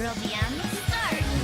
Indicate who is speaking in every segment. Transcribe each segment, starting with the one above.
Speaker 1: girldm, start!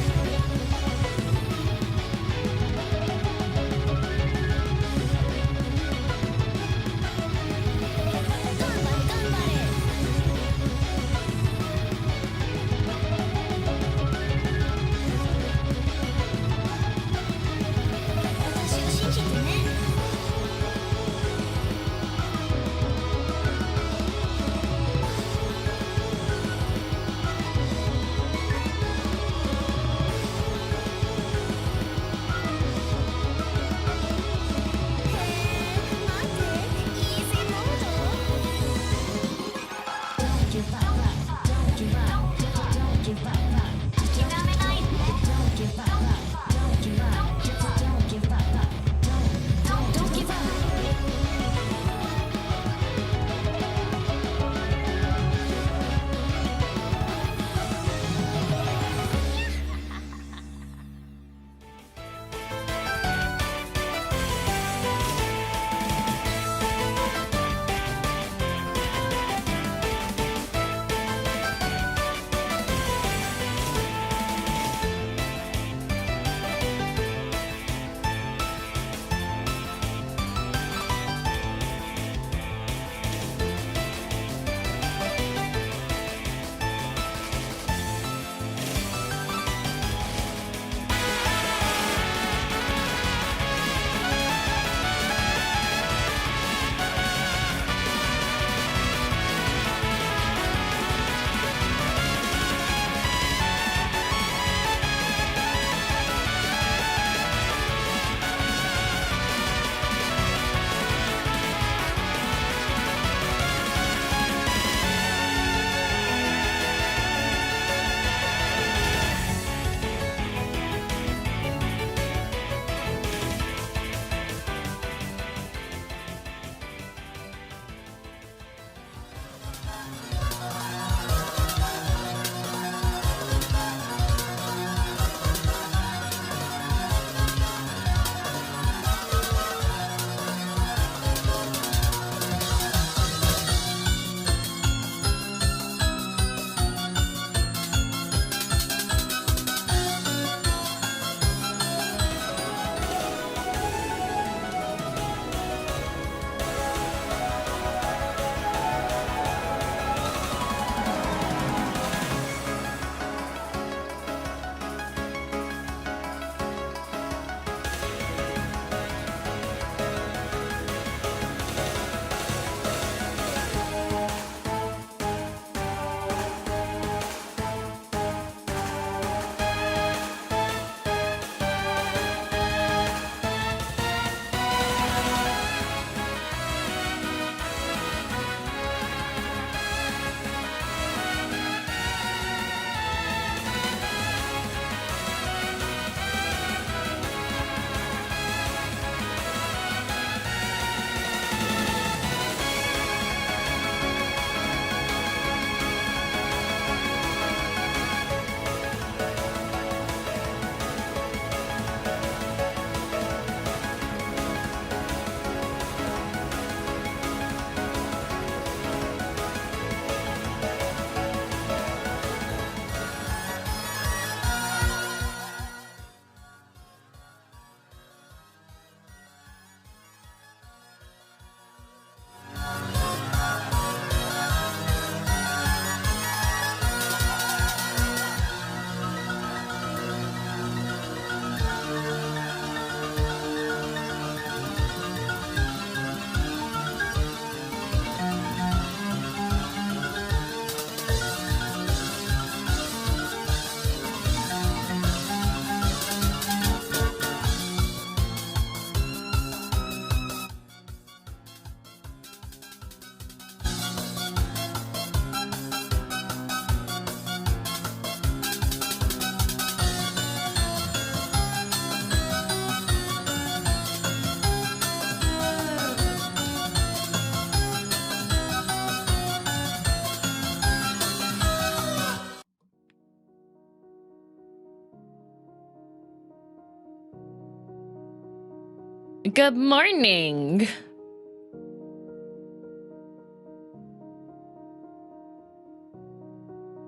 Speaker 2: Good morning.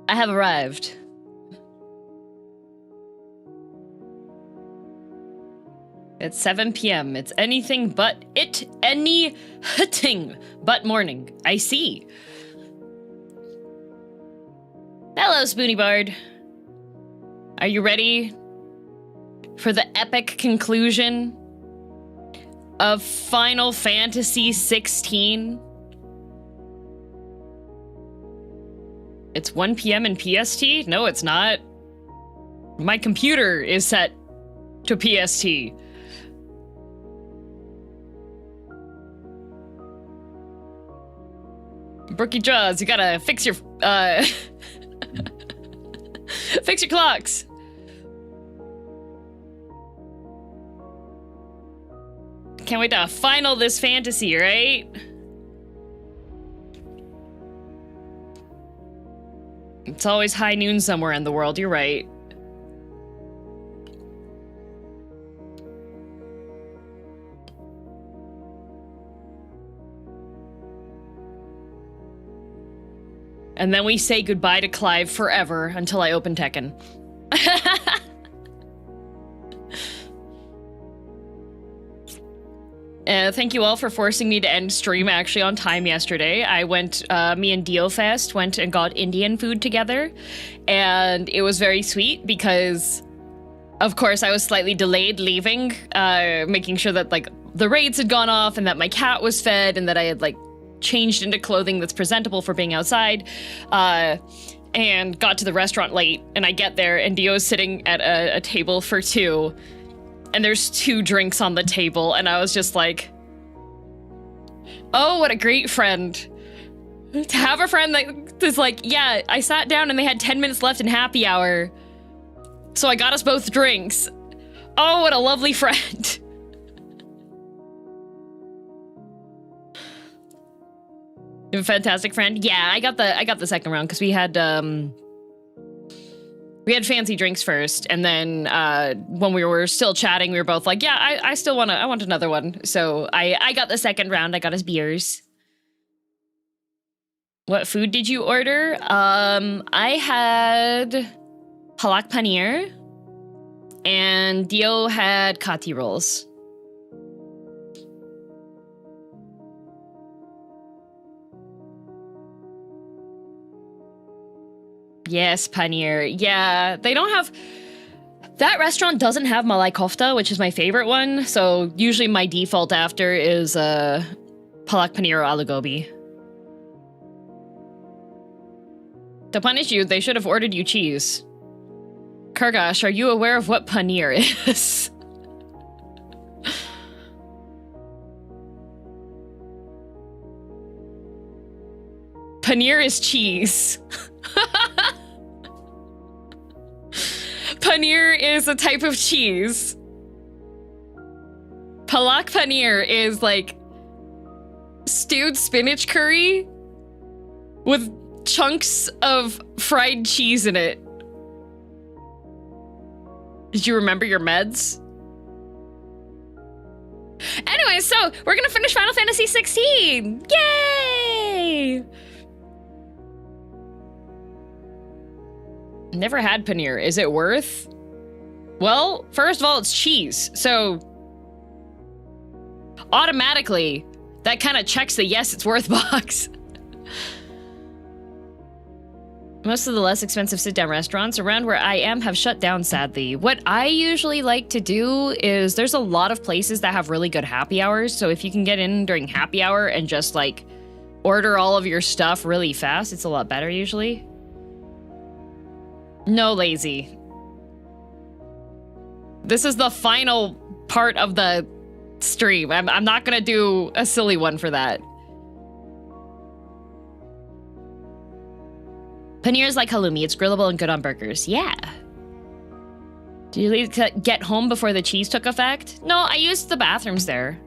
Speaker 2: I have arrived. It's 7 p.m. It's anything but anything but morning. I see. Hello, Spoony Bard. Are you ready for the epic conclusion of Final Fantasy XVI? It's 1 p.m. in PST? No, it's not. My computer is set to PST. Brookie Jaws, you gotta fix your, fix your clocks. Can't wait to final this fantasy, right? It's always high noon somewhere in the world, you're right. And then we say goodbye to Clive forever until I open Tekken. Thank you all for forcing me to end stream actually on time yesterday. I went, me and DioFest went and got Indian food together. And it was very sweet because, of course, I was slightly delayed leaving, making sure that, like, the raids had gone off and that my cat was fed and that I had, like, changed into clothing that's presentable for being outside, and got to the restaurant late. And I get there and Dio's sitting at a table for two. And there's 2 drinks on the table, and I was just like, oh, what a great friend. To have a friend that is like, yeah, I sat down and they had 10 minutes left in happy hour, so I got us both drinks. Oh, what a lovely friend. You have a fantastic friend? Yeah, I got the second round because we had fancy drinks first, and then when we were still chatting, we were both like, yeah, I want another one. So I got the second round. I got us beers. What food did you order? I had palak paneer, and Dio had kati rolls. Yes, paneer. Yeah, they don't have... That restaurant doesn't have malai kofta, which is my favorite one, so usually my default after is palak paneer or aloo gobi. To punish you, they should have ordered you cheese. Kurgash, are you aware of what paneer is? Paneer is cheese. Paneer is a type of cheese. Palak paneer is like stewed spinach curry with chunks of fried cheese in it. Did you remember your meds? Anyway, so we're gonna finish Final Fantasy XVI. Yay! Never had paneer. Is it worth? Well, first of all, it's cheese, so automatically that kind of checks the yes, it's worth box. Most of the less expensive sit-down restaurants around where I am have shut down, sadly. What I usually like to do is there's a lot of places that have really good happy hours, so if you can get in during happy hour and just like order all of your stuff really fast, it's a lot better usually. No, lazy. This is the final part of the stream. I'm not gonna do a silly one for that. Paneer is like halloumi. It's grillable and good on burgers. Yeah. Did you leave to get home before the cheese took effect? No, I used the bathrooms there.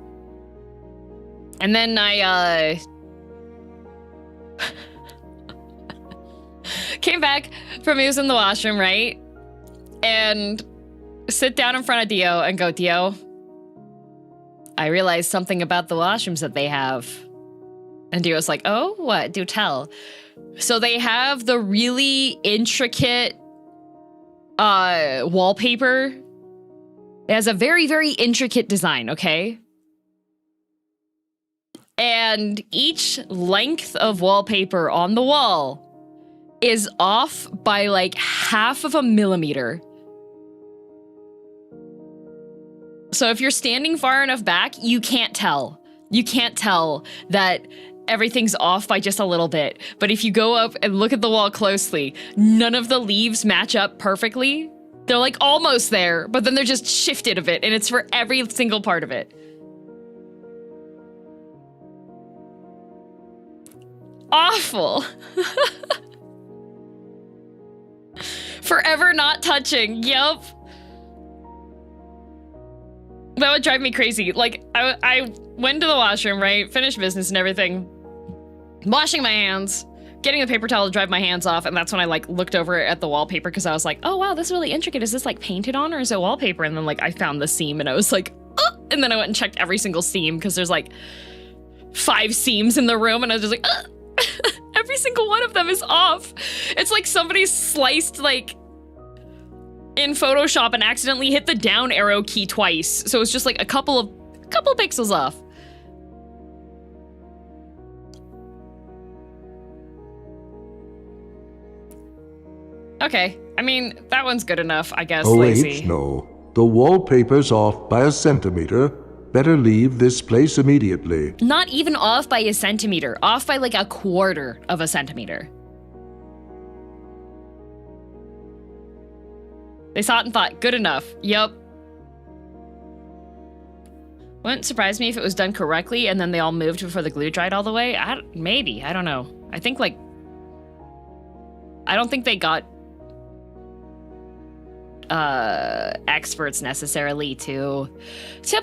Speaker 2: And then I, came back from using the washroom, right? And sit down in front of Dio and go, Dio, I realized something about the washrooms that they have. And Dio's like, oh, what? Do tell. So they have the really intricate wallpaper. It has a very, very intricate design, okay? And each length of wallpaper on the wall is off by like 1/2 millimeter. So if you're standing far enough back, you can't tell. You can't tell that everything's off by just a little bit. But if you go up and look at the wall closely, none of the leaves match up perfectly. They're like almost there, but then they're just shifted a bit, and it's for every single part of it. Awful. Forever not touching. Yep. That would drive me crazy. Like, I went to the washroom, right? Finished business and everything. Washing my hands. Getting the paper towel to dry my hands off, and that's when I, like, looked over at the wallpaper because I was like, oh, wow, this is really intricate. Is this, like, painted on or is it wallpaper? And then, like, I found the seam and I was like, oh! And then I went and checked every single seam because there's, like, 5 seams in the room, and I was just like, every single one of them is off. It's like somebody sliced, like, in Photoshop and accidentally hit the down arrow key twice. So it's just like a couple pixels off. Okay, I mean, that one's good enough, I guess, lazy.
Speaker 1: No. The wallpaper's off by a centimeter. Better leave this place immediately.
Speaker 2: Not even off by a centimeter, off by like 1/4 of a centimeter. They saw it and thought, good enough. Yup. Wouldn't surprise me if it was done correctly and then they all moved before the glue dried all the way. Maybe, I don't know. I think like, I don't think they got experts necessarily to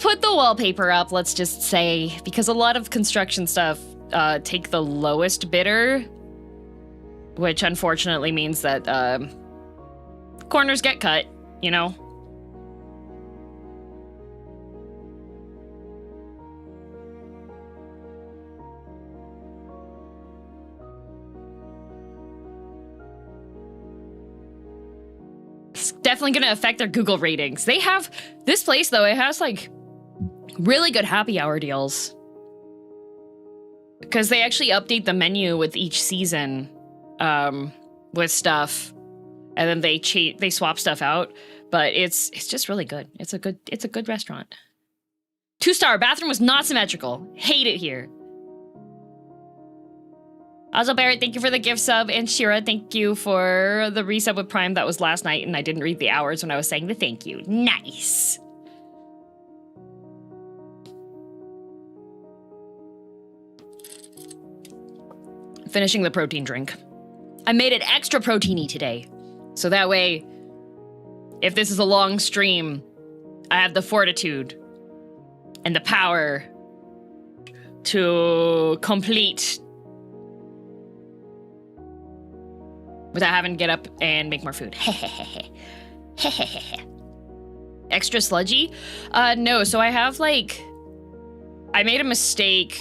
Speaker 2: put the wallpaper up, let's just say, because a lot of construction stuff take the lowest bidder, which unfortunately means that corners get cut, you know? It's definitely gonna affect their Google ratings. They have, this place though, it has like really good happy hour deals. Because they actually update the menu with each season with stuff. And then they swap stuff out, but it's just really good. It's a good restaurant. 2-star, bathroom was not symmetrical. Hate it here. Also, Barrett, thank you for the gift sub, and Shira, thank you for the resub with Prime. That was last night, and I didn't read the hours when I was saying the thank you. Nice. Finishing the protein drink. I made it extra proteiny today. So that way, if this is a long stream, I have the fortitude and the power to complete without having to get up and make more food. Extra sludgy? No, so I have like, I made a mistake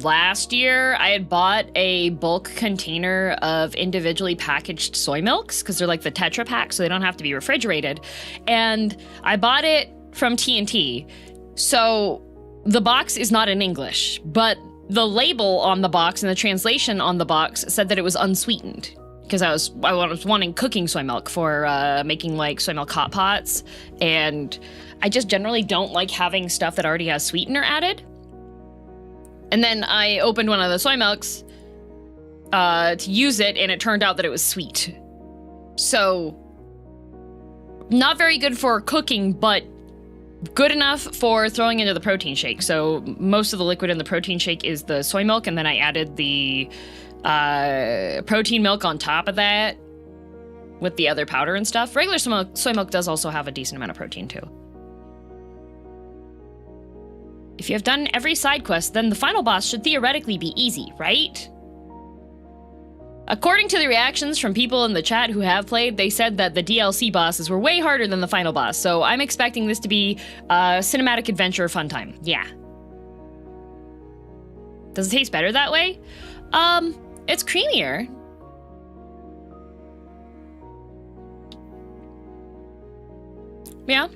Speaker 2: last year. I had bought a bulk container of individually packaged soy milks because they're like the Tetra Pak, so they don't have to be refrigerated. And I bought it from T&T. So the box is not in English, but the label on the box and the translation on the box said that it was unsweetened because I was wanting cooking soy milk for making like soy milk hot pots. And I just generally don't like having stuff that already has sweetener added. And then I opened one of the soy milks to use it, and it turned out that it was sweet. So, not very good for cooking, but good enough for throwing into the protein shake. So, most of the liquid in the protein shake is the soy milk, and then I added the protein milk on top of that with the other powder and stuff. Regular soy milk does also have a decent amount of protein, too. If you have done every side quest, then the final boss should theoretically be easy, right? According to the reactions from people in the chat who have played, they said that the DLC bosses were way harder than the final boss, so I'm expecting this to be a cinematic adventure fun time. Yeah. Does it taste better that way? It's creamier. Yeah.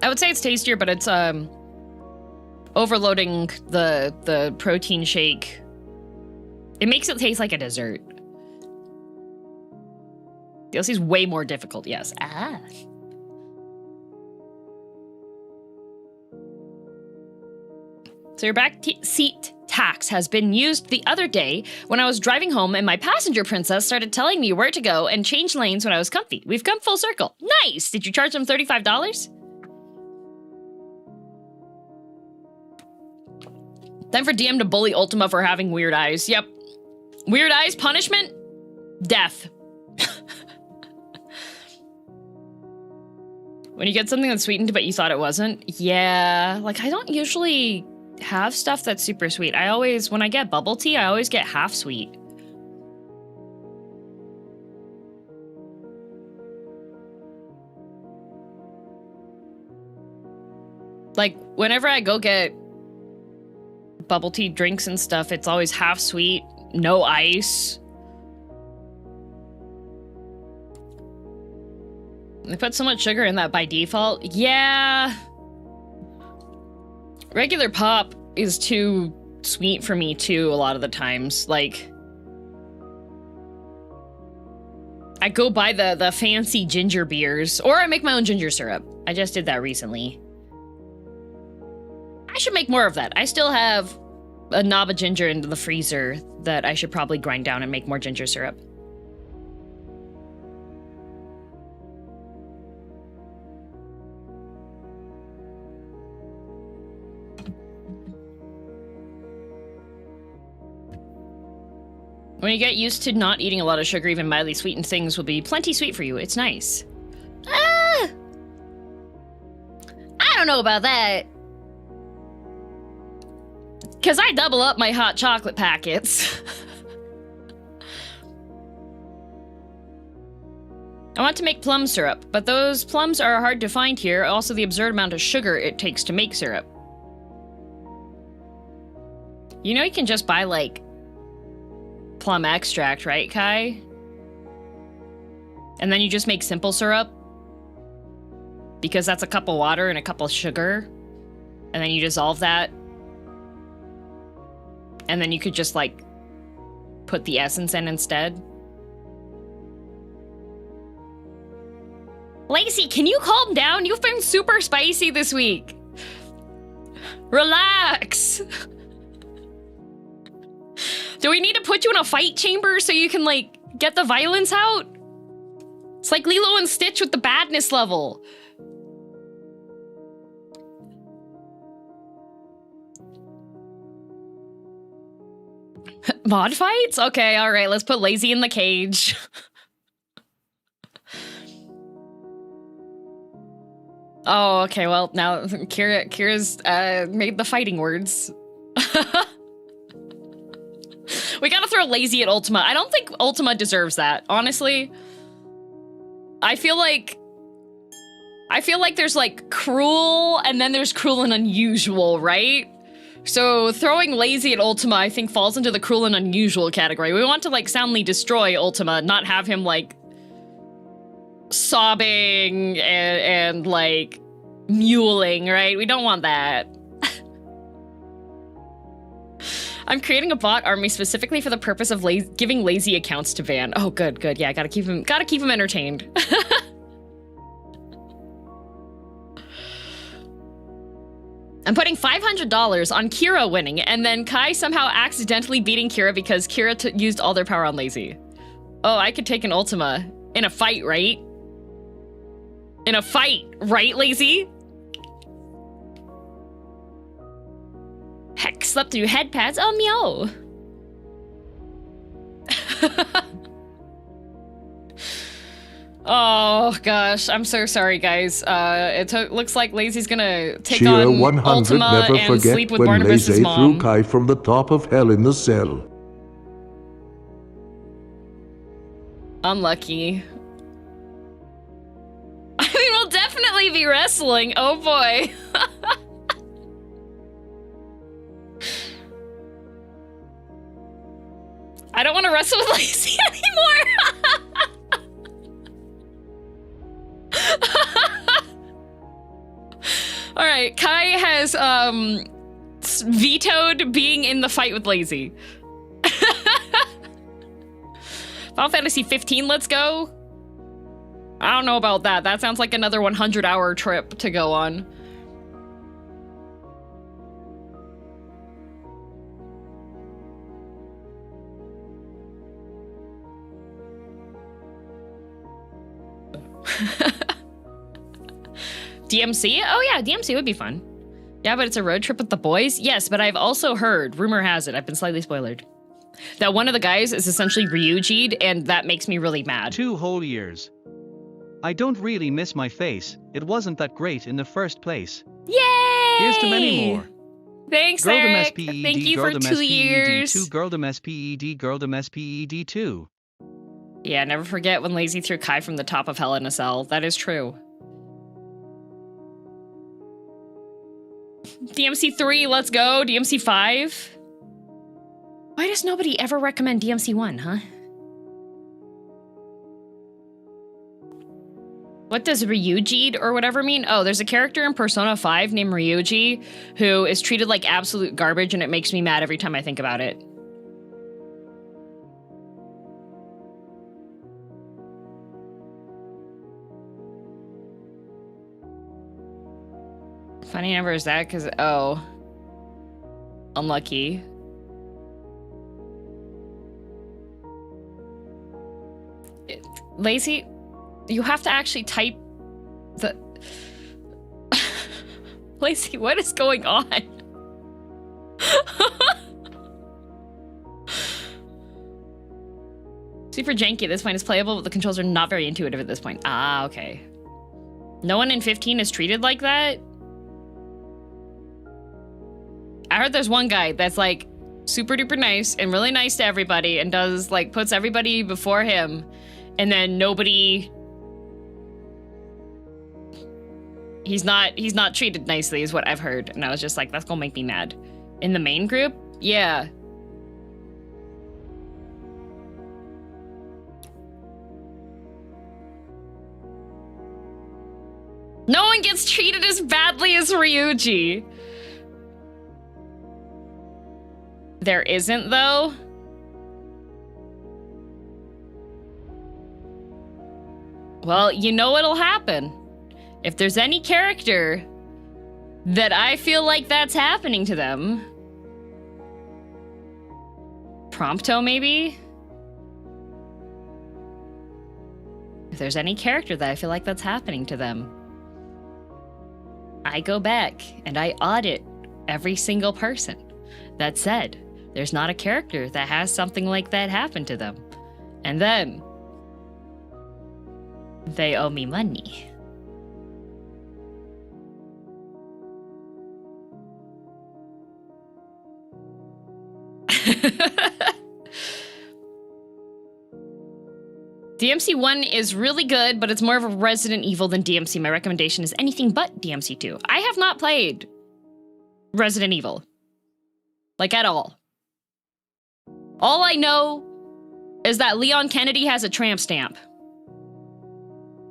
Speaker 2: I would say it's tastier, but it's overloading the protein shake. It makes it taste like a dessert. DLC is way more difficult, yes. Ah. So your back seat tax has been used the other day when I was driving home and my passenger princess started telling me where to go and change lanes when I was comfy. We've come full circle. Nice! Did you charge them $35? Time for DM to bully Ultima for having weird eyes. Yep. Weird eyes, punishment, death. When you get something that's sweetened but you thought it wasn't, yeah, like I don't usually have stuff that's super sweet. I always, when I get bubble tea, I always get half sweet. Like, whenever I go get bubble tea drinks and stuff, it's always half sweet, no ice. They put so much sugar in that by default. Yeah. Regular pop is too sweet for me too a lot of the times. Like, I go buy the fancy ginger beers, or I make my own ginger syrup. I just did that recently. I should make more of that. I still have a knob of ginger in the freezer that I should probably grind down and make more ginger syrup. When you get used to not eating a lot of sugar, even mildly sweetened things will be plenty sweet for you. It's nice. Ah! I don't know about that. Because I double up my hot chocolate packets. I want to make plum syrup, but those plums are hard to find here. Also, the absurd amount of sugar it takes to make syrup. You know you can just buy, like, plum extract, right, Kai? And then you just make simple syrup? Because that's a cup of water and a cup of sugar. And then you dissolve that. And then you could just, like, put the essence in instead. Lacey, can you calm down? You've been super spicy this week. Relax. Do we need to put you in a fight chamber so you can, like, get the violence out? It's like Lilo and Stitch with the badness level. Mod fights? Okay, alright, let's put Lazy in the cage. Oh, okay, well, now Kira's made the fighting words. We gotta throw Lazy at Ultima. I don't think Ultima deserves that, honestly. I feel like there's, like, cruel, and then there's cruel and unusual, right? So throwing Lazy at Ultima, I think, falls into the cruel and unusual category. We want to, like, soundly destroy Ultima, not have him, like, sobbing and like, mewling, right? We don't want that. I'm creating a bot army specifically for the purpose of giving Lazy accounts to Van. Oh, good, good. Yeah, gotta keep him entertained. I'm putting $500 on Kira winning, and then Kai somehow accidentally beating Kira because Kira used all their power on Lazy. Oh, I could take an Ultima in a fight, right? In a fight, right, Lazy? Heck, slept through head pads. Oh, meow. Oh, gosh. I'm so sorry, guys. Looks like Lazy's gonna take
Speaker 1: Cheer
Speaker 2: on
Speaker 1: 100
Speaker 2: Ultima
Speaker 1: never
Speaker 2: and
Speaker 1: forget
Speaker 2: sleep with
Speaker 1: when
Speaker 2: Barnabas'
Speaker 1: Lazy
Speaker 2: mom.
Speaker 1: threw Kai from the top of hell in the cell.
Speaker 2: Unlucky. I mean, we'll definitely be wrestling. Oh, boy. I don't want to wrestle with Lazy anymore. Kai has vetoed being in the fight with Lazy. Final Fantasy 15, let's go. I don't know about that. That sounds like another 100-hour trip to go on. DMC? Oh yeah, DMC would be fun. Yeah, but it's a road trip with the boys? Yes, but I've also heard, rumor has it, I've been slightly spoiled, that one of the guys is essentially Ryuji'd, and that makes me really mad.
Speaker 3: 2 whole years. I don't really miss my face. It wasn't that great in the first place.
Speaker 2: Yay!
Speaker 3: Here's to many more.
Speaker 2: Thanks,
Speaker 3: girldom
Speaker 2: Eric.
Speaker 3: SPED,
Speaker 2: Thank you for
Speaker 3: girldom
Speaker 2: 2
Speaker 3: SPED
Speaker 2: years.
Speaker 3: 2, girldom SPED, girldom SPED 2.
Speaker 2: Yeah, never forget when Lazy threw Kai from the top of Hell in a Cell. That is true. DMC 3, let's go. DMC 5. Why does nobody ever recommend DMC 1, huh? What does Ryuji or whatever mean? Oh, there's a character in Persona 5 named Ryuji who is treated like absolute garbage, and it makes me mad every time I think about it. Funny number is that because, oh, unlucky. Lazy, you have to actually type the... Lazy, what is going on? Super janky at this point. It's playable, but the controls are not very intuitive at this point. Ah, okay. No one in 15 is treated like that? I heard there's one guy that's like super duper nice and really nice to everybody and does like puts everybody before him, and then nobody, he's not treated nicely is what I've heard, and I was just like, that's gonna make me mad. In the main group? Yeah. No one gets treated as badly as Ryuji. There isn't, though. Well, you know what'll happen. If there's any character that I feel like that's happening to them. Prompto, maybe? If there's any character that I feel like that's happening to them, I go back and I audit every single person that said there's not a character that has something like that happen to them. And then they owe me money. DMC 1 is really good, but it's more of a Resident Evil than DMC. My recommendation is anything but DMC 2. I have not played Resident Evil. Like, at all. All I know is that Leon Kennedy has a tramp stamp.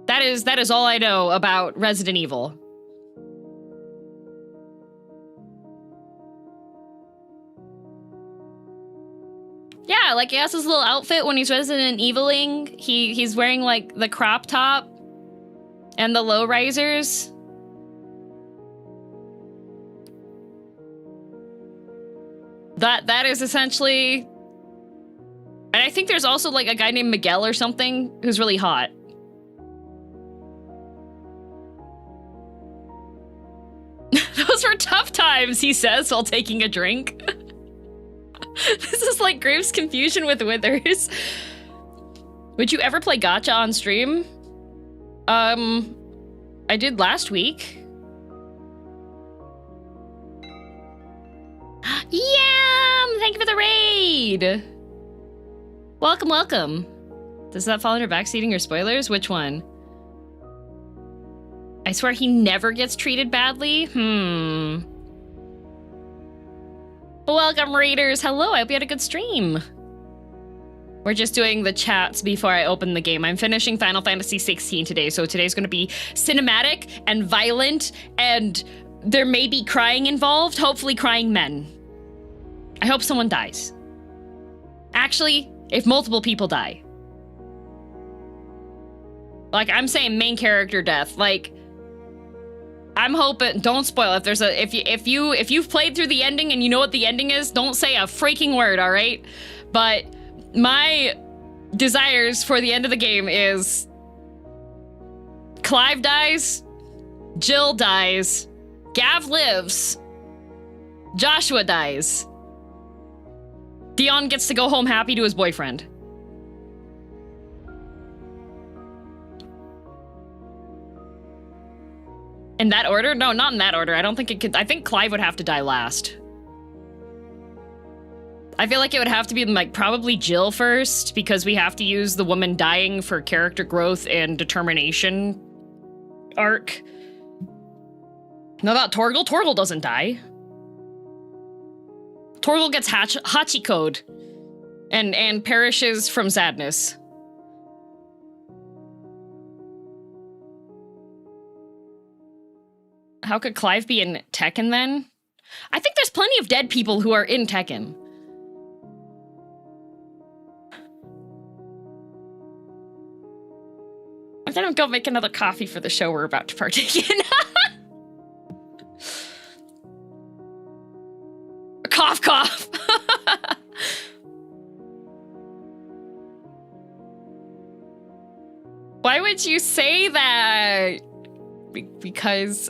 Speaker 2: That is all I know about Resident Evil. Yeah, like he has his little outfit when he's Resident Eviling. He's wearing like the crop top and the low risers. That is essentially. And I think there's also like a guy named Miguel or something who's really hot. Those were tough times, he says while taking a drink. This is like Graves' confusion with Withers. Would you ever play gacha on stream? I did last week. Yam! Thank you for the raid! Welcome, welcome. Does that fall under backseating or spoilers? Which one? I swear he never gets treated badly? Welcome, raiders. Hello, I hope you had a good stream. We're just doing the chats before I open the game. I'm finishing Final Fantasy XVI today, so today's going to be cinematic and violent and there may be crying involved, hopefully crying men. I hope someone dies. Actually, if multiple people die. Like, I'm saying main character death. Like, I'm hoping, don't spoil if there's a, if you've played through the ending and you know what the ending is, don't say a freaking word, all right? But my desires for the end of the game is Clive dies, Jill dies, Gav lives, Joshua dies. Dion gets to go home happy to his boyfriend. In that order? No, not in that order. I don't think it could. I think Clive would have to die last. I feel like it would have to be like probably Jill first, because we have to use the woman dying for character growth and determination arc. Now about Torgal. Torgal doesn't die. Torgal gets Hachiko'd and perishes from sadness. How could Clive be in Tekken then? I think there's plenty of dead people who are in Tekken. I'm gonna go make another coffee for the show we're about to partake in. Cough, cough. Why would you say that? Because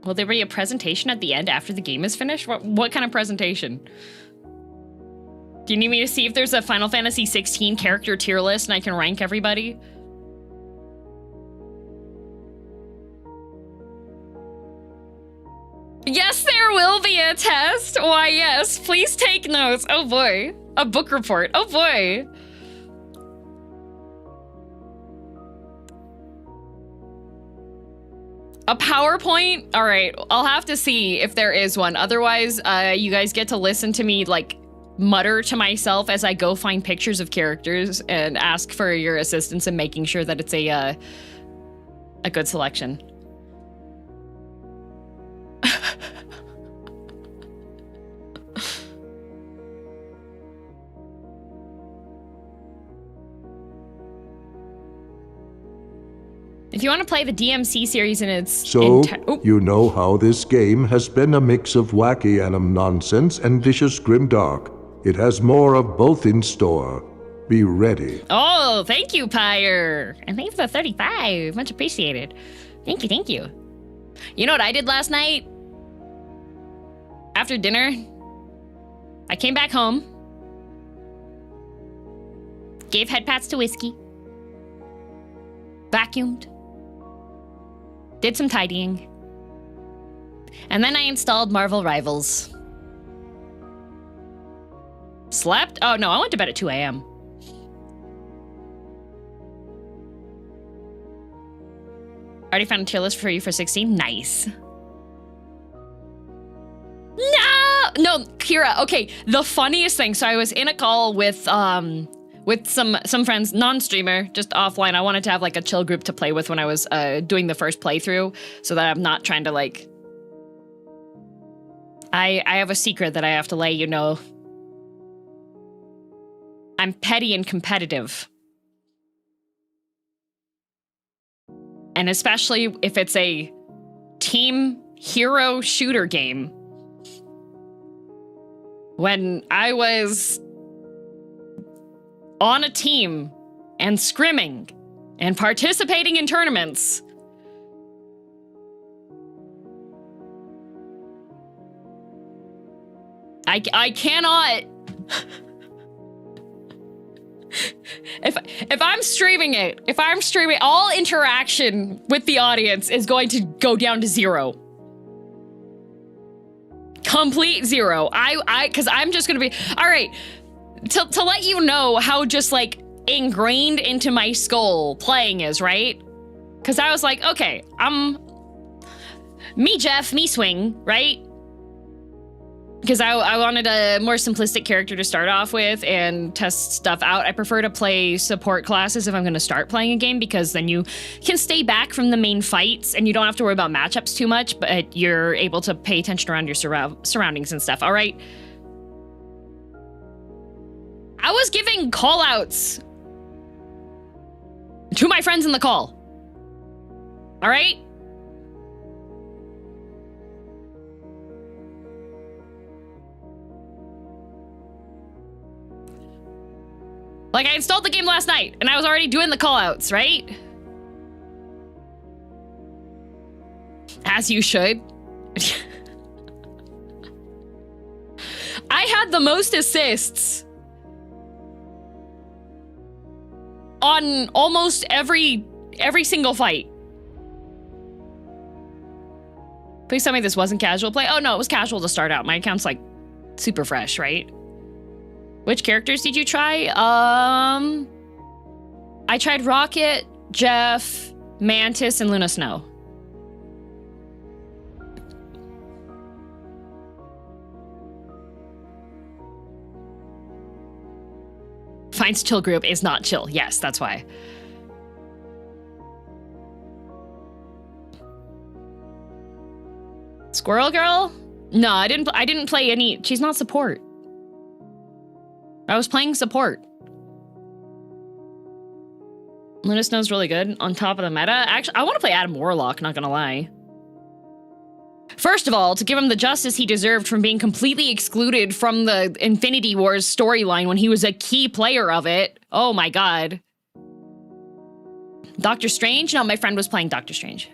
Speaker 2: will there be a presentation at the end after the game is finished? What kind of presentation? Do you need me to see if there's a Final Fantasy XVI character tier list and I can rank everybody? Yes, there will be a test. Why, yes. Please take notes. Oh boy. A book report. Oh boy. A PowerPoint? All right, I'll have to see if there is one. Otherwise, you guys get to listen to me like mutter to myself as I go find pictures of characters and ask for your assistance in making sure that it's a good selection. If you want to play the DMC series in its
Speaker 1: you know how this game has been a mix of wacky anime nonsense and vicious grimdark. It has more of both in store. Be ready.
Speaker 2: Oh, thank you, Pyre. And thanks for the 35. Much appreciated. Thank you, thank you. You know what I did last night? After dinner, I came back home, gave head pats to Whiskey, vacuumed, did some tidying, and then I installed Marvel Rivals. Slept? Oh no, I went to bed at 2 a.m. Already found a tier list for you for 16? Nice. No, Kira, okay, the funniest thing, so I was in a call with some friends, non-streamer, just offline. I wanted to have like a chill group to play with when I was doing the first playthrough, so that I'm not trying to like... I have a secret that I have to let you know. I'm petty and competitive. And especially if it's a team hero shooter game. When I was on a team and scrimming and participating in tournaments, I cannot. If I'm streaming it, all interaction with the audience is going to go down to 0. Complete 0. Cause I'm just gonna be, all right, to let you know how just like ingrained into my skull playing is, right? Cause I was like, okay, me Jeff, me Swing, right? because I wanted a more simplistic character to start off with and test stuff out. I prefer to play support classes if I'm going to start playing a game, because then you can stay back from the main fights and you don't have to worry about matchups too much, but you're able to pay attention around your surroundings and stuff. All right. I was giving call outs to my friends in the call. All right. Like, I installed the game last night, and I was already doing the callouts, right? As you should. I had the most assists on almost every single fight. Please tell me this wasn't casual play. Oh, no, it was casual to start out. My account's, like, super fresh, right? Which characters did you try? I tried Rocket, Jeff, Mantis, and Luna Snow. Finds chill group is not chill. Yes, that's why. Squirrel Girl? No, I didn't play any. She's not support. I was playing support. Luna Snow's really good on top of the meta. Actually, I want to play Adam Warlock, not gonna lie. First of all, to give him the justice he deserved from being completely excluded from the Infinity Wars storyline when he was a key player of it. Oh my god. Doctor Strange? No, my friend was playing Doctor Strange.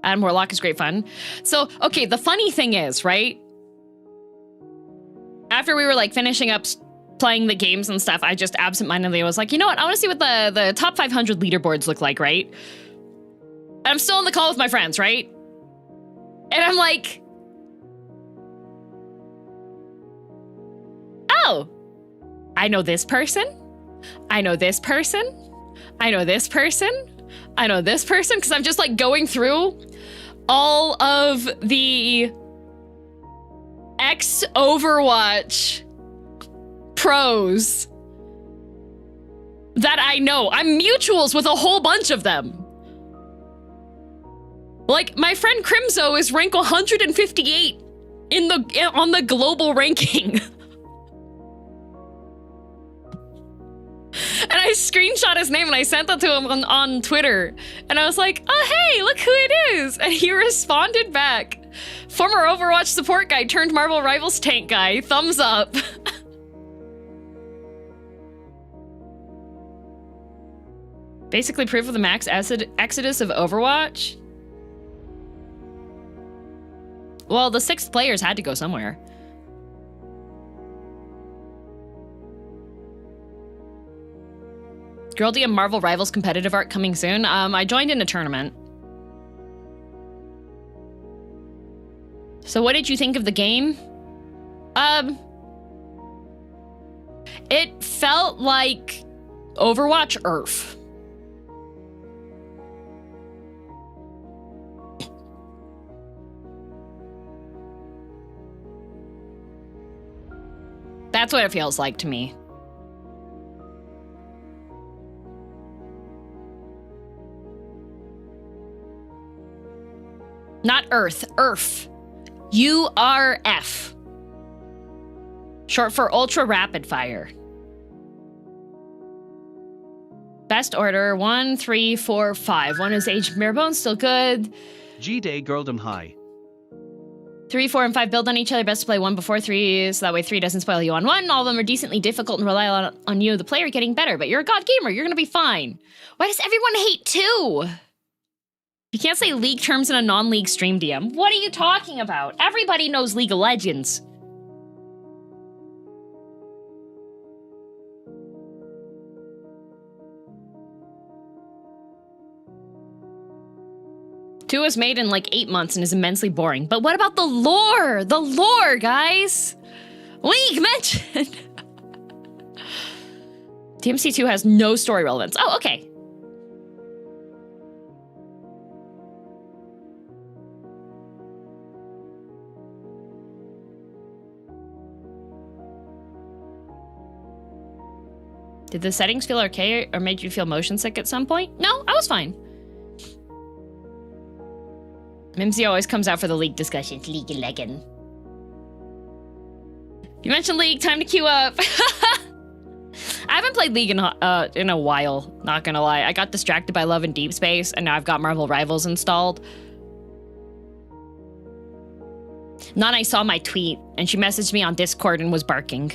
Speaker 2: Adam Warlock is great fun. So, okay, the funny thing is, right? After we were like finishing up playing the games and stuff, I just absentmindedly was like, you know what? I want to see what the top 500 leaderboards look like, right? And I'm still in the call with my friends, right? And I'm like, oh, I know this person. I know this person. I know this person. I know this person, because I'm just like going through all of the ex-Overwatch pros that I know. I'm mutuals with a whole bunch of them. Like, my friend Crimzo is rank 158 on the global ranking. And I screenshot his name and I sent that to him on Twitter. And I was like, oh, hey, look who it is. And he responded back. Former Overwatch support guy turned Marvel Rivals tank guy. Thumbs up. Basically proof of the max exodus of Overwatch. Well, the 6th players had to go somewhere. girldm Marvel Rivals competitive art coming soon. I joined in a tournament. So what did you think of the game? It felt like Overwatch Earth. That's what it feels like to me. Not Earth, Earth. URF. Short for Ultra Rapid Fire. Best order, 1, 3, 4, 5. 1 is Age of Mirebones, still good.
Speaker 3: G-Day girldom high.
Speaker 2: 3, 4, and 5 build on each other. Best to play 1 before 3, so that way 3 doesn't spoil you on 1. All of them are decently difficult and rely on you, the player, getting better. But you're a god gamer. You're gonna be fine. Why does everyone hate 2? You can't say League terms in a non-League stream, DM. What are you talking about? Everybody knows League of Legends. Two was made in like 8 months and is immensely boring. But what about the lore? The lore, guys! League mentioned! DMC2 has no story relevance. Oh, okay. Did the settings feel okay or made you feel motion sick at some point? No, I was fine. Mimsy always comes out for the League discussions. League and Leggin. You mentioned League, time to queue up. I haven't played League in a while, not gonna lie. I got distracted by Love and Deep Space, and now I've got Marvel Rivals installed. Nana saw my tweet, and she messaged me on Discord and was barking.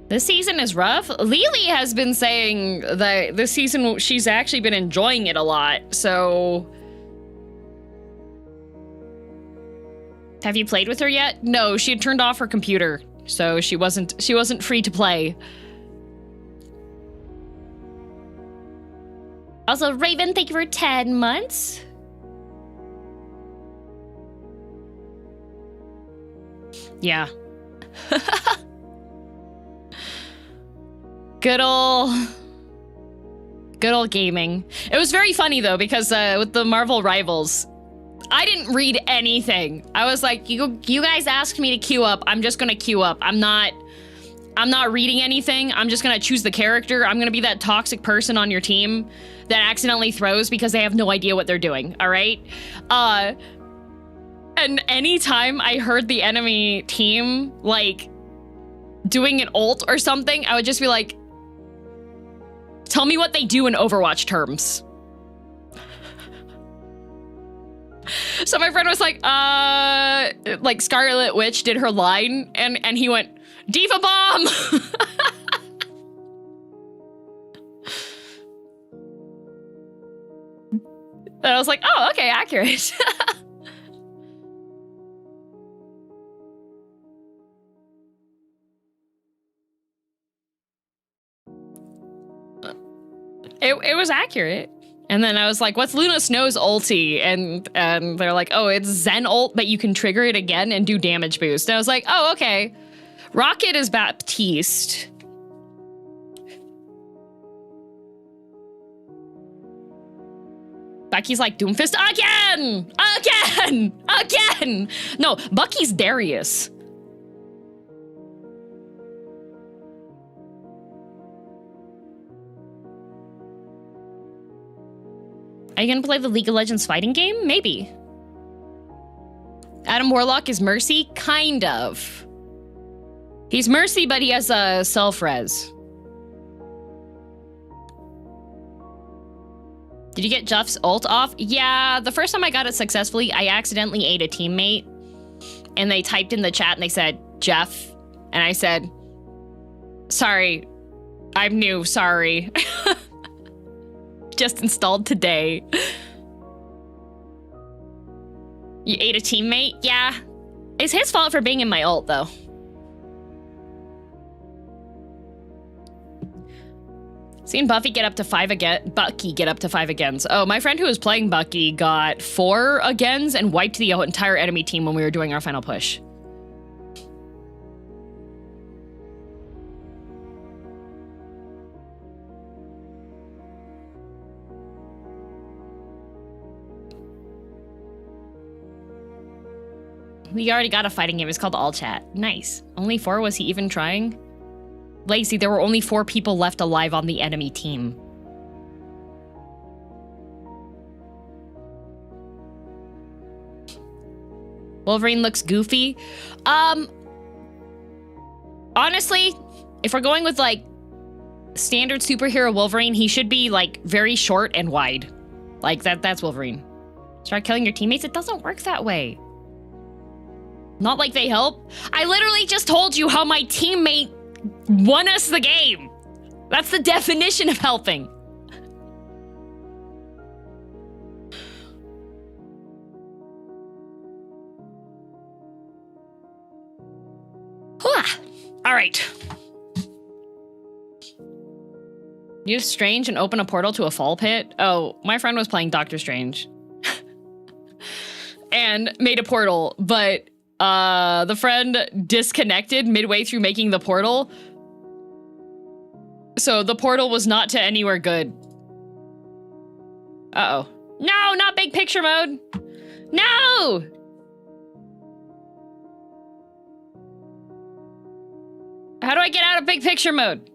Speaker 2: This season is rough. Lily has been saying that this season she's actually been enjoying it a lot, so... Have you played with her yet? No, she had turned off her computer, so she wasn't free to play. Also, Raven, thank you for 10 months. Yeah. Good old gaming. It was very funny though, because with the Marvel Rivals, I didn't read anything. I was like, you guys asked me to queue up. I'm just gonna queue up. I'm not reading anything. I'm just gonna choose the character. I'm gonna be that toxic person on your team that accidentally throws because they have no idea what they're doing. All right. And anytime I heard the enemy team like doing an ult or something, I would just be like, tell me what they do in Overwatch terms. So my friend was like Scarlet Witch did her line, and he went, Diva Bomb! And I was like, oh, okay, accurate. It was accurate. And then I was like, what's Luna Snow's ulti? And they're like, oh, it's Zen ult, but you can trigger it again and do damage boost. And I was like, oh, okay. Rocket is Baptiste. Bucky's like, Doomfist again! Again! Again! No, Bucky's Darius. Are you gonna play the League of Legends fighting game? Maybe. Adam Warlock is Mercy? Kind of. He's Mercy, but he has a self-res. Did you get Jeff's ult off? Yeah, the first time I got it successfully, I accidentally ate a teammate. And they typed in the chat and they said, Jeff. And I said, sorry, I'm new, sorry. Just installed today. You ate a teammate? Yeah. It's his fault for being in my ult, though. Seen Buffy get up to 5 again. Bucky get up to 5 agains. Oh, my friend who was playing Bucky got 4 agains and wiped the entire enemy team when we were doing our final push. We already got a fighting game. It's called All Chat. Nice. Only 4? Was he even trying? Lazy, there were only 4 people left alive on the enemy team. Wolverine looks goofy. Honestly, if we're going with like standard superhero Wolverine, he should be like very short and wide. Like that's Wolverine. Start killing your teammates? It doesn't work that way. Not like they help. I literally just told you how my teammate won us the game. That's the definition of helping. All right. Use Strange and open a portal to a fall pit. Oh, my friend was playing Doctor Strange. And made a portal, but the friend disconnected midway through making the portal. So the portal was not to anywhere good. Uh-oh. No, not big picture mode. No! How do I get out of big picture mode?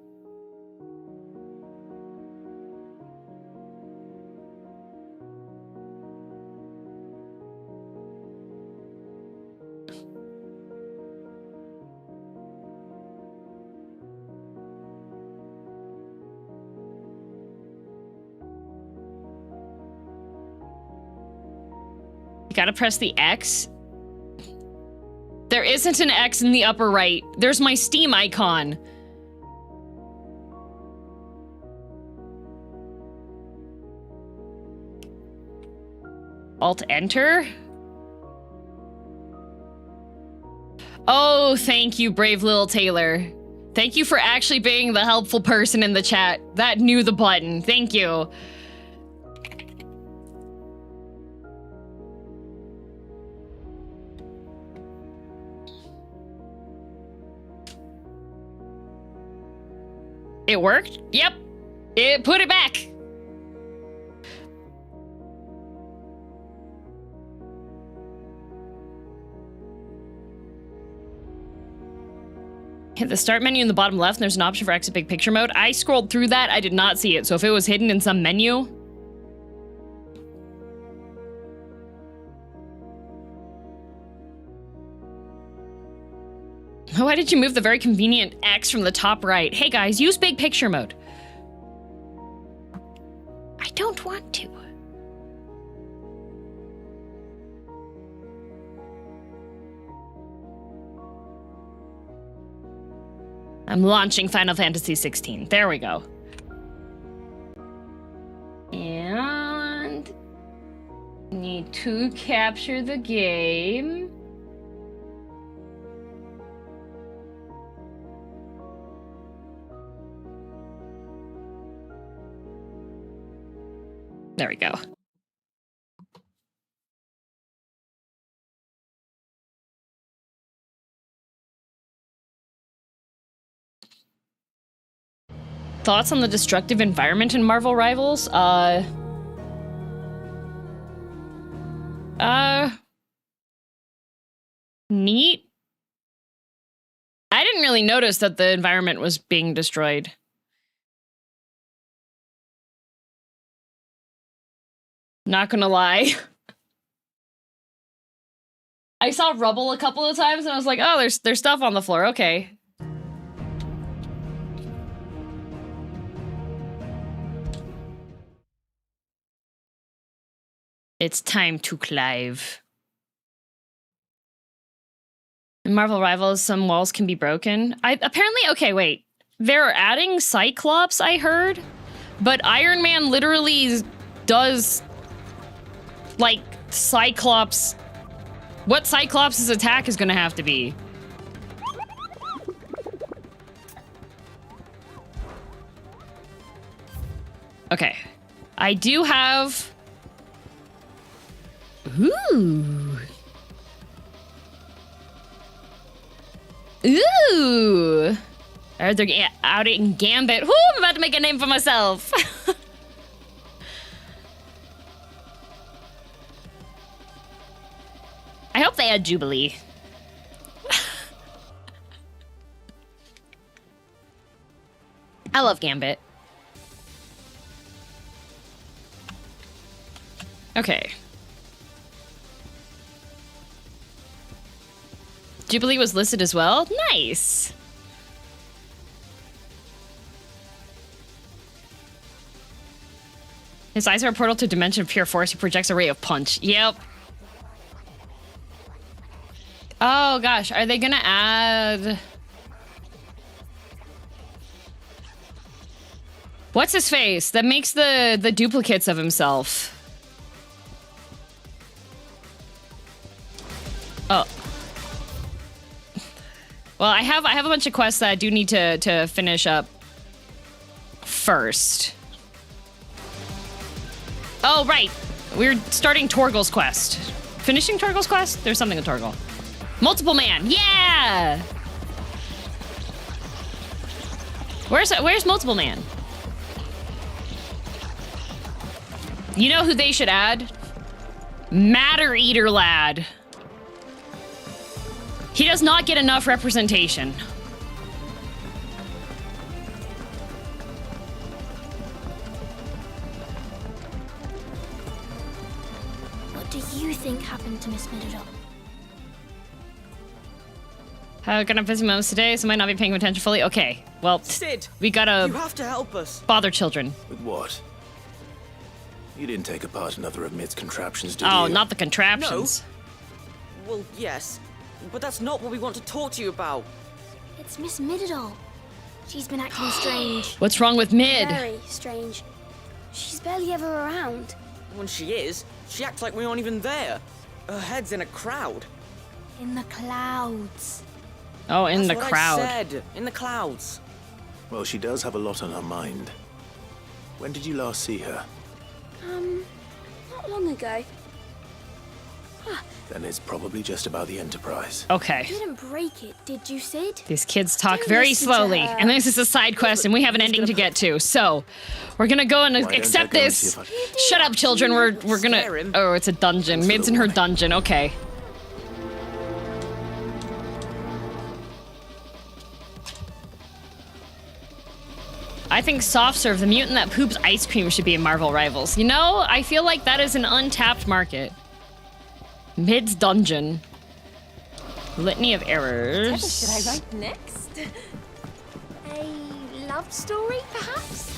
Speaker 2: You gotta press the X. There isn't an X in the upper right. There's my Steam icon. Alt-Enter? Oh, thank you, brave little Taylor. Thank you for actually being the helpful person in the chat that knew the button. Thank you. It worked? Yep. It put it back. Hit the start menu in the bottom left, and there's an option for exit big picture mode. I scrolled through that. I did not see it. So if it was hidden in some menu. Why did you move the very convenient X from the top right? Hey guys, use big picture mode. I don't want to. I'm launching Final Fantasy 16. There we go. And need to capture the game. There we go. Thoughts on the destructive environment in Marvel Rivals? Neat. I didn't really notice that the environment was being destroyed. Not gonna lie. I saw rubble a couple of times and I was like, oh, there's stuff on the floor, okay. It's time to Clive. In Marvel Rivals, some walls can be broken. Apparently, okay, wait. They're adding Cyclops, I heard. But Iron Man literally does, like, Cyclops. What Cyclops' attack is gonna have to be? Okay. I do have... Ooh. Ooh. They're out in Gambit. Ooh, I'm about to make a name for myself. I hope they add Jubilee. I love Gambit. Okay. Jubilee was listed as well? Nice! His eyes are a portal to a dimension of pure force. He projects a ray of punch. Yep. Oh gosh, are they gonna add... What's his face? That makes the duplicates of himself. Oh. Well, I have a bunch of quests that I do need to finish up first. Oh, right. We're starting Torgal's quest. Finishing Torgal's quest? There's something with Torgal. Multiple man. Yeah! Where's Multiple Man? You know who they should add? Matter Eater Lad. He does not get enough representation.
Speaker 4: think happened to Miss Middledon?
Speaker 2: Gonna visit moments today, so might not be paying attention fully. Okay, well,
Speaker 5: Sid,
Speaker 2: we gotta
Speaker 5: you have to help us.
Speaker 2: bother children.
Speaker 6: With what? You didn't take apart another of Mid's contraptions, did you?
Speaker 2: Oh, not the contraptions.
Speaker 5: Well, yes, but that's not what we want to talk to you about.
Speaker 4: It's Miss Middledon. She's been acting strange.
Speaker 2: What's wrong with Mid?
Speaker 4: Very strange. She's barely ever around.
Speaker 5: When she is, she acts like we aren't even there. Her head's in a crowd.
Speaker 4: In the clouds.
Speaker 2: Oh, in
Speaker 5: That's
Speaker 2: the
Speaker 5: what
Speaker 2: crowd.
Speaker 5: I said, in the clouds.
Speaker 6: Well, she does have a lot on her mind. When did you last see her?
Speaker 4: Not long ago.
Speaker 6: Then it's probably just about the Enterprise.
Speaker 2: Okay.
Speaker 4: You didn't break it, did you, Sid?
Speaker 2: These kids talk
Speaker 4: Don't
Speaker 2: very
Speaker 4: listen to
Speaker 2: slowly,
Speaker 4: her.
Speaker 2: and this is a side quest, and we have an ending to get to. So, we're gonna go and
Speaker 6: don't I
Speaker 2: accept
Speaker 6: go and
Speaker 2: this.
Speaker 6: see if
Speaker 2: Shut up, children. We're gonna.
Speaker 5: Scare him.
Speaker 2: Oh, it's a dungeon. Mid's in her dungeon. Okay. I think Soft Serve, the mutant that poops ice cream, should be in Marvel Rivals. You know, I feel like that is an untapped market. Mid's dungeon. Litany of errors.
Speaker 7: Should I write next?
Speaker 4: A love story, perhaps?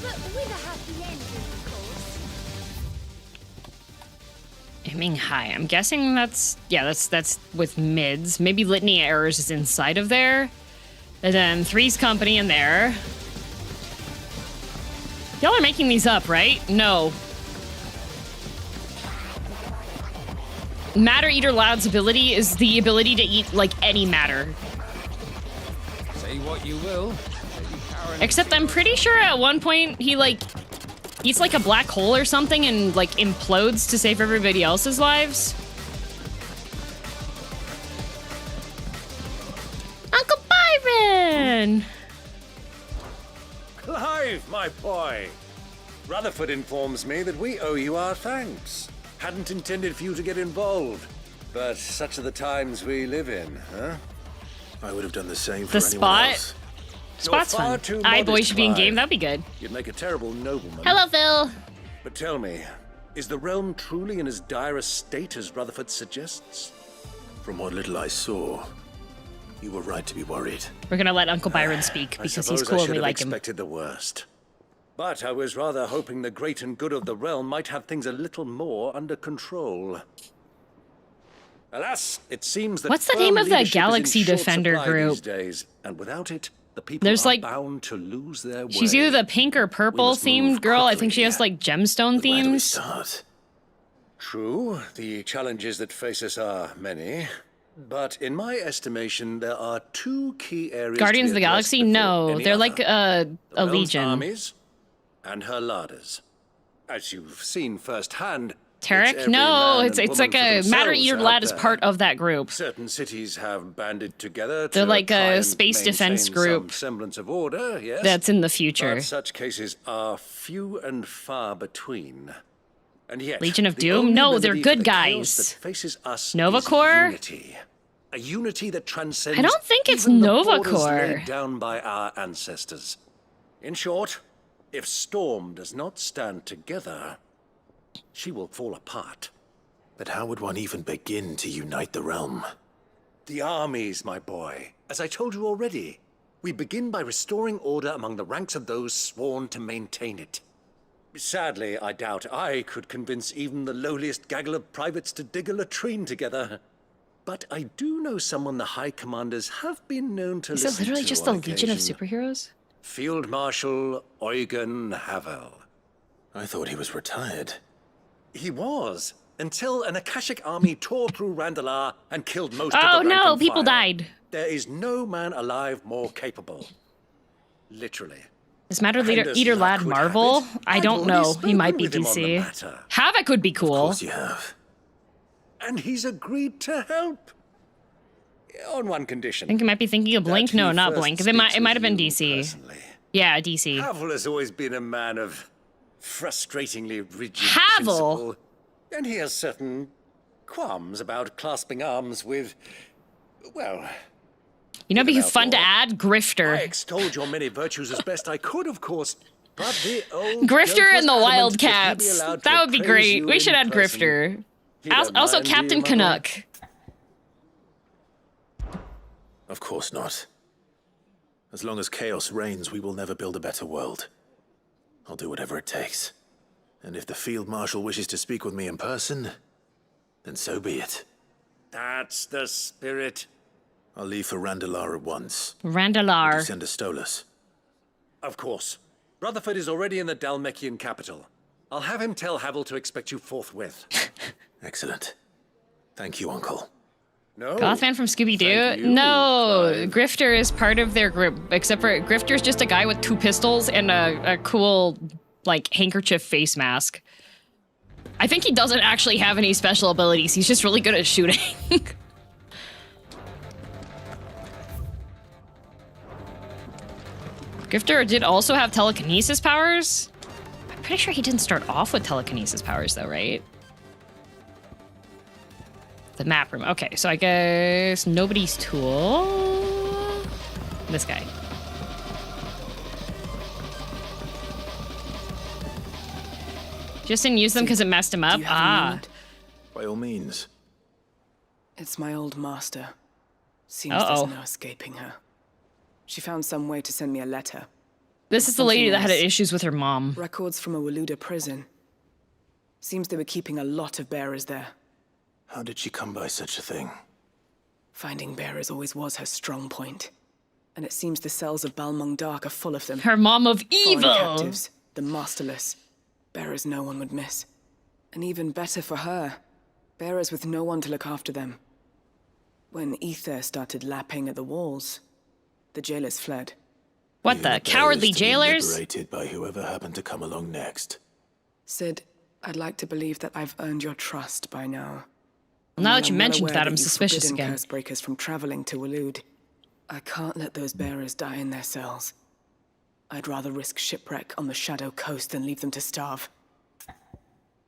Speaker 7: But with a happy ending, of course.
Speaker 2: Aiming high. I'm guessing that's with mids. Maybe Litany of Errors is inside of there. And then Three's Company in there. Y'all are making these up, right? No. Matter Eater Loud's ability is the ability to eat, like, any matter.
Speaker 8: Say what you will.
Speaker 2: Except I'm pretty sure at one point he, like, eats, like, a black hole or something and, like, implodes to save everybody else's lives. Uncle Byron!
Speaker 9: Clive, my boy! Rutherford informs me that we owe you our thanks. Hadn't intended for you to get involved, but such are the times we live in, huh?
Speaker 6: I would have done the same for
Speaker 2: The
Speaker 6: anyone
Speaker 2: spot?
Speaker 6: else.
Speaker 2: Spot's
Speaker 9: far
Speaker 2: fun.
Speaker 9: too
Speaker 2: I boy
Speaker 9: modest,
Speaker 2: should be in
Speaker 9: Clive.
Speaker 2: game. That'd be good.
Speaker 9: You'd make a terrible nobleman.
Speaker 2: Hello, Phil.
Speaker 9: But tell me, is the realm truly in as dire a state as Rutherford suggests?
Speaker 6: From what little I saw, you were right to be worried.
Speaker 2: We're gonna let Uncle Byron speak
Speaker 9: I
Speaker 2: because
Speaker 9: suppose
Speaker 2: he's cool
Speaker 9: I
Speaker 2: and
Speaker 9: should
Speaker 2: we
Speaker 9: have
Speaker 2: like him.
Speaker 9: expected the worst. But I was rather hoping the great and good of the realm might have things a little more under control. Alas, it seems that
Speaker 2: What's the
Speaker 9: firm
Speaker 2: name of that
Speaker 9: leadership is in
Speaker 2: Galaxy
Speaker 9: short
Speaker 2: Defender
Speaker 9: supply
Speaker 2: group?
Speaker 9: these days, and without it, the people
Speaker 2: There's,
Speaker 9: are
Speaker 2: like-
Speaker 9: bound to lose their way.
Speaker 2: She's either the pink or purple
Speaker 6: must
Speaker 2: themed
Speaker 6: move
Speaker 2: girl. I think she
Speaker 6: quickly.
Speaker 2: has like gemstone
Speaker 6: But where do we
Speaker 2: themes.
Speaker 6: start?
Speaker 9: True, the challenges that face us are many. But in my estimation, there are two key areas.
Speaker 2: Guardians
Speaker 9: to
Speaker 2: of
Speaker 9: be
Speaker 2: the
Speaker 9: addressed
Speaker 2: Galaxy?
Speaker 9: before
Speaker 2: No,
Speaker 9: any
Speaker 2: they're
Speaker 9: other.
Speaker 2: like
Speaker 9: The
Speaker 2: a
Speaker 9: realm's
Speaker 2: legion.
Speaker 9: armies and her larders. As you've seen firsthand. it's
Speaker 2: Tarek?
Speaker 9: every
Speaker 2: No,
Speaker 9: man
Speaker 2: it's
Speaker 9: and
Speaker 2: like
Speaker 9: woman for
Speaker 2: a Matter
Speaker 9: themselves
Speaker 2: Eater
Speaker 9: out
Speaker 2: Lad is
Speaker 9: there.
Speaker 2: part of that group.
Speaker 9: Certain cities have banded together.
Speaker 2: They're
Speaker 9: to
Speaker 2: like a
Speaker 9: try and
Speaker 2: space defense
Speaker 9: maintain
Speaker 2: group
Speaker 9: some semblance of order. Yes,
Speaker 2: That's in the future.
Speaker 9: but such cases are few and far between. And yet,
Speaker 2: Legion of
Speaker 9: the
Speaker 2: Doom?
Speaker 9: only
Speaker 2: No, they're
Speaker 9: remedy for
Speaker 2: good
Speaker 9: the chaos
Speaker 2: guys.
Speaker 9: that faces us
Speaker 2: Nova
Speaker 9: is
Speaker 2: Corps?
Speaker 9: unity. A unity that transcends
Speaker 2: I don't think it's
Speaker 9: even the
Speaker 2: Nova
Speaker 9: borders
Speaker 2: Corps.
Speaker 9: laid down by our ancestors. In short, if Storm does not stand together, she will fall apart.
Speaker 6: But how would one even begin to unite the realm?
Speaker 9: The armies, my boy. As I told you already, we begin by restoring order among the ranks of those sworn to maintain it. Sadly, I doubt I could convince even the lowliest gaggle of privates to dig a latrine together. But I do know someone the High Commanders have been known to
Speaker 2: Is
Speaker 9: listen
Speaker 2: it literally
Speaker 9: to
Speaker 2: just a
Speaker 9: on
Speaker 2: legion of
Speaker 9: occasion.
Speaker 2: superheroes?
Speaker 9: Field Marshal Eugen Havel.
Speaker 6: I thought he was retired.
Speaker 9: He was, until an Akashic army tore through Randalar and killed most of
Speaker 2: Oh
Speaker 9: the rank
Speaker 2: no,
Speaker 9: and
Speaker 2: people
Speaker 9: file.
Speaker 2: died.
Speaker 9: There is no man alive more capable. Literally.
Speaker 2: Is Matter
Speaker 9: And as
Speaker 2: Eater
Speaker 9: luck
Speaker 2: Lad
Speaker 9: would
Speaker 2: Marvel?
Speaker 9: have it,
Speaker 2: I
Speaker 9: I've
Speaker 2: don't
Speaker 9: already
Speaker 2: know. He might be
Speaker 9: spoken with him on the
Speaker 2: DC.
Speaker 9: matter.
Speaker 2: Havoc would be
Speaker 6: Of
Speaker 2: cool.
Speaker 6: course you have.
Speaker 9: And he's agreed to help. On one condition.
Speaker 2: I think you might be thinking of Blink.
Speaker 9: that
Speaker 2: No,
Speaker 9: he
Speaker 2: not
Speaker 9: first
Speaker 2: Blink. It
Speaker 9: speaks
Speaker 2: might
Speaker 9: with
Speaker 2: have been
Speaker 9: you
Speaker 2: DC.
Speaker 9: personally.
Speaker 2: Yeah, DC.
Speaker 9: Havel has always been a man of frustratingly rigid
Speaker 2: Havel?
Speaker 9: principle, and he has certain qualms about clasping arms with, well,
Speaker 2: You know, it'd be
Speaker 9: About
Speaker 2: fun to
Speaker 9: all.
Speaker 2: add
Speaker 9: I
Speaker 2: Grifter.
Speaker 9: extolled your many virtues as best I could, of course, but the old
Speaker 2: Grifter
Speaker 9: joke
Speaker 2: and the
Speaker 9: was adamant that he be
Speaker 2: Wildcats.
Speaker 9: allowed to
Speaker 2: That would be
Speaker 9: praise
Speaker 2: great.
Speaker 9: you
Speaker 2: We should
Speaker 9: in
Speaker 2: add
Speaker 9: person.
Speaker 2: Grifter.
Speaker 9: You don't
Speaker 2: Also,
Speaker 9: mind, do you,
Speaker 2: Captain
Speaker 9: my boy?
Speaker 2: Canuck.
Speaker 6: Of course not. As long as chaos reigns, we will never build a better world. I'll do whatever it takes. And if the Field Marshal wishes to speak with me in person, then so be it.
Speaker 9: That's the spirit.
Speaker 6: I'll leave for Randalar at once. To
Speaker 2: Randalar.
Speaker 6: send a Stolas.
Speaker 9: Of course. Rutherford is already in the Dalmekian capital. I'll have him tell Havel to expect you forthwith.
Speaker 6: Excellent. Thank you, Uncle.
Speaker 9: No.
Speaker 2: Gothman from
Speaker 9: Thank
Speaker 2: Scooby-Doo?
Speaker 9: you,
Speaker 2: No,
Speaker 9: Clive.
Speaker 2: Grifter is part of their group, except for Grifter's just a guy with 2 pistols and a cool, like, handkerchief face mask. I think he doesn't actually have any special abilities. He's just really good at shooting. Grifter did also have telekinesis powers? I'm pretty sure he didn't start off with telekinesis powers, though, right? The map room. Okay, so I guess nobody's tool. This guy. Just didn't use them because it messed him up.
Speaker 10: Do you have a
Speaker 2: Ah.
Speaker 10: moment?
Speaker 6: By all means.
Speaker 10: It's my old master. Seems
Speaker 2: Uh-oh.
Speaker 10: there's no escaping her. She found some way to send me a letter.
Speaker 2: This is the lady that had
Speaker 10: Something else.
Speaker 2: issues with her mom.
Speaker 10: Records from a Waluda prison. Seems they were keeping a lot of bearers there.
Speaker 6: How did she come by such a thing?
Speaker 10: Finding bearers always was her strong point. And it seems the cells of Balmung Dark are full of them.
Speaker 2: Her mom of
Speaker 10: Foreign
Speaker 2: evil.
Speaker 10: captives, the masterless. Bearers no one would miss. And even better for her, bearers with no one to look after them. When ether started lapping at the walls, the jailers fled.
Speaker 2: What
Speaker 6: Leaving
Speaker 2: the
Speaker 6: bearers
Speaker 2: cowardly
Speaker 6: to be
Speaker 2: jailers?
Speaker 6: liberated by whoever happened to come along next.
Speaker 10: Sid, I'd like to believe that I've earned your trust by now.
Speaker 2: Now
Speaker 10: While
Speaker 2: that you
Speaker 10: I'm well
Speaker 2: mentioned
Speaker 10: aware
Speaker 2: that, I'm
Speaker 10: you've
Speaker 2: suspicious
Speaker 10: forbidden
Speaker 2: again.
Speaker 10: Cursebreakers from traveling to Walud, I can't let those bearers die in their cells. I'd rather risk shipwreck on the Shadow Coast than leave them to starve.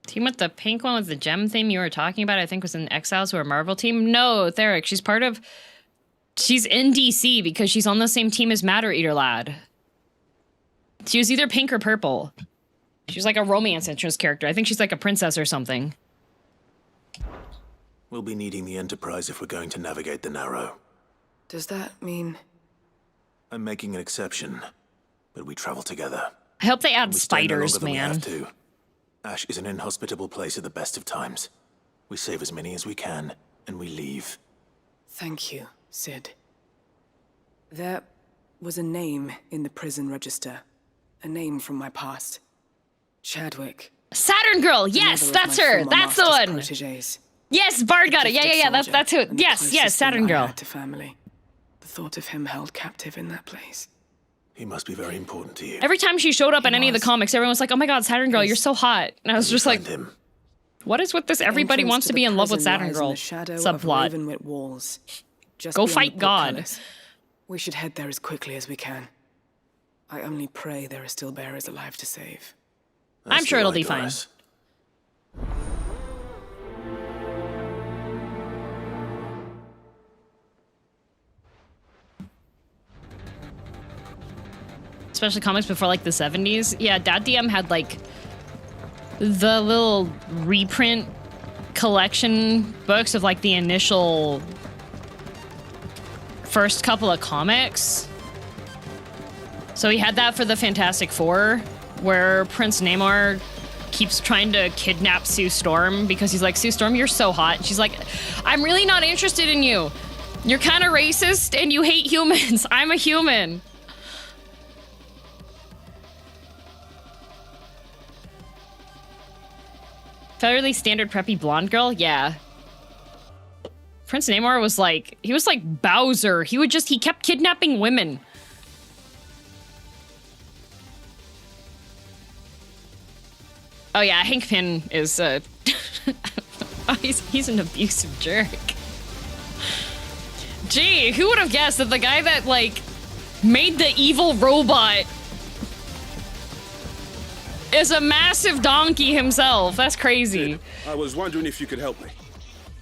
Speaker 2: Team with the pink one with the gem theme you were talking about, I think was in Exiles or a Marvel team. No, Theric, she's in DC because she's on the same team as Matter Eater Lad. She was either pink or purple. She was like a romance interest character. I think she's like a princess or something.
Speaker 6: We'll be needing the Enterprise if we're going to navigate the Narrow.
Speaker 10: Does that mean...
Speaker 6: I'm making an exception, but we travel together.
Speaker 2: I hope they add
Speaker 6: We stay no
Speaker 2: spiders,
Speaker 6: longer than we
Speaker 2: man.
Speaker 6: have to. Ash is an inhospitable place at the best of times. We save as many as we can, and we leave.
Speaker 10: Thank you, Sid. There was a name in the prison register. A name from my past. Chadwick.
Speaker 2: Saturn Girl, yes,
Speaker 10: Another of
Speaker 2: that's
Speaker 10: my
Speaker 2: her.
Speaker 10: former
Speaker 2: That's the
Speaker 10: master's
Speaker 2: one.
Speaker 10: protégés.
Speaker 2: Yes, Bard got it. Yeah,
Speaker 10: Gifted
Speaker 2: yeah, yeah.
Speaker 10: soldier
Speaker 2: That's who.
Speaker 10: and the
Speaker 2: Yes,
Speaker 10: closest
Speaker 2: yes,
Speaker 10: thing
Speaker 2: Saturn
Speaker 10: I
Speaker 2: Girl.
Speaker 10: had to family. The thought of him held captive in that place.
Speaker 6: He must be very important to you.
Speaker 2: Every time she showed up in any of the
Speaker 10: was.
Speaker 2: comics, everyone was like, "Oh my God, Saturn Girl, you're so hot." And I was just like,
Speaker 6: Find him.
Speaker 2: "What is with this? Everybody
Speaker 10: Entrance
Speaker 2: wants to
Speaker 10: the
Speaker 2: be in love with
Speaker 10: prison
Speaker 2: Saturn
Speaker 10: lies in
Speaker 2: Girl."
Speaker 10: the shadow of
Speaker 2: Subplot.
Speaker 10: Ravenwit walls. Just
Speaker 2: Go
Speaker 10: beyond
Speaker 2: fight
Speaker 10: the
Speaker 2: God.
Speaker 10: portcullis. We should head there as quickly as we can. I only pray there are still bearers alive to save.
Speaker 2: I'm
Speaker 6: That's
Speaker 2: sure
Speaker 6: the
Speaker 2: it'll
Speaker 6: right,
Speaker 2: be fine.
Speaker 6: Doris.
Speaker 2: Especially comics before like the 70s. Yeah, Dad DM had like the little reprint collection books of like the initial first couple of comics. So he had that for the Fantastic Four, where Prince Namor keeps trying to kidnap Sue Storm because he's like, "Sue Storm, you're so hot." And she's like, "I'm really not interested in you. You're kind of racist and you hate humans. I'm a human." Fairly standard preppy blonde girl? Yeah. Prince Namor was like, he was like Bowser. He kept kidnapping women. Oh yeah, Hank Pym is, oh, he's an abusive jerk. Gee, who would have guessed that the guy that, like, made the evil robot is a massive donkey himself? That's crazy.
Speaker 11: I was wondering if you could help me.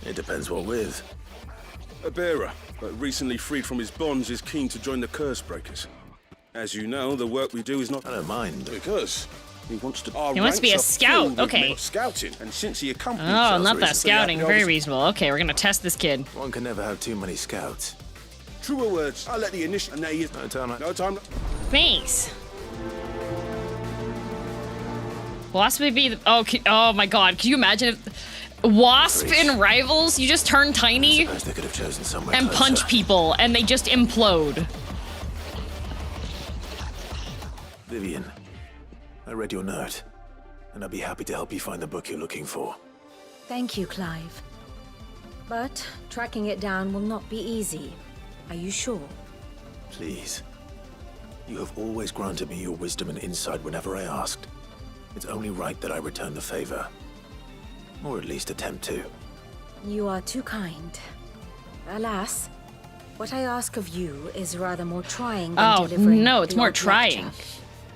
Speaker 6: It depends what with.
Speaker 11: A bearer, but recently freed from his bonds, is keen to join the Cursebreakers. As you know, the work we do is not...
Speaker 6: I don't mind.
Speaker 11: Because He wants to.
Speaker 2: He wants to be a scout. Okay.
Speaker 11: Scouting, and since he accompanies
Speaker 2: Oh,
Speaker 11: us
Speaker 2: not that
Speaker 11: recently,
Speaker 2: scouting.
Speaker 11: I
Speaker 2: Very
Speaker 11: was-
Speaker 2: reasonable. Okay, we're gonna test this kid.
Speaker 6: One can never have too many scouts.
Speaker 11: Truer words. I'll let the initial. And there he is.
Speaker 6: No time.
Speaker 11: No time.
Speaker 2: Thanks. Wasp would be the, oh my god, can you imagine if Wasp in Rivals, you just turn tiny
Speaker 6: I suppose they could have chosen somewhere
Speaker 2: and
Speaker 6: closer.
Speaker 2: punch people and they just implode.
Speaker 6: Vivian, I read your note, and I'd be happy to help you find the book you're looking for.
Speaker 12: Thank you, Clive. But tracking it down will not be easy. Are you sure?
Speaker 6: Please. You have always granted me your wisdom and insight whenever I asked. It's only right that I return the favor. Or at least attempt to.
Speaker 12: You are too kind. Alas, what I ask of you is rather more trying than
Speaker 2: Oh,
Speaker 12: delivering
Speaker 2: no, it's
Speaker 12: the
Speaker 2: more
Speaker 12: odd
Speaker 2: trying.
Speaker 12: lecture.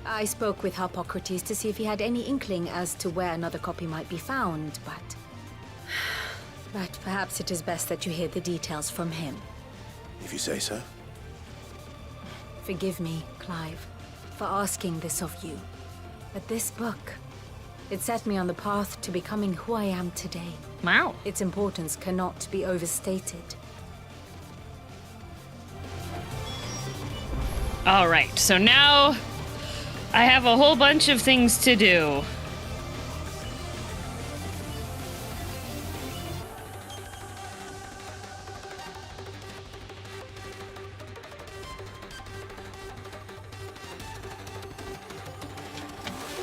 Speaker 12: I spoke with Harpocrates to see if he had any inkling as to where another copy might be found, but... But perhaps it is best that you hear the details from him.
Speaker 6: If you say so.
Speaker 12: Forgive me, Clive, for asking this of you. But this book, it set me on the path to becoming who I am today.
Speaker 2: Wow.
Speaker 12: Its importance cannot be overstated.
Speaker 2: All right, so now I have a whole bunch of things to do.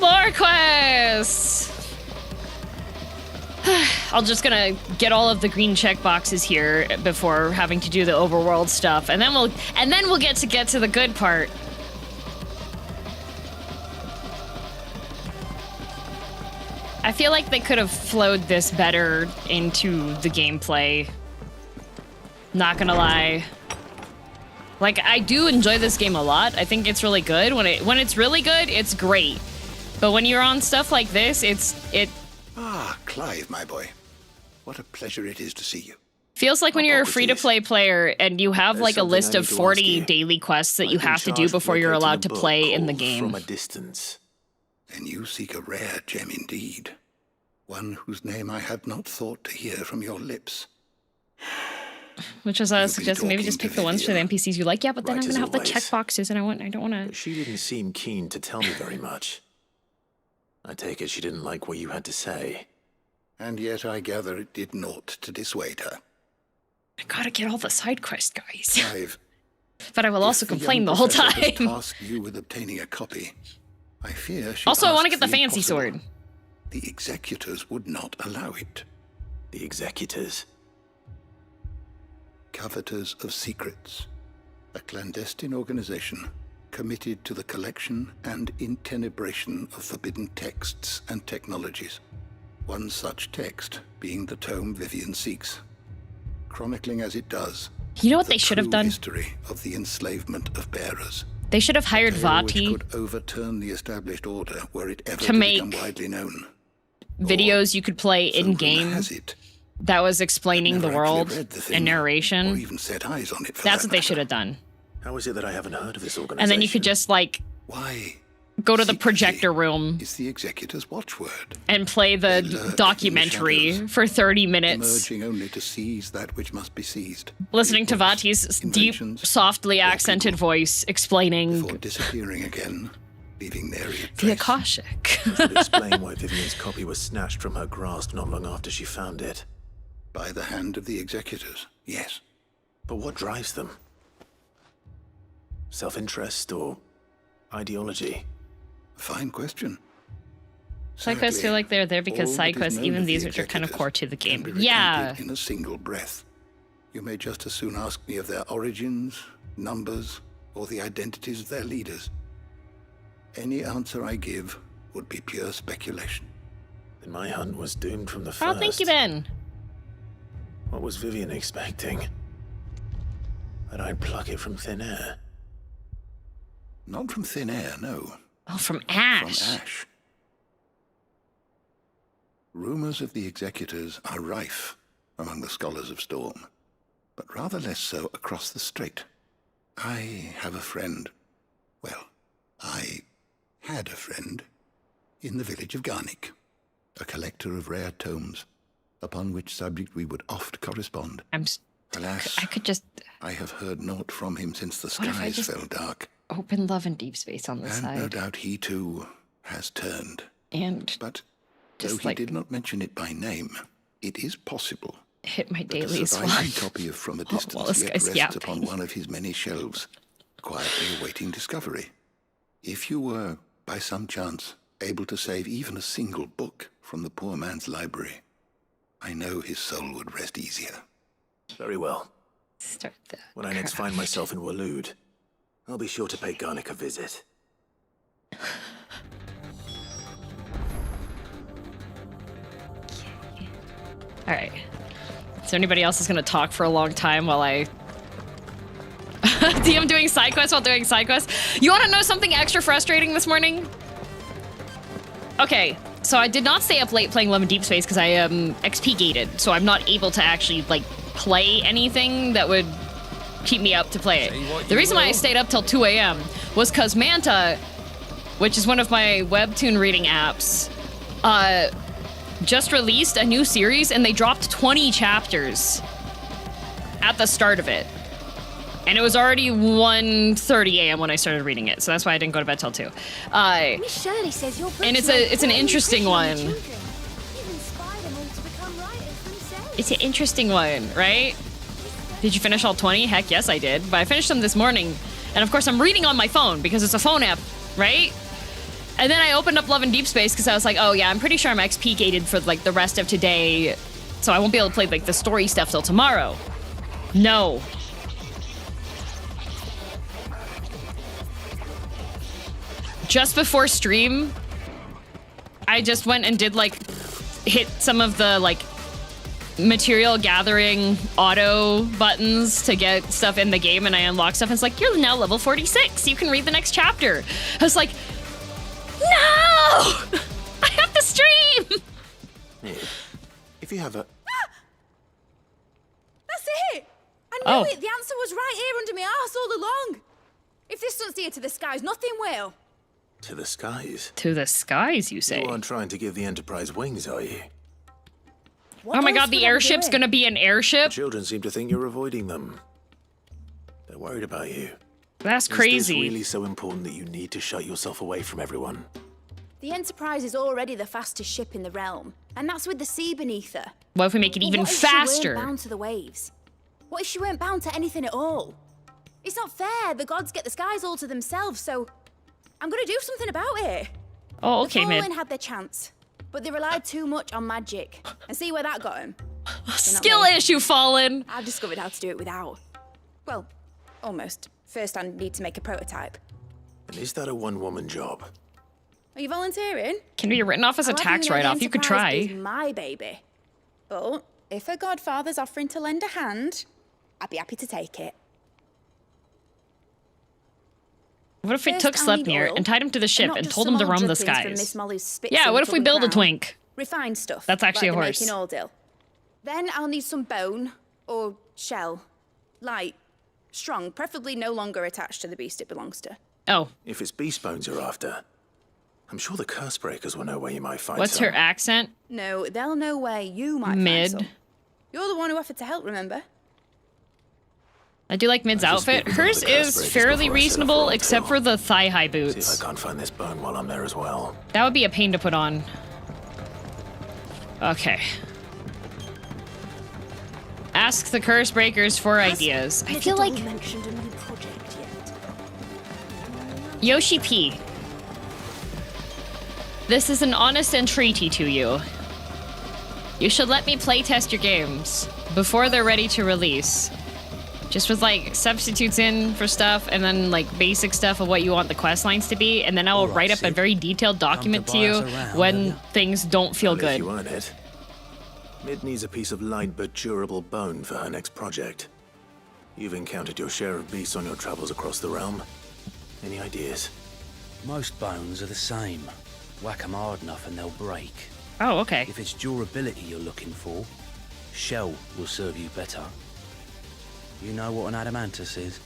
Speaker 2: Lore quests! I'm just gonna get all of the green check boxes here before having to do the overworld stuff, and then we'll get to the good part. I feel like they could have flowed this better into the gameplay. Not gonna lie. Like, I do enjoy this game a lot. I think it's really good. When it's really good, it's great. But when you're on stuff like this, it
Speaker 13: Ah, Clive, my boy. What a pleasure it is to see you.
Speaker 2: feels like when you're a free-to-play player and you have like a
Speaker 6: something
Speaker 2: list
Speaker 6: I
Speaker 2: of
Speaker 6: need to
Speaker 2: 40
Speaker 6: ask you.
Speaker 2: daily quests that you
Speaker 6: I've been
Speaker 2: have to do
Speaker 6: charged with
Speaker 2: before you're
Speaker 6: locating
Speaker 2: allowed
Speaker 6: a
Speaker 2: to
Speaker 6: book
Speaker 2: play in the
Speaker 6: called
Speaker 2: game.
Speaker 6: From a Distance.
Speaker 13: Then you seek a rare gem indeed. One whose name I had not thought to hear from your lips.
Speaker 2: Which is I was
Speaker 13: You've been
Speaker 2: suggesting maybe
Speaker 13: talking
Speaker 2: just
Speaker 13: to
Speaker 2: pick the ones for the NPCs you like. Yeah, but then
Speaker 6: Right
Speaker 2: I'm
Speaker 6: as
Speaker 2: gonna have the
Speaker 6: always.
Speaker 2: checkboxes and I don't wanna.
Speaker 6: But she didn't seem keen to tell me very much. I take it she didn't like what you had to say.
Speaker 13: And yet I gather it did naught to dissuade her.
Speaker 2: I gotta get all the side quest guys.
Speaker 13: Clive,
Speaker 2: But I will also
Speaker 13: if the
Speaker 2: complain
Speaker 13: young
Speaker 2: the whole
Speaker 13: professor has
Speaker 2: time.
Speaker 13: tasked you with obtaining a copy, I fear she
Speaker 2: Also, I want to
Speaker 13: asks
Speaker 2: get the fancy
Speaker 13: impossible.
Speaker 2: sword.
Speaker 13: The executors would not allow it.
Speaker 6: The executors.
Speaker 13: Coveters of Secrets, a clandestine organization committed to the collection and intenebration of forbidden texts and technologies. One such text being the tome Vivian seeks, chronicling as it does
Speaker 2: You know what
Speaker 13: the
Speaker 2: they should have
Speaker 13: true
Speaker 2: done?
Speaker 13: history of the enslavement of bearers.
Speaker 2: They should have hired
Speaker 13: Tale
Speaker 2: Vati
Speaker 13: which could overturn the established order were it ever
Speaker 2: to
Speaker 13: to
Speaker 2: make
Speaker 13: become widely known.
Speaker 2: videos you could play in
Speaker 13: Rumor
Speaker 2: game
Speaker 13: has it,
Speaker 2: that was explaining the
Speaker 13: never actually
Speaker 2: world
Speaker 13: read the thing,
Speaker 2: and
Speaker 13: or
Speaker 2: narration.
Speaker 13: even set eyes on it. For
Speaker 2: That's
Speaker 13: that
Speaker 2: what they
Speaker 13: matter.
Speaker 2: should have done.
Speaker 6: How is it that I haven't heard of this organization?
Speaker 2: And then you could just like
Speaker 13: Why
Speaker 2: go to the
Speaker 13: secrecy
Speaker 2: projector room
Speaker 13: is the executor's watchword,
Speaker 2: and play
Speaker 13: They
Speaker 2: the
Speaker 13: lurk in the
Speaker 2: documentary
Speaker 13: shadows,
Speaker 2: for 30 minutes,
Speaker 13: emerging only to seize that which must be seized.
Speaker 2: listening to
Speaker 13: Books,
Speaker 2: Vati's deep,
Speaker 13: inventions,
Speaker 2: softly
Speaker 13: or
Speaker 2: accented
Speaker 13: people,
Speaker 2: voice explaining
Speaker 13: before disappearing again, leaving their
Speaker 2: the Akashic.
Speaker 6: This would explain why Vivian's copy was snatched from her grasp not long after she found it.
Speaker 13: by the hand of the executors. Yes.
Speaker 6: But what drives them? Self-interest or ideology?
Speaker 13: Fine question.
Speaker 2: Side quests feel like they're there because
Speaker 13: all
Speaker 2: side
Speaker 13: that is
Speaker 2: quests,
Speaker 13: known
Speaker 2: even
Speaker 13: of the
Speaker 2: these which are kind of
Speaker 13: executors
Speaker 2: core to the
Speaker 13: can
Speaker 2: game.
Speaker 13: be
Speaker 2: Yeah.
Speaker 13: recounted in a single breath. You may just as soon ask me of their origins, numbers, or the identities of their leaders. Any answer I give would be pure speculation.
Speaker 6: Then my hunt was doomed from the first.
Speaker 2: Oh, thank you, Ben.
Speaker 6: What was Vivian expecting? That I'd pluck it from thin air?
Speaker 13: Not from thin air, no.
Speaker 2: Oh, from Ash.
Speaker 13: From ash. Rumors of the executors are rife among the scholars of Storm, but rather less so across the strait. I have a friend. Well, I had a friend in the village of Garnick, a collector of rare tomes, upon which subject we would oft correspond. Alas,
Speaker 2: I could just...
Speaker 13: I have heard naught from him since the
Speaker 2: What if I
Speaker 13: skies
Speaker 2: just
Speaker 13: fell dark.
Speaker 2: open Love and Deep Space on the
Speaker 13: And
Speaker 2: side?
Speaker 13: no doubt he too has turned.
Speaker 2: And
Speaker 13: but
Speaker 2: just,
Speaker 13: though he
Speaker 2: like,
Speaker 13: did not mention it by name, it is possible
Speaker 2: hit my
Speaker 13: that a
Speaker 2: dailies
Speaker 13: surviving
Speaker 2: while
Speaker 13: copy of From a
Speaker 2: while
Speaker 13: Distance
Speaker 2: this
Speaker 13: yet
Speaker 2: guy's
Speaker 13: rests
Speaker 2: yapping.
Speaker 13: upon one of his many shelves, quietly awaiting discovery. If you were, by some chance, able to save even a single book from the poor man's library, I know his soul would rest easier.
Speaker 6: Very well.
Speaker 2: Start that.
Speaker 6: When I next find myself in Waloed, I'll be sure to pay Garnick a visit.
Speaker 2: All right. So anybody else is going to talk for a long time while I... DM doing side quests while doing side quests. You want to know something extra frustrating this morning? Okay, so I did not stay up late playing Love and Deep Space because I am XP gated, so I'm not able to actually, like, play anything that would keep me up to play it. The reason why I stayed up till 2 a.m. was because Manta, which is one of my webtoon reading apps, just released a new series and they dropped 20 chapters at the start of it. And it was already 1:30 a.m. when I started reading it, so that's why I didn't go to bed till 2.
Speaker 4: Miss Shirley says your
Speaker 2: And it's an interesting one.
Speaker 4: Even inspire them all to become writers themselves.
Speaker 2: It's an interesting one, right? Did you finish all 20? Heck yes, I did. But I finished them this morning. And of course, I'm reading on my phone because it's a phone app, right? And then I opened up Love and Deep Space because I was like, oh yeah, I'm pretty sure I'm XP gated for like the rest of today. So I won't be able to play like the story stuff till tomorrow. No. Just before stream, I just went and did like, hit some of the like material gathering auto buttons to get stuff in the game, and I unlocked stuff and it's like, you're now level 46, you can read the next chapter. I was like, no! I have to stream!
Speaker 6: Yeah. If you have a...
Speaker 14: That's it! I knew it! The answer was right here under my arse all along! If this doesn't steer to the skies, nothing will!
Speaker 6: To the skies?
Speaker 2: To the skies, you say?
Speaker 6: You aren't trying to give the Enterprise wings, are you?
Speaker 2: Oh my god, the airship's gonna be an airship?
Speaker 6: The children seem to think you're avoiding them. They're worried about you.
Speaker 2: That's crazy.
Speaker 6: Is this really so important that you need to shut yourself away from everyone?
Speaker 14: The Enterprise is already the fastest ship in the realm, and that's with the sea beneath her.
Speaker 2: What if we make it even faster?
Speaker 14: What if she weren't bound to the waves? What if she weren't bound to anything at all? It's not fair. The gods get the skies all to themselves, so I'm gonna do something about it.
Speaker 2: Oh, okay,
Speaker 14: the
Speaker 2: Mid.
Speaker 14: Fallen had their chance, but they relied too much on magic, and see where that got them.
Speaker 2: Skill issue, Fallen.
Speaker 14: I've discovered how to do it without. Well, almost. First, I need to make a prototype.
Speaker 6: And is that a one-woman job?
Speaker 14: Are you volunteering?
Speaker 2: Can be written off as a tax write-off. You could try.
Speaker 14: Is my baby. But if her godfather's offering to lend a hand, I'd be happy to take it.
Speaker 2: What if we took Sleipnir and tied him to the ship and told him to roam the skies? Yeah, what if we build a twink?
Speaker 14: Refined stuff.
Speaker 2: That's actually
Speaker 14: like
Speaker 2: a horse.
Speaker 14: Making Ordil. Then I'll need some bone or shell. Light, strong, preferably no longer attached to the beast it belongs to.
Speaker 2: Oh.
Speaker 6: If it's beast bones you're after, I'm sure the curse breakers will know where you might find
Speaker 2: What's
Speaker 6: some.
Speaker 2: her accent?
Speaker 14: No, they'll know where you might
Speaker 2: Mid.
Speaker 14: find some. You're the one who offered to help, remember?
Speaker 2: I do like Mid's outfit. Hers is fairly reasonable, except for the thigh-high boots.
Speaker 6: See if I can't find this bone while I'm there as well.
Speaker 2: That would be a pain to put on. Okay. Ask the curse breakers for ideas. I feel like
Speaker 4: mentioned a new project yet.
Speaker 2: Yoshi P. This is an honest entreaty to you. You should let me playtest your games before they're ready to release. Just with like substitutes in for stuff and then like basic stuff of what you want the quest lines to be, and then I will write up a very detailed document to you when things don't feel good.
Speaker 6: If you earn it. Mid needs a piece of light but durable bone for her next project. You've encountered your share of beasts on your travels across the realm. Any ideas?
Speaker 15: Most bones are the same. Whack 'em hard enough and they'll break.
Speaker 2: Oh, okay.
Speaker 15: If it's durability you're looking for, shell will serve you better. You know what an adamantus is?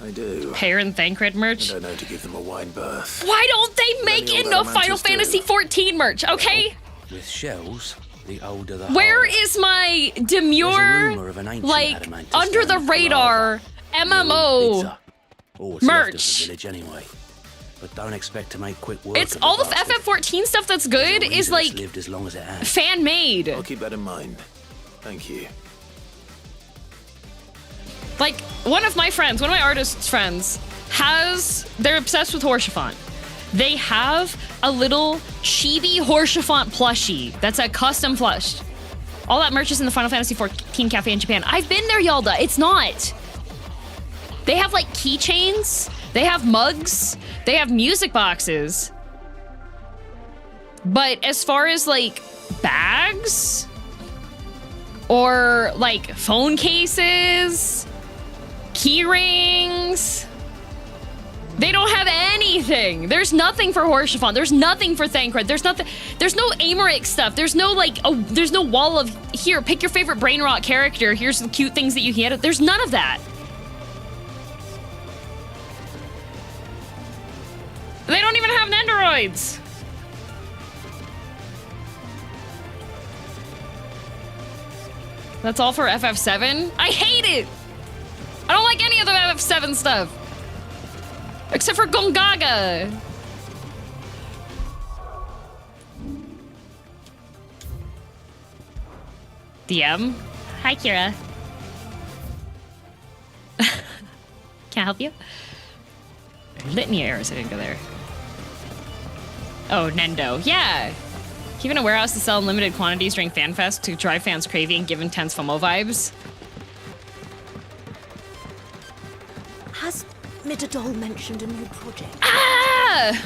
Speaker 6: I do.
Speaker 2: Pear and Thancred merch.
Speaker 6: I don't know to give them a wide berth.
Speaker 2: Why don't they make
Speaker 6: Many
Speaker 2: enough
Speaker 6: older
Speaker 2: Final Fantasy XIV merch? Okay.
Speaker 15: With shells, the older the
Speaker 2: Where
Speaker 15: harder.
Speaker 2: is my
Speaker 15: There's a
Speaker 2: demure,
Speaker 15: rumour of an ancient
Speaker 2: like,
Speaker 15: adamantine
Speaker 2: under the
Speaker 15: stone
Speaker 2: radar
Speaker 15: palaver.
Speaker 2: MMO
Speaker 15: Or what's left of the
Speaker 2: merch?
Speaker 15: village anyway. But don't expect to make quick work.
Speaker 2: It's
Speaker 15: of
Speaker 2: all the
Speaker 15: bastard.
Speaker 2: FF14 stuff that's good
Speaker 15: There's a
Speaker 2: is
Speaker 15: reason it's
Speaker 2: like
Speaker 15: lived as long as it has.
Speaker 2: fan made.
Speaker 6: I'll keep that in mind. Thank you.
Speaker 2: Like, one of my artist's friends, they're obsessed with Horschiffant. They have a little chibi Horschiffant plushie that's a custom plush. All that merch is in the Final Fantasy XIV cafe in Japan. I've been there, Yalda. It's not. They have like keychains. They have mugs. They have music boxes. But as far as like bags or like phone cases, key rings, they don't have anything. There's nothing for Horschiffant. There's nothing for Thancred. There's nothing. There's no Amorix stuff. There's no like. There's no wall of here. Pick your favorite brain rot character. Here's the cute things that you can get. There's none of that. They don't even have Nendoroids. That's all for FF7? I hate it! I don't like any of the FF7 stuff. Except for Gongaga. DM? Hi, Kira. Can I help you? Litany of errors, I didn't go there. Oh, Nendo. Yeah! Keeping a warehouse to sell in limited quantities during FanFest to drive fans crazy and give intense FOMO vibes.
Speaker 7: Has Midadol mentioned a new project?
Speaker 2: Ah!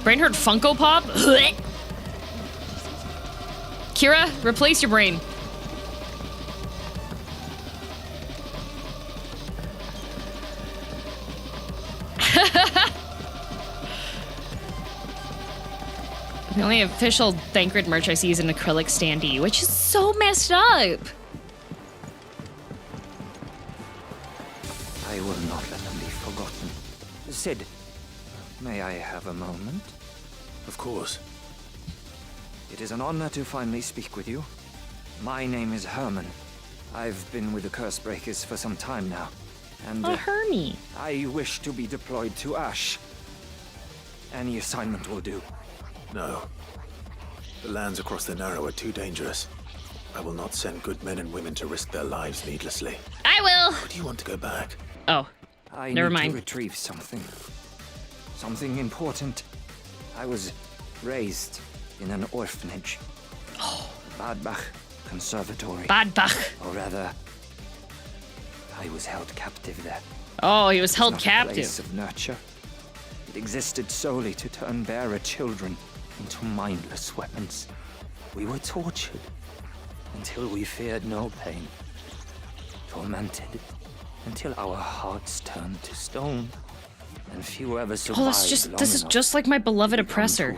Speaker 2: Brain hurt Funko Pop? Kira, replace your brain. The only official Thancred merch I see is an acrylic standee, which is so messed up.
Speaker 16: I will not let them be forgotten. Sid, may I have a moment?
Speaker 6: Of course.
Speaker 16: It is an honor to finally speak with you. My name is Herman. I've been with the Cursebreakers for some time now. And
Speaker 2: Hermie.
Speaker 16: I wish to be deployed to Ash. Any assignment will do.
Speaker 6: No. The lands across the Narrow are too dangerous. I will not send good men and women to risk their lives needlessly.
Speaker 2: I will.
Speaker 6: Or do you want to go back?
Speaker 2: Oh,
Speaker 16: I
Speaker 2: never
Speaker 16: need
Speaker 2: mind.
Speaker 16: to retrieve something. Something important. I was raised in an orphanage.
Speaker 2: Oh.
Speaker 16: Badbach Conservatory.
Speaker 2: Badbach.
Speaker 16: Or rather, I was held captive there.
Speaker 2: Oh, he was held
Speaker 16: Not a
Speaker 2: captive.
Speaker 16: place of nurture. It existed solely to turn bearer children into mindless weapons. We were tortured until we feared no pain. Tormented until our hearts turned to stone. And few ever survived.
Speaker 2: Oh, this is just like my beloved oppressor.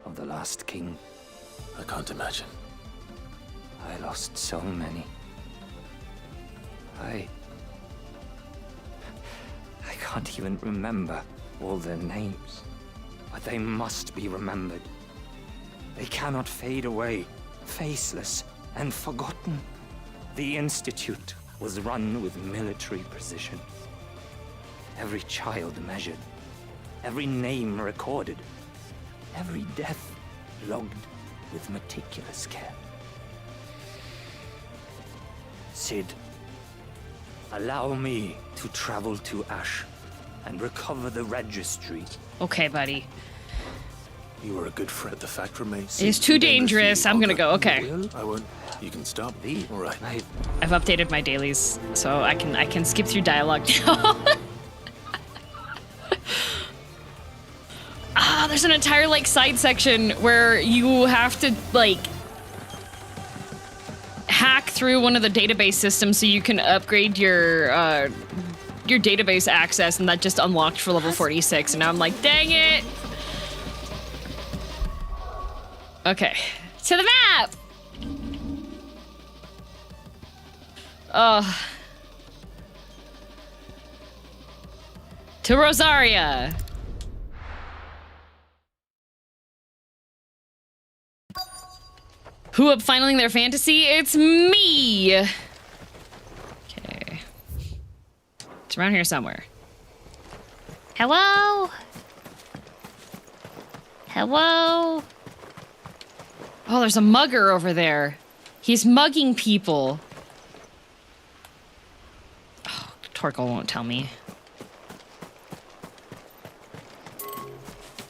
Speaker 16: Of the last king.
Speaker 6: I can't imagine.
Speaker 16: I lost so many. I can't even remember all their names. But they must be remembered. They cannot fade away, faceless and forgotten. The Institute was run with military precision. Every child measured, every name recorded, every death logged with meticulous care. Sid, allow me to travel to Ash and recover the registry.
Speaker 2: Okay, buddy.
Speaker 6: You were a good friend. The fact remains.
Speaker 2: It's too dangerous. I'm gonna go. Okay.
Speaker 6: I won't. You can stop. All right.
Speaker 2: I've updated my dailies, so I can skip through dialogue now. There's an entire like side section where you have to like hack through one of the database systems so you can upgrade your database access, and that just unlocked for level 46. And now I'm like, dang it. Okay, to the map. To Rosaria. Who up finaling their fantasy? It's me! Okay. It's around here somewhere. Hello? Hello? Oh, there's a mugger over there. He's mugging people. Oh, Torkel won't tell me.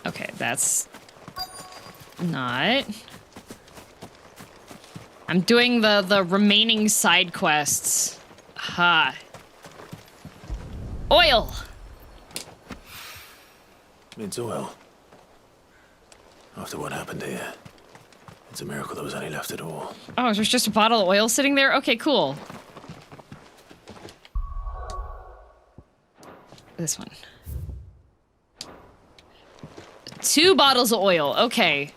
Speaker 2: Okay, that's not. I'm doing the remaining side quests. Ha. Oil!
Speaker 6: It's oil. After what happened here, it's a miracle there was any left at all.
Speaker 2: Oh, there's just a bottle of oil sitting there? Okay, cool. This one. 2 bottles of oil. Okay.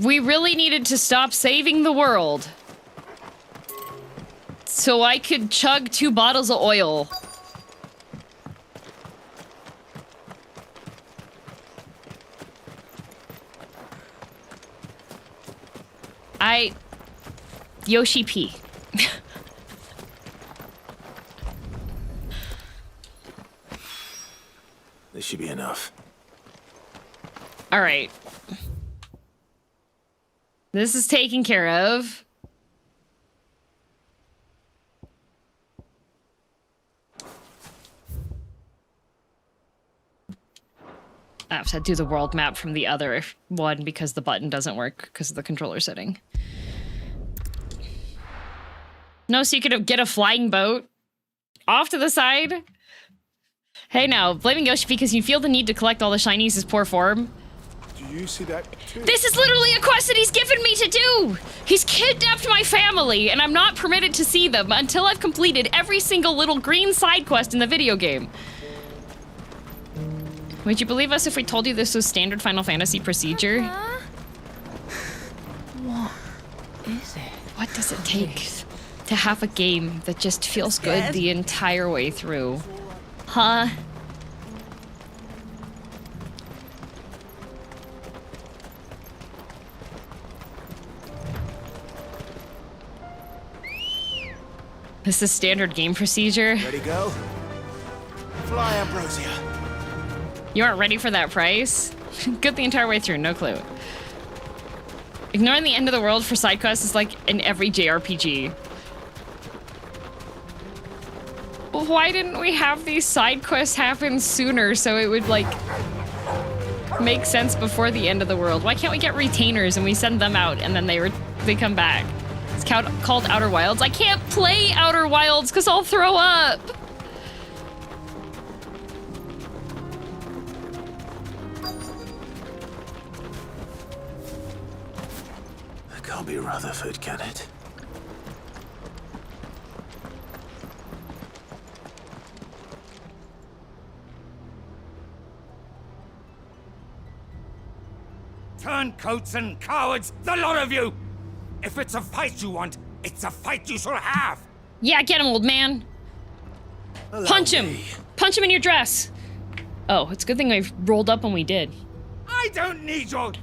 Speaker 2: We really needed to stop saving the world. So I could chug 2 bottles of oil. Yoshi P.
Speaker 6: This should be enough.
Speaker 2: All right. This is taken care of. I have to do the world map from the other one because the button doesn't work because of the controller setting. No, so you could get a flying boat off to the side. Hey now, blaming Yoshi because you feel the need to collect all the shinies is poor form.
Speaker 11: Do you see that too?
Speaker 2: This is literally a quest that he's given me to do! He's kidnapped my family, and I'm not permitted to see them until I've completed every single little green side quest in the video game. Would you believe us if we told you this was standard Final Fantasy procedure?
Speaker 7: What is it?
Speaker 2: What does it take to have a game that just feels good the entire way through? Huh? This is standard game procedure.
Speaker 11: Ready, go? Fly, Ambrosia.
Speaker 2: You aren't ready for that price? Good the entire way through, no clue. Ignoring the end of the world for side quests is like in every JRPG. Why didn't we have these side quests happen sooner so it would, like, make sense before the end of the world? Why can't we get retainers and we send them out and then they come back? It's called Outer Wilds. I can't play Outer Wilds because I'll throw up!
Speaker 6: That can't be Rutherford, can it?
Speaker 17: Turncoats and cowards, the lot of you! If it's a fight you want, it's a fight you shall have!
Speaker 2: Yeah, get him, old man! Punch him! Punch him in your dress! Oh, it's a good thing I rolled up when we did.
Speaker 17: I don't need your...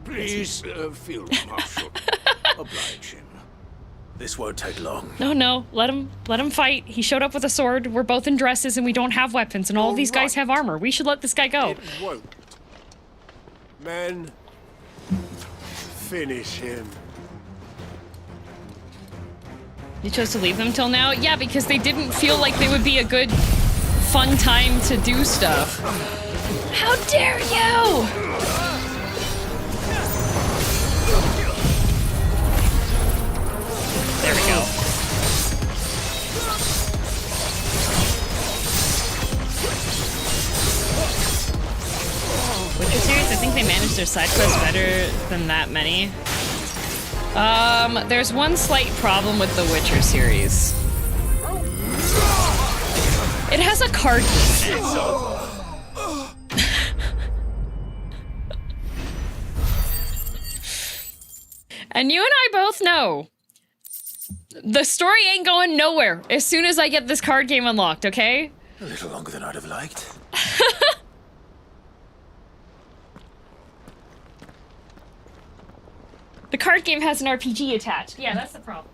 Speaker 11: Please, Field Marshal. Oblige him.
Speaker 6: This won't take long.
Speaker 2: No, let him fight. He showed up with a sword, we're both in dresses and we don't have weapons, and all of these guys have armor. We should let this guy go.
Speaker 11: It won't. Men, finish him.
Speaker 2: You chose to leave them till now? Yeah, because they didn't feel like they would be a good, fun time to do stuff. How dare you! There we go. Witcher series, I think they managed their side quests better than that many. There's one slight problem with the Witcher series. It has a card game in it. And you and I both know the story ain't going nowhere as soon as I get this card game unlocked, okay?
Speaker 6: A little longer than I'd have liked.
Speaker 2: The card game has an RPG attached. Yeah, that's the problem.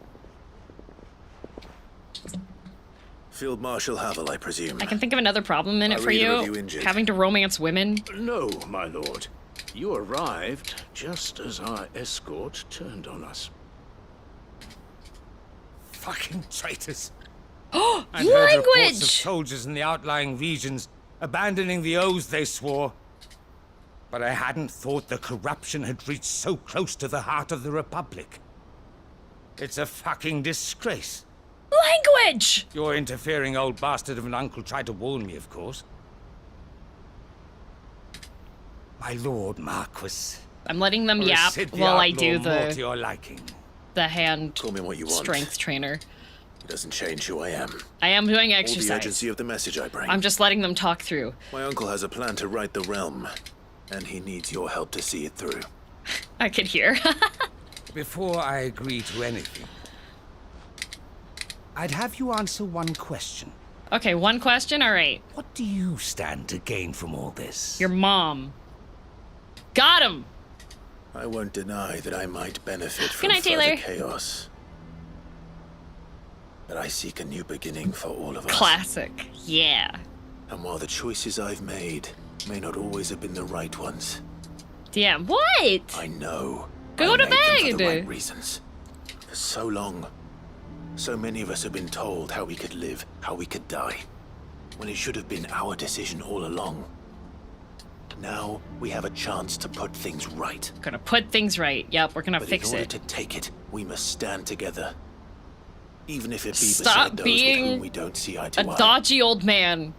Speaker 6: Field Marshal Havel, I presume.
Speaker 2: I can think of another problem in it for
Speaker 6: Are either of
Speaker 2: you.
Speaker 6: you injured?
Speaker 2: Having to romance women.
Speaker 18: No, my lord. You arrived just as our escort turned on us.
Speaker 17: Fucking traitors.
Speaker 2: Oh,
Speaker 17: I'd heard reports of
Speaker 2: language!
Speaker 17: soldiers in the outlying regions abandoning the oaths they swore. But I hadn't thought the corruption had reached so close to the heart of the Republic. It's a fucking disgrace.
Speaker 2: Language!
Speaker 17: Your interfering old bastard of an uncle tried to warn me, of course. My lord Marquis.
Speaker 2: I'm letting them
Speaker 17: Or is
Speaker 2: yap
Speaker 17: Sid the
Speaker 2: while I
Speaker 17: outlaw
Speaker 2: do
Speaker 17: more to
Speaker 2: the
Speaker 17: your liking?
Speaker 2: hand
Speaker 6: Call me what you want.
Speaker 2: strength trainer.
Speaker 6: It doesn't change who I am.
Speaker 2: I am doing
Speaker 6: Or the
Speaker 2: exercise.
Speaker 6: urgency of the message I bring.
Speaker 2: I'm just letting them talk through.
Speaker 6: My uncle has a plan to right the realm, and he needs your help to see it through.
Speaker 2: I could hear.
Speaker 17: Before I agree to anything, I'd have you answer one question.
Speaker 2: Okay, one question? Alright.
Speaker 17: What do you stand to gain from all this?
Speaker 2: Your mom. Got him!
Speaker 6: I won't deny that I might benefit from
Speaker 2: Good night,
Speaker 6: further
Speaker 2: Taylor.
Speaker 6: chaos. But I seek a new beginning for all of us.
Speaker 2: Classic. Yeah.
Speaker 6: And while the choices I've made may not always have been the right ones,
Speaker 2: Damn, what?
Speaker 6: I know
Speaker 2: Go
Speaker 6: I
Speaker 2: to
Speaker 6: made them for the
Speaker 2: bed.
Speaker 6: right reasons. For so long, so many of us have been told how we could live, how we could die, when it should have been our decision all along. Now we have a chance to put things right.
Speaker 2: Gonna put things right. Yep, we're gonna
Speaker 6: But
Speaker 2: fix
Speaker 6: in order
Speaker 2: it.
Speaker 6: to take it, we must stand together. Even if it be
Speaker 2: Stop
Speaker 6: beside those with
Speaker 2: being
Speaker 6: whom we don't see eye to
Speaker 2: A
Speaker 6: eye.
Speaker 2: dodgy old man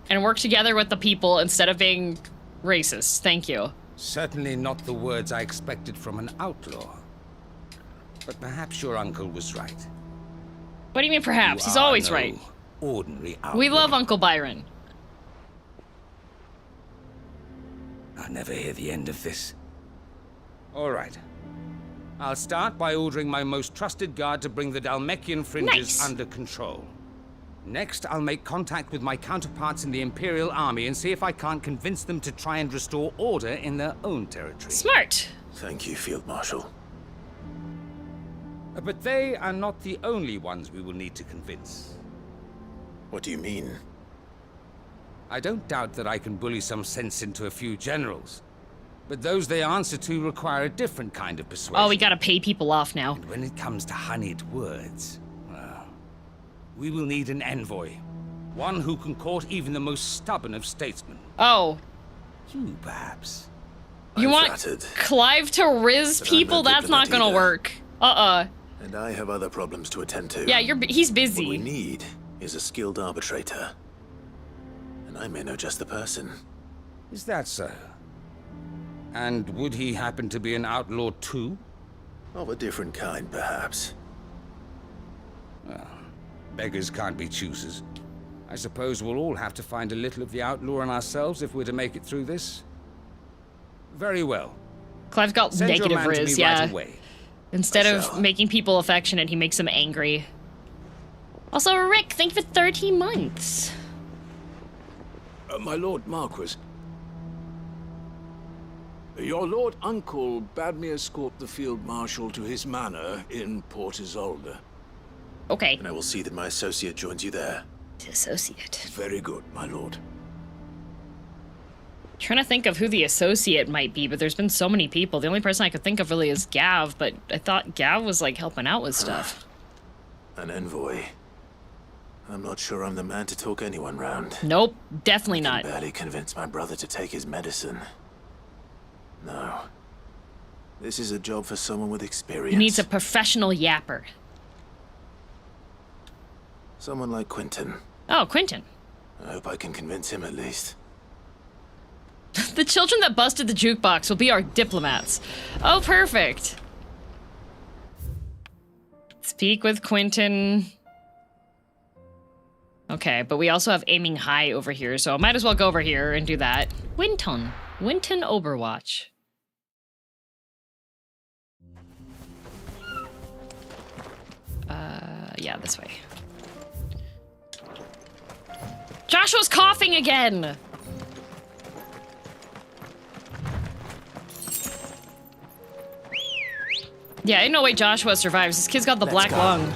Speaker 2: and work together with the people instead of being racist. Thank you.
Speaker 17: Certainly not the words I expected from an outlaw. But perhaps your uncle was right.
Speaker 2: What do you mean perhaps?
Speaker 17: You
Speaker 2: He's
Speaker 17: are
Speaker 2: always
Speaker 17: no
Speaker 2: right.
Speaker 17: Ordinary outlaw.
Speaker 2: We love Uncle Byron.
Speaker 17: I'll never hear the end of this. All right. I'll start by ordering my most trusted guard to bring the Dalmekian fringes
Speaker 2: Nice.
Speaker 17: under control. Next, I'll make contact with my counterparts in the Imperial Army and see if I can't convince them to try and restore order in their own territory.
Speaker 2: Smart.
Speaker 6: Thank you, Field Marshal.
Speaker 17: But they are not the only ones we will need to convince.
Speaker 6: What do you mean?
Speaker 17: I don't doubt that I can bully some sense into a few generals. But those they answer to require a different kind of persuasion.
Speaker 2: Oh, we gotta pay people off now.
Speaker 17: And when it comes to honeyed words, well, we will need an envoy. One who can court even the most stubborn of statesmen.
Speaker 2: Oh.
Speaker 17: You, perhaps.
Speaker 2: You
Speaker 6: I'm
Speaker 2: want
Speaker 6: flattered,
Speaker 2: Clive to riz
Speaker 6: but I'm no
Speaker 2: people? That's not
Speaker 6: diplomat
Speaker 2: gonna
Speaker 6: either.
Speaker 2: work.
Speaker 6: and I have other problems to attend to.
Speaker 2: Yeah, he's
Speaker 6: What we
Speaker 2: busy.
Speaker 6: need is a skilled arbitrator. And I may know just the person.
Speaker 17: Is that so? And would he happen to be an outlaw too?
Speaker 6: Of a different kind, perhaps.
Speaker 17: Well, beggars can't be choosers. I suppose we'll all have to find a little of the outlaw in ourselves if we're to make it through this. Very well.
Speaker 2: Clive's got
Speaker 17: Send your
Speaker 2: negative
Speaker 17: man to
Speaker 2: riz,
Speaker 17: me
Speaker 2: yeah.
Speaker 17: right away.
Speaker 2: Instead
Speaker 6: I
Speaker 2: of
Speaker 6: shall.
Speaker 2: making people affectionate, he makes them angry. Also, Rick, thank you for 30 months.
Speaker 18: My Lord Marquis. Your Lord Uncle bade me escort the Field Marshal to his manor in Port Isolde.
Speaker 2: Okay.
Speaker 6: And I will see that my associate joins you there.
Speaker 2: Associate.
Speaker 18: Very good, my lord.
Speaker 2: Trying to think of who the associate might be, but there's been so many people. The only person I could think of really is Gav, but I thought Gav was like helping out with stuff.
Speaker 6: An envoy. I'm not sure I'm the man to talk anyone round.
Speaker 2: Nope, definitely
Speaker 6: I
Speaker 2: not.
Speaker 6: can barely convince my brother to take his medicine. No. This is a job for someone with experience.
Speaker 2: He needs a professional yapper.
Speaker 6: Someone like Quentin.
Speaker 2: Oh, Quentin.
Speaker 6: I hope I can convince him at least.
Speaker 2: The children that busted the jukebox will be our diplomats. Oh, perfect. Speak with Quentin. Okay, but we also have aiming high over here, so I might as well go over here and do that. Winton. Winton Overwatch. Yeah, this way. Try Joshua's coughing again! Yeah, ain't no way Joshua survives. This kid's got the black lung.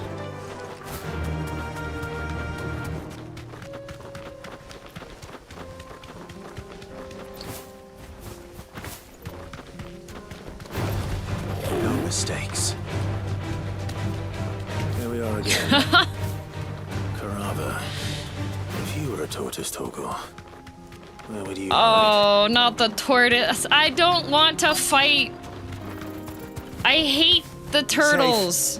Speaker 6: No mistakes. Here we are again. Carava. If you were a tortoise, Torgor, where would you
Speaker 2: Oh, not the tortoise. I don't want to fight. I hate the turtles.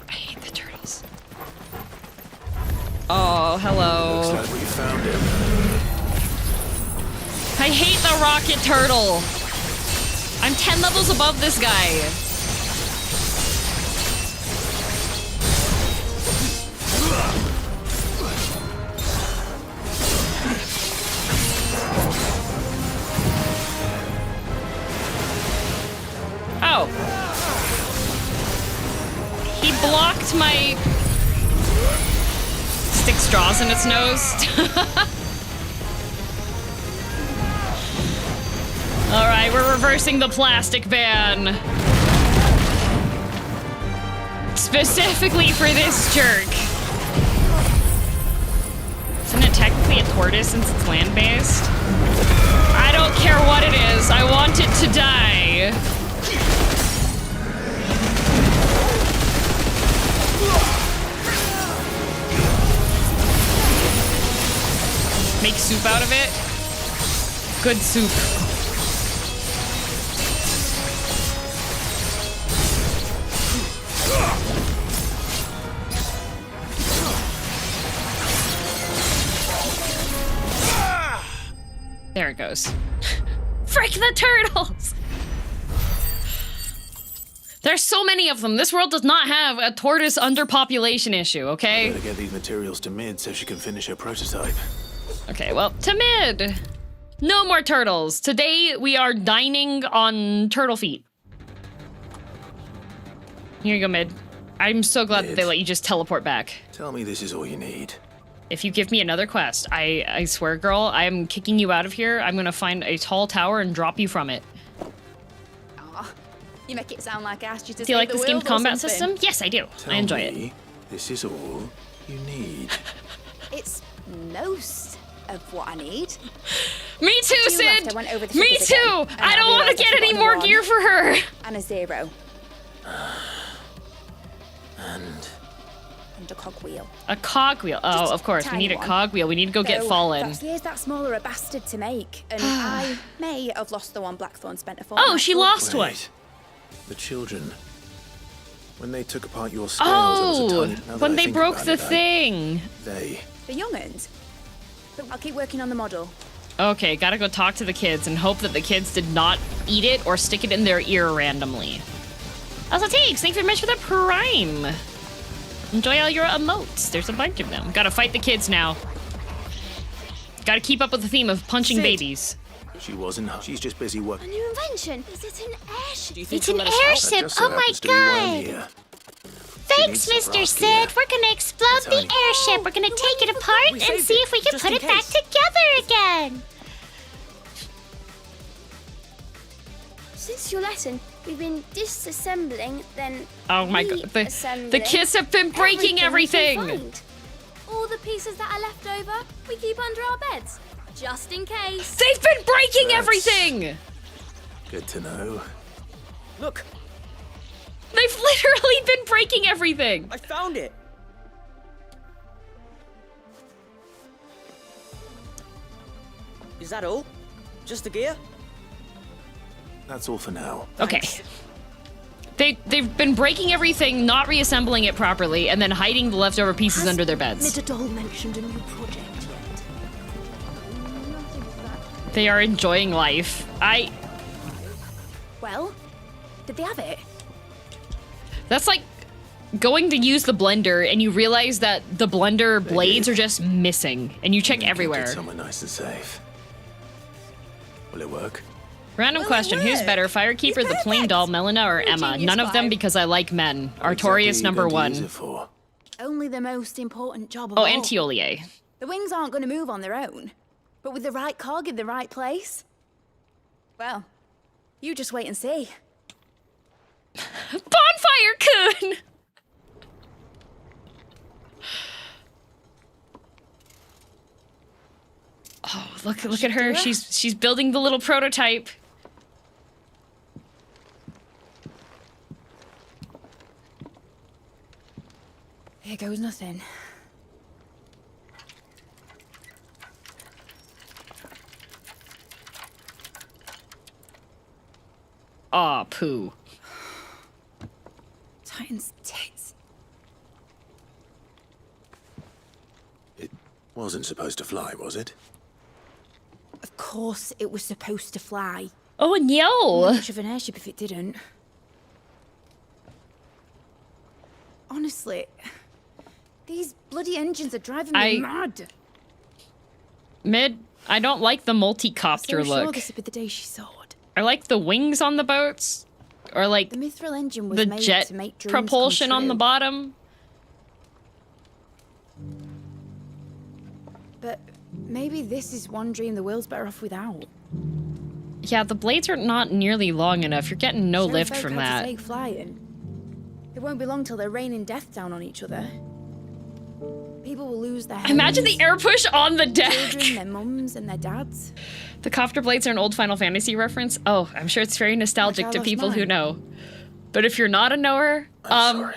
Speaker 2: I hate the turtles. Oh, hello.
Speaker 6: Looks like we found him.
Speaker 2: I hate the rocket turtle. I'm 10 levels above this guy. Oh. He blocked my... Stick straws in its nose. Alright, we're reversing the plastic ban. Specifically for this jerk. Isn't it technically a tortoise since it's land-based? I don't care what it is, I want it to die. Make soup out of it? Good soup. There it goes. Frick the turtles! There's so many of them. This world does not have a tortoise underpopulation issue, okay?
Speaker 6: Better get these materials to Mid so she can finish her prototype.
Speaker 2: Okay, well, to Mid! No more turtles. Today we are dining on turtle feet. Here you go, Mid. I'm so glad that they let you just teleport back.
Speaker 6: Tell me this is all you need.
Speaker 2: If you give me another quest, I swear, girl, I am kicking you out of here. I'm gonna find a tall tower and drop you from it.
Speaker 14: Aw, you make it sound like I asked you to
Speaker 2: Do you like
Speaker 14: save
Speaker 2: this
Speaker 14: the
Speaker 2: game's
Speaker 14: world or
Speaker 2: combat
Speaker 14: something.
Speaker 2: system? Yes, I do. I enjoy it.
Speaker 6: This is all you need.
Speaker 14: It's most of what I need.
Speaker 2: Me too,
Speaker 14: After you left,
Speaker 2: Sid!
Speaker 14: I went over the
Speaker 2: Me
Speaker 14: figures
Speaker 2: too!
Speaker 14: again, and
Speaker 2: I don't want to
Speaker 14: realised
Speaker 2: get
Speaker 14: I'd
Speaker 2: any
Speaker 14: forgotten
Speaker 2: more
Speaker 14: a one
Speaker 2: gear for her!
Speaker 14: And a 0.
Speaker 6: And
Speaker 14: a cogwheel.
Speaker 2: A cogwheel. Oh,
Speaker 14: Just
Speaker 2: of course. We
Speaker 14: tiny
Speaker 2: need a
Speaker 14: one.
Speaker 2: cogwheel. We need to go get
Speaker 14: Though
Speaker 2: Fallen.
Speaker 14: That's years that smaller a bastard to make, and I may have lost the one Blackthorn spent a fortnight.
Speaker 2: Oh, she lost one.
Speaker 6: the children. When they took apart your scales, there was a tiny... now that
Speaker 2: when
Speaker 6: I
Speaker 2: they
Speaker 6: think
Speaker 2: broke
Speaker 6: about
Speaker 2: the
Speaker 6: it,
Speaker 2: thing.
Speaker 6: They...
Speaker 14: The young'uns. But I'll keep working on the model.
Speaker 2: Okay, gotta go talk to the kids and hope that the kids did not eat it or stick it in their ear randomly. Also, thanks very much for the prime. Enjoy all your emotes. There's a bunch of them. Gotta fight the kids now. Gotta keep up with the theme of punching
Speaker 5: Sid.
Speaker 2: babies.
Speaker 6: She wasn't. She's just busy working.
Speaker 4: A new invention. Is it an airship?
Speaker 6: Do you think
Speaker 4: It's
Speaker 6: she'll
Speaker 4: an
Speaker 6: let us out?
Speaker 4: airship.
Speaker 6: That just so
Speaker 4: Oh my
Speaker 6: happens to be why I'm
Speaker 4: god.
Speaker 6: here.
Speaker 4: Thanks,
Speaker 6: needs some
Speaker 4: Mr.
Speaker 6: rock
Speaker 4: Sid.
Speaker 6: gear.
Speaker 4: We're gonna explode the airship. We're gonna take it apart and see if we can put it back together again. Since your lesson, we've been disassembling, then
Speaker 2: Oh my god. The
Speaker 4: reassembling
Speaker 2: kids have been breaking everything.
Speaker 4: we can find. All the pieces that are left over, we keep under our beds, just in case.
Speaker 2: They've been breaking
Speaker 6: That's-
Speaker 2: everything.
Speaker 6: Good to know.
Speaker 5: Look,
Speaker 2: They've literally been breaking everything.
Speaker 5: I found it. Is that all? Just the gear?
Speaker 6: That's all for now.
Speaker 2: Okay. They've been breaking everything, not reassembling it properly, and then hiding the leftover pieces under their beds.
Speaker 4: Midadol mentioned a new project yet?
Speaker 2: They are enjoying life.
Speaker 14: Well, did they have it?
Speaker 2: That's like going to use the blender and you realize that the blender blades are just missing, and you check everywhere.
Speaker 6: Get somewhere nice and safe. Will it work?
Speaker 2: Random question, who's better, Firekeeper, the plain doll, Melina, or Emma?
Speaker 14: genius
Speaker 2: None of them
Speaker 14: vibe.
Speaker 2: because I like men.
Speaker 6: What exactly
Speaker 2: Artorias
Speaker 6: are you
Speaker 2: number
Speaker 6: going to use
Speaker 2: one.
Speaker 6: it for?
Speaker 14: only the most important job of
Speaker 2: Oh,
Speaker 14: all.
Speaker 2: and Tiolier.
Speaker 14: The wings aren't going to move on their own. But with the right cog in the right place... Well, you just wait and see.
Speaker 2: Bonfire Kun! Oh, look at her. She's building the little prototype.
Speaker 14: Here goes nothing.
Speaker 2: Aw, poo.
Speaker 14: Titan's tits.
Speaker 6: It wasn't supposed to fly, was it?
Speaker 14: Of course it was supposed to fly.
Speaker 2: Oh, no!
Speaker 14: Not much of an airship if it didn't. Honestly, these bloody engines are driving me mad.
Speaker 2: Mid, I don't like the multi-copter
Speaker 14: So sure
Speaker 2: look.
Speaker 14: this would be the day she soared.
Speaker 2: I like the wings on the boats, or like
Speaker 14: The mithril engine was
Speaker 2: the
Speaker 14: made
Speaker 2: jet
Speaker 14: to make dreams
Speaker 2: propulsion
Speaker 14: come
Speaker 2: on the
Speaker 14: true.
Speaker 2: bottom.
Speaker 14: But maybe this is one dream the world's better off without.
Speaker 2: Yeah, the blades are not nearly long enough. You're getting no
Speaker 14: Show
Speaker 2: lift
Speaker 14: folk
Speaker 2: from
Speaker 14: how to
Speaker 2: that.
Speaker 14: take flying. It won't be long till they're raining death down on each other. People will lose their
Speaker 2: Imagine
Speaker 14: homes,
Speaker 2: the air push on the deck.
Speaker 14: children, their mums, and their dads.
Speaker 2: The copter blades are an old Final Fantasy reference. Oh, I'm sure it's very nostalgic
Speaker 14: Like I
Speaker 2: to
Speaker 14: lost
Speaker 2: people who
Speaker 14: mine.
Speaker 2: know. But if you're not a knower,
Speaker 6: sorry.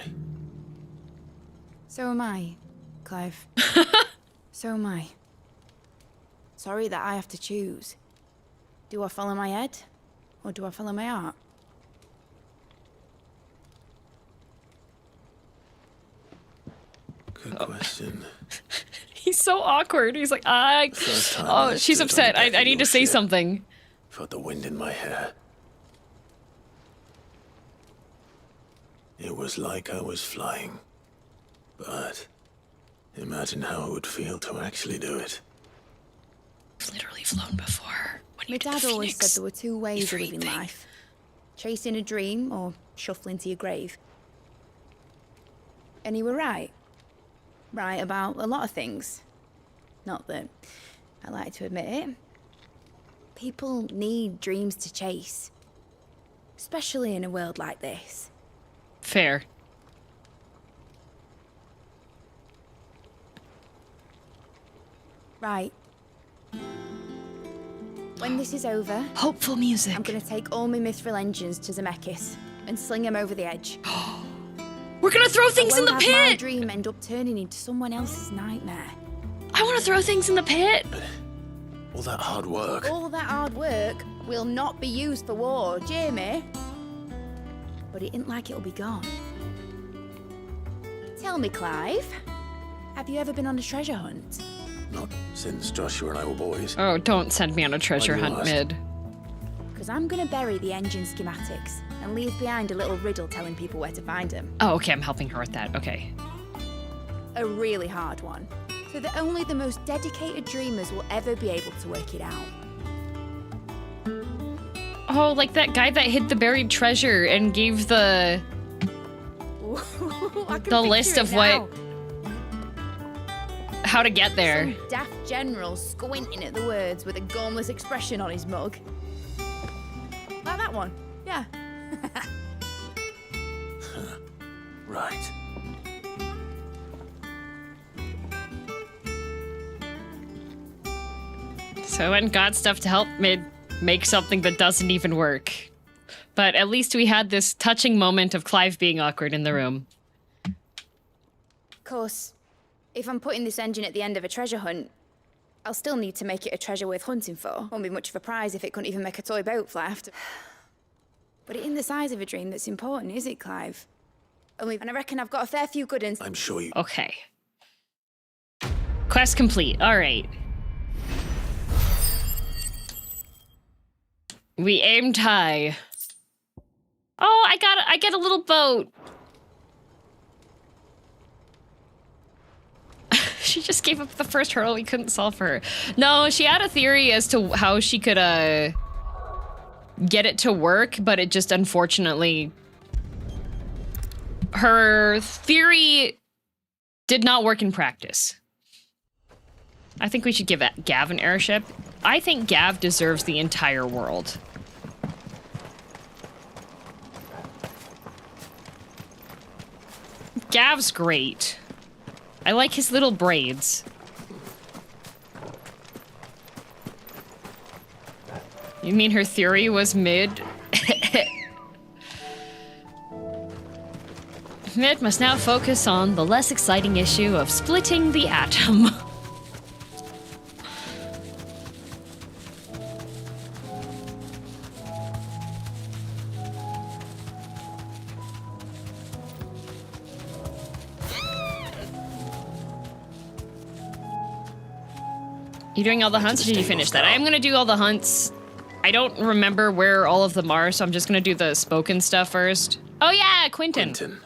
Speaker 14: So am I, Clive. So am I. Sorry that I have to choose. Do I follow my head, or do I follow my heart?
Speaker 6: Good question.
Speaker 2: He's so awkward. He's like,
Speaker 6: First time
Speaker 2: oh,
Speaker 6: I
Speaker 2: she's
Speaker 6: stood on
Speaker 2: upset.
Speaker 6: the deck
Speaker 2: I
Speaker 6: of
Speaker 2: need
Speaker 6: your
Speaker 2: to say
Speaker 6: ship,
Speaker 2: something.
Speaker 6: Felt the wind in my hair. It was like I was flying. But imagine how it would feel to actually do it.
Speaker 2: I've literally flown before.
Speaker 14: My dad always said there were two ways of living life. Chasing a dream or shuffling to your grave. And he were right. Right about a lot of things. Not that I like to admit it. People need dreams to chase. Especially in a world like this.
Speaker 2: Fair.
Speaker 14: Right. When this is over...
Speaker 2: Hopeful music.
Speaker 14: I'm gonna take all my mithril engines to Zemeckis and sling them over the edge.
Speaker 2: We're gonna throw things in the
Speaker 14: I won't have my
Speaker 2: pit!
Speaker 14: dream end up turning into someone else's nightmare.
Speaker 2: I want to throw things in the pit!
Speaker 6: All that hard work.
Speaker 14: All that hard work will not be used for war, Jamie. But it ain't like it'll be gone. Tell me, Clive, have you ever been on a treasure hunt?
Speaker 6: Not since Joshua and I were boys.
Speaker 2: Oh, don't send me on a treasure
Speaker 6: Why do you
Speaker 2: hunt,
Speaker 6: ask?
Speaker 2: Mid.
Speaker 14: Because I'm gonna bury the engine schematics and leave behind a little riddle telling people where to find them.
Speaker 2: Oh, okay, I'm helping her with that. Okay.
Speaker 14: A really hard one. So that only the most dedicated dreamers will ever be able to work it out.
Speaker 2: Oh, like that guy that hid the buried treasure and gave the list of how to get there.
Speaker 14: Some daft general squinting at the words with a gormless expression on his mug. Like that one, yeah.
Speaker 6: Right.
Speaker 2: So I went and got stuff to help Mid make something that doesn't even work. But at least we had this touching moment of Clive being awkward in the room.
Speaker 14: Of course, if I'm putting this engine at the end of a treasure hunt, I'll still need to make it a treasure worth hunting for. Won't be much of a prize if it couldn't even make a toy boat fly after. But it ain't the size of a dream that's important, is it, Clive? And I reckon I've got a fair few good uns.
Speaker 6: I'm sure you...
Speaker 2: Okay. Quest complete. All right. We aimed high. Oh, I get a little boat. She just gave up the first hurdle we couldn't solve for her. No, she had a theory as to how she could get it to work, but it just unfortunately her theory Did not work in practice. I think we should give Gav an airship. I think Gav deserves the entire world. Gav's great. I like his little braids. You mean her theory was mid? Mid must now focus on the less exciting issue of splitting the atom. You doing all the hunts, or did you finish that? I am gonna do all the hunts. I don't remember where all of them are, so I'm just gonna do the spoken stuff first. Oh yeah, Quentin.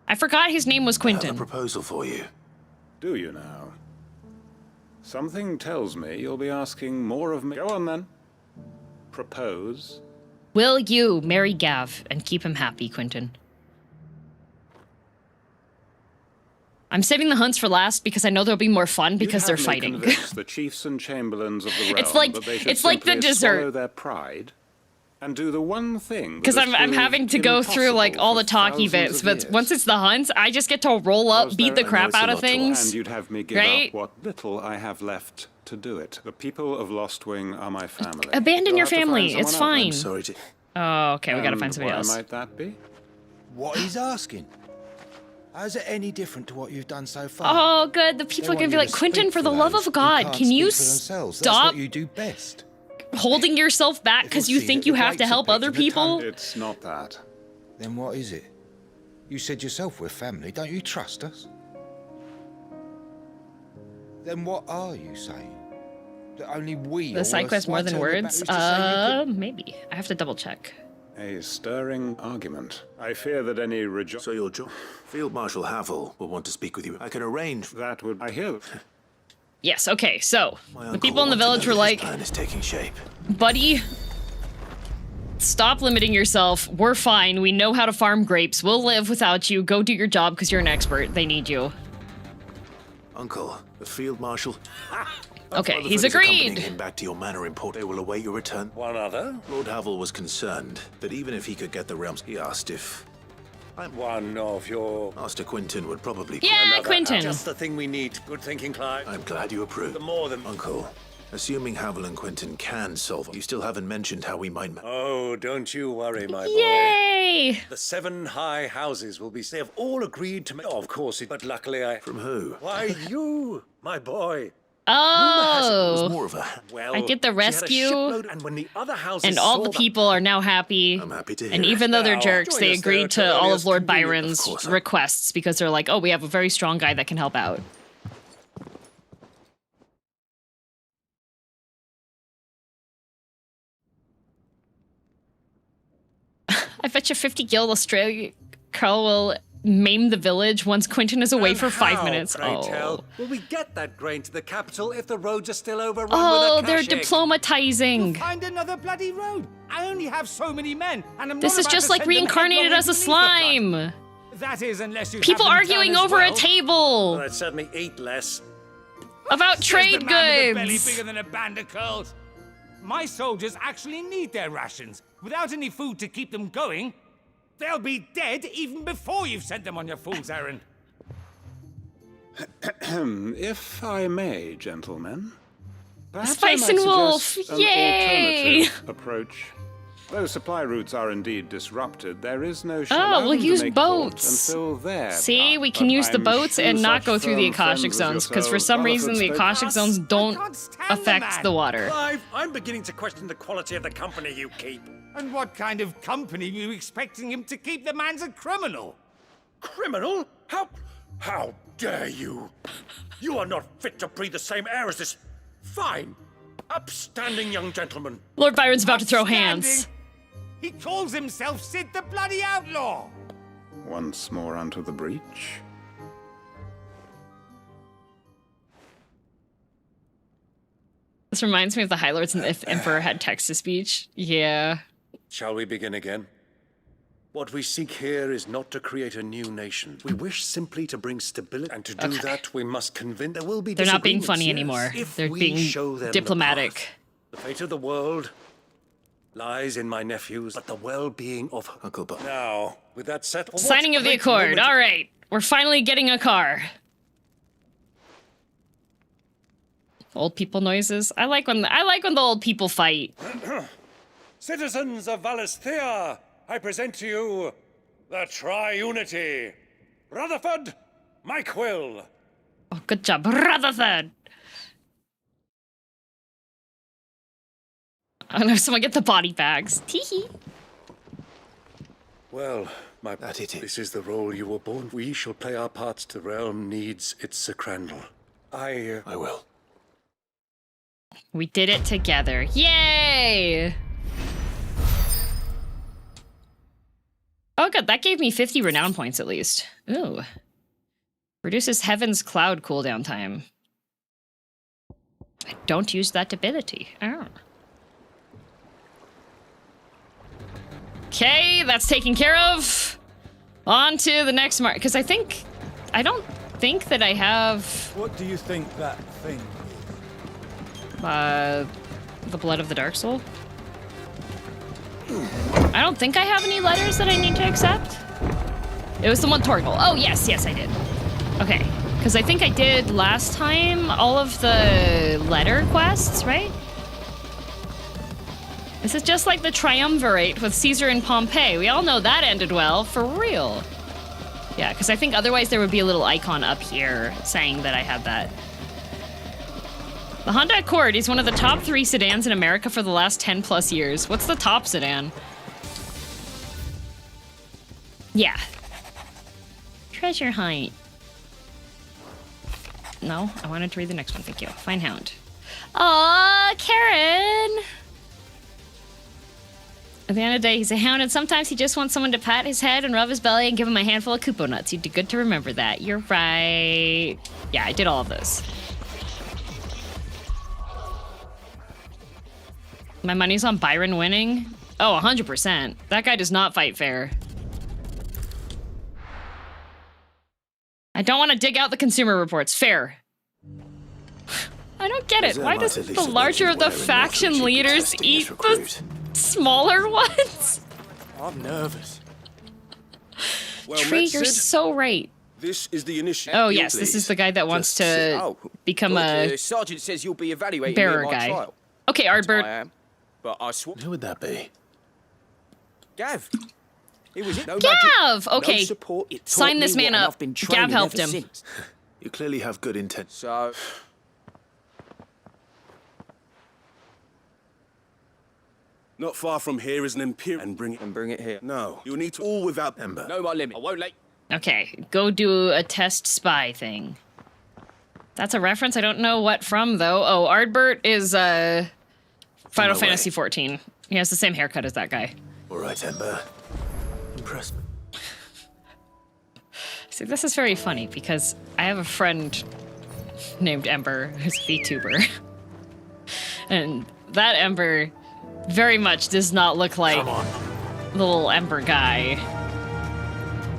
Speaker 2: I forgot his name was Quentin.
Speaker 6: I have a proposal for you.
Speaker 19: Do you now? Something tells me you'll be asking more of me. Go on then. Propose.
Speaker 2: Will you marry Gav and keep him happy, Quentin? I'm saving the hunts for last because I know they'll be more fun because they're fighting.
Speaker 19: Convince the chiefs and chamberlains of the realm
Speaker 2: It's like
Speaker 19: that they should
Speaker 2: it's like the
Speaker 19: simply
Speaker 2: dessert.
Speaker 19: swallow their pride and do the one thing.
Speaker 2: Because I'm having to go through like all the talky bits, but once it's the hunts, I just get to roll up, beat the crap out of things.
Speaker 19: And you'd have me give
Speaker 2: right?
Speaker 19: up what little I have left to do it. The people of Lostwing are my family.
Speaker 2: Abandon your
Speaker 19: You'll have to find
Speaker 2: family. It's
Speaker 19: someone else.
Speaker 2: fine.
Speaker 19: I'm sorry to...
Speaker 2: Oh, okay, we gotta find somebody
Speaker 19: why
Speaker 2: else.
Speaker 19: might that be?
Speaker 20: What he's asking. How's it any different to what you've done so far?
Speaker 2: Oh, good. The people are gonna be like, Quentin, for the love of God, can you stop
Speaker 20: That's what you do best.
Speaker 2: holding yourself back because you think you have to help other people?
Speaker 19: It's not that.
Speaker 20: Then what is it? You said yourself we're family. Don't you trust us? Then what are you saying? That only we...
Speaker 2: The side quest more than words? Maybe. I have to double check.
Speaker 19: A stirring argument. I fear that any
Speaker 6: So your Field Marshal Havel will want to speak with you. I can arrange.
Speaker 19: That would... I hear.
Speaker 2: Yes, okay, so
Speaker 6: My
Speaker 2: the people in the
Speaker 6: uncle
Speaker 2: village were
Speaker 6: wants
Speaker 2: like,
Speaker 6: to know that his plan is taking shape.
Speaker 2: buddy, stop limiting yourself. We're fine. We know how to farm grapes. We'll live without you. Go do your job because you're an expert. They need you.
Speaker 6: Uncle, the Field Marshal.
Speaker 2: Okay,
Speaker 6: Other
Speaker 2: he's
Speaker 6: fellows accompanying
Speaker 2: agreed.
Speaker 6: him back to your manor in Port. They will await your return.
Speaker 9: One other?
Speaker 6: Lord Havel was concerned that even if he could get the realms, he asked if...
Speaker 9: One of your...
Speaker 6: Master Quentin would probably...
Speaker 2: Yeah, Quentin.
Speaker 9: Just the thing we need. Good thinking, Clive.
Speaker 6: I'm glad you approve.
Speaker 9: The more than...
Speaker 6: Uncle, assuming Havel and Quentin can solve it, you still haven't mentioned how we might...
Speaker 9: Oh, don't you worry, my boy.
Speaker 2: Yay!
Speaker 9: The 7 high houses will be... They have all agreed to... Oh, of course, but luckily I...
Speaker 6: From who?
Speaker 9: Why, you, my boy.
Speaker 2: Oh,
Speaker 6: more of a...
Speaker 9: Well,
Speaker 2: I did the rescue,
Speaker 9: and when the other houses
Speaker 2: and all the
Speaker 9: saw
Speaker 2: people are now happy.
Speaker 6: I'm happy to hear
Speaker 2: And
Speaker 6: it.
Speaker 2: even though they're
Speaker 9: Now,
Speaker 2: jerks,
Speaker 9: join
Speaker 2: they
Speaker 9: us there
Speaker 2: agreed
Speaker 9: at
Speaker 2: to
Speaker 9: your
Speaker 2: all of
Speaker 9: earliest
Speaker 2: Lord
Speaker 9: convenience.
Speaker 2: Byron's
Speaker 6: Of course.
Speaker 2: requests because they're like, oh, we have a very strong guy that can help out. I bet you 50 guild Australia Carl will maim the village once Quentin is away for 5 minutes.
Speaker 9: Pray
Speaker 2: Oh,
Speaker 9: tell, will we get that grain to the capital if the roads are still overrun
Speaker 2: oh,
Speaker 9: with a
Speaker 2: they're
Speaker 9: caching?
Speaker 2: diplomatizing.
Speaker 17: Find another bloody road. I only have so many men, and I'm
Speaker 2: This
Speaker 17: not
Speaker 2: is
Speaker 17: about
Speaker 2: just
Speaker 17: to
Speaker 2: like
Speaker 17: send them
Speaker 2: reincarnated
Speaker 17: headlong
Speaker 2: as a
Speaker 17: underneath the flood.
Speaker 2: slime.
Speaker 17: That is, unless you
Speaker 2: People
Speaker 17: have them
Speaker 2: arguing
Speaker 17: turn as
Speaker 2: over a
Speaker 17: well.
Speaker 2: table
Speaker 9: Well, I'd certainly eat less.
Speaker 2: about
Speaker 17: Says
Speaker 2: trade
Speaker 17: the man with a belly
Speaker 2: goods.
Speaker 17: bigger than a band of curls. My soldiers actually need their rations. Without any food to keep them going, they'll be dead even before you've sent them on your fool's errand.
Speaker 19: If I may, gentlemen. Perhaps
Speaker 2: Spice
Speaker 19: I might
Speaker 2: and Wolf,
Speaker 19: suggest an
Speaker 2: yay!
Speaker 19: alternative approach. Though supply routes are indeed disrupted, there is no
Speaker 2: Oh, we'll use boats.
Speaker 19: Until there.
Speaker 2: See, we can use the boats and not go through the Akashic zones, because for some reason the Akashic zones don't affect the water.
Speaker 9: Clive, I'm beginning to question the quality of the company you keep.
Speaker 17: And what kind of company are you expecting him to keep? The man's a criminal.
Speaker 9: Criminal? How dare you? You are not fit to breathe the same air as this fine, upstanding young gentleman.
Speaker 2: Lord Byron's about to throw hands.
Speaker 17: He calls himself Sid the Bloody Outlaw.
Speaker 19: Once more onto the breach.
Speaker 2: This reminds me of the High Lords and if Emperor had text-to-speech. Yeah.
Speaker 9: Shall we begin again? What we seek here is not to create a new nation. We wish simply to bring stability, and to do that, we must convince there will be.
Speaker 2: They're not being funny
Speaker 9: yes.
Speaker 2: anymore.
Speaker 9: If
Speaker 2: They're
Speaker 9: we
Speaker 2: being
Speaker 9: show them
Speaker 2: diplomatic.
Speaker 9: The fate of the world lies in my nephews, but the well-being of Uncle Bob. Now, with that settled,
Speaker 2: Signing of the accord. All right, we're finally getting a car. Old people noises. I like when the old people fight.
Speaker 9: Citizens of Valisthea, I present to you the Triunity. Rutherford, Mike Will.
Speaker 2: Oh, good job, Rutherford. I don't know, someone get the body bags. Teehee.
Speaker 9: Well, this is the role you were born. We shall play our parts. The realm needs its Sacrandal. I will.
Speaker 2: We did it together. Yay! Oh, good. That gave me 50 renown points at least. Ooh. Reduces Heaven's Cloud cooldown time. I don't use that ability. Oh. Okay, that's taken care of. On to the next mark. Because I don't think that I have...
Speaker 20: What do you think that thing
Speaker 2: the Blood of the Dark Soul? I don't think I have any letters that I need to accept. It was the one Torgal. Oh, yes, I did. Okay, because I think I did last time all of the letter quests, right? This is just like the Triumvirate with Caesar and Pompey. We all know that ended well, for real. Yeah, because I think otherwise there would be a little icon up here saying that I had that. The Honda Accord is one of the top 3 sedans in America for the last 10 plus years. What's the top sedan? Yeah. Treasure Hunt. No, I wanted to read the next one, thank you. Fine Hound. Aw, Karen! At the end of the day, he's a hound, and sometimes he just wants someone to pat his head and rub his belly and give him a handful of Kupo nuts. You'd do good to remember that. You're right. Yeah, I did all of those. My money's on Byron winning? Oh, 100%. That guy does not fight fair. I don't want to dig out the consumer reports. Fair. I don't get it. Why does the larger of the faction leaders eat the smaller ones?
Speaker 11: I'm nervous. Well,
Speaker 2: Tree, you're so right.
Speaker 11: This is the initiative.
Speaker 2: Oh, yes, this is the guy that wants to become a
Speaker 5: Sergeant says you'll be evaluating
Speaker 2: bearer
Speaker 5: me in my
Speaker 2: guy.
Speaker 5: trial.
Speaker 2: Okay, Ardbert.
Speaker 5: But I swear.
Speaker 6: Who would that be?
Speaker 5: Gav. He was it. No
Speaker 2: Gav!
Speaker 5: magic,
Speaker 2: Okay,
Speaker 5: no support. It
Speaker 2: sign
Speaker 5: taught
Speaker 2: this
Speaker 5: me
Speaker 2: man
Speaker 5: what, and
Speaker 2: up.
Speaker 5: I've been
Speaker 2: Gav
Speaker 5: training
Speaker 2: helped
Speaker 5: ever
Speaker 2: him.
Speaker 5: since.
Speaker 6: You clearly have good intent.
Speaker 5: So...
Speaker 11: Not far from here is an Imperial. And bring it here. No, you'll need to all without Ember.
Speaker 5: Know my limit. I won't let...
Speaker 2: Okay, go do a test spy thing. That's a reference I don't know what from, though. Oh, Ardbert is, Final Fantasy XIV. He has the same haircut as that guy.
Speaker 6: All right, Ember. Impressed.
Speaker 2: See, this is very funny, because I have a friend named Ember who's a VTuber. And that Ember very much does not look like the little Ember guy.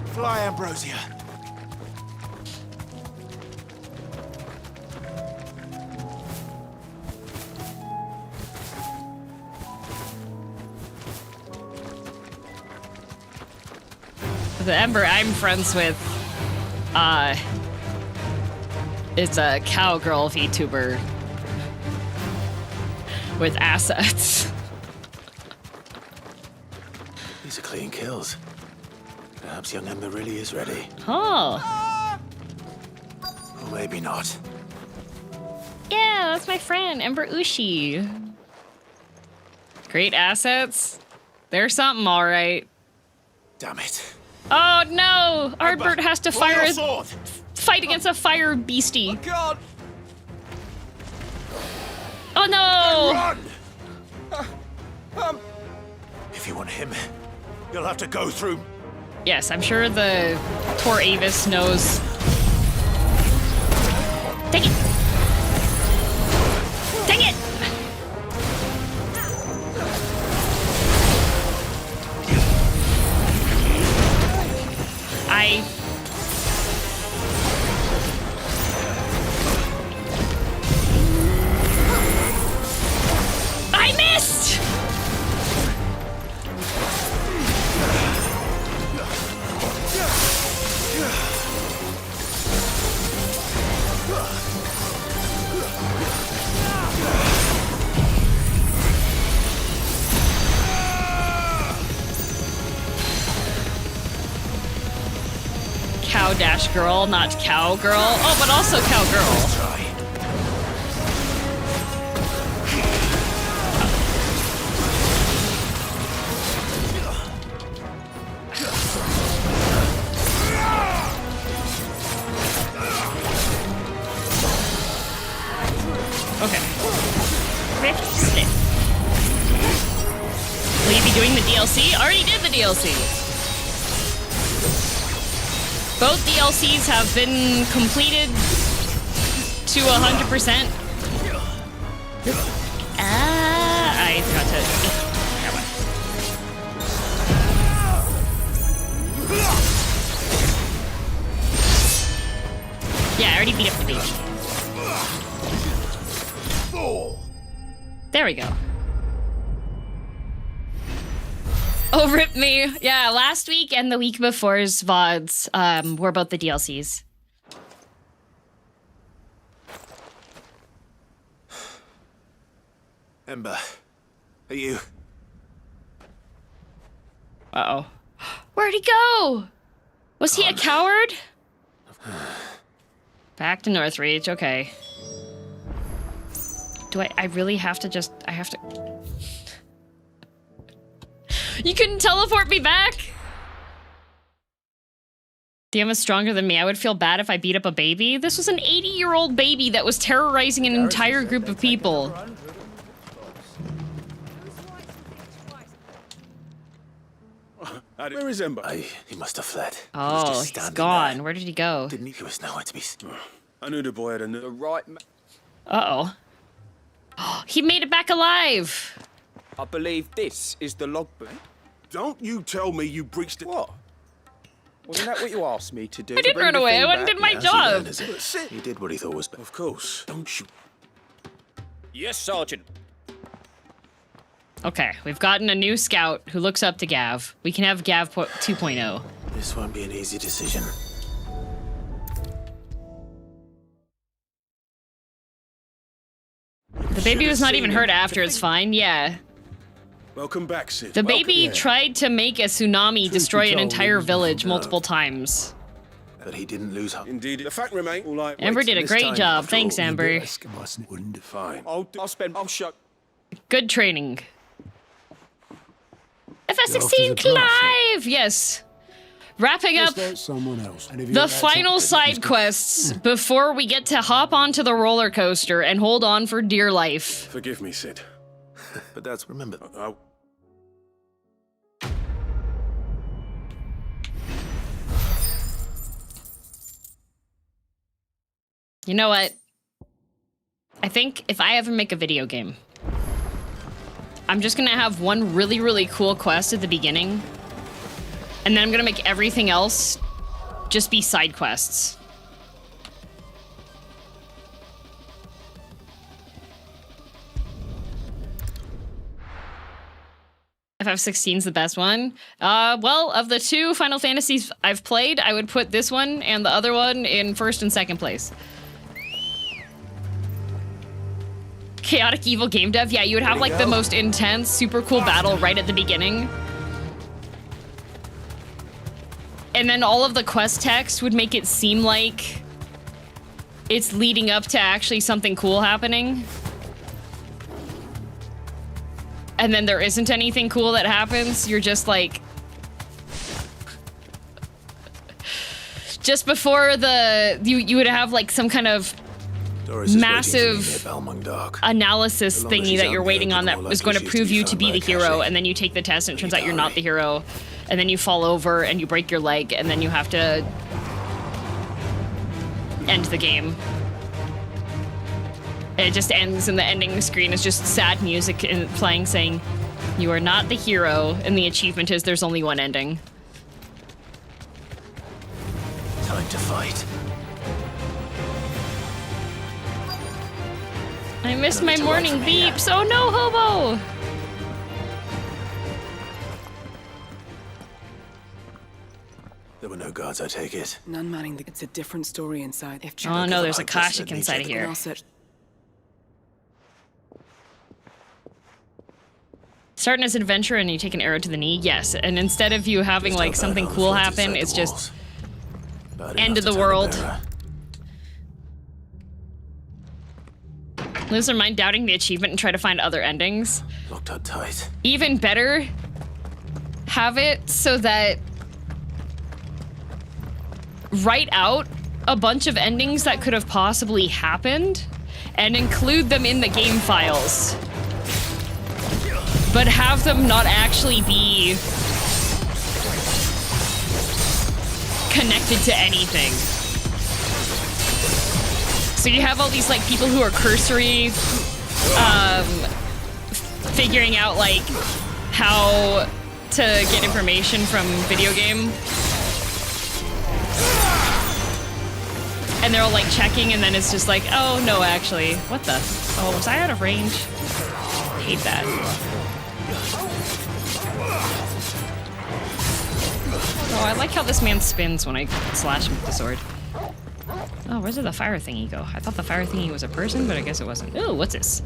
Speaker 20: Fly, Ambrosia.
Speaker 2: The Ember I'm friends with, is a cowgirl VTuber with assets.
Speaker 6: These are clean kills. Perhaps young Ember really is ready.
Speaker 2: Oh.
Speaker 6: Or maybe not.
Speaker 2: Yeah, that's my friend, Ember Ushi. Great assets. There's something, all right.
Speaker 6: Damn it.
Speaker 2: Oh no! Ardbert has to fight against a fire beastie.
Speaker 5: Oh God!
Speaker 2: Oh no!
Speaker 11: Run! If you want him, you'll have to go through.
Speaker 2: Yes, I'm sure the Tor Avis knows. Take it! Take it! Cow dash girl, not cowgirl. Oh, but also cowgirl. Okay. Rift stick. Will you be doing the DLC? Already did the DLC. Both DLCs have been completed to 100%. I forgot to grab one. Yeah, I already beat up the baby. There we go. Oh, rip me. Yeah, last week and the week before's VODs were both the DLCs.
Speaker 6: Ember, are you?
Speaker 2: Uh-oh. Where'd he go? Was he a coward? Back to Northreach, okay. Do I really have to just... I have to... You couldn't teleport me back? Dion is stronger than me. I would feel bad if I beat up a baby. This was an 80-year-old baby that was terrorizing an entire group of people.
Speaker 11: Where is Ember?
Speaker 6: He must have fled.
Speaker 2: Oh, he's gone. Where did he go?
Speaker 6: Didn't he was nowhere to be.
Speaker 11: I knew the boy had the right.
Speaker 2: Uh-oh. He made it back alive.
Speaker 5: I believe this is the logbook.
Speaker 11: Don't you tell me you breached it.
Speaker 5: What? Wasn't that what you asked me to do?
Speaker 2: I didn't run away. I went and did my job.
Speaker 6: He did what he thought was best.
Speaker 11: Of course. Don't shoot.
Speaker 5: Yes, Sergeant.
Speaker 2: Okay, we've gotten a new scout who looks up to Gav. We can have Gav 2.0.
Speaker 6: This won't be an easy decision.
Speaker 2: The baby was not even hurt after, it's fine, yeah.
Speaker 11: Welcome back, Sid.
Speaker 2: The baby tried to make a tsunami destroy an entire village multiple times.
Speaker 6: But he didn't lose hope.
Speaker 11: Indeed, the fact remains.
Speaker 2: Amber did a great job, thanks Amber.
Speaker 11: Fine. I'll shut.
Speaker 2: Good training. FFXVI Clive! Yes. Wrapping up the final side quests before we get to hop onto the roller coaster and hold on for dear life.
Speaker 11: Forgive me, Sid.
Speaker 6: But that's, remember.
Speaker 2: You know what? I think if I ever make a video game, I'm just gonna have one really, really cool quest at the beginning, and then I'm gonna make everything else just be side quests. FF16's the best one. Well, of the two Final Fantasies I've played, I would put this one and the other one in first and second place. Chaotic evil game dev, yeah, you would have like the most intense, super cool battle right at the beginning. And then all of the quest text would make it seem like it's leading up to actually something cool happening. And then there isn't anything cool that happens. You're just like... Just before the... You would have like some kind of massive analysis thingy that you're waiting on that is going to prove you to be the hero, and then you take the test and it turns out you're not the hero, and then you fall over and you break your leg, and then you have to end the game. It just ends, and the ending screen is just sad music playing saying, "You are not the hero," and the achievement is there's only one ending.
Speaker 6: Time to fight.
Speaker 2: I missed my morning beeps. Oh no, Hobo!
Speaker 6: There were no guards. guards, I take it.
Speaker 10: None manning it's a different story inside. If
Speaker 2: Oh no, there's a
Speaker 6: I've just
Speaker 2: Kashik
Speaker 6: let me
Speaker 2: inside
Speaker 6: check
Speaker 2: of here.
Speaker 10: I'll search.
Speaker 2: Starting as an adventurer and you take an arrow to the knee? Yes, and instead of you having like something cool happen, it's just end of the world. Lose their mind doubting the achievement and try to find other endings.
Speaker 6: Locked up tight.
Speaker 2: Even better, have it so that write out a bunch of endings that could have possibly happened and include them in the game files. But have them not actually be connected to anything. So you have all these like people who are cursory, figuring out like how to get information from video game. And they're all like checking and then it's just like, oh no, actually, what the? Oh, was I out of range? Hate that. Oh, I like how this man spins when I slash him with the sword. Oh, where did the fire thingy go? I thought the fire thingy was a person, but I guess it wasn't. Ooh, what's this?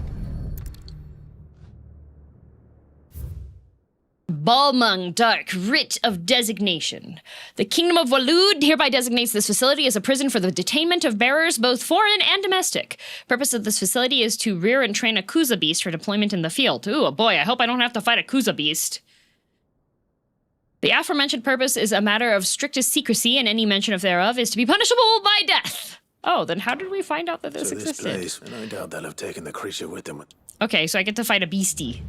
Speaker 2: Balmung Dark, Writ of Designation. The Kingdom of Waloed hereby designates this facility as a prison for the detainment of bearers, both foreign and domestic. Purpose of this facility is to rear and train a Kuza beast for deployment in the field. Ooh, boy, I hope I don't have to fight a Kuza beast. The aforementioned purpose is a matter of strictest secrecy, and any mention of thereof is to be punishable by death. Oh, then how did we find out that this existed?
Speaker 6: Place, and I doubt they'll have taken the creature with them.
Speaker 2: Okay, so I get to fight a beastie.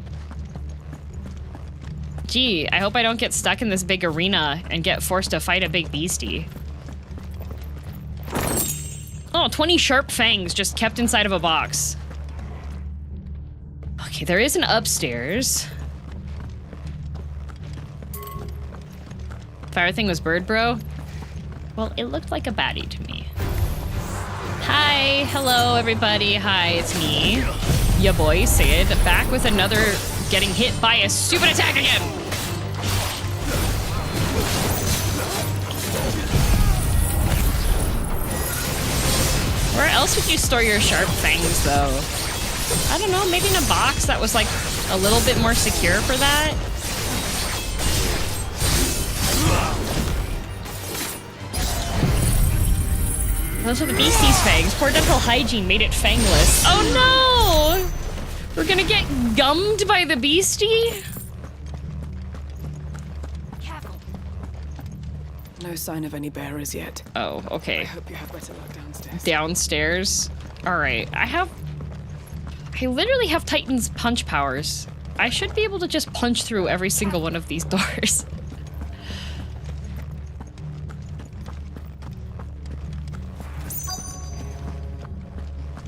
Speaker 2: Gee, I hope I don't get stuck in this big arena and get forced to fight a big beastie. Oh, 20 sharp fangs just kept inside of a box. Okay, there is an upstairs. Fire thing was bird bro? Well, it looked like a baddie to me. Hi, hello everybody. Hi, it's me, ya boy Sid, back with another getting hit by a stupid attack again. Where else would you store your sharp fangs, though? I don't know, maybe in a box that was like a little bit more secure for that? Those are the beastie's fangs. Poor dental hygiene made it fangless. Oh no! We're gonna get gummed by the beastie?
Speaker 10: No sign of any bearers yet.
Speaker 2: Oh, okay.
Speaker 10: I hope you have better luck downstairs.
Speaker 2: Downstairs? Alright, I literally have Titan's punch powers. I should be able to just punch through every single one of these doors.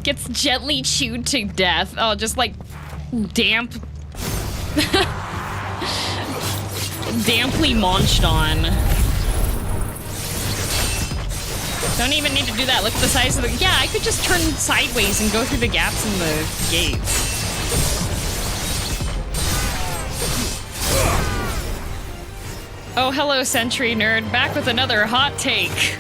Speaker 2: Gets gently chewed to death. Oh, just like damply munched on. Don't even need to do that. Look at the size of the... Yeah, I could just turn sideways and go through the gaps in the gates. Oh, hello, Sentry Nerd. Back with another hot take.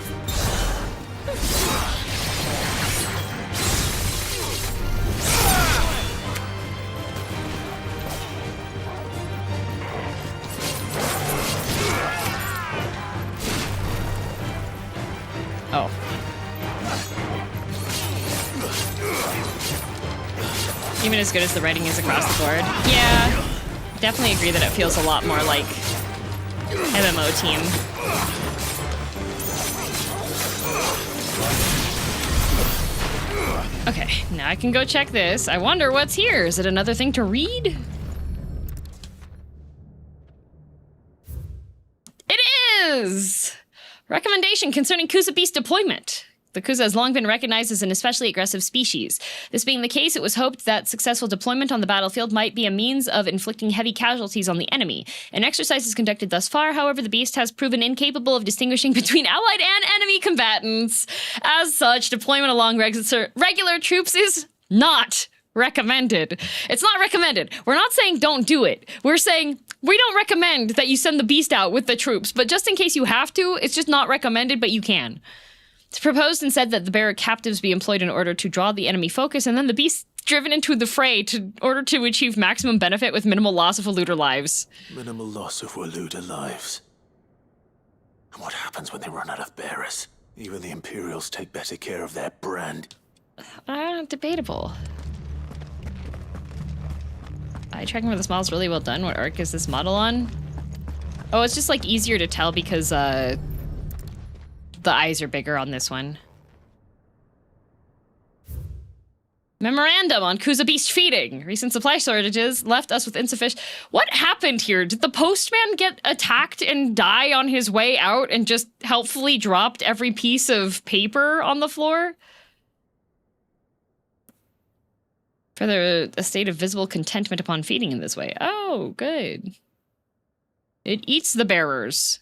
Speaker 2: Oh. Even as good as the writing is across the board. Yeah, definitely agree that it feels a lot more like MMO team. Okay, now I can go check this. I wonder what's here. Is it another thing to read? It is! Recommendation concerning Kuza beast deployment. The Kuza has long been recognized as an especially aggressive species. This being the case, it was hoped that successful deployment on the battlefield might be a means of inflicting heavy casualties on the enemy. In exercises conducted thus far, however, the beast has proven incapable of distinguishing between allied and enemy combatants. As such, deployment along regular troops is not recommended. It's not recommended. We're not saying don't do it. We're saying we don't recommend that you send the beast out with the troops, but just in case you have to, it's just not recommended, but you can. It's proposed and said that the bearer captives be employed in order to draw the enemy focus, and then the beast driven into the fray in order to achieve maximum benefit with minimal loss of Waluder lives.
Speaker 6: Minimal loss of Waluder lives. And what happens when they run out of bearers? Even the Imperials take better care of their brand.
Speaker 2: Debatable. Eye tracking for this model is really well done. What arc is this model on? Oh, it's just like easier to tell because the eyes are bigger on this one. Memorandum on Kuza Beast feeding. Recent supply shortages left us with insufficient... What happened here? Did the postman get attacked and die on his way out and just helpfully dropped every piece of paper on the floor? Further, a state of visible contentment upon feeding in this way. Oh, good. It eats the bearers.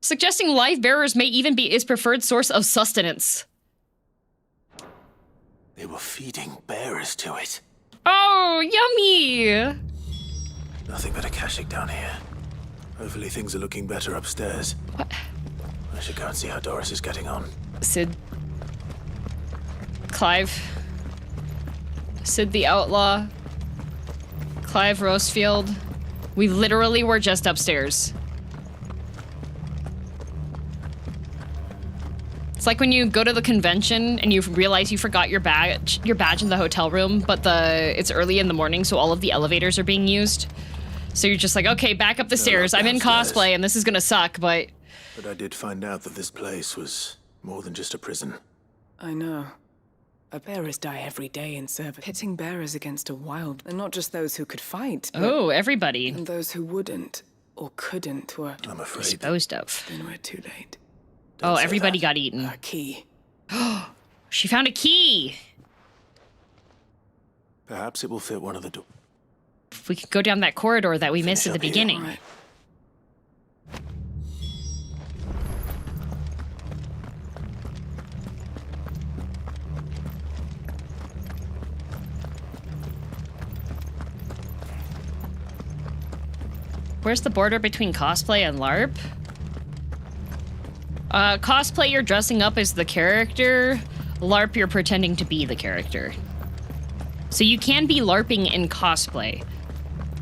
Speaker 2: Suggesting live bearers may even be its preferred source of sustenance.
Speaker 6: They were feeding bearers to it.
Speaker 2: Oh, yummy!
Speaker 6: Nothing but a Kashyyyk down here. Hopefully things are looking better upstairs.
Speaker 2: What?
Speaker 6: I should go and see how Doris is getting on.
Speaker 2: Sid. Clive. Sid the Outlaw. Clive Rosefield. We literally were just upstairs. It's like when you go to the convention and you realize you forgot your badge in the hotel room, but it's early in the morning, so all of the elevators are being used. So you're just like, okay, back up the stairs. I'm in cosplay and this is gonna suck, but...
Speaker 6: But I did find out that this place was more than just a prison.
Speaker 10: I know. Our bearers die every day in service, pitting bearers against a wild, and not just those who could fight, but
Speaker 2: oh, everybody.
Speaker 10: And those who wouldn't or couldn't were
Speaker 6: I'm afraid
Speaker 2: disposed of.
Speaker 10: Then we're too late.
Speaker 2: Oh, everybody got eaten.
Speaker 10: A key.
Speaker 2: She found a key.
Speaker 6: Perhaps it will fit one of the doors.
Speaker 2: If we could go down that corridor that we missed at the beginning.
Speaker 10: Right.
Speaker 2: Where's the border between cosplay and LARP? Cosplay, you're dressing up as the character. LARP, you're pretending to be the character. So you can be LARPing in cosplay.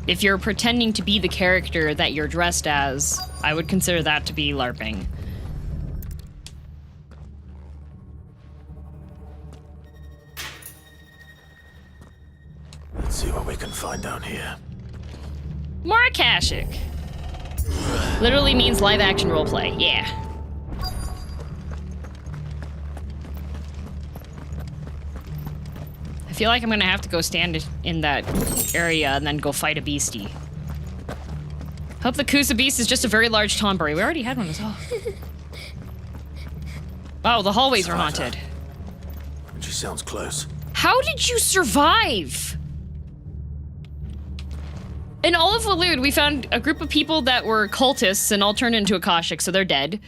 Speaker 2: If you're pretending to be the character that you're dressed as, I would consider that to be LARPing.
Speaker 6: Let's see what we can find down here.
Speaker 2: More Kashyyyk. Literally means live action roleplay. Yeah. I feel like I'm gonna have to go stand in that area and then go fight a beastie. Hope the Kuza beast is just a very large tomberry. We already had one as well. Wow, the hallways are haunted.
Speaker 6: She sounds close.
Speaker 2: How did you survive? In all of Waloed, we found a group of people that were cultists and all turned into a Kashyyyk, so they're dead.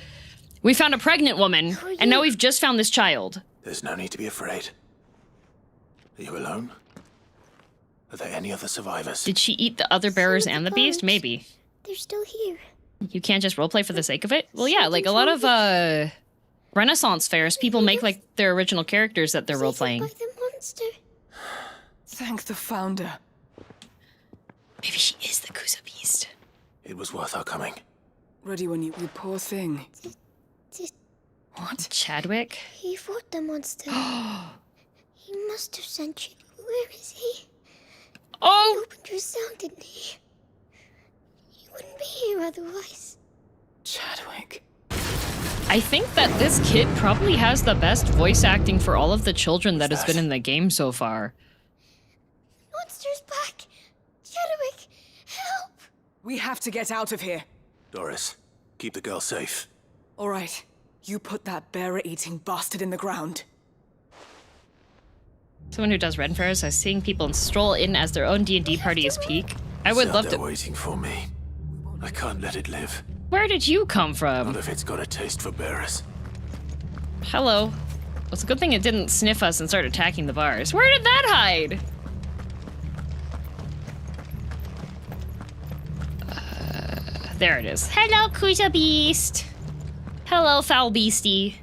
Speaker 2: We found a pregnant woman, and now we've just found this child.
Speaker 6: There's no need to be afraid. Are you alone? Are there any other survivors?
Speaker 2: Did she eat the other bearers and the beast? Maybe.
Speaker 4: They're still here.
Speaker 2: You can't just roleplay for the sake of it? Well, yeah, like a lot of Renaissance fairs, people make like their original characters that they're roleplaying.
Speaker 10: Thank the founder.
Speaker 2: Maybe she is the Kuza beast.
Speaker 6: It was worth our coming.
Speaker 10: Ready when you poor thing. What?
Speaker 2: Chadwick?
Speaker 4: He fought the monster. He must have sent you. Where is he?
Speaker 2: Oh!
Speaker 4: He opened your sound, didn't he? He wouldn't be here otherwise.
Speaker 10: Chadwick.
Speaker 2: I think that this kid probably has the best voice acting for all of the children that has been in the game so far.
Speaker 4: Monster's back! Chadwick, help!
Speaker 10: We have to get out of here.
Speaker 6: Doris, keep the girl safe.
Speaker 10: All right. You put that bearer-eating bastard in the ground.
Speaker 2: Someone who does Ren fairs is seeing people stroll in as their own D&D party is peak. I would love to.
Speaker 6: Waiting for me. I can't let it live.
Speaker 2: Where did you come from?
Speaker 6: Not if it's got a taste for bearers.
Speaker 2: Hello. Well, it's a good thing it didn't sniff us and start attacking the bars. Where did that hide? There it is. Hello, Kuja Beast. Hello, foul beastie.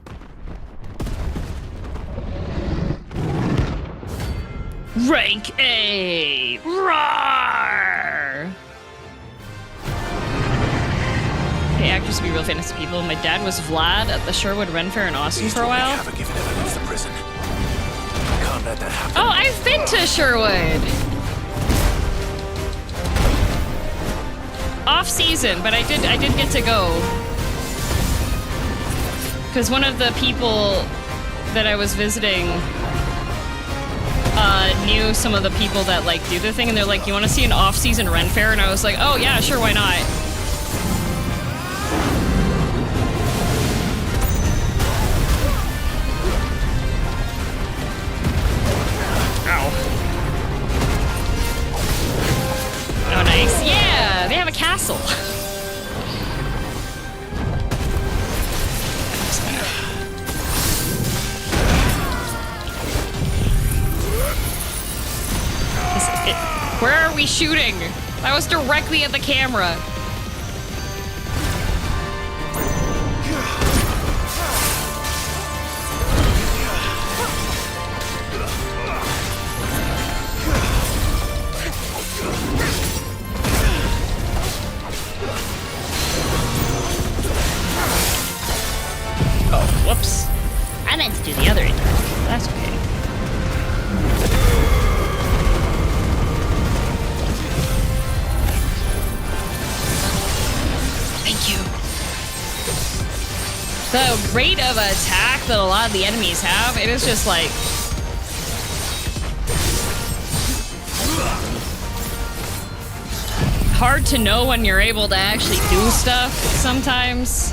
Speaker 2: Rank A. Roar! Hey, actors to be real famous people. My dad was Vlad at the Sherwood Ren Fair in Austin for a while.
Speaker 6: Have a given ever leaves the prison. I can't let that happen.
Speaker 2: Oh, I've been to Sherwood. Off season, but I did get to go. Because one of the people that I was visiting knew some of the people that like do the thing, and they're like, "You want to see an off-season Ren Fair?" And I was like, "Oh yeah, sure, why not?" Ow! Oh, nice. Yeah, they have a castle. Where are we shooting? That was directly at the camera. Oh, whoops. I meant to do the other intro. That's okay. The rate of attack that a lot of the enemies have, it is just like... hard to know when you're able to actually do stuff sometimes.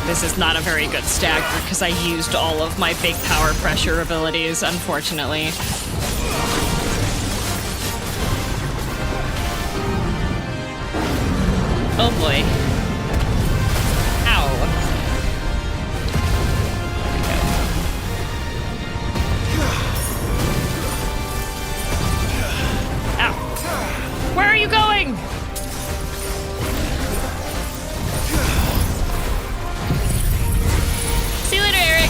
Speaker 2: This is not a very good stagger because I used all of my big power pressure abilities, unfortunately. Oh boy. Ow. Ow. Where are you going? See you later, Eric.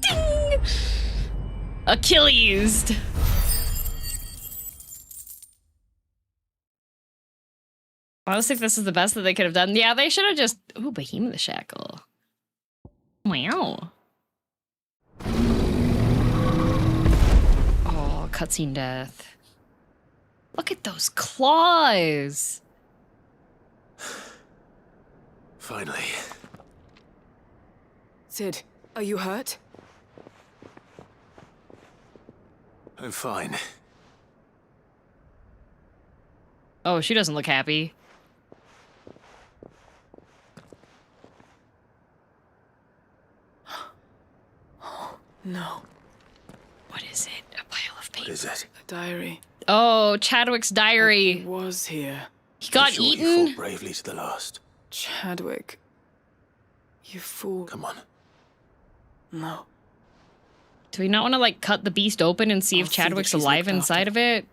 Speaker 2: Ding! Achilles. Honestly, if this is the best that they could have done, yeah, they should have just... Ooh, Behemoth Shackle. Wow. Oh, cutscene death. Look at those claws!
Speaker 6: Finally.
Speaker 10: Sid, are you hurt?
Speaker 6: I'm fine.
Speaker 2: Oh, she doesn't look happy.
Speaker 10: No.
Speaker 2: What is it? A pile of paper.
Speaker 6: What is it?
Speaker 10: A diary.
Speaker 2: Oh, Chadwick's diary.
Speaker 10: He was here.
Speaker 2: He got eaten?
Speaker 6: He fought bravely to the last.
Speaker 10: Chadwick. You fool.
Speaker 6: Come on.
Speaker 10: No.
Speaker 2: Do we not want to, like, cut the beast open and see if Chadwick's alive inside of it?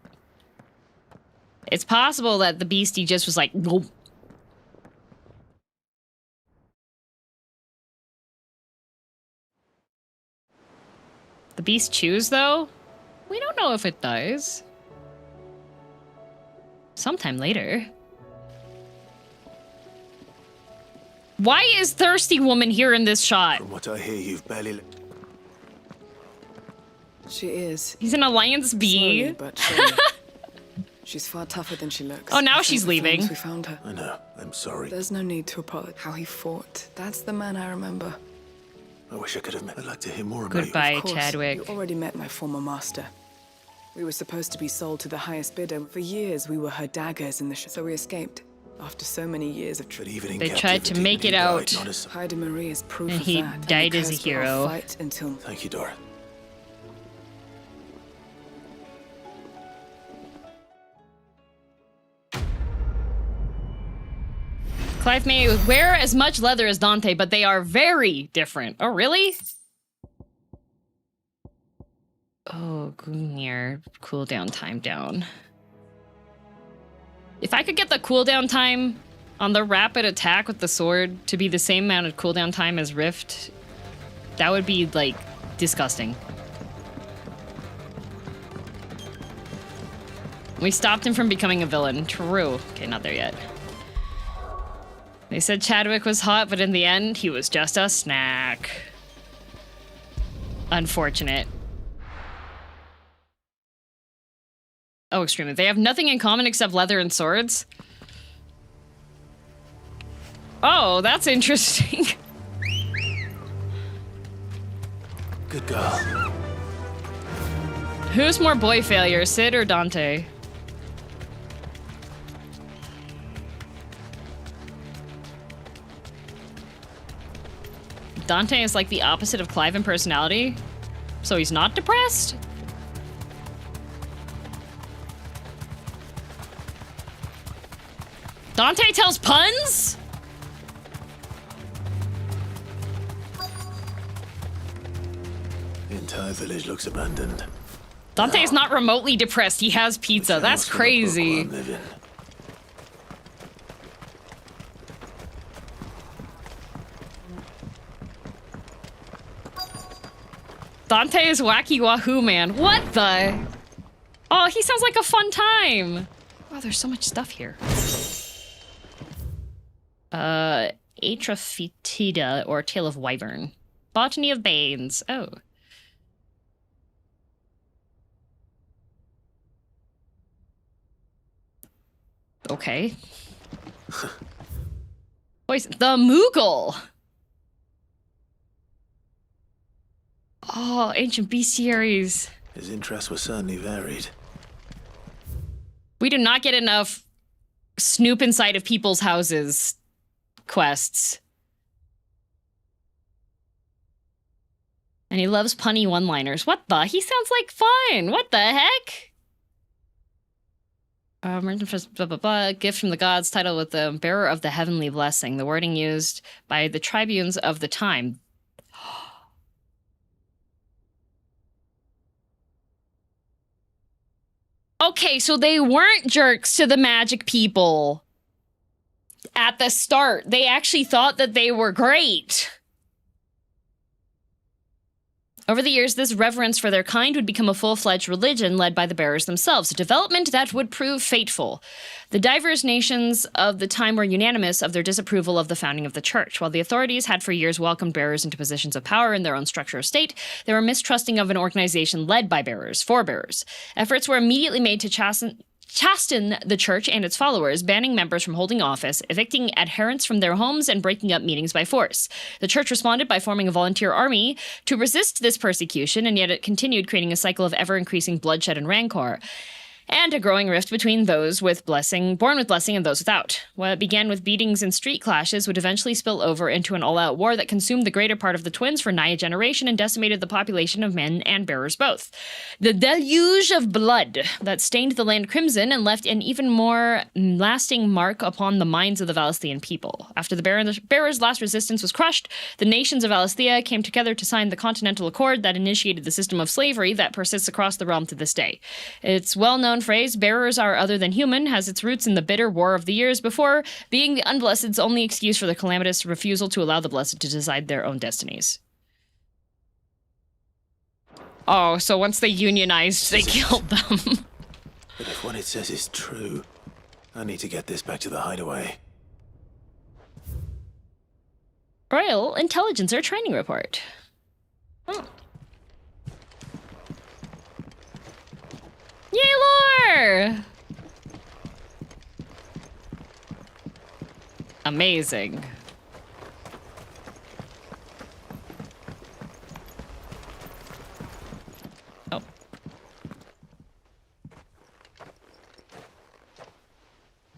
Speaker 2: It's possible that the beastie just was like, nope. The beast chews, though? We don't know if it does. Sometime later. Why is Thirsty Woman here in this shot?
Speaker 6: From what I hear, you've barely...
Speaker 10: She is.
Speaker 2: He's an Alliance bee.
Speaker 10: Slowly, but surely. She's far tougher than she looks.
Speaker 2: Oh, now she's leaving.
Speaker 10: We found her.
Speaker 6: I know. I'm sorry.
Speaker 10: There's no need to apologize. How he fought. That's the man I remember.
Speaker 6: I wish I could have met. I'd like to hear more about
Speaker 2: Goodbye,
Speaker 6: you.
Speaker 10: Of course,
Speaker 2: Chadwick.
Speaker 10: You already met my former master. We were supposed to be sold to the highest bidder. For years, we were her daggers in the so we escaped. After so many years of
Speaker 2: They tried to make it out,
Speaker 10: Hyde Marie is proof
Speaker 2: and
Speaker 10: of
Speaker 2: he
Speaker 10: that.
Speaker 2: died
Speaker 10: and
Speaker 2: as a
Speaker 10: cursed will
Speaker 2: hero.
Speaker 10: Fight until...
Speaker 6: Thank you, Dora.
Speaker 2: Clive may wear as much leather as Dante, but they are very different. Oh, really? Oh, Gungnir. Cooldown time down. If I could get the cooldown time on the rapid attack with the sword to be the same amount of cooldown time as Rift, that would be, like, disgusting. We stopped him from becoming a villain. True. Okay, not there yet. They said Chadwick was hot, but in the end, he was just a snack. Unfortunate. Oh, extremely. They have nothing in common except leather and swords? Oh, that's interesting.
Speaker 6: Good girl.
Speaker 2: Who's more boy failure, Sid or Dante? Dante is like the opposite of Clive in personality, so he's not depressed? Dante tells puns?
Speaker 6: The entire village looks abandoned.
Speaker 2: Dante is not remotely depressed, he has pizza. That's crazy. Dante is wacky wahoo man. What the? Oh, he sounds like a fun time. Wow, there's so much stuff here. Atrophitida, or Tail of Wyvern. Botany of Banes. Oh. Okay. Voice, the Moogle! Oh, ancient bestiaries.
Speaker 6: His interests were certainly varied.
Speaker 2: We do not get enough snoop inside of people's houses quests. And he loves punny one-liners. What the? He sounds like fun. What the heck? Blah, blah, blah. Gift from the gods, title with the bearer of the heavenly blessing. The wording used by the tribunes of the time. Okay, so they weren't jerks to the magic people at the start. They actually thought that they were great. Over the years, this reverence for their kind would become a full-fledged religion led by the bearers themselves, a development that would prove fateful. The diverse nations of the time were unanimous of their disapproval of the founding of the church. While the authorities had for years welcomed bearers into positions of power in their own structure of state, they were mistrusting of an organization led by bearers, for bearers. Efforts were immediately made to chasten the church and its followers, banning members from holding office, evicting adherents from their homes, and breaking up meetings by force. The church responded by forming a volunteer army to resist this persecution, and yet it continued, creating a cycle of ever-increasing bloodshed and rancor, and a growing rift between those with blessing, born with blessing, and those without. What began with beatings and street clashes would eventually spill over into an all-out war that consumed the greater part of the twins for nigh a generation and decimated the population of men and bearers both. The deluge of blood that stained the land crimson and left an even more lasting mark upon the minds of the Valisthian people. After the bearers' last resistance was crushed, the nations of Valisthia came together to sign the Continental Accord that initiated the system of slavery that persists across the realm to this day. It's well-known phrase, bearers are other than human, has its roots in the bitter war of the years before, being the unblessed's only excuse for the calamitous refusal to allow the blessed to decide their own destinies. Oh, so once they unionized, they killed them.
Speaker 6: But if what it says is true, I need to get this back to the hideaway.
Speaker 2: Royal Intelligencer Training Report. Oh. Yay, lore! Amazing. Oh.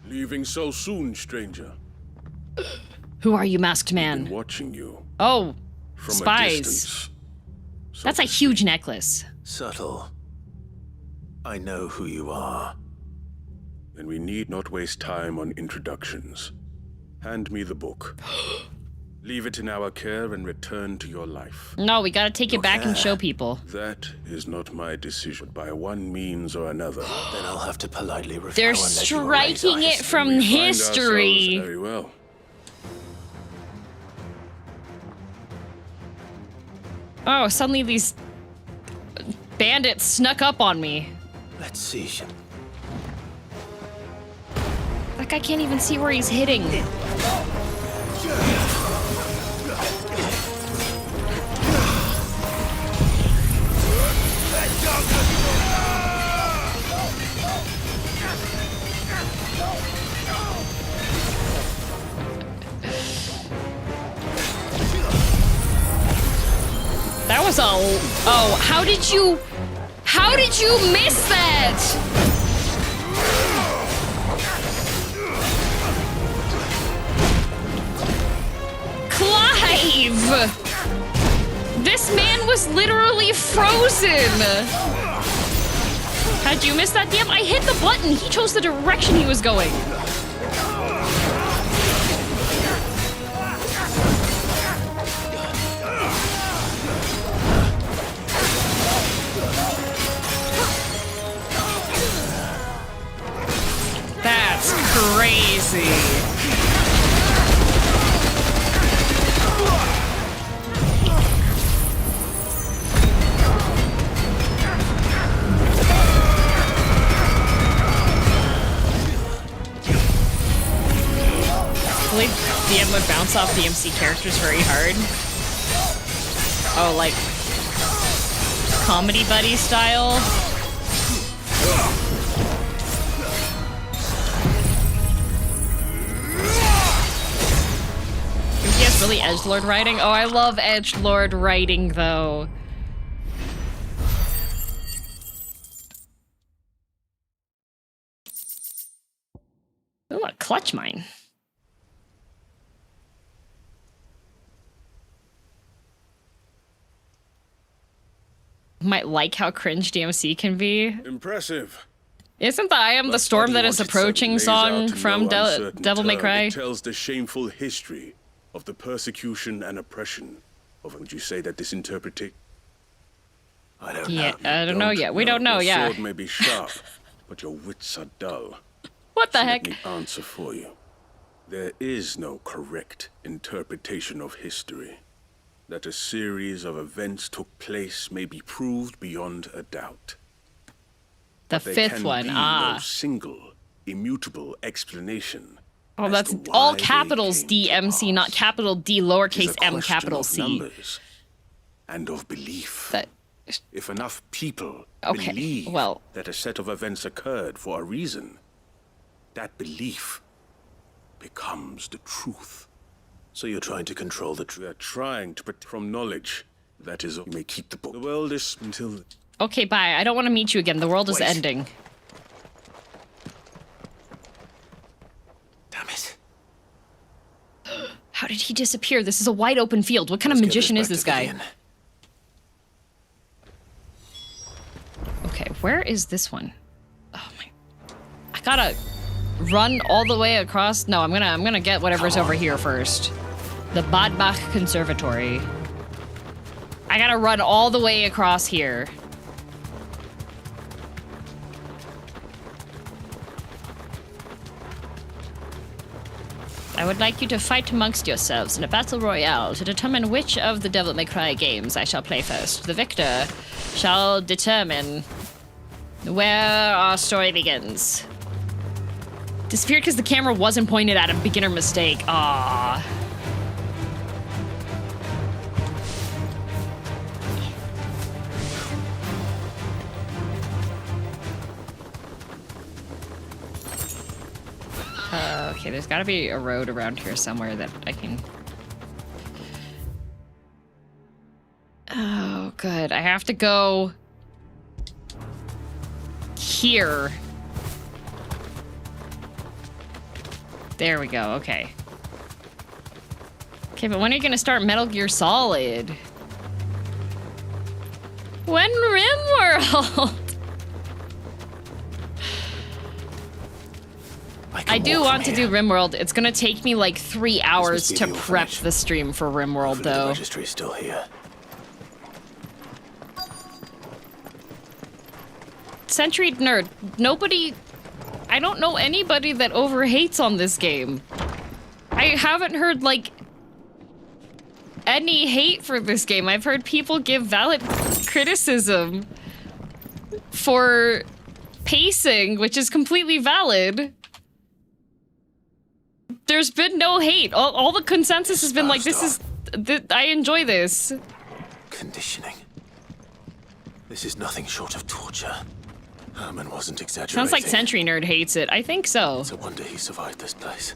Speaker 11: Leave Leaving so soon, stranger.
Speaker 2: Who are you, masked man?
Speaker 11: Been watching you.
Speaker 2: Oh,
Speaker 11: from
Speaker 2: spies.
Speaker 11: A distance.
Speaker 2: That's a huge necklace.
Speaker 6: Subtle. I know who you are.
Speaker 11: Then we need not waste time on introductions. Hand me the book. Leave it in our care and return to your life.
Speaker 2: No, we gotta take it back and show people.
Speaker 11: That is not my decision. By one means or another.
Speaker 6: Then I'll have to politely refuse.
Speaker 2: They're striking it from history.
Speaker 11: Very well.
Speaker 2: Oh, suddenly these bandits snuck up on me.
Speaker 6: Let's see.
Speaker 2: That guy can't even see where he's hitting. That was a... Oh, how did you miss that? Clive! This man was literally frozen! How'd you miss that? Damn, I hit the button! He chose the direction he was going! That's crazy. Hopefully DM would bounce off DMC characters very hard. Oh, like comedy buddy style. He has really edgelord writing. Oh, I love edgelord writing though. Ooh, a clutch mine. Might like how cringe DMC can be.
Speaker 11: Impressive.
Speaker 2: Isn't the I Am the Storm That Is Approaching song from Devil May Cry?
Speaker 11: It tells the shameful history of the persecution and oppression of, would you say that this interpretation?
Speaker 6: I don't
Speaker 2: know. I don't know yet. We don't know,
Speaker 11: your
Speaker 2: yeah.
Speaker 11: sword may be sharp, but your wits are dull.
Speaker 2: What the heck?
Speaker 11: Let me answer for you. There is no correct interpretation of history. That a series of events took place may be proved beyond a doubt.
Speaker 2: The
Speaker 11: But there
Speaker 2: fifth
Speaker 11: can
Speaker 2: one,
Speaker 11: be no single, immutable explanation.
Speaker 2: Oh, that's all capitals DMC, not capital D lowercase m capital
Speaker 11: of
Speaker 2: C.
Speaker 11: numbers and of belief. If enough people believe that a set of events occurred for a reason, that belief becomes the truth.
Speaker 6: So you're trying to control the truth?
Speaker 11: We are trying to protect from knowledge. That is, you may keep the book. The world is until...
Speaker 2: Okay, bye. I don't want to meet you again. The world is ending.
Speaker 6: Damn it.
Speaker 2: How did he disappear? This is a wide open field. What kind of magician is this guy? Okay, where is this one? Oh my... I gotta run all the way across. No, I'm gonna get whatever's over here first. The Badbach Conservatory. I gotta run all the way across here. I would like you to fight amongst yourselves in a battle royale to determine which of the Devil May Cry games I shall play first. The victor shall determine where our story begins. Disappeared because the camera wasn't pointed at him. Beginner mistake. Aww. Okay, there's gotta be a road around here somewhere that I can... Oh, good. I have to go... here. There we go, okay. Okay, but when are you gonna start Metal Gear Solid? When RimWorld? I do want to do RimWorld. It's gonna take me like 3 hours to prep the stream for RimWorld, though.
Speaker 6: The registry's still here.
Speaker 2: Sentry Nerd, nobody... I don't know anybody that overhates on this game. I haven't heard, like, any hate for this game. I've heard people give valid criticism for pacing, which is completely valid. There's been no hate. All the consensus has been like, this is... I enjoy this.
Speaker 6: Conditioning. This is nothing short of torture. Herman wasn't exaggerating.
Speaker 2: Sounds like Sentry Nerd hates it. I think so.
Speaker 6: It's a wonder he survived this place.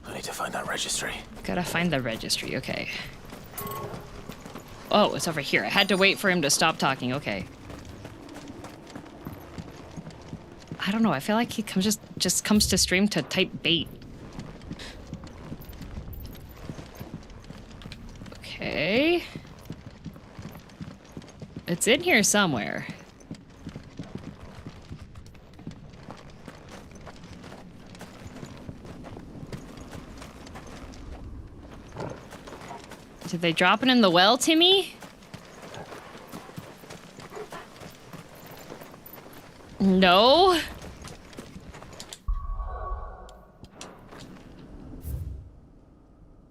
Speaker 6: I need to find that registry.
Speaker 2: Gotta find the registry, okay. Oh, it's over here. I had to wait for him to stop talking, okay. I don't know, I feel like he just comes to stream to type bait. Okay. It's in here somewhere. Did they drop it in the well, Timmy? No.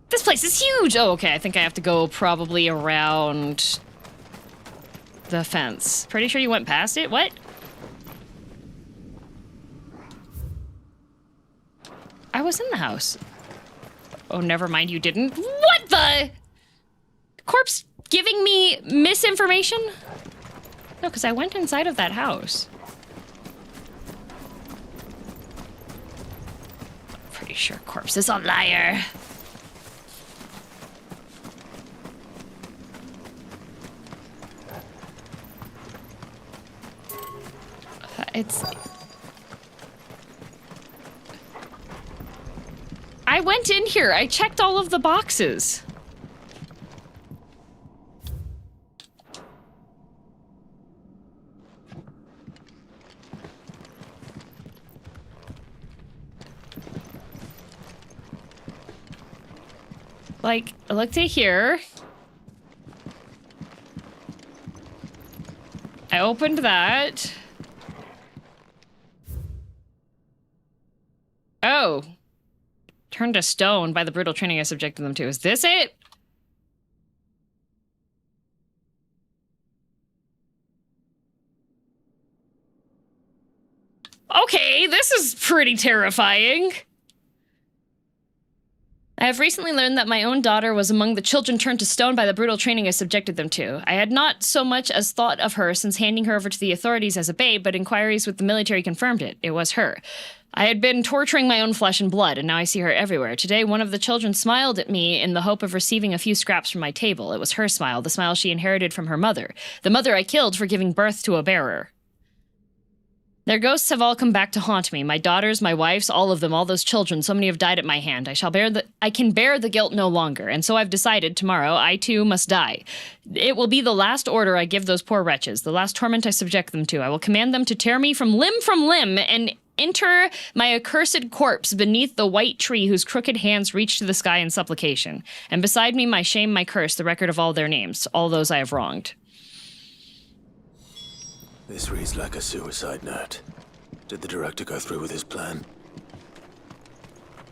Speaker 2: This place is huge! Oh, okay, I think I have to go probably around the fence. Pretty sure you went past it? What? I was in the house. Oh, never mind, you didn't. What the? Corpse giving me misinformation? No, because I went inside of that house. Pretty sure Corpse is a liar. It's... I went in here. I checked all of the boxes. Like, I looked at here. I opened that. Oh. Turned to stone by the brutal training I subjected them to. Is this it? Okay, this is pretty terrifying. I have recently learned that my own daughter was among the children turned to stone by the brutal training I subjected them to. I had not so much as thought of her since handing her over to the authorities as a babe, but inquiries with the military confirmed it. It was her. I had been torturing my own flesh and blood, and now I see her everywhere. Today, one of the children smiled at me in the hope of receiving a few scraps from my table. It was her smile, the smile she inherited from her mother. The mother I killed for giving birth to a bearer. Their ghosts have all come back to haunt me. My daughters, my wives, all of them, all those children, so many have died at my hand. I can bear the guilt no longer, and so I've decided tomorrow I too must die. It will be the last order I give those poor wretches, the last torment I subject them to. I will command them to tear me from limb, and enter my accursed corpse beneath the white tree whose crooked hands reach to the sky in supplication. And beside me, my shame, my curse, the record of all their names, all those I have wronged.
Speaker 6: This reads like a suicide note. Did the director go through with his plan?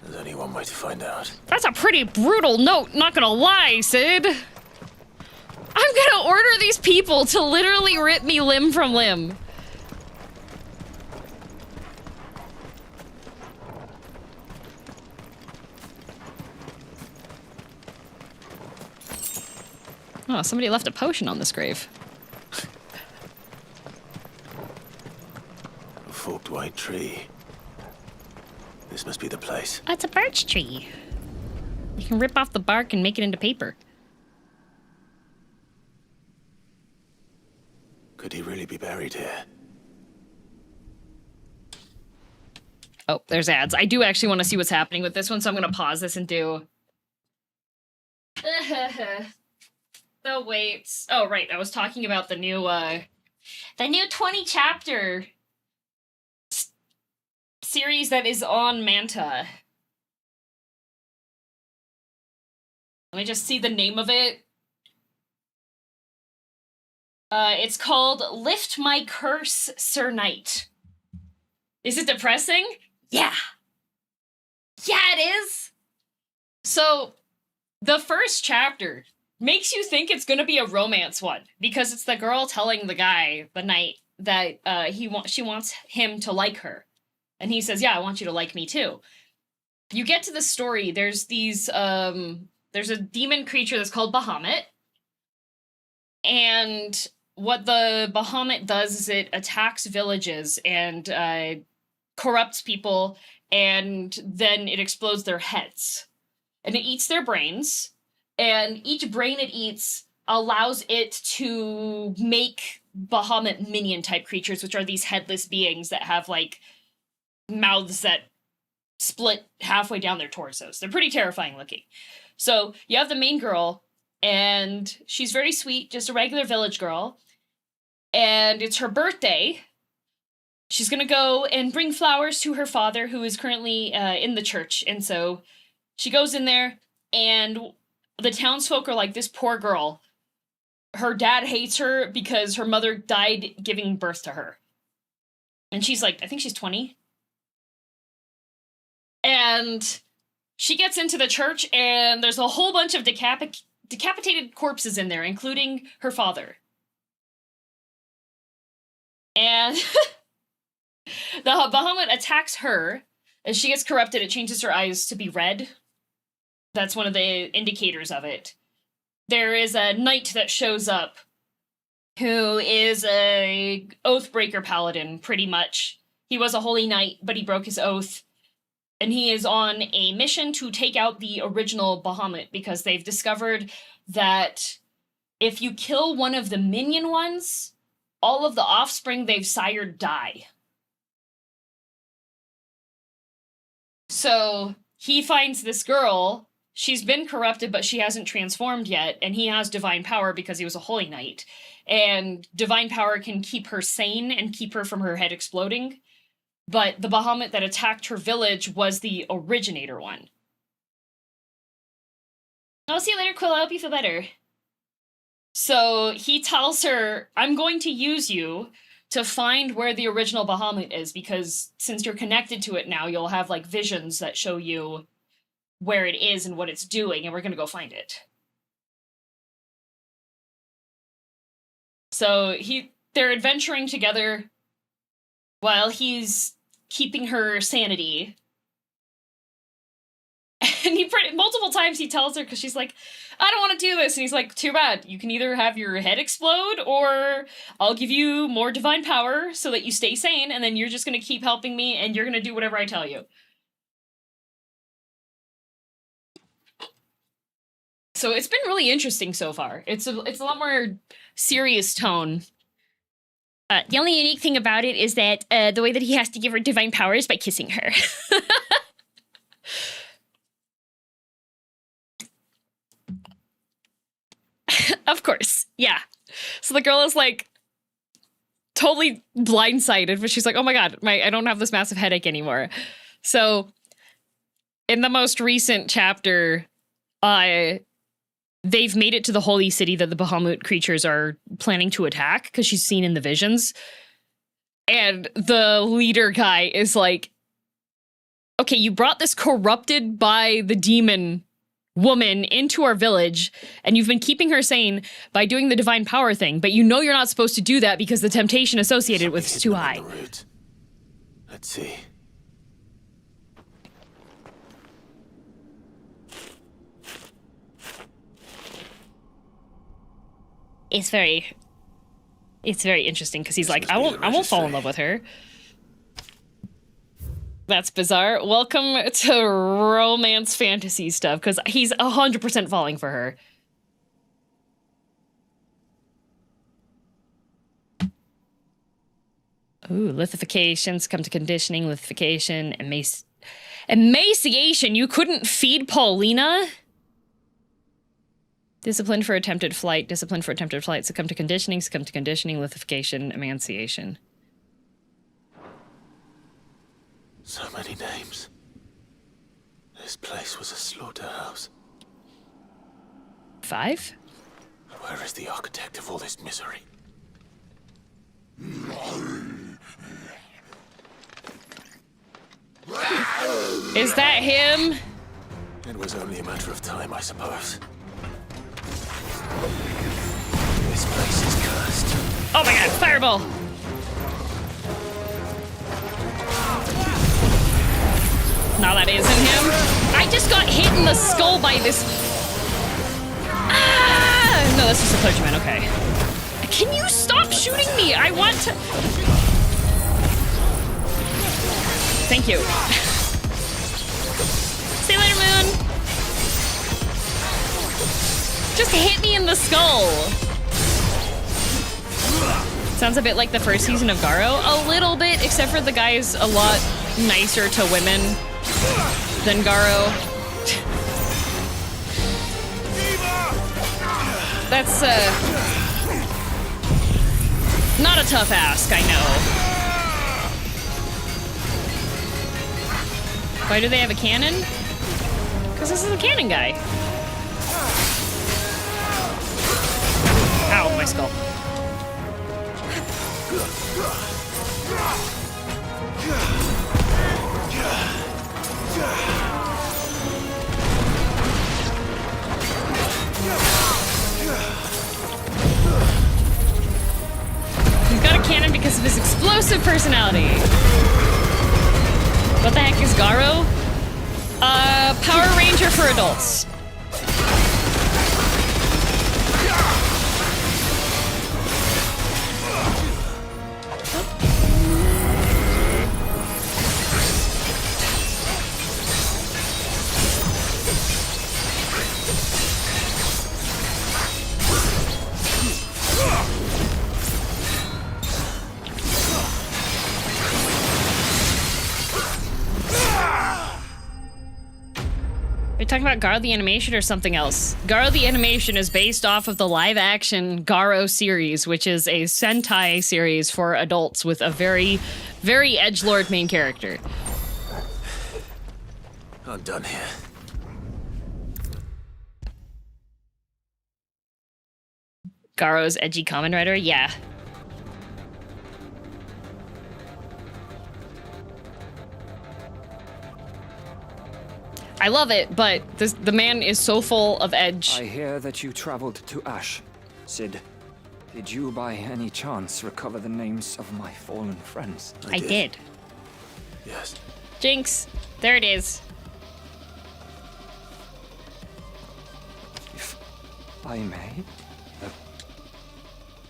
Speaker 6: There's only one way to find out.
Speaker 2: That's a pretty brutal note, not gonna lie, Sid. I'm gonna order these people to literally rip me limb from limb. Oh, somebody left a potion on this grave.
Speaker 6: A forked white tree. This must be the place.
Speaker 2: Oh, it's a birch tree. You can rip off the bark and make it into paper.
Speaker 6: Could he really be buried here?
Speaker 2: Oh, there's ads. I do actually want to see what's happening with this one, so I'm going to pause this and do... The weights. Oh, right. I was talking about the new 20 chapter series that is on Manta. Let me just see the name of it. It's called Lift My Curse, Sir Knight. Is it depressing? Yeah. Yeah, it is. So, the first chapter makes you think it's gonna be a romance one, because it's the girl telling the guy, the knight, that she wants him to like her. And he says, yeah, I want you to like me too. You get to the story, there's these, there's a demon creature that's called Bahamut. And what the Bahamut does is it attacks villages and corrupts people, and then it explodes their heads. And it eats their brains, and each brain it eats allows it to make Bahamut minion type creatures, which are these headless beings that have like mouths that split halfway down their torsos. They're pretty terrifying looking. So you have the main girl, and she's very sweet, just a regular village girl, and it's her birthday. She's gonna go and bring flowers to her father, who is currently in the church, and so she goes in there, and the townsfolk are like, this poor girl. Her dad hates her because her mother died giving birth to her. And she's like, I think she's 20. And she gets into the church, and there's a whole bunch of decapitated corpses in there, including her father. And the Bahamut attacks her. As she gets corrupted, it changes her eyes to be red. That's one of the indicators of it. There is a knight that shows up who is a oathbreaker paladin, pretty much. He was a holy knight, but he broke his oath. And he is on a mission to take out the original Bahamut, because they've discovered that if you kill one of the minion ones, all of the offspring they've sired die. So he finds this girl. She's been corrupted, but she hasn't transformed yet, and he has divine power because he was a holy knight. And divine power can keep her sane and keep her from her head exploding. But the Bahamut that attacked her village was the originator one. I'll see you later, Quill. I hope you feel better. So he tells her, I'm going to use you to find where the original Bahamut is, because since you're connected to it now, you'll have like visions that show you where it is and what it's doing, and we're going to go find it. So they're adventuring together while he's keeping her sanity. And multiple times he tells her, because she's like, I don't want to do this. And he's like, too bad. You can either have your head explode, or I'll give you more divine power so that you stay sane, and then you're just going to keep helping me, and you're going to do whatever I tell you. So it's been really interesting so far. It's a lot more serious tone. The only unique thing about it is that the way that he has to give her divine power is by kissing her. Of course, yeah. So the girl is like totally blindsided, but she's like, oh my god, I don't have this massive headache anymore. So in the most recent chapter, they've made it to the holy city that the Bahamut creatures are planning to attack, because she's seen in the visions. And the leader guy is like, okay, you brought this corrupted by the demon woman into our village, and you've been keeping her sane by doing the divine power thing, but you know you're not supposed to do that because the temptation associated with it's too high.
Speaker 6: Let's see.
Speaker 2: It's very interesting, because he's like, I won't fall in love with her. That's bizarre. Welcome to romance fantasy stuff, because he's 100% falling for her. Ooh, lithification, succumb to conditioning, lithification, emaciation. You couldn't feed Paulina? Discipline for attempted flight, succumb to conditioning, lithification, emaciation.
Speaker 6: So many names. This place was a slaughterhouse.
Speaker 2: 5?
Speaker 6: Where is the architect of all this misery?
Speaker 2: Is that him?
Speaker 6: It was only a matter of time, I suppose. This place is cursed.
Speaker 2: Oh my god, fireball! No, that isn't him. I just got hit in the skull by this. Ah! No, that's just a clergyman, okay. Can you stop shooting me? I want to. Thank you. See you later, Moon. Just hit me in the skull. Sounds a bit like the first season of Garo. A little bit, except for the guy's a lot nicer to women than Garo. That's, not a tough ask, I know. Why do they have a cannon? Because this is a cannon guy. Ow, my skull. He's got a cannon because of his explosive personality. What the heck is Garo? Power Ranger for adults. Are you talking about Garo the Animation or something else? Garo the Animation is based off of the live-action Garo series, which is a Sentai series for adults with a very, very edgelord main character.
Speaker 6: I'm done here.
Speaker 2: Garo's edgy Kamen Rider? Yeah. I love it, but the man is so full of edge.
Speaker 16: I hear that you traveled to Ash. Sid, did you by any chance recover the names of my fallen friends?
Speaker 2: I did.
Speaker 6: Yes.
Speaker 2: Jinx, there it is.
Speaker 16: If I may.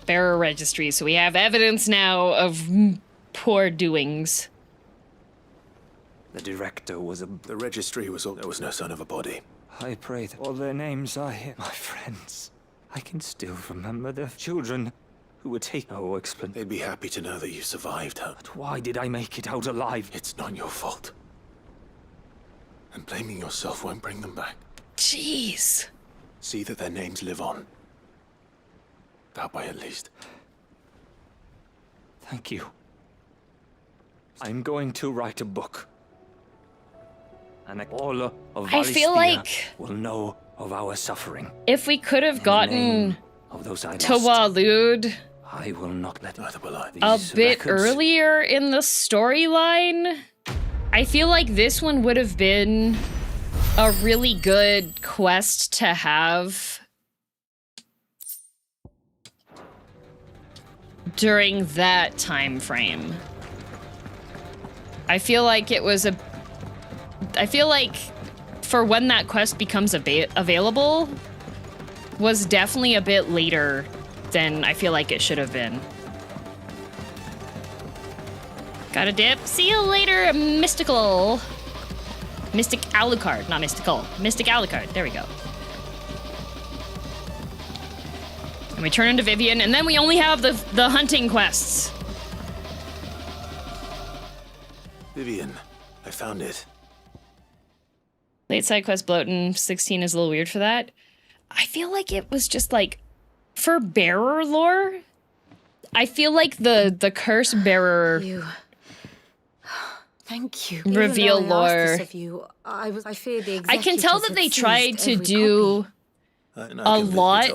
Speaker 2: Bearer registry, so we have evidence now of poor doings.
Speaker 16: The director was a...
Speaker 6: The registry was all... There was no sign of a body.
Speaker 16: I pray that all their names are here. My friends. I can still remember their children who would take no explanation.
Speaker 6: They'd be happy to know that you survived, huh?
Speaker 16: But why did I make it out alive?
Speaker 6: It's not your fault. And blaming yourself won't bring them back.
Speaker 2: Jeez.
Speaker 6: See that their names live on. That way, at least.
Speaker 16: Thank you. I'm going to write a book. And all of
Speaker 2: I feel like
Speaker 16: will know of our suffering.
Speaker 2: If we could have gotten
Speaker 16: of those I
Speaker 2: to Walud
Speaker 16: I will not let
Speaker 6: either will I.
Speaker 2: A bit earlier in the storyline, I feel like this one would have been a really good quest to have during that time frame. I feel like it was I feel like for when that quest becomes available was definitely a bit later than I feel like it should have been. Got a dip. See you later, Mystical. Mystic Alucard, not Mystical. Mystic Alucard. There we go. And we turn into Vivian, and then we only have the hunting quests.
Speaker 6: Vivian, I found it.
Speaker 2: Late side quest Bloatin 16 is a little weird for that. I feel like it was just like, for bearer lore, I feel like the curse bearer
Speaker 12: Thank you.
Speaker 2: reveal
Speaker 12: Even though I asked
Speaker 2: lore.
Speaker 12: this of you, I fear the
Speaker 2: I can tell that they tried to do a lot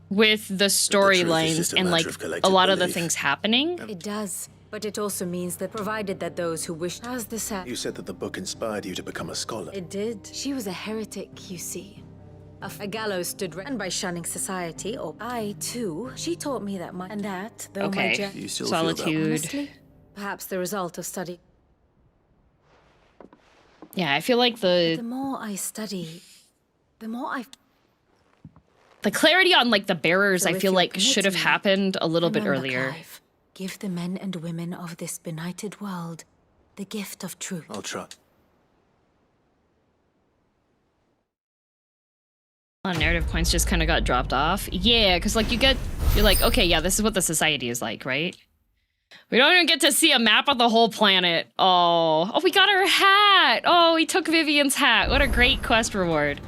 Speaker 2: with the storylines and like a lot of the things happening.
Speaker 12: It does, but it also means that provided that those who wish, as the set,
Speaker 6: You said that the book inspired you to become a scholar.
Speaker 12: it did. She was a heretic, you see. A gallows stood and by shunning society, or I too. She taught me that and that, though
Speaker 2: Okay.
Speaker 12: my
Speaker 2: You still feel that Solitude.
Speaker 12: Honestly, perhaps the result of study.
Speaker 2: Yeah, I feel like
Speaker 12: The more I study, the more
Speaker 2: the clarity on like the bearers,
Speaker 12: So
Speaker 2: I
Speaker 12: if
Speaker 2: feel
Speaker 12: you'll
Speaker 2: like
Speaker 12: commit
Speaker 2: should
Speaker 12: to
Speaker 2: have
Speaker 12: me,
Speaker 2: happened a little bit
Speaker 12: remember,
Speaker 2: earlier.
Speaker 12: Clive, give the men and women of this benighted world the gift of truth.
Speaker 6: I'll try.
Speaker 2: Narrative points just kind of got dropped off. Yeah, because like you're like, okay, yeah, this is what the society is like, right? We don't even get to see a map of the whole planet. Oh, we got her hat. Oh, we took Vivian's hat. What a great quest reward.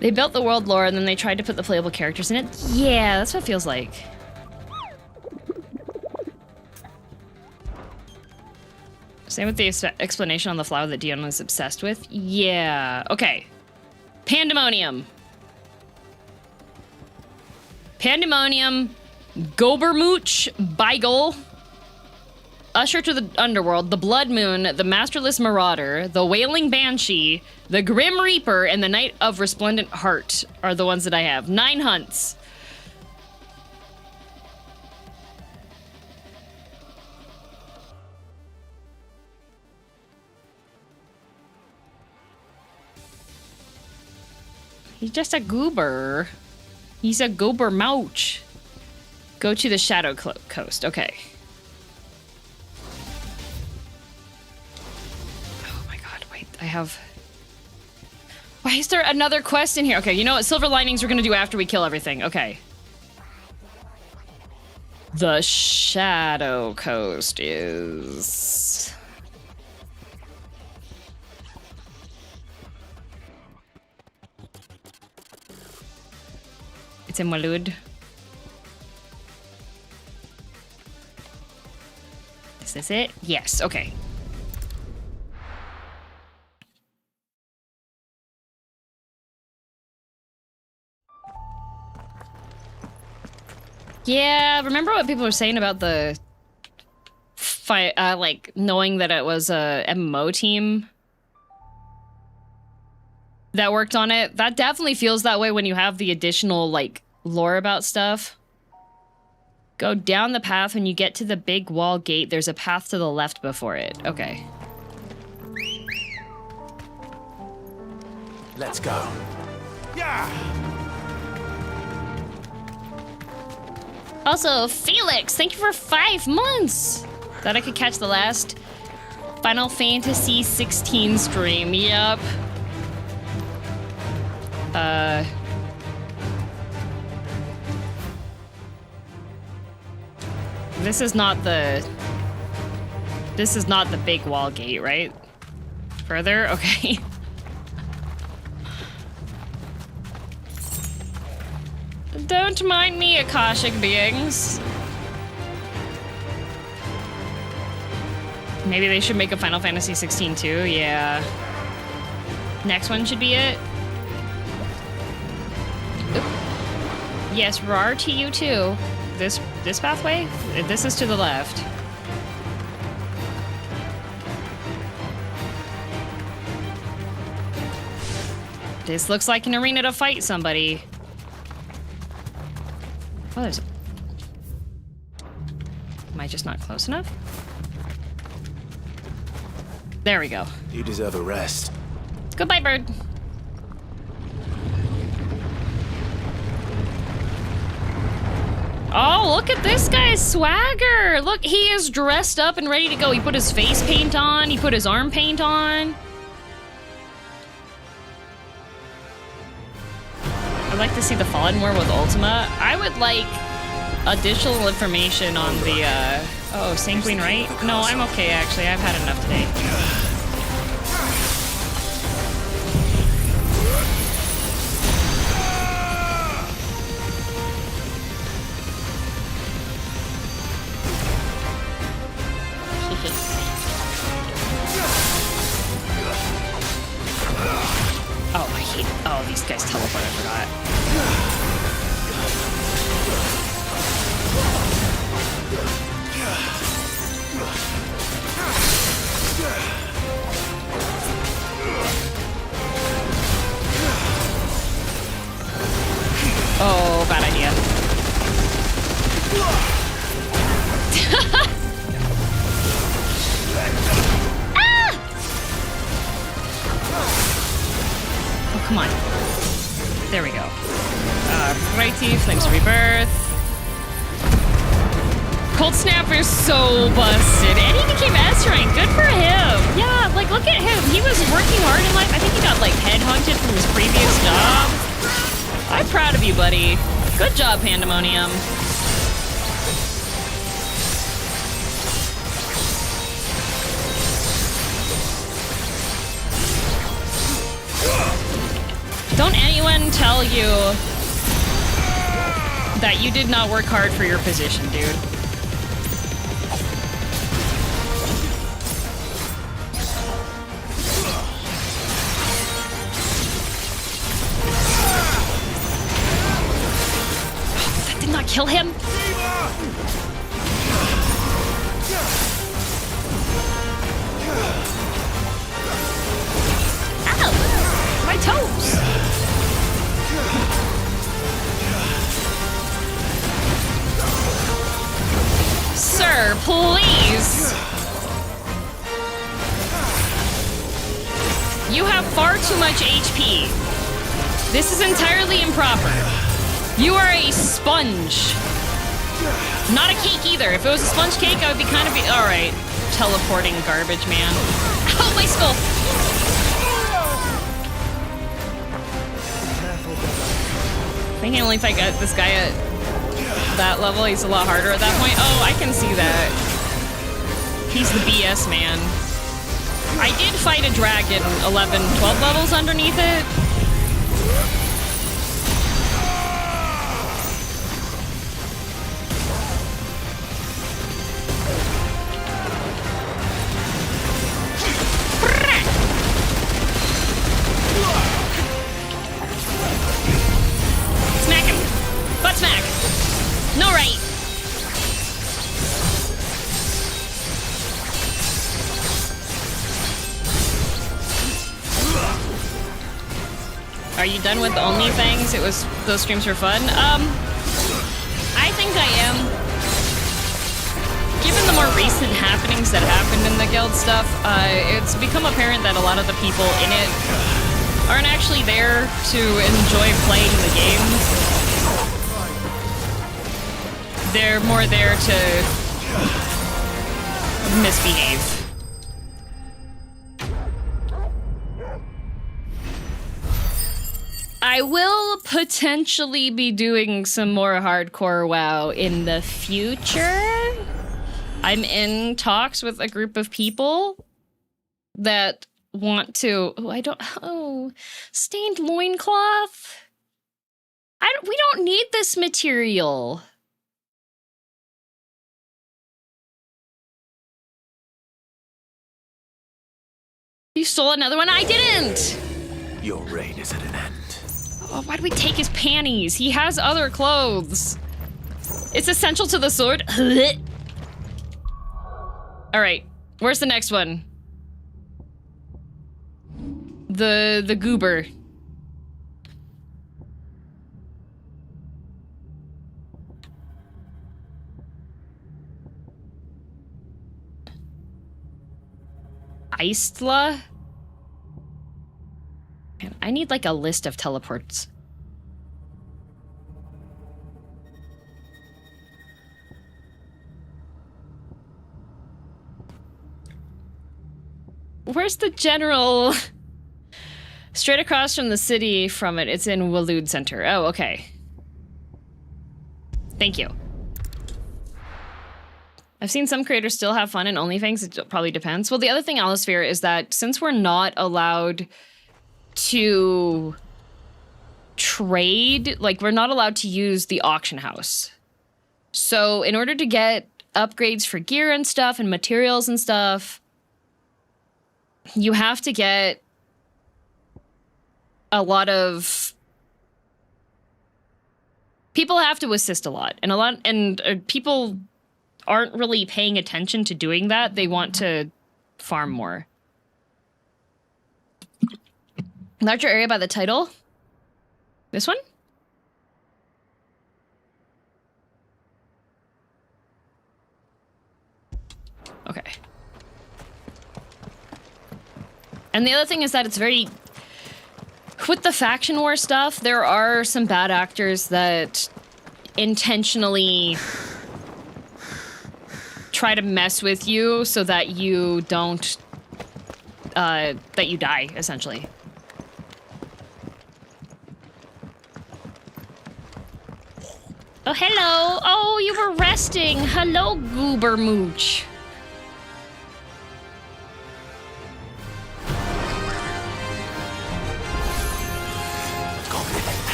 Speaker 2: They built the world lore and then they tried to put the playable characters in it. Yeah, that's what it feels like. Same with the explanation on the flower that Dion was obsessed with. Yeah, okay. Pandemonium. Pandemonium, Gobermooch, Beigel, Usher to the Underworld, the Blood Moon, the Masterless Marauder, the Wailing Banshee, the Grim Reaper, and the Knight of Resplendent Heart are the ones that I have. 9 hunts. He's just a goober. He's a goober mouch. Go to the Shadow Coast. Okay. Oh my god, wait. I have... Why is there another quest in here? Okay, you know what? Silver linings we're gonna do after we kill everything. Okay. The Shadow Coast is... It's in Walud. Is this it? Yes, okay. Yeah, remember what people were saying about the fight, like knowing that it was a MMO team that worked on it? That definitely feels that way when you have the additional like lore about stuff. Go down the path. When you get to the big wall gate, there's a path to the left before it. Okay.
Speaker 15: Let's go.
Speaker 18: Yeah.
Speaker 2: Also, Felix, thank you for 5 months. Thought I could catch the last Final Fantasy 16 stream. Yep. This is not the big wall gate, right? Further? Okay. Don't mind me, Akashic beings. Maybe they should make a Final Fantasy 16 too, yeah. Next one should be it. Oop. Yes, rar to you too. This pathway? This is to the left. This looks like an arena to fight somebody. Oh, there's... Am I just not close enough? There we go.
Speaker 6: You deserve a rest.
Speaker 2: Goodbye, bird. Oh, look at this guy's swagger. Look, he is dressed up and ready to go. He put his face paint on. He put his arm paint on. I'd like to see the Fallen more with Ultima. I would like additional information on the, Oh, sanguine right? No, I'm okay actually. I've had enough today. Oh, I hate. Oh, these guys teleport. I forgot. Oh, bad idea. Oh, come on. There we go. Righty, Flames Rebirth. Cold Snap is so busted. And he became S rank. Good for him. Yeah, like, look at him. He was working hard in life. I think he got, like, headhunted from his previous job. I'm proud of you, buddy. Good job, Pandemonium. Don't anyone tell you that you did not work hard for your position, dude. That did not kill him. Ow! My toes! Sir, please! You have far too much HP. This is entirely improper. You are a sponge. Not a cake either. If it was a sponge cake, I would be kind of alright. Teleporting garbage, man. Ow, my skull! I think only if I got this guy at that level, he's a lot harder at that point. Oh, I can see that. He's the BS man. I did fight a dragon 11, 12 levels underneath it. Smack him. Butt smack. No right. Are you done with OnlyFans? Those streams were fun. I think I am. Given the more recent happenings that happened in the guild stuff, it's become apparent that a lot of the people in it aren't actually there to enjoy playing the game. They're more there to misbehave. I will potentially be doing some more hardcore WoW in the future. I'm in talks with a group of people that want to... stained loincloth? We don't need this material. You stole another one? I didn't!
Speaker 6: Your reign is at an end.
Speaker 2: Oh, why do we take his panties? He has other clothes. It's essential to the sword. All right, where's the next one? The goober. Istla? Man, I need like a list of teleports. Where's the general? Straight across from the city from it. It's in Waloed Center. Oh, okay. Thank you. I've seen some creators still have fun in OnlyFans. It probably depends. Well, the other thing, Alisphere, is that since we're not allowed to trade, like we're not allowed to use the auction house. So in order to get upgrades for gear and stuff and materials and stuff, you have to get a lot of people have to assist a lot, and people aren't really paying attention to doing that. They want to farm more. Larger area by the title. This one? Okay. And the other thing is that it's very... With the faction war stuff, there are some bad actors that intentionally try to mess with you so that you don't... that you die, essentially. Oh, hello! Oh, you were resting! Hello, Goober Mooch!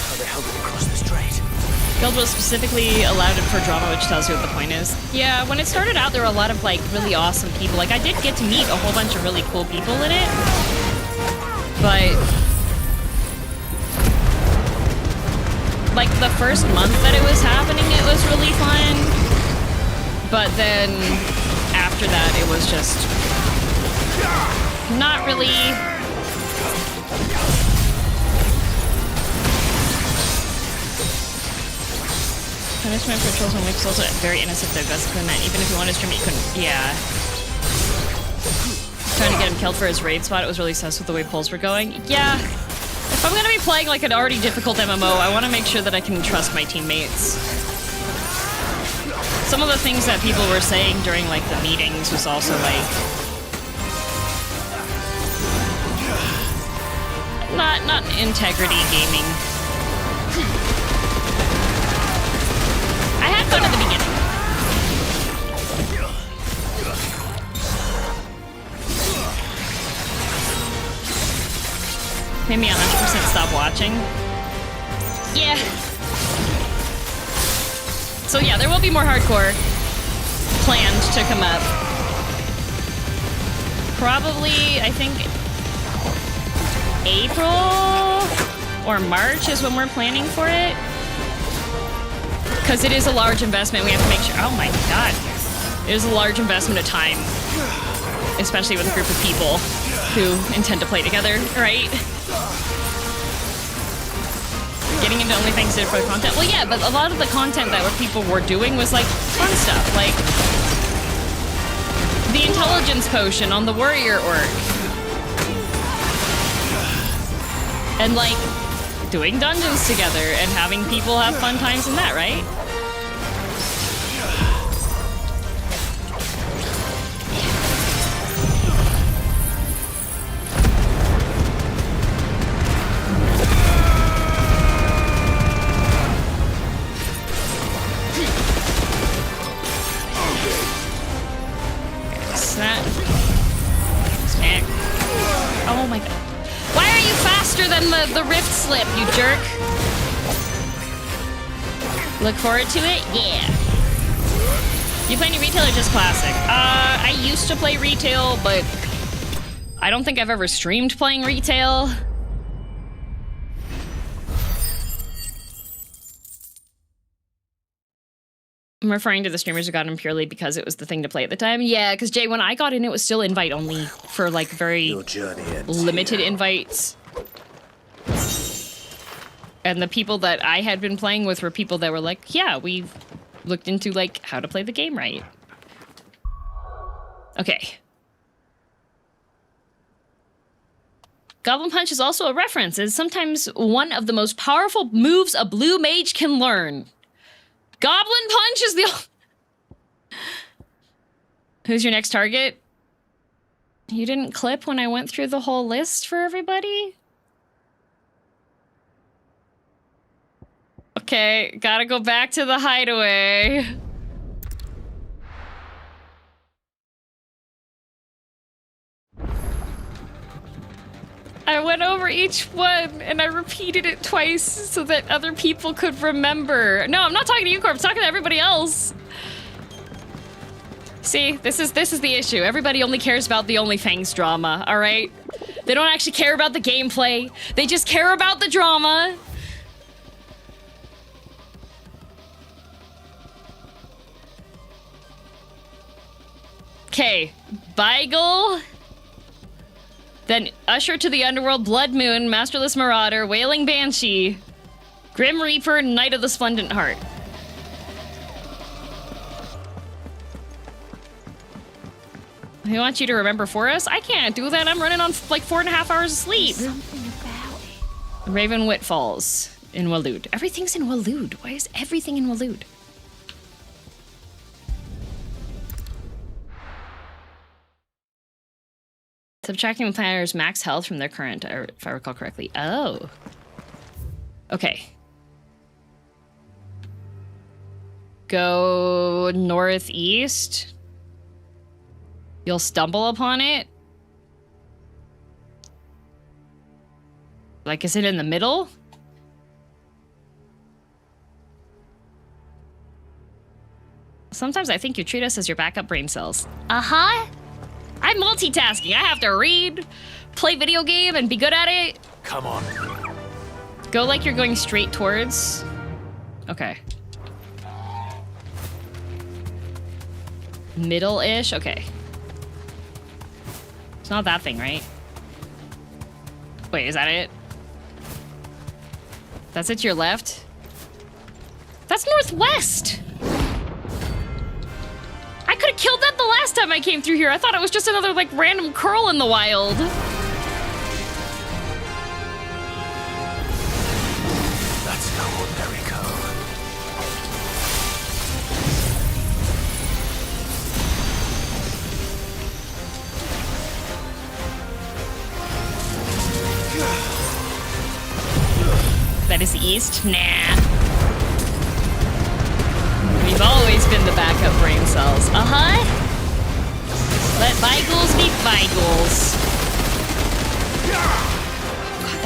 Speaker 15: How the hell did it cross the strait?
Speaker 2: Guild was specifically allowed it for drama, which tells you what the point is. Yeah, when it started out, there were a lot of, like, really awesome people. Like, I did get to meet a whole bunch of really cool people in it. But... like, the first month that it was happening, it was really fun. But then, after that, it was just... not really... Punishment for trolls and wicks is also very innocent though, basically meant even if you wanted to stream it, you couldn't. Yeah. Trying to get him killed for his raid spot, it was really sus with the way polls were going. Yeah. If I'm gonna be playing like an already difficult MMO, I want to make sure that I can trust my teammates. Some of the things that people were saying during like the meetings was also like... Not integrity gaming. I had fun at the beginning. Made me 100% stop watching. Yeah. So yeah, there will be more hardcore planned to come up. Probably, I think, April or March is when we're planning for it. Because it is a large investment, we have to make sure... Oh my god. It is a large investment of time. Especially with a group of people who intend to play together, right? Getting into OnlyFans for the content? Well, yeah, but a lot of the content that people were doing was, like, fun stuff. Like, the intelligence potion on the warrior orc. And, like... doing dungeons together and having people have fun times in that, right? Smack. Oh my god. Why are you faster than the rift slip, you jerk? Look forward to it? Yeah. You play any retail or just classic? I used to play retail, but I don't think I've ever streamed playing retail. I'm referring to the streamers who got in purely because it was the thing to play at the time. Yeah, because Jay, when I got in, it was still invite only for like very limited invites. And the people that I had been playing with were people that were like, yeah, we've looked into like how to play the game right. Okay. Goblin Punch is also a reference. It's sometimes one of the most powerful moves a blue mage can learn. Goblin Punch is the... Who's your next target? You didn't clip when I went through the whole list for everybody? Okay, gotta go back to the hideaway. I went over each one and I repeated it twice so that other people could remember. No, I'm not talking to you, Corp. I'm talking to everybody else. See, this is the issue. Everybody only cares about the OnlyFans drama, all right? They don't actually care about the gameplay. They just care about the drama. Okay, Beigel. Then Usher to the Underworld, Blood Moon, Masterless Marauder, Wailing Banshee, Grim Reaper, Knight of the Splendent Heart. He wants you to remember for us? I can't do that. I'm running on like 4.5 hours of sleep. Ravenwit Falls in Waloed. Everything's in Waloed. Why is everything in Waloed? Subtracting the player's max health from their current, if I recall correctly. Oh. Okay. Go northeast. You'll stumble upon it. Like, is it in the middle? Sometimes I think you treat us as your backup brain cells. Uh-huh. I'm multitasking. I have to read, play video game, and be good at it.
Speaker 6: Come on.
Speaker 2: Go like you're going straight towards. Okay. Middle-ish? Okay. It's not that thing, right? Wait, is that it? That's it to your left? That's northwest! I could have killed that the last time I came through here. I thought it was just another, like, random curl in the wild.
Speaker 6: That's no ordinary curl.
Speaker 2: That is east? Nah. We've always been the backup brain cells. Uh-huh. Let Beigels be Beigels. God,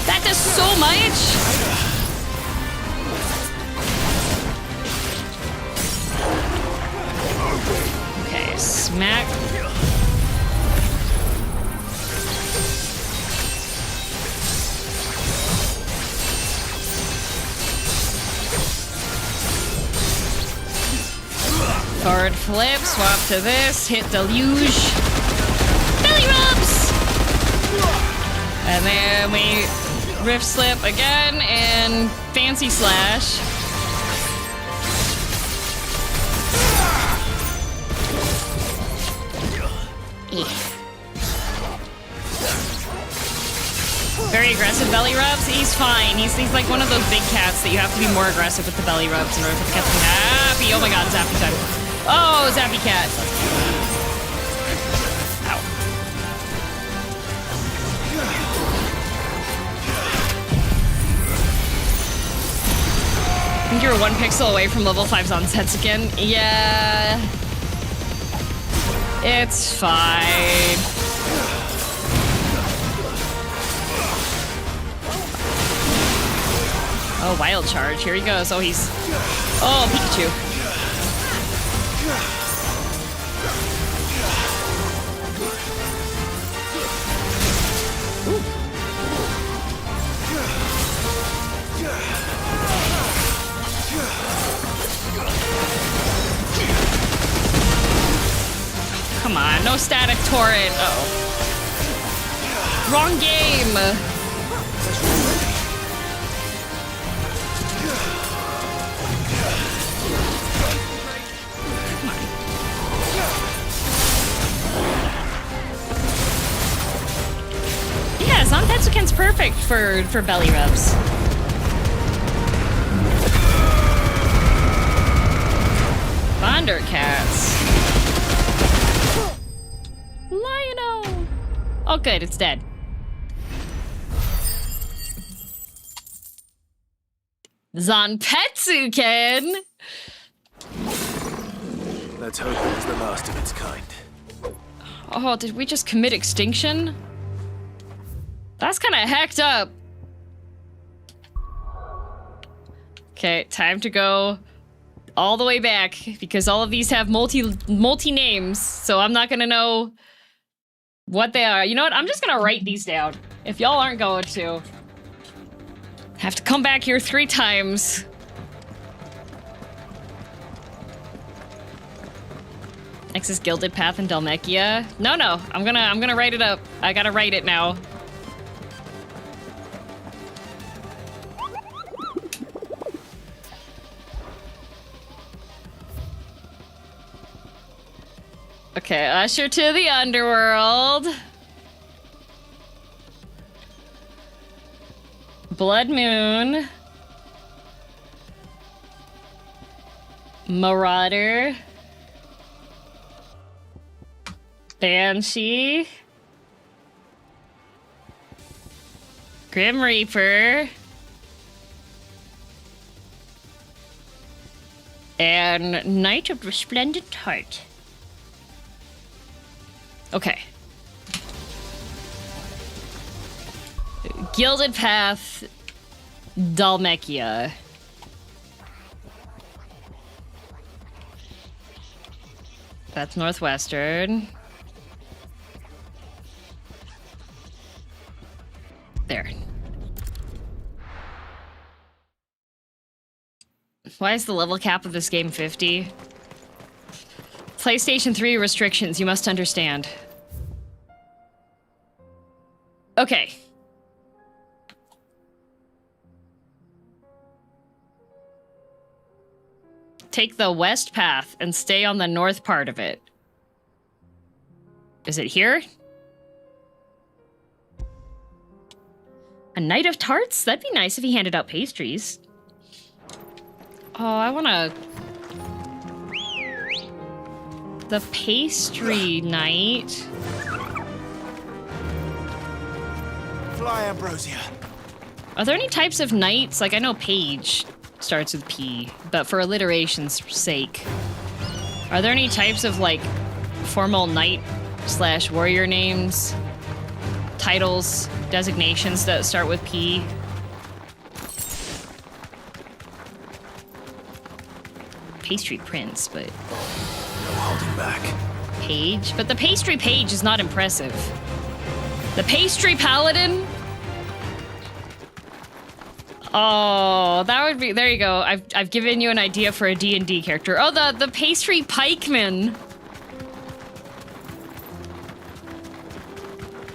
Speaker 2: that does so much. Okay, smack. Forward flip, swap to this, hit deluge. Belly rubs! And then we rift slip again and fancy slash. Very aggressive belly rubs. He's fine. He's like one of those big cats that you have to be more aggressive with the belly rubs in order for the cat to be happy. Oh my god, zappy time. Oh, zappy cat. Ow. I think you're 1 pixel away from level 5's onsets again. Yeah. It's fine. Oh, wild charge. Here he goes. Oh, he's... Oh, Pikachu. Ooh. Come on, no static torrent. Uh-oh. Wrong game. Yeah, Zantetsuken's perfect for belly rubs. Thundercats. Lion-O. Oh, good, it's dead. Zantetsuken.
Speaker 6: Let's hope it is the last of its kind.
Speaker 2: Oh, did we just commit extinction? That's kind of hacked up. Okay, time to go all the way back because all of these have multi names, so I'm not gonna know what they are. You know what? I'm just gonna write these down. If y'all aren't going to, have to come back here 3 times. Next is Gilded Path and Dhalmekia. No, I'm gonna write it up. I gotta write it now. Okay, usher to the underworld. Blood Moon. Marauder. Banshee. Grim Reaper. And Knight of Resplendent Heart. Okay. Gilded Path, Dhalmekia. That's northwestern. There. Why is the level cap of this game 50? PlayStation 3 restrictions, you must understand. Okay. Take the west path and stay on the north part of it. Is it here? A Knight of Tarts? That'd be nice if he handed out pastries. Oh, I wanna... The Pastry Knight.
Speaker 20: Fly, Ambrosia.
Speaker 2: Are there any types of knights? Like, I know page starts with P, but for alliteration's sake. Are there any types of, like, formal knight / warrior names? Titles, designations that start with P? Pastry Prince, but...
Speaker 20: No holding back.
Speaker 2: Page? But the Pastry Page is not impressive. The Pastry Paladin? Oh, that would be... There you go. I've given you an idea for a D&D character. Oh, the Pastry Pikeman.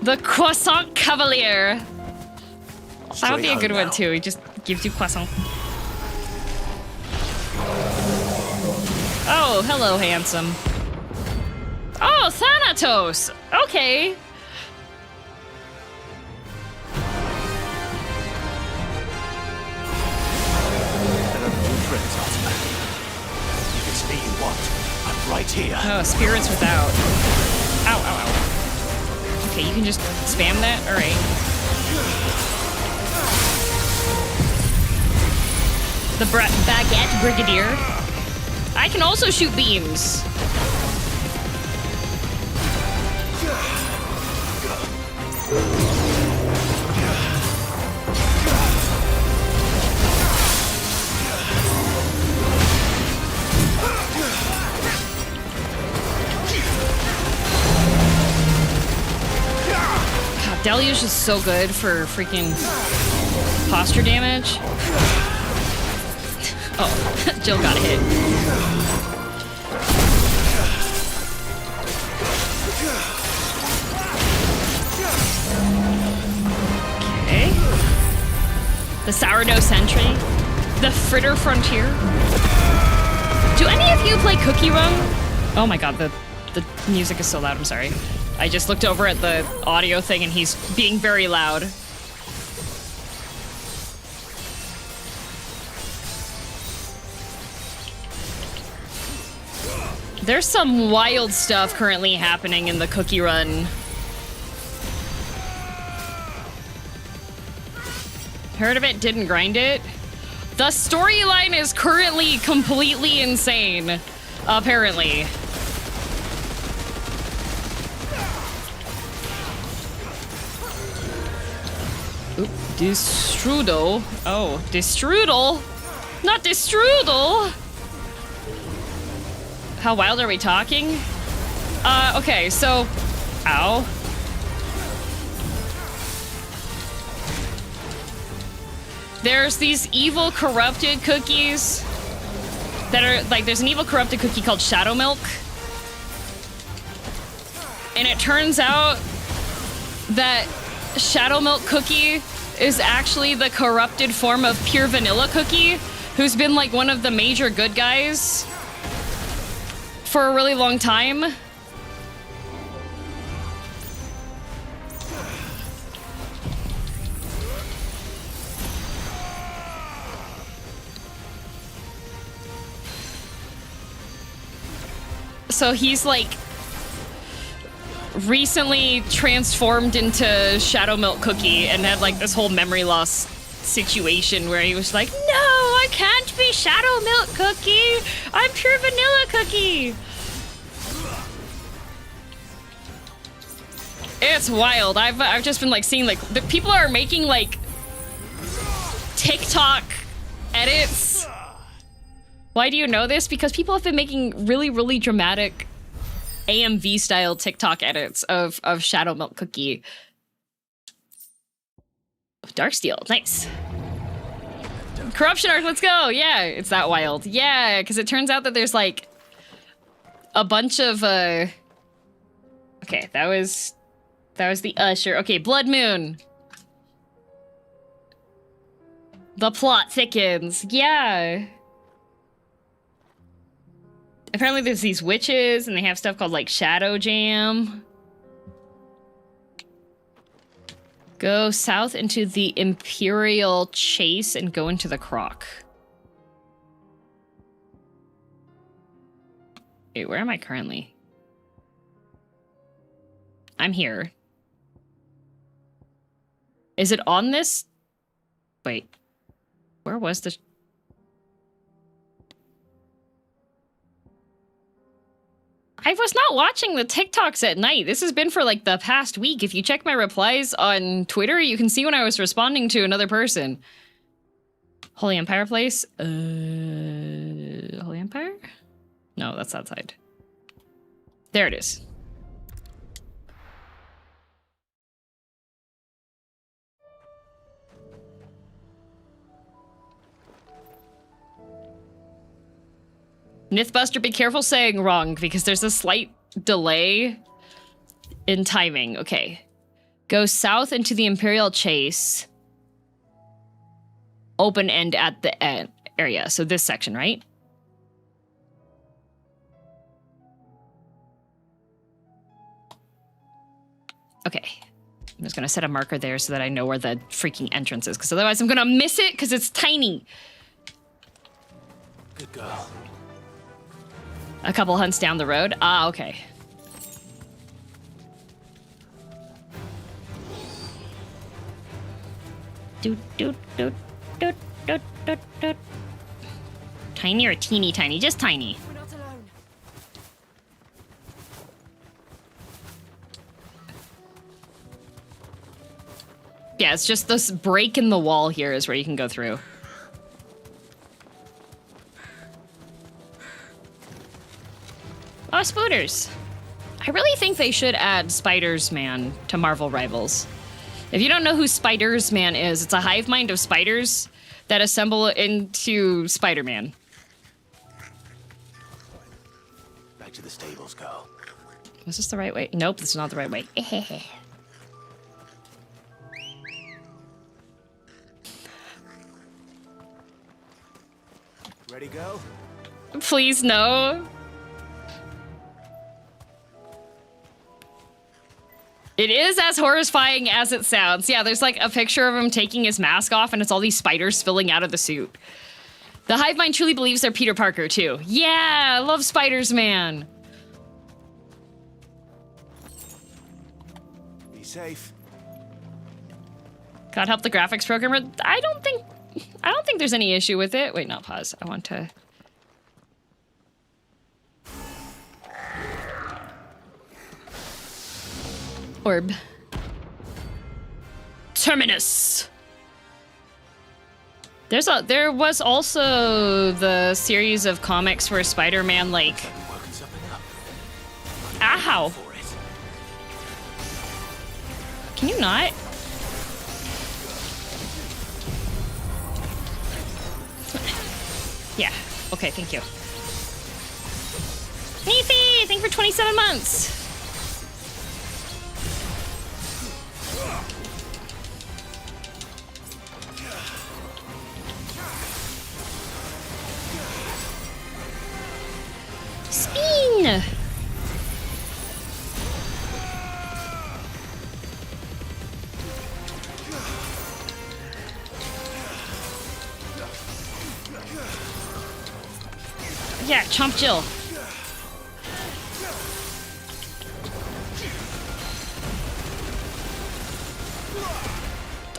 Speaker 2: The Croissant Cavalier. That would be a good one, too. He just gives you croissant. Oh, hello, handsome. Oh, Thanatos! Okay.
Speaker 20: You can stay you want. I'm right here.
Speaker 2: Oh, spirits without. Ow, ow, ow. Okay, you can just spam that? Alright. The Baguette Brigadier. I can also shoot beams. God, Deluge is so good for freaking posture damage. Oh, Jill got hit. Okay. The Sourdough Sentry. The Fritter Frontier. Do any of you play Cookie Run? Oh my god, the music is so loud, I'm sorry. I just looked over at the audio thing and he's being very loud. There's some wild stuff currently happening in the Cookie Run. Heard of it, didn't grind it. The storyline is currently completely insane, apparently. Oop, this strudel. Oh, this strudel. Not this strudel. How wild are we talking? Okay, so... Ow. There's these evil corrupted cookies that are, like, there's an evil corrupted cookie called Shadow Milk. And it turns out that Shadow Milk Cookie is actually the corrupted form of Pure Vanilla Cookie, who's been, like, one of the major good guys for a really long time. So he's like recently transformed into Shadow Milk Cookie and had like this whole memory loss situation where he was like, no, I can't be Shadow Milk Cookie. I'm Pure Vanilla Cookie. It's wild. I've just been like seeing like the people are making like TikTok edits. Why do you know this? Because people have been making really, really dramatic AMV style TikTok edits of Shadow Milk Cookie. Darksteel, nice. Corruption arc, let's go. Yeah, it's that wild. Yeah, because it turns out that there's like a bunch of okay, that was the Usher. Okay, Blood Moon. The plot thickens. Yeah. Apparently there's these witches and they have stuff called like Shadow Jam. Go south into the Imperial Chase and go into the Croc. Wait, where am I currently? I'm here. Is it on this? Wait. Where was the... I was not watching the TikToks at night. This has been for like the past week. If you check my replies on Twitter, you can see when I was responding to another person. Holy Empire place? Holy Empire? No, that's outside. There it is. Mythbuster, be careful saying wrong because there's a slight delay in timing. Okay. Go south into the Imperial Chase. Open end at the end area. So this section, right? Okay. I'm just going to set a marker there so that I know where the freaking entrance is, because otherwise I'm going to miss it because it's tiny.
Speaker 6: Good girl.
Speaker 2: A couple hunts down the road. Ah, okay. Doot, doot, doot, doot, doot, doot, doot. Tiny or teeny tiny? Just tiny.
Speaker 14: We're not alone.
Speaker 2: Yeah, it's just this break in the wall here is where you can go through. Oh, spooters. I really think they should add Spiders-Man to Marvel Rivals. If you don't know who Spiders-Man is, it's a hive mind of spiders that assemble into Spider-Man.
Speaker 6: Back to the stables, girl.
Speaker 2: Was this the right way? Nope, this is not the right way.
Speaker 6: Ready, go?
Speaker 2: Please, no. It is as horrifying as it sounds. Yeah, there's like a picture of him taking his mask off and it's all these spiders spilling out of the suit. The hive mind truly believes they're Peter Parker too. Yeah, I love Spiders-Man.
Speaker 6: Be safe.
Speaker 2: God help the graphics programmer. I don't think there's any issue with it. Wait, not pause. I want to... Orb. Terminus. There was also the series of comics where Spider-Man, like... Ow! Can you not? Yeah. Okay, thank you. Neefy! Thank you for 27 months! Spin! Yeah, chomp Jill.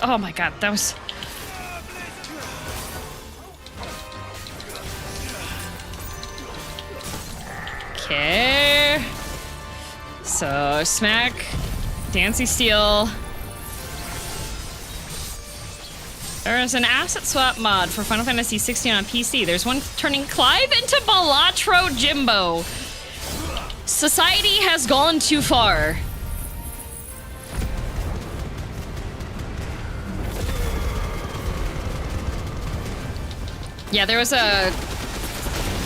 Speaker 2: Oh my god, that was... Okay. So, smack. Dancy Steel. There's an asset swap mod for Final Fantasy XVI on PC. There's one turning Clive into Balatro Jimbo. Society has gone too far. Yeah, there was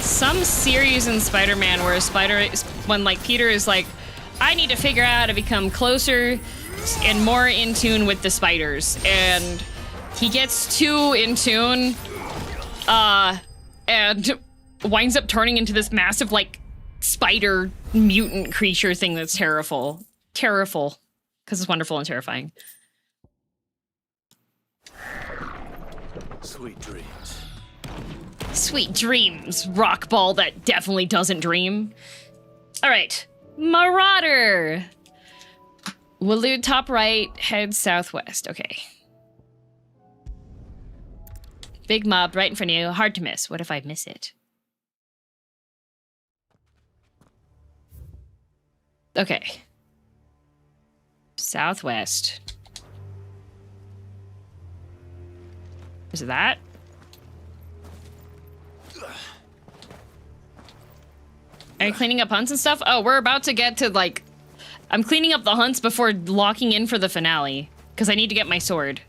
Speaker 2: some series in Spider-Man where when like Peter is like, I need to figure out how to become closer and more in tune with the spiders, and he gets too in tune, and winds up turning into this massive, like, spider mutant creature thing that's terrible. Terrible. Because it's wonderful and terrifying.
Speaker 11: Sweet dreams.
Speaker 2: Sweet dreams, rock ball that definitely doesn't dream. All right, Marauder. Waloed top right, head southwest. Okay. Big mob right in front of you, hard to miss. What if I miss it? Okay. Southwest. Is it that? Are you cleaning up hunts and stuff? Oh, we're about to get to, like... I'm cleaning up the hunts before locking in for the finale. Because I need to get my sword.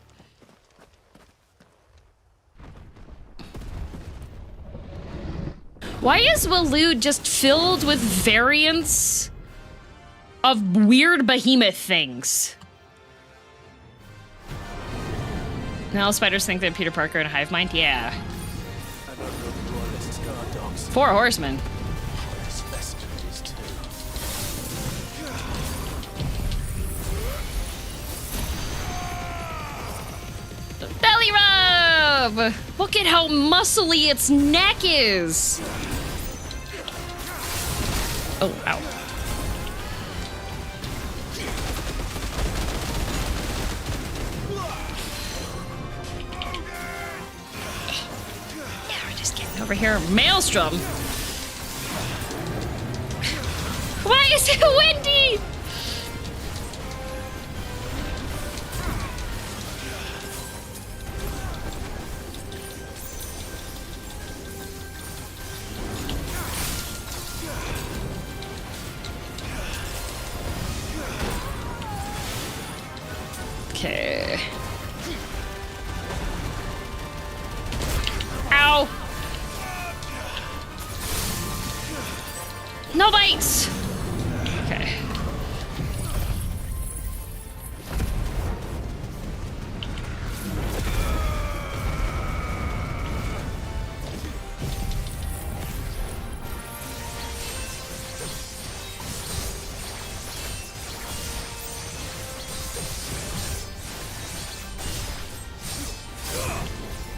Speaker 2: Why is Waloed just filled with variants of weird behemoth things? Now spiders think that Peter Parker and a hive mind? Yeah. 4 horsemen. Belly rub! Look at how muscly its neck is! Oh, ow. Yeah, we're just getting over here. Maelstrom! Why is it windy? Okay. Ow! No bites! Okay.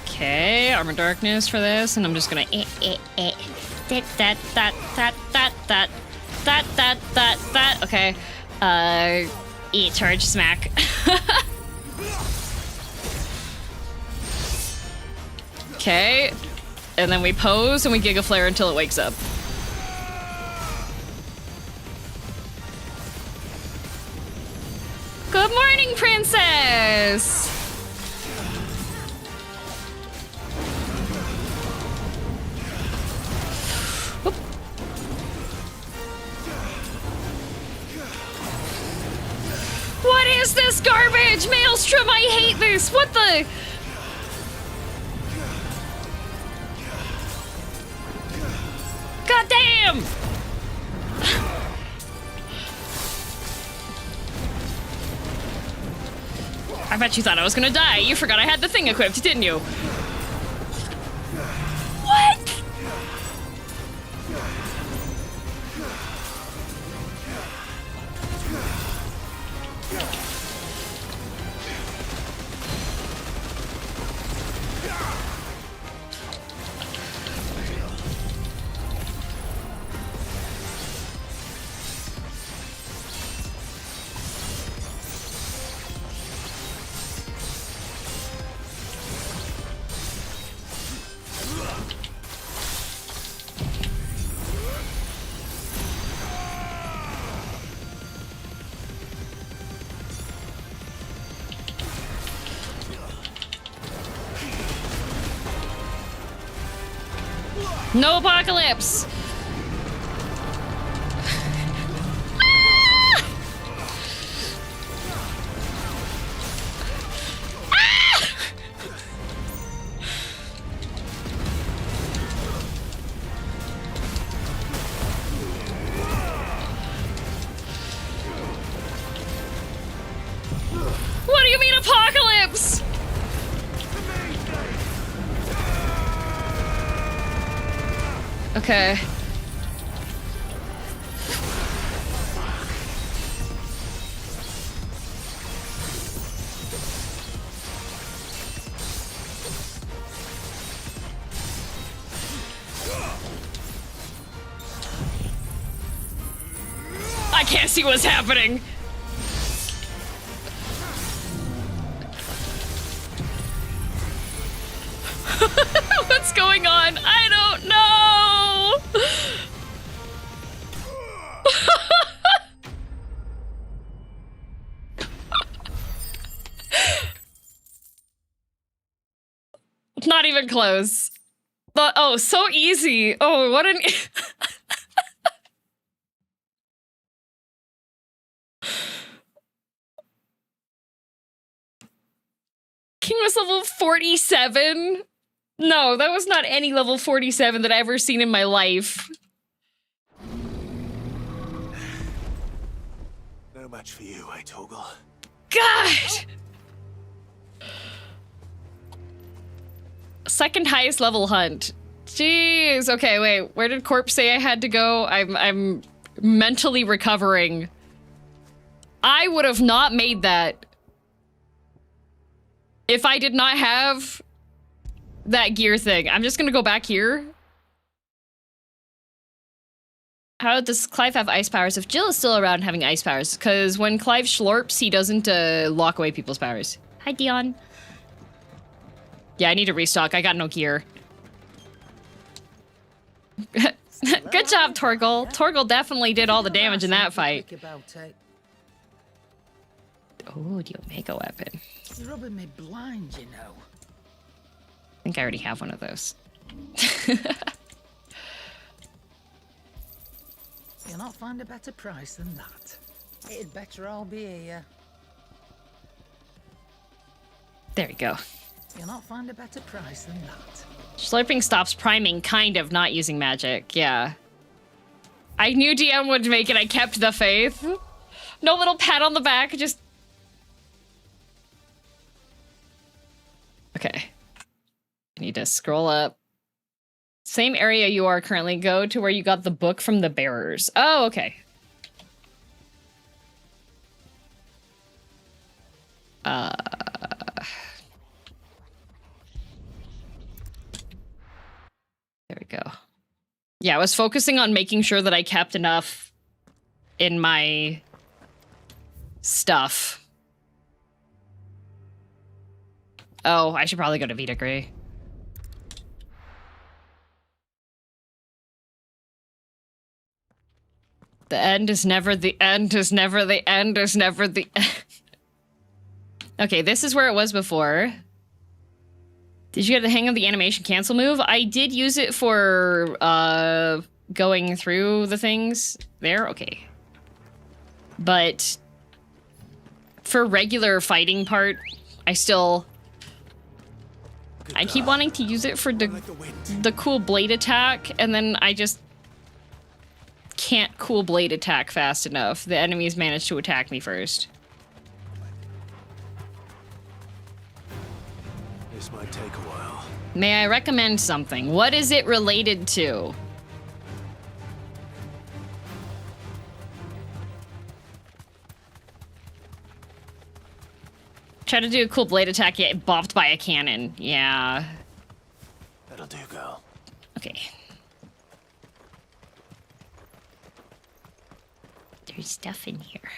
Speaker 2: Okay, Armor Darkness for this, and I'm just gonna that. Okay. Charge smack. Okay. And then we pose and we Giga Flare until it wakes up. Good morning, Princess! this. Oop. What is this garbage? Maelstrom, I hate this. What the? God damn! I bet you thought I was gonna die. You forgot I had the thing equipped, didn't you? What? No apocalypse! Ah! Ah! What do you mean apocalypse? Okay. I can't see what's happening. What's going on? I don't know. Not even close. But, oh, so easy. Oh, what an... King was level 47? No, that was not any level 47 that I've ever seen in my life.
Speaker 11: No match for you, eh, Torgal?
Speaker 2: God! Second highest level hunt. Jeez. Okay, wait. Where did Corpse say I had to go? I'm mentally recovering. I would have not made that if I did not have that gear thing. I'm just gonna go back here. How does Clive have ice powers if Jill is still around having ice powers? Because when Clive slurps, he doesn't lock away people's powers. Hi, Dion. Yeah, I need to restock. I got no gear. Good job, Torgal. Torgal definitely did all the damage in that fight. Oh, the Omega weapon.
Speaker 7: You're rubbing me blind, you know.
Speaker 2: I think I already have one of those.
Speaker 7: You'll not find a better price than that. It'd better all be here.
Speaker 2: There we go.
Speaker 7: You'll not find a better price than that.
Speaker 2: Slurping stops priming, kind of, not using magic. Yeah. I knew DM would make it. I kept the faith. No little pat on the back, just... Okay. I need to scroll up. Same area you are currently. Go to where you got the book from the bearers. Oh, okay. There we go. Yeah, I was focusing on making sure that I kept enough in my stuff. Oh, I should probably go to Vita Gray. The end is never the end is never the end is never the end. Okay, this is where it was before. Did you get the hang of the animation cancel move? I did use it for going through the things there. Okay. But for regular fighting part, I keep wanting to use it for the cool blade attack, and then I just can't cool blade attack fast enough. The enemies manage to attack me first.
Speaker 6: This might take a while.
Speaker 2: May I recommend something? What is it related to? Try to do a cool blade attack, get bopped by a cannon. Yeah.
Speaker 6: That'll do, girl.
Speaker 2: Okay. There's stuff in here.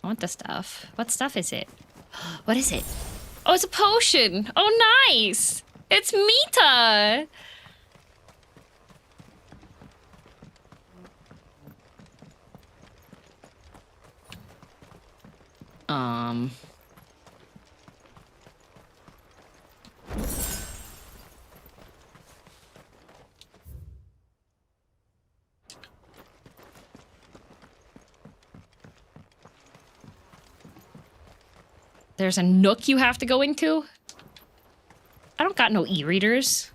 Speaker 2: I want the stuff. What stuff is it? What is it? Oh, it's a potion. Oh, nice. It's Mita. There's a nook you have to go into? I don't got no e-readers.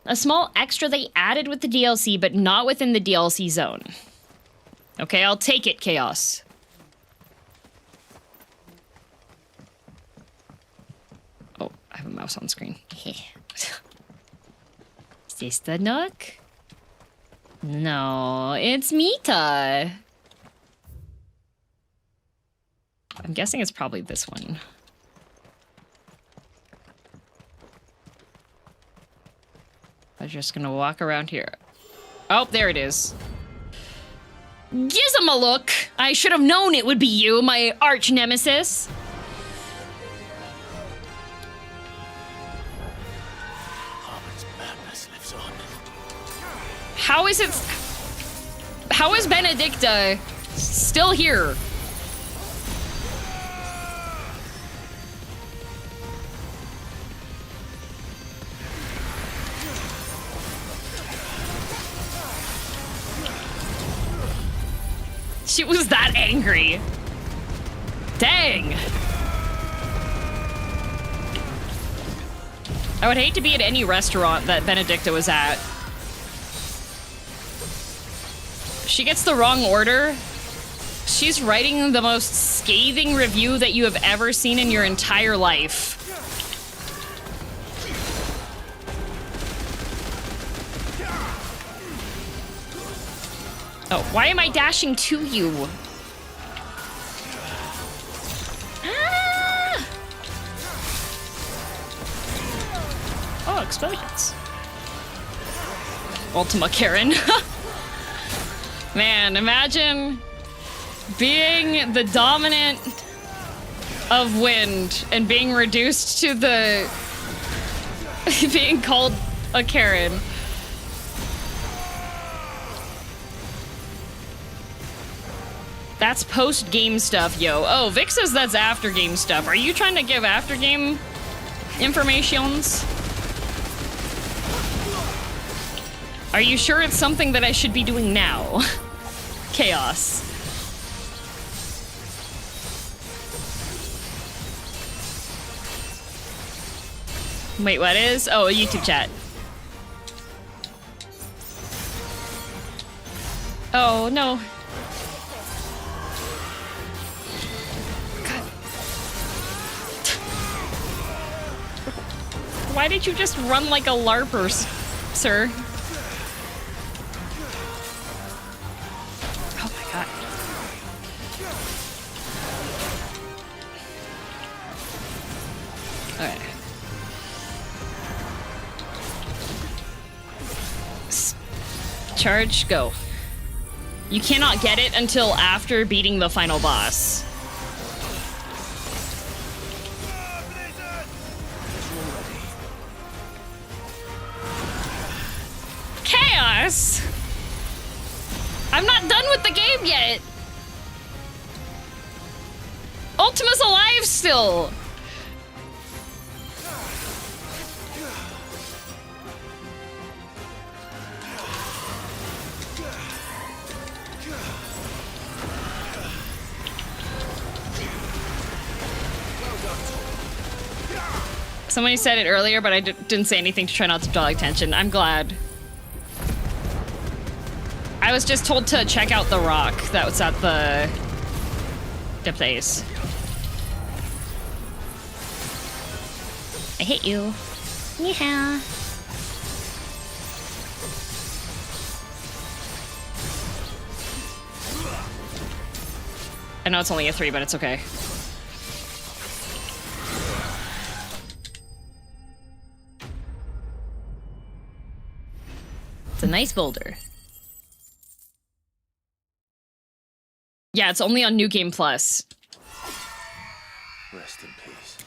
Speaker 2: A small extra they added with the DLC, but not within the DLC zone. Okay, I'll take it, Chaos. Oh, I have a mouse on screen. Is this the nook? No, it's Mita. I'm guessing it's probably this one. I'm just gonna walk around here. Oh, there it is. Gives him a look. I should have known it would be you, my arch nemesis.
Speaker 6: Harmon's madness lives on.
Speaker 2: How is Benedicta still here? She was that angry. Dang. I would hate to be at any restaurant that Benedicta was at. She gets the wrong order. She's writing the most scathing review that you have ever seen in your entire life. Oh, why am I dashing to you? Ah! Oh, explosions. Ultima Karen. Man, imagine being the dominant of wind and being reduced to the... being called a Karen. That's post-game stuff, yo. Oh, Vic says that's after-game stuff. Are you trying to give after-game informations? Are you sure it's something that I should be doing now? Chaos. Wait, what is? Oh, a YouTube chat. Oh, no. Why did you just run like a LARPer, sir? Oh my god. Alright. Charge, go. You cannot get it until after beating the final boss. Chaos! I'm not done with the game yet! Oh Ultima's alive still! Somebody said it earlier, but I didn't say anything to try not to draw attention. I'm glad. I was just told to check out the rock that was at the place. I hate you.
Speaker 4: Yeah.
Speaker 2: I know it's only a 3, but it's okay. It's a nice boulder. Yeah, it's only on New Game Plus.
Speaker 6: Rest in peace.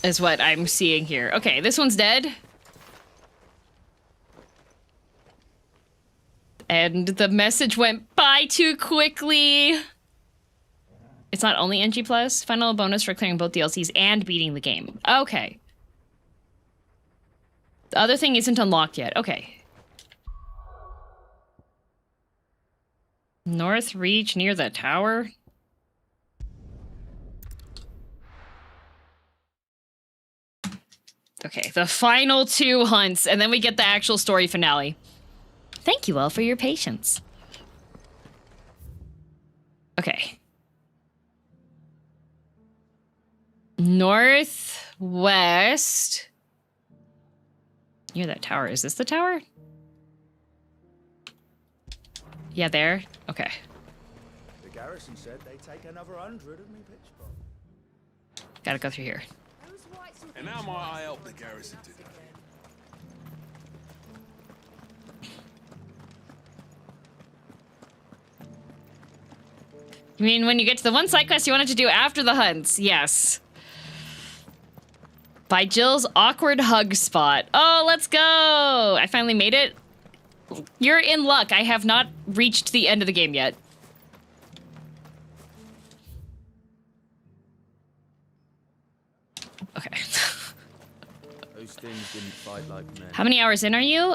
Speaker 2: Is what I'm seeing here. Okay, this one's dead. And the message went by too quickly. It's not only NG Plus. Final bonus for clearing both DLCs and beating the game. Okay. The other thing isn't unlocked yet. Okay. North Reach near the tower? Okay, the final 2 hunts, and then we get the actual story finale. Thank you all for your patience. Okay. Northwest. Near that tower. Is this the tower? Yeah, there. Okay.
Speaker 20: The garrison said they'd take another 100 of me pitch bomb.
Speaker 2: Gotta go through here.
Speaker 11: And how might I help the garrison today?
Speaker 2: You mean when you get to the one side quest you wanted to do after the hunts? Yes. By Jill's awkward hug spot. Oh, let's go! I finally made it. You're in luck. I have not reached the end of the game yet. Okay.
Speaker 8: Those things didn't fight like men.
Speaker 2: How many hours in are you?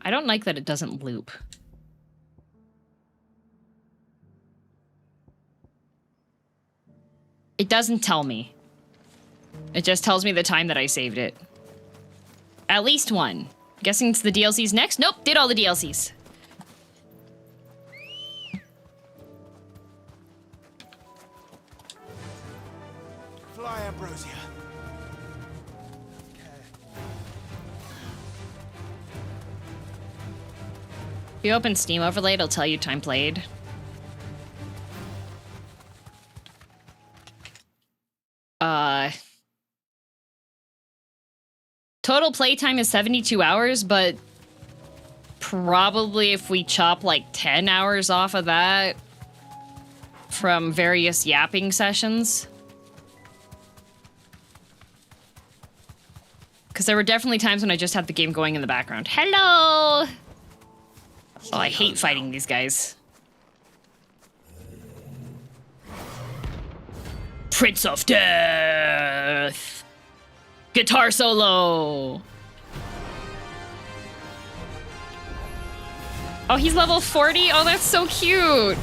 Speaker 2: I don't like that it doesn't loop. It doesn't tell me. It just tells me the time that I saved it. At least one. Guessing it's the DLCs next? Nope, did all the DLCs.
Speaker 20: Fly, Ambrosia.
Speaker 2: If you open Steam Overlay, it'll tell you time played. Total playtime is 72 hours, but probably if we chop like 10 hours off of that from various yapping sessions. Because there were definitely times when I just had the game going in the background. Hello! Oh, I hate fighting these guys. Prince of Death! Guitar solo! Oh, he's level 40? Oh, that's so cute!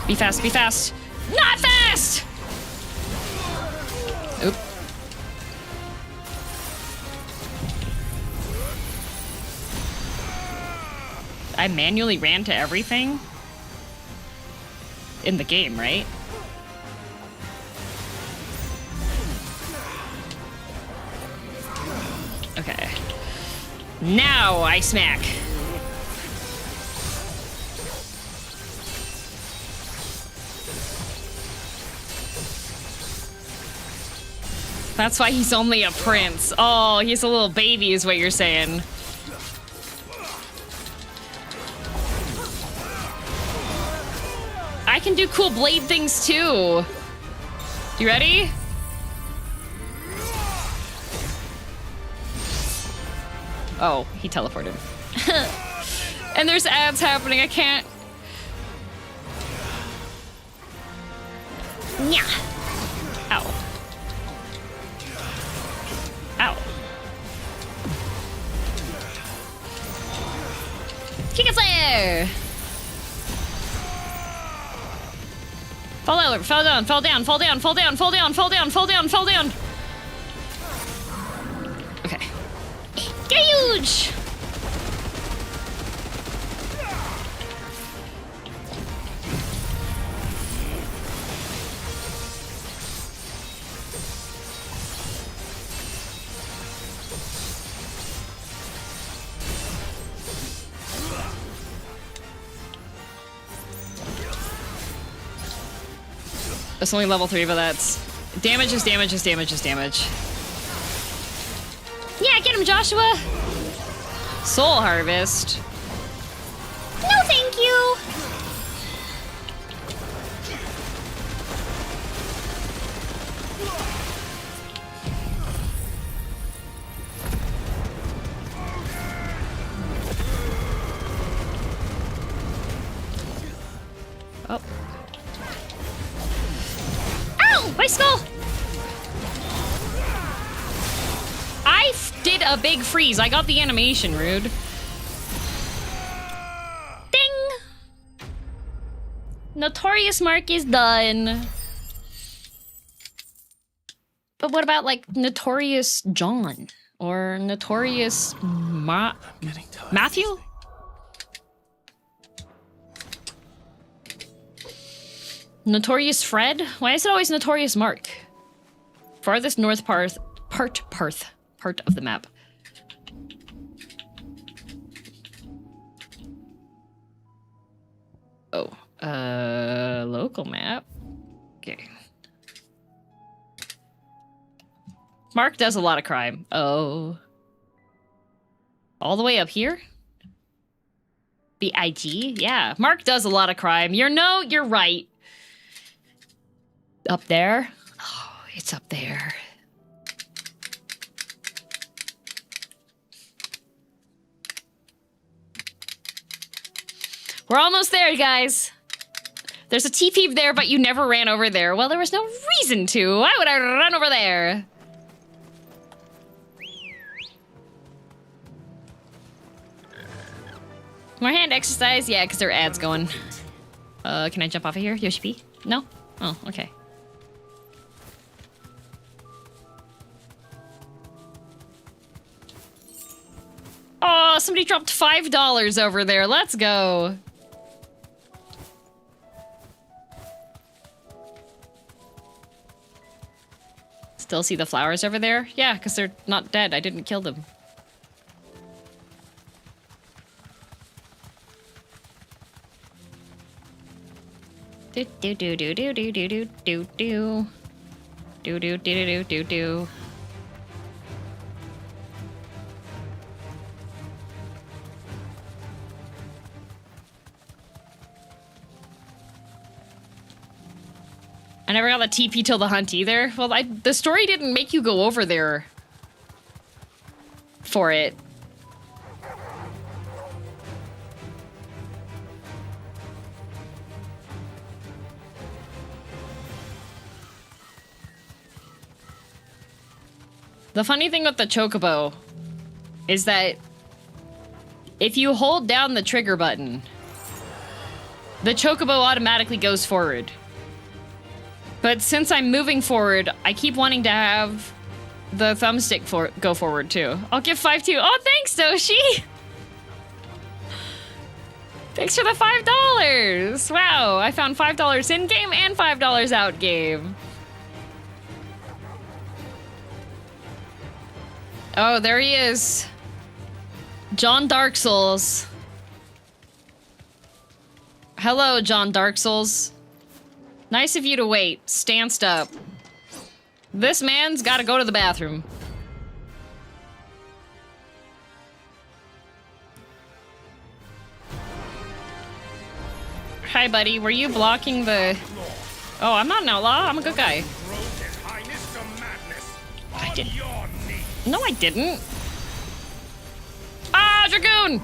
Speaker 2: Be fast, be fast! Not fast! Oop. I manually ran to everything? In the game, right? Okay. Now I smack. That's why he's only a prince. Oh, he's a little baby is what you're saying. cool blade things too. You ready? Oh, he teleported. And there's ads happening, I can't. Yeah. Ow. Ow. Kick a flare! Fall over, fall down, fall down, fall down, fall down, fall down, fall down, fall down, fall down. Okay. Huge! That's only level 3, but that's... Damage is damage is damage is damage. Yeah, get him, Joshua! Soul Harvest.
Speaker 4: No, thank you!
Speaker 2: Oh. Ow! My skull! I did a big freeze. I got the animation, rude. Ding! Notorious Mark is done. But what about, like, Notorious John? Or Notorious Matthew? Notorious Fred? Why is it always Notorious Mark? Farthest north part of the map. Oh, local map. Okay. Mark does a lot of crime. Oh. All the way up here? The IG? Yeah, Mark does a lot of crime. You're right. Up there? Oh, it's up there. We're almost there, guys. There's a TP there, but you never ran over there. Well, there was no reason to. Why would I run over there? More hand exercise? Yeah, because there are ads going. Can I jump off of here? Yoshi P? No? Oh, okay. Oh, somebody dropped $5 over there. Let's go. Still see the flowers over there? Yeah, because they're not dead. I didn't kill them. Do do do do do do do do do do do do do do do. I never got the TP till the hunt either. Well, the story didn't make you go over there for it. The funny thing with the Chocobo is that if you hold down the trigger button, the Chocobo automatically goes forward. But since I'm moving forward, I keep wanting to have the thumbstick go forward too. I'll give 5 to you. Oh, thanks, Doshi! Thanks for the $5! Wow, I found $5 in-game and $5 out-game. Oh, there he is. John Dark Souls. Hello, John Dark Souls. Nice of you to wait. Stanced up. This man's gotta go to the bathroom. Hi, buddy. Were you blocking the... Oh, I'm not an outlaw. I'm a good guy. I didn't. No, I didn't. Ah, Dragoon!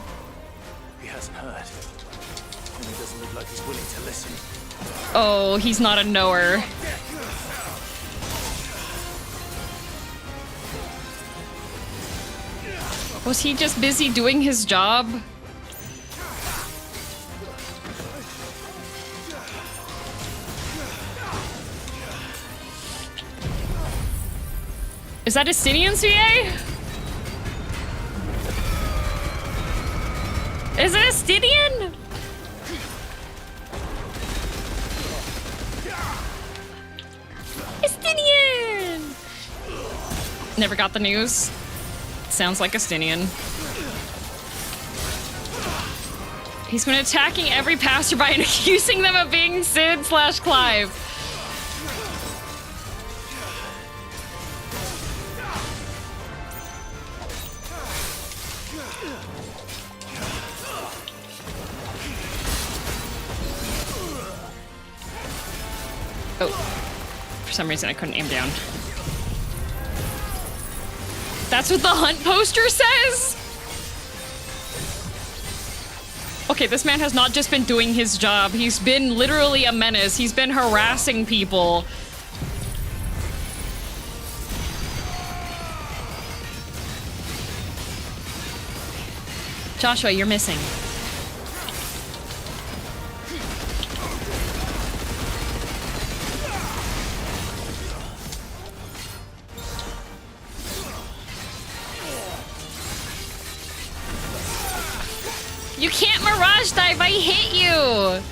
Speaker 6: He hasn't heard. And he doesn't look like he's willing to listen.
Speaker 2: Oh, he's not a knower. Was he just busy doing his job? Is that Estinian, CA? Is it Estinian? Estinian! Never got the news. Sounds like Estinian. He's been attacking every passerby and accusing them of being Sid/Clive. Oh, for some reason I couldn't aim down. That's what the hunt poster says? Okay, this man has not just been doing his job. He's been literally a menace. He's been harassing people. Joshua, you're missing. You can't mirage dive, I hit you!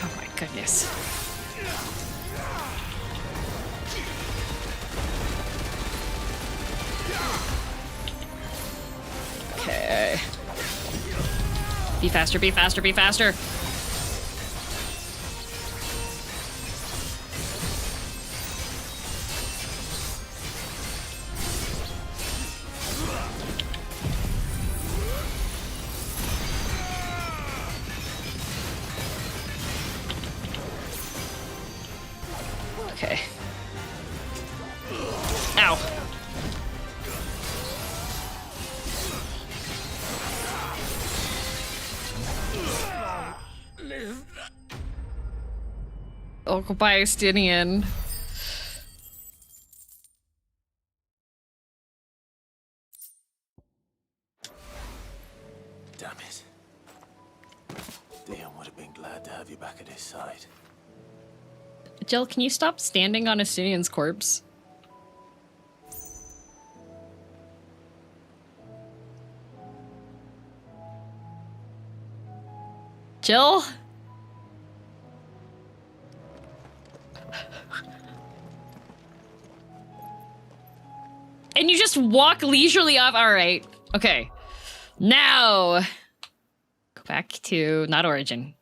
Speaker 2: Oh my goodness. Okay. Be faster, be faster, be faster. Okay. Ow. Occupy Estinian.
Speaker 6: Damn it. Dion would have been glad to have you back at his side.
Speaker 2: Jill, can you stop standing on Estinian's corpse? Jill? And you just walk leisurely off. All right. Okay. Now, go back to not origin.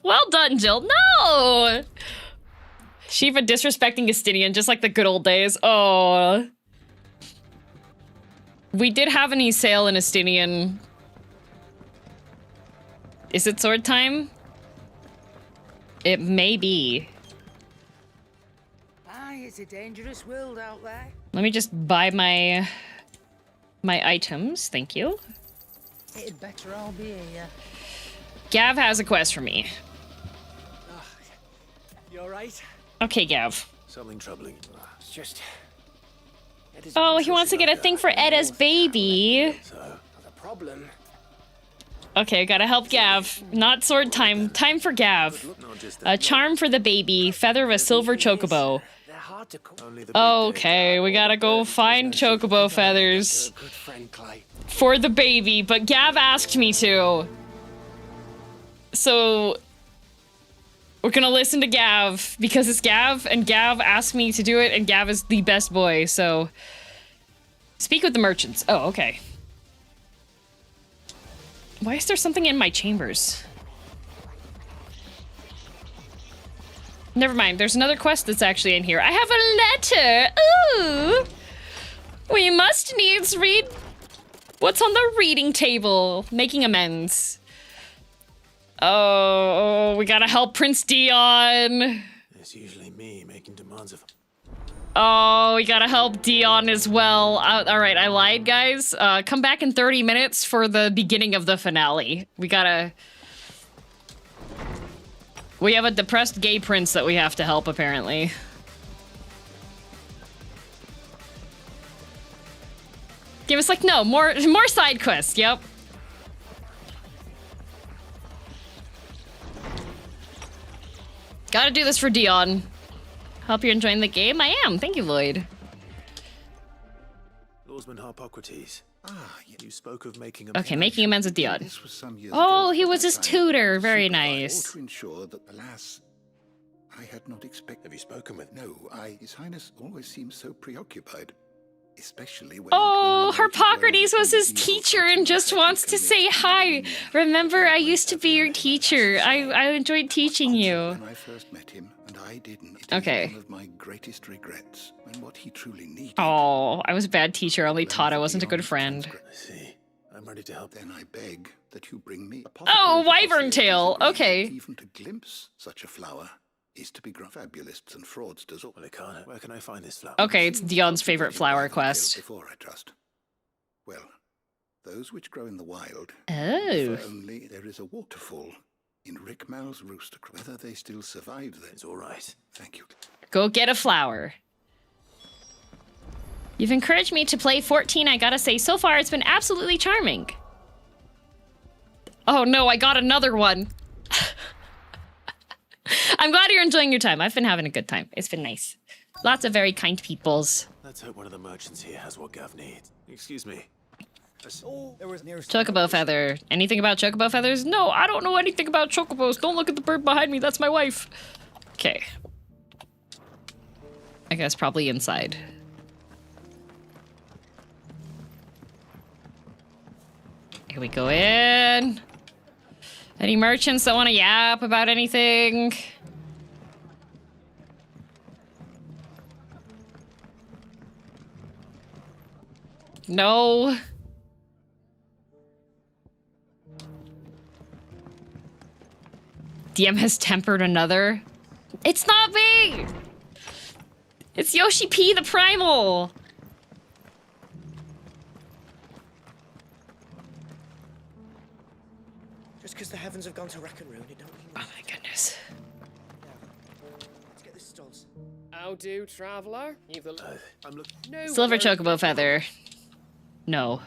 Speaker 2: Well done, Jill. No! Shiva disrespecting Estinian, just like the good old days. Oh. We did have an e-sale in Estinian. Is it sword time? It may be.
Speaker 7: Aye, it's a dangerous world out there.
Speaker 2: Let me just buy my items. Thank you.
Speaker 7: It'd better all be here.
Speaker 2: Gav has a quest for me.
Speaker 5: You alright?
Speaker 2: Okay, Gav.
Speaker 6: Something troubling.
Speaker 5: It's just...
Speaker 2: Oh, he wants to get a thing for Edda's baby.
Speaker 5: The problem...
Speaker 2: Okay, gotta help Gav. Not sword time. Time for Gav. A charm for the baby. Feather of a silver chocobo. Okay, we gotta go find chocobo feathers for the baby, but Gav asked me to. So we're gonna listen to Gav because it's Gav, and Gav asked me to do it, and Gav is the best boy, so speak with the merchants. Oh, okay. Why is there something in my chambers? Never mind, there's another quest that's actually in here. I have a letter! Ooh! We must needs read what's on the reading table. Making amends. Oh, we gotta help Prince Dion.
Speaker 6: It's usually me making demands of...
Speaker 2: Oh, we gotta help Dion as well. Alright, I lied, guys. Come back in 30 minutes for the beginning of the finale. We have a depressed gay prince that we have to help, apparently. Give us, like, no, more side quests, yep. Gotta do this for Dion. Hope you're enjoying the game. I am. Thank you, Lloyd.
Speaker 6: Lawsman Harpocrates. You spoke of making
Speaker 2: Okay, making amends with Dion. Oh, he was his tutor. Very nice.
Speaker 13: To ensure that, alas, I had not expected.
Speaker 6: Have you spoken with?
Speaker 13: No, His Highness always seems so preoccupied, especially when.
Speaker 2: Oh, Harpocrates was his teacher and just wants to say hi. Remember, I used to be your teacher. I enjoyed teaching you.
Speaker 13: When I first met him, and I didn't. It
Speaker 2: Okay.
Speaker 13: is one of my greatest regrets, and what he truly needed.
Speaker 2: Oh, I was a bad teacher. I only taught. I wasn't a good friend.
Speaker 6: I see. I'm ready to help.
Speaker 13: Then I beg that you bring me.
Speaker 2: Oh, wyvern tail. Okay.
Speaker 13: Even to glimpse such a flower is to be fabulists and fraudsters.
Speaker 6: Well, I can't. Where can I find this flower?
Speaker 2: Okay, it's Dion's favorite flower quest.
Speaker 13: Before, I trust. Well, those which grow in the wild.
Speaker 2: Oh.
Speaker 13: For only there is a waterfall in Rickmal's rooster. Whether they still survive then.
Speaker 6: It's all right.
Speaker 13: Thank you.
Speaker 2: Go get a flower. You've encouraged me to play 14. I gotta say, so far it's been absolutely charming. Oh no, I got another one. I'm glad you're enjoying your time. I've been having a good time. It's been nice. Lots of very kind peoples.
Speaker 6: Let's hope one of the merchants here has what Gav needs. Excuse me.
Speaker 2: Chocobo feather. Anything about chocobo feathers? No, I don't know anything about chocobos. Don't look at the bird behind me. That's my wife. Okay. I guess probably inside. Here we go in. Any merchants that want to yap about anything? No. DM has tempered another. It's not me! It's Yoshi P the Primal!
Speaker 5: Just because the heavens have gone to rack and ruin, it don't mean...
Speaker 2: Oh my goodness.
Speaker 5: Let's get this stalls.
Speaker 21: How do, traveler? No
Speaker 2: Silver chocobo feather. No.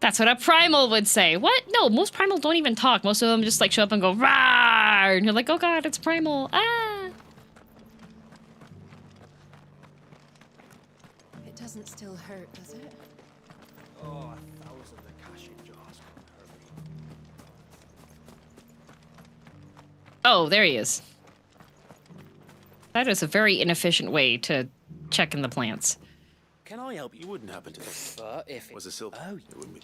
Speaker 2: That's what a primal would say. What? No, most primals don't even talk. Most of them just like show up and go rawr, and you're like, oh god, it's primal. Ah.
Speaker 12: It doesn't still hurt, does it?
Speaker 20: Oh, 1,000 Akashi jars.
Speaker 2: Oh, there he is. That is a very inefficient way to check in the plants.
Speaker 6: Can I help you? Wouldn't happen to
Speaker 21: But if
Speaker 6: was a silver.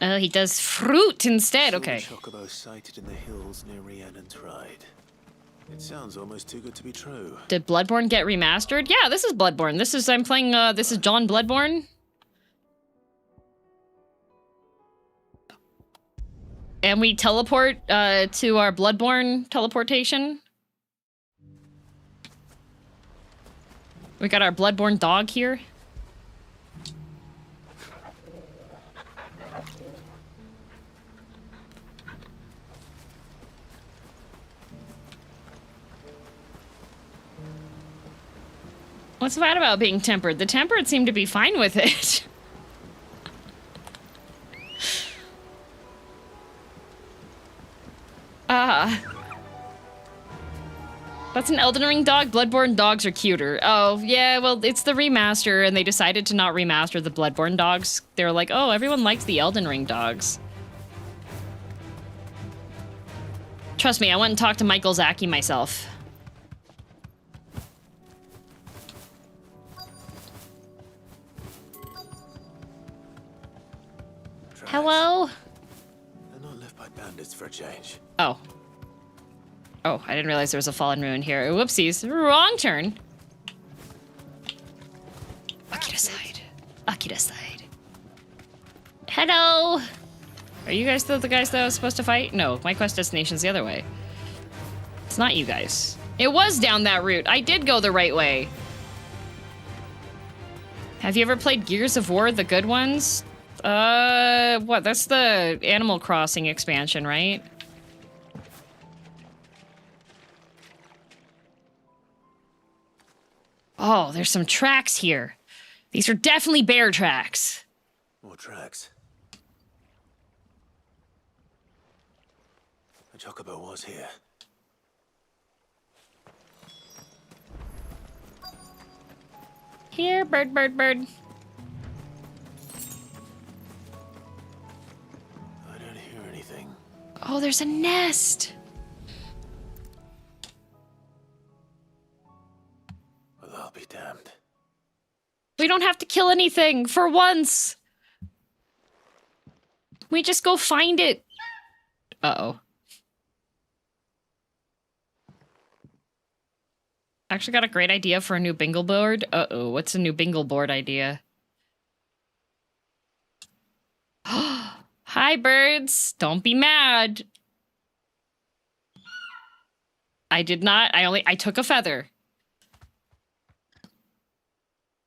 Speaker 2: Oh, he does fruit instead. Okay.
Speaker 6: Chocobo sighted in the hills near Rhiannon tried. It sounds almost too good to be true.
Speaker 2: Did Bloodborne get remastered? Yeah, this is Bloodborne. I'm playing, this is John Bloodborne. And we teleport, to our Bloodborne teleportation. We got our Bloodborne dog here. What's bad about being tempered? The tempered seem to be fine with it. That's an Elden Ring dog? Bloodborne dogs are cuter. Oh, yeah, well, it's the remaster, and they decided to not remaster the Bloodborne dogs. They were like, oh, everyone likes the Elden Ring dogs. Trust me, I went and talked to Michael Zaki myself. Hello?
Speaker 6: Just for a change.
Speaker 2: Oh. Oh, I didn't realize there was a fallen ruin here. Whoopsies. Wrong turn. Akira side. Akira side. Hello! Are you guys the guys that I was supposed to fight? No, my quest destination's the other way. It's not you guys. It was down that route. I did go the right way. Have you ever played Gears of War, the good ones? What? That's the Animal Crossing expansion, right? Oh, there's some tracks here. These are definitely bear tracks.
Speaker 6: More tracks. The chocobo was here.
Speaker 2: Here, bird, bird, bird.
Speaker 6: I don't hear anything.
Speaker 2: Oh, there's a nest.
Speaker 6: Well, I'll be damned.
Speaker 2: We don't have to kill anything for once. We just go find it. Uh-oh. Actually got a great idea for a new bingo board. Uh-oh, what's a new bingo board idea? Hi, birds. Don't be mad. I did not. I took a feather.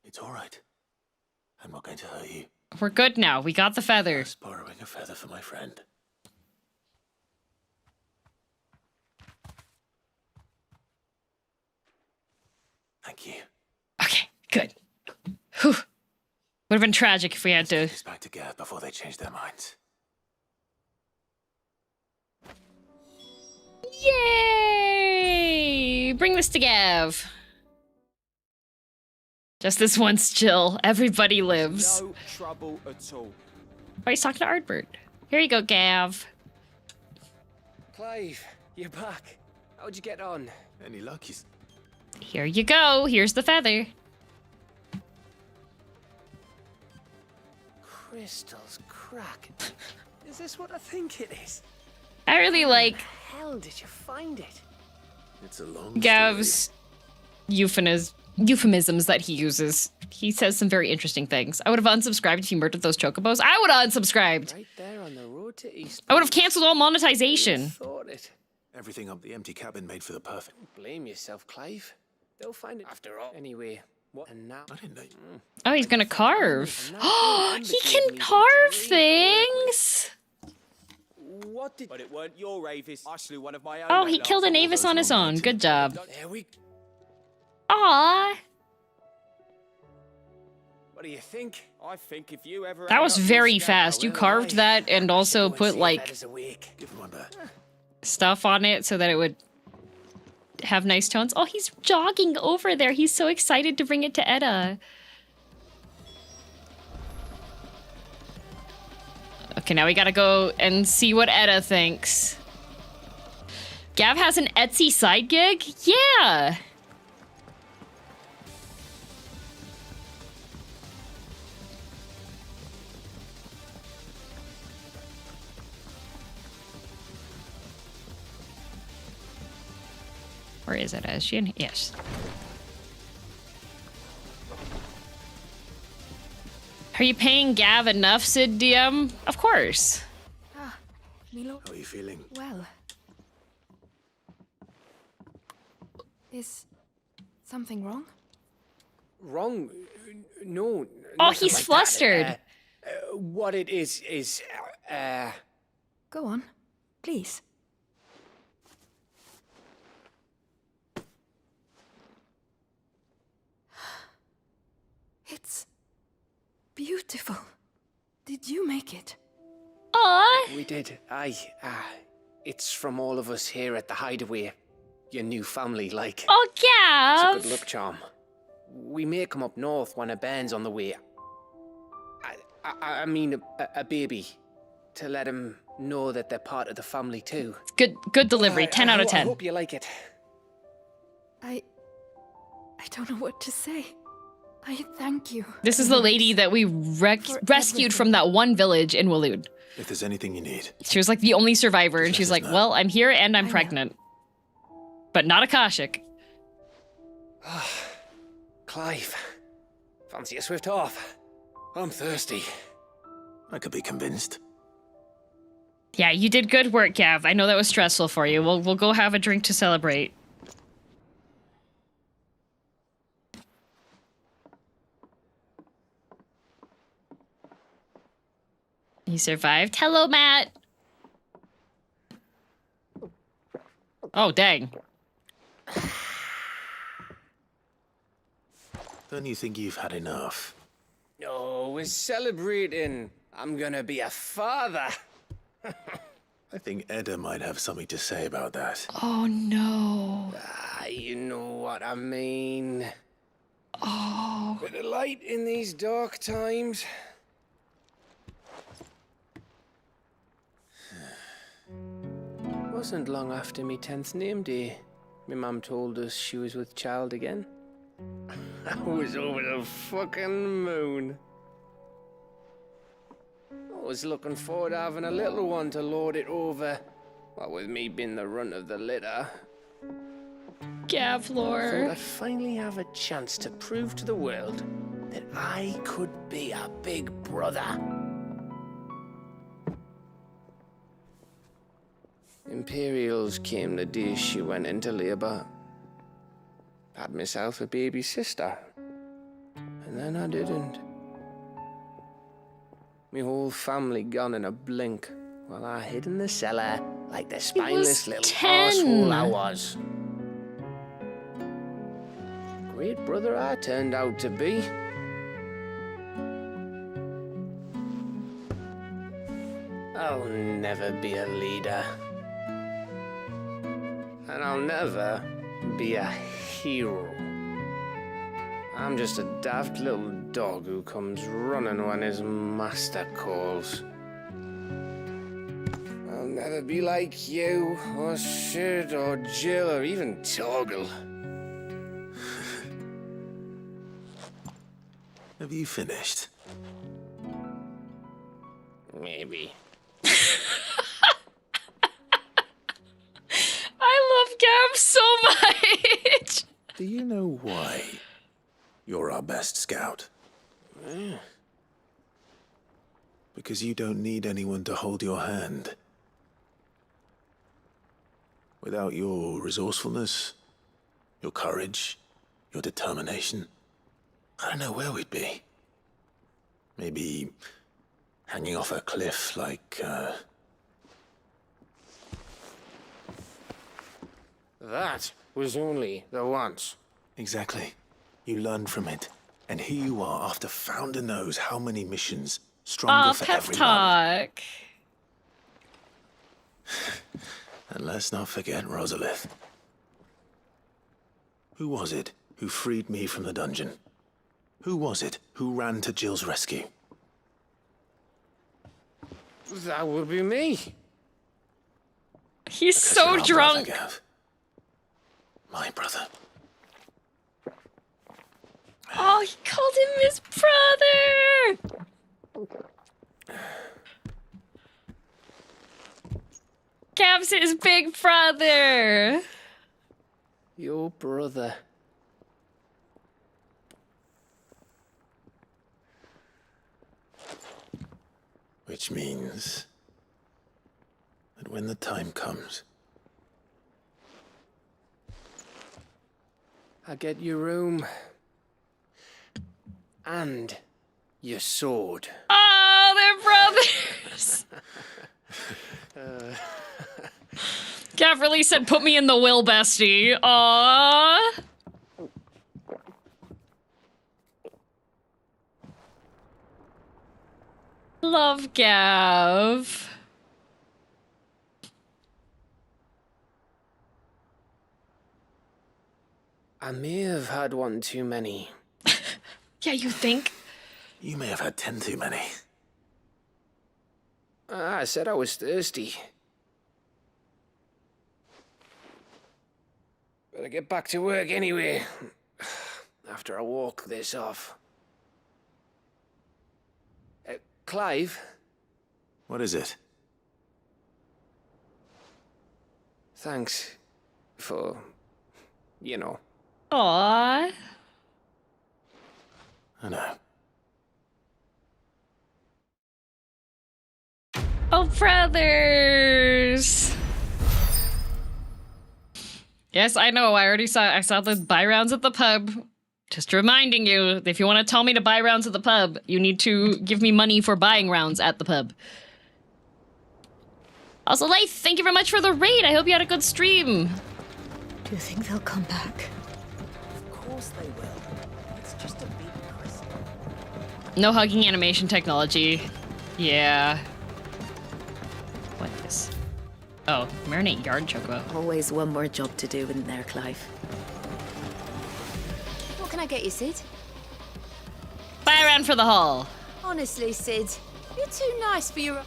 Speaker 6: It's all right. I'm not going to hurt you.
Speaker 2: We're good now. We got the feather.
Speaker 6: Just borrowing a feather for my friend. Thank you.
Speaker 2: Okay, good. Whew. Would have been tragic if we had to.
Speaker 6: Let's back to Gav before they change their minds.
Speaker 2: Yay! Bring this to Gav. Just this once, Jill. Everybody lives.
Speaker 21: No trouble at all.
Speaker 2: Oh, he's talking to Ardbert. Here you go, Gav.
Speaker 21: Clive, you're back. How'd you get on?
Speaker 6: Any luck?
Speaker 2: Here you go. Here's the feather.
Speaker 21: Crystals crack. Is this what I think it is?
Speaker 2: I really like
Speaker 21: How the hell did you find it?
Speaker 6: It's a long
Speaker 2: Gav's euphemisms that he uses. He says some very interesting things. I would have unsubscribed if he murdered those chocobos. I would have unsubscribed.
Speaker 21: Right there on the road to East.
Speaker 2: I would have canceled all monetization.
Speaker 21: Thought it.
Speaker 6: Everything up the empty cabin made for the perfect.
Speaker 21: Blame yourself, Clive. They'll find it after all. Anyway, what? And now.
Speaker 6: I didn't know.
Speaker 2: Oh, he's gonna carve. Oh, he can carve things.
Speaker 21: What did? But it weren't your Avis. I slew one of my own.
Speaker 2: Oh, he killed an Avis on his own. Good job.
Speaker 21: There we.
Speaker 2: Aww.
Speaker 21: What do you think? I think if you ever.
Speaker 2: That was very fast. You carved that and also put like
Speaker 21: Give one back.
Speaker 2: stuff on it so that it would have nice tones. Oh, he's jogging over there. He's so excited to bring it to Edda. Okay, now we gotta go and see what Edda thinks. Gav has an Etsy side gig? Yeah! Where is it? Is she in? Yes. Are you paying Gav enough, Sid DM? Of course.
Speaker 10: Ah, Milo.
Speaker 6: How are you feeling?
Speaker 10: Well. Is something wrong?
Speaker 21: Wrong? No.
Speaker 2: Oh, he's like flustered.
Speaker 21: What it is.
Speaker 10: Go on, please. It's beautiful. Did you make it?
Speaker 2: Aww.
Speaker 21: We did. It's from all of us here at the Hideaway. Your new family, like.
Speaker 2: Oh, Gav.
Speaker 21: It's a good luck charm. We may come up north when a band's on the way. I mean, a baby. To let him know that they're part of the family, too.
Speaker 2: Good delivery. 10 out of 10.
Speaker 21: I hope you like it.
Speaker 10: I don't know what to say. I thank you.
Speaker 2: This is the lady that we rescued from that one village in Waloed.
Speaker 6: If there's anything you need.
Speaker 2: She was like the only survivor, and she's like, well, I'm here and I'm pregnant. But not Akashic.
Speaker 21: Clive, fancy a swift off? I'm thirsty.
Speaker 6: I could be convinced.
Speaker 2: Yeah, you did good work, Gav. I know that was stressful for you. We'll go have a drink to celebrate. You survived. Hello, Matt. Oh, dang.
Speaker 6: Don't you think you've had enough?
Speaker 21: Oh, we're celebrating. I'm gonna be a father.
Speaker 6: I think Edda might have something to say about that.
Speaker 2: Oh, no.
Speaker 21: You know what I mean.
Speaker 2: Oh.
Speaker 21: Bit of light in these dark times. Wasn't long after me 10th name day. My mum told us she was with child again. I was over the fucking moon. I was looking forward to having a little one to lord it over. What with me being the runt of the litter.
Speaker 2: Gavlor.
Speaker 21: Thought I'd finally have a chance to prove to the world that I could be a big brother. Imperials came the day she went into labour. Had myself a baby sister. And then I didn't. My whole family gone in a blink, while I hid in the cellar like the spineless little arsehole I was. Great brother I turned out to be. I'll never be a leader. And I'll never be a hero. I'm just a daft little dog who comes running when his master calls. I'll never be like you, or Sid, or Jill, or even Torgal.
Speaker 6: Have you finished?
Speaker 21: Maybe.
Speaker 2: I love Gav so much.
Speaker 6: Do you know why you're our best scout? Because you don't need anyone to hold your hand. Without your resourcefulness, your courage, your determination, I don't know where we'd be. Maybe hanging off a cliff like,
Speaker 21: That was only the once.
Speaker 6: Exactly. You learned from it. And here you are after Founder knows how many missions. Stronger for
Speaker 2: pep
Speaker 6: everyone.
Speaker 2: talk.
Speaker 6: And let's not forget Rosalith. Who was it who freed me from the dungeon? Who was it who ran to Jill's rescue?
Speaker 21: That would be me.
Speaker 2: He's so drunk.
Speaker 6: Brother, Gav. My brother.
Speaker 2: Oh, he called him his brother. Gav's his big brother.
Speaker 21: Your brother.
Speaker 6: Which means that when the time comes,
Speaker 21: I get your room. And your sword.
Speaker 2: Oh, they're brothers. Gav really said, put me in the will, bestie. Aww. Love Gav.
Speaker 21: I may have had one too many.
Speaker 2: Yeah, you think?
Speaker 6: You may have had 10 too many.
Speaker 21: I said I was thirsty. Better get back to work anyway. After I walk this off. Clive?
Speaker 6: What is it?
Speaker 21: Thanks for, you know.
Speaker 2: Aww.
Speaker 6: I know.
Speaker 2: Oh, brothers. Yes, I know. I saw the buy rounds at the pub. Just reminding you, if you want to tell me to buy rounds at the pub, you need to give me money for buying rounds at the pub. Also, Life, thank you very much for the raid. I hope you had a good stream.
Speaker 12: Do you think they'll come back?
Speaker 5: Of course they will. It's just a big Christmas.
Speaker 2: No hugging animation technology. Yeah. What is? Oh, marinate yard chocobo.
Speaker 1: Always one more job to do in there, Clive. What can I get you, Sid?
Speaker 2: Buy a round for the haul.
Speaker 1: Honestly, Sid, you're too nice for your...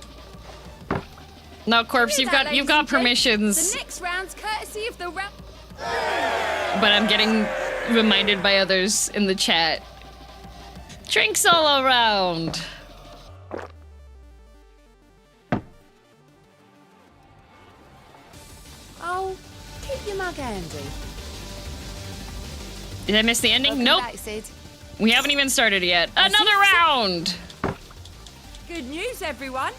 Speaker 2: No, Corpse, you've got permissions.
Speaker 1: The next round's courtesy of the round.
Speaker 2: But I'm getting reminded by others in the chat. Drinks all around.
Speaker 1: Oh, keep your mug handy.
Speaker 2: Did I miss the ending?
Speaker 1: Welcome
Speaker 2: Nope.
Speaker 1: back, Sid.
Speaker 2: We haven't even started yet. Another round!
Speaker 1: Good news, everyone.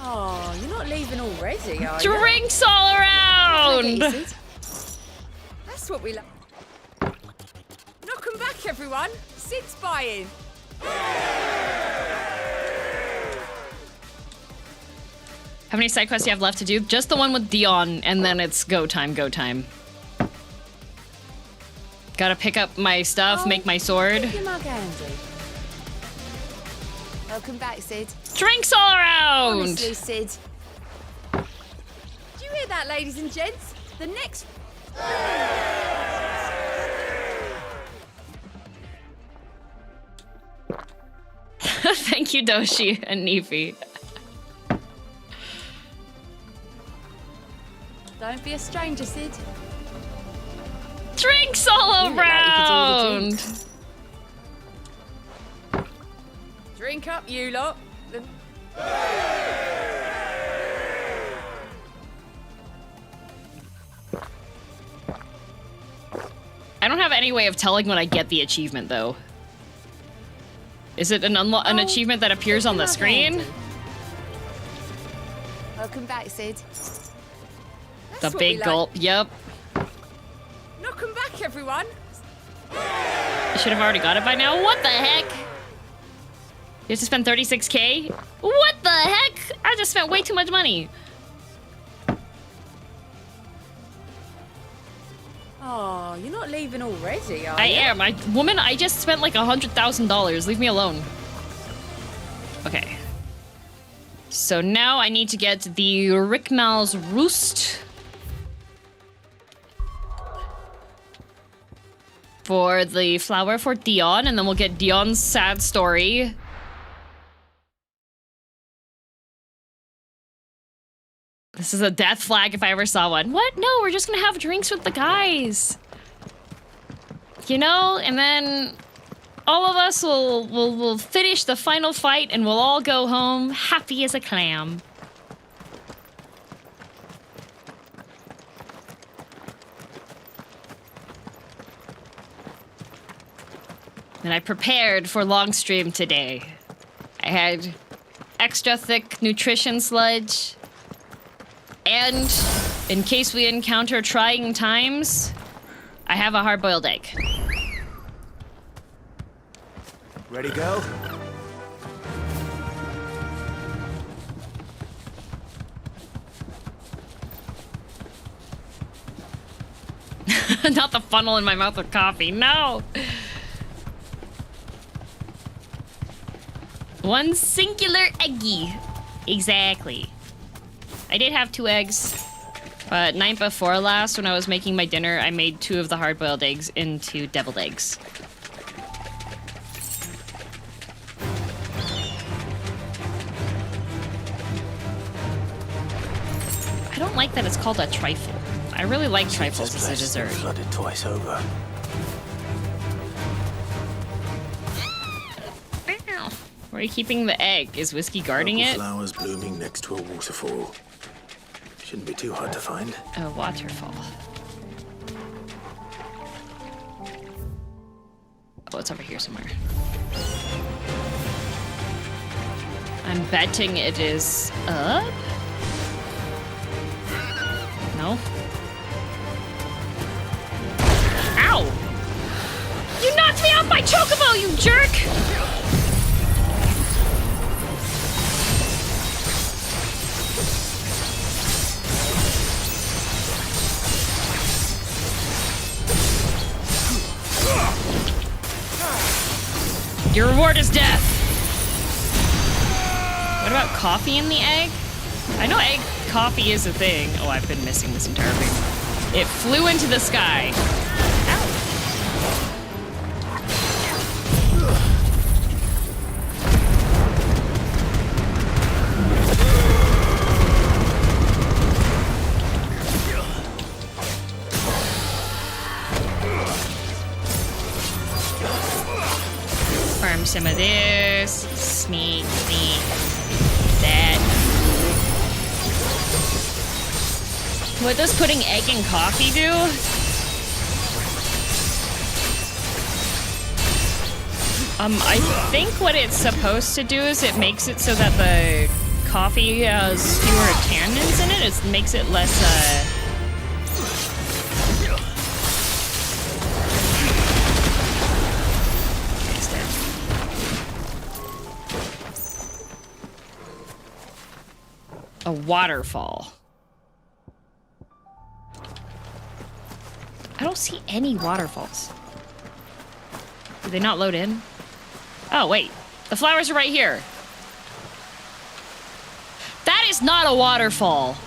Speaker 1: Oh, you're not leaving already, are you?
Speaker 2: Drinks all around!
Speaker 1: That's what we like. Knock 'em back, everyone. Sid's buying.
Speaker 2: How many side quests do you have left to do? Just the one with Dion, and then it's go time, go time. Gotta pick up my stuff, make my sword.
Speaker 1: Keep your mug handy. Welcome back, Sid.
Speaker 2: Drinks all around!
Speaker 1: Honestly, Sid. Do you hear that, ladies and gents? The next...
Speaker 2: Thank you, Doshi and Nefi.
Speaker 1: Don't be a stranger, Sid.
Speaker 2: Drinks all around!
Speaker 1: Drink up, you lot.
Speaker 2: I don't have any way of telling when I get the achievement, though. Is it an achievement that appears on the screen?
Speaker 1: Welcome back, Sid.
Speaker 2: The big gulp, yep.
Speaker 1: Knock 'em back, everyone.
Speaker 2: I should have already got it by now. What the heck? You have to spend 36k? What the heck? I just spent way too much money.
Speaker 1: Oh, you're not leaving already, are you?
Speaker 2: I am. Woman, I just spent like $100,000. Leave me alone. Okay. So now I need to get the Rickmal's Roost. For the flower for Dion, and then we'll get Dion's sad story. This is a death flag if I ever saw one. What? No, we're just gonna have drinks with the guys. You know, and then all of us will finish the final fight and we'll all go home happy as a clam. And I prepared for long stream today. I had extra thick nutrition sludge. And in case we encounter trying times, I have a hard-boiled egg.
Speaker 20: Ready, go?
Speaker 2: Not the funnel in my mouth with coffee, no! One singular eggy. Exactly. I did have 2 eggs, but night before last when I was making my dinner, I made 2 of the hard-boiled eggs into deviled eggs. don't like that it's called a trifle. I really like trifles as a dessert.
Speaker 6: Flooded twice over.
Speaker 2: Where are you keeping the egg? Is Whiskey guarding
Speaker 6: Purple
Speaker 2: it?
Speaker 6: Flowers blooming next to a waterfall. Shouldn't be too hard to find.
Speaker 2: A waterfall. Oh, it's over here somewhere. I'm betting it is up? No? Ow! You knocked me off my chocobo, you jerk! Your reward is death! What about coffee in the egg? I know coffee is a thing. Oh, I've been missing this entire thing. It flew into the sky. Farm some of this. Sneak, sneak. That. What does putting egg in coffee do? I think what it's supposed to do is it makes it so that the coffee has fewer tannins in it. It makes it less, a waterfall. I don't see any waterfalls. Did they not load in? Oh, wait. The flowers are right here. That is not a waterfall.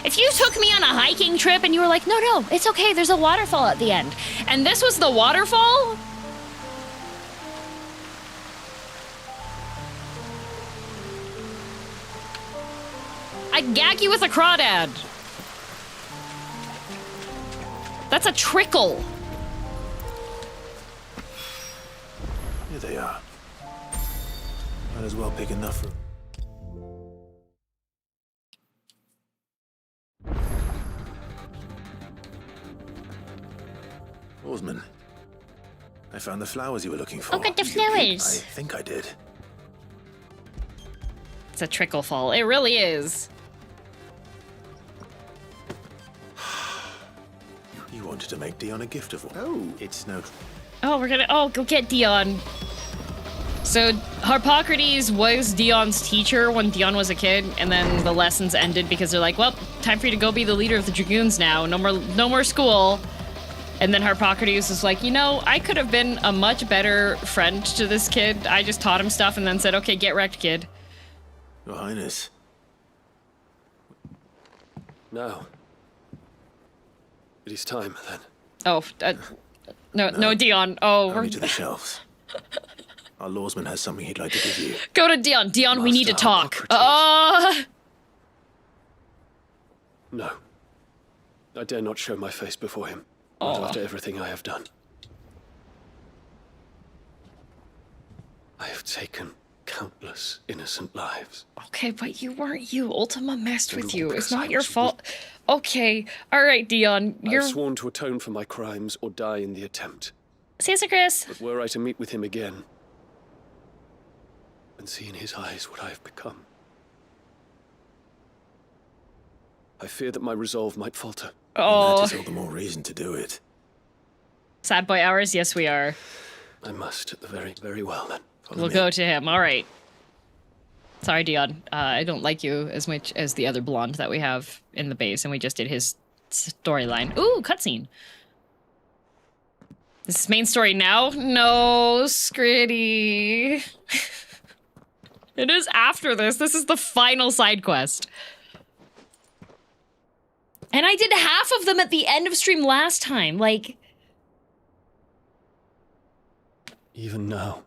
Speaker 2: If you took me on a hiking trip and you were like, no, it's okay, there's a waterfall at the end, and this was the waterfall? I'd gag you with a crawdad. That's a trickle.
Speaker 6: Here they are. Might as well pick enough for... Oarsman, I found the flowers you were looking for.
Speaker 4: Oh, got the flowers.
Speaker 6: I think I did.
Speaker 2: It's a trickle fall. It really is.
Speaker 6: You wanted to make Dion a gift of one. Oh, it's no...
Speaker 2: Oh, we're gonna... Oh, go get Dion. So, Harpocrates was Dion's teacher when Dion was a kid, and then the lessons ended because they're like, well, time for you to go be the leader of the Dragoons now. No more school. And then Harpocrates was like, you know, I could have been a much better friend to this kid. I just taught him stuff and then said, okay, get wrecked, kid.
Speaker 6: Your Highness.
Speaker 3: No. It is time, then.
Speaker 2: Oh, no, Dion. Oh,
Speaker 6: Hurry to the shelves. Our lawsman has something he'd like to give you.
Speaker 2: Go to Dion. Dion, we need to talk.
Speaker 3: No. I dare not show my face before him. Not after everything I have done. I have taken countless innocent lives.
Speaker 2: Okay, but you weren't you. Ultima messed with you. It's not your fault. Okay, all right, Dion.
Speaker 3: I have sworn to atone for my crimes or die in the attempt.
Speaker 2: Caesar Chris.
Speaker 3: But were I to meet with him again and see in his eyes what I have become, I fear that my resolve might falter.
Speaker 6: And that is all the more reason to do it.
Speaker 2: Sad boy hours? Yes, we are.
Speaker 3: I must, at the very well, then.
Speaker 2: We'll go to him. All right. Sorry, Dion. I don't like you as much as the other blonde that we have in the base, and we just did his storyline. Ooh, cutscene. This is main story now? No, Scritty. It is after this. This is the final side quest. And I did half of them at the end of stream last time, like...
Speaker 3: Even now,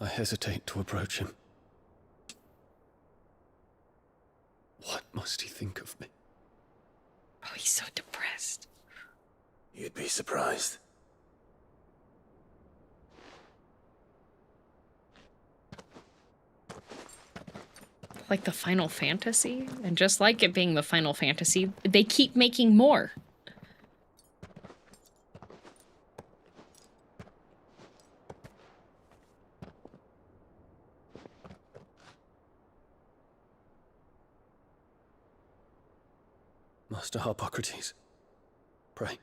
Speaker 3: I hesitate to approach him. What must he think of me?
Speaker 2: Oh, he's so depressed.
Speaker 6: You'd be surprised.
Speaker 2: Like the Final Fantasy? And just like it being the Final Fantasy, they keep making more.
Speaker 3: Master Harpocrates, pray,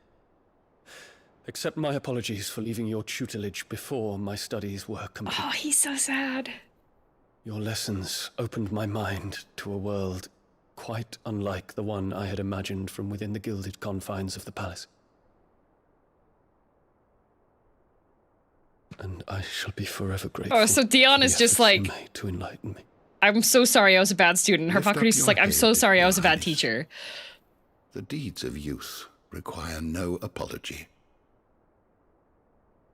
Speaker 3: accept my apologies for leaving your tutelage before my studies were complete.
Speaker 2: Oh, he's so sad.
Speaker 3: Your lessons opened my mind to a world quite unlike the one I had imagined from within the gilded confines of the palace. And I shall be forever grateful.
Speaker 2: Oh, so Dion is just like,
Speaker 3: made to enlighten me.
Speaker 2: I'm so sorry I was a bad student. Harpocrates is like, I'm so sorry I was a bad teacher.
Speaker 13: The deeds of youth require no apology.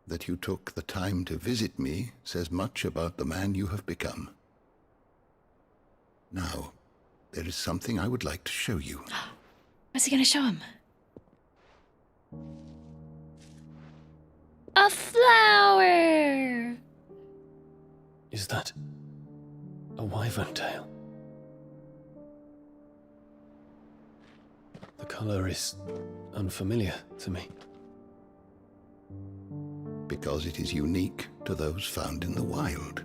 Speaker 13: That you took the time to visit me says much about the man you have become. Now, there is something I would like to show you.
Speaker 2: What's he gonna show him? A flower!
Speaker 3: Is that a wyvern tail? The color is unfamiliar to me.
Speaker 13: Because it is unique to those found in the wild.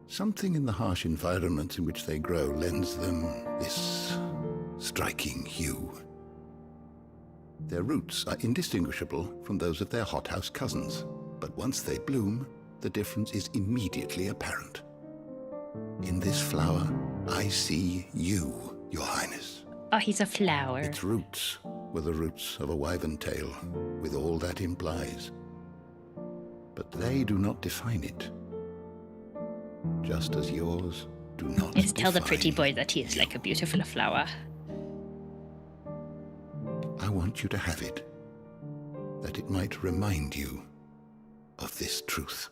Speaker 13: Something in the harsh environments in which they grow lends them this striking hue. Their roots are indistinguishable from those of their hothouse cousins, but once they bloom, the difference is immediately apparent. In this flower, I see you, Your Highness.
Speaker 2: Oh, he's a flower.
Speaker 13: Its roots were the roots of a wyvern tail, with all that implies. But they do not define it. Just as yours do not
Speaker 2: Yes, tell the
Speaker 13: define
Speaker 2: pretty boy that he is like a beautiful flower.
Speaker 13: I want you to have it, that it might remind you of this truth.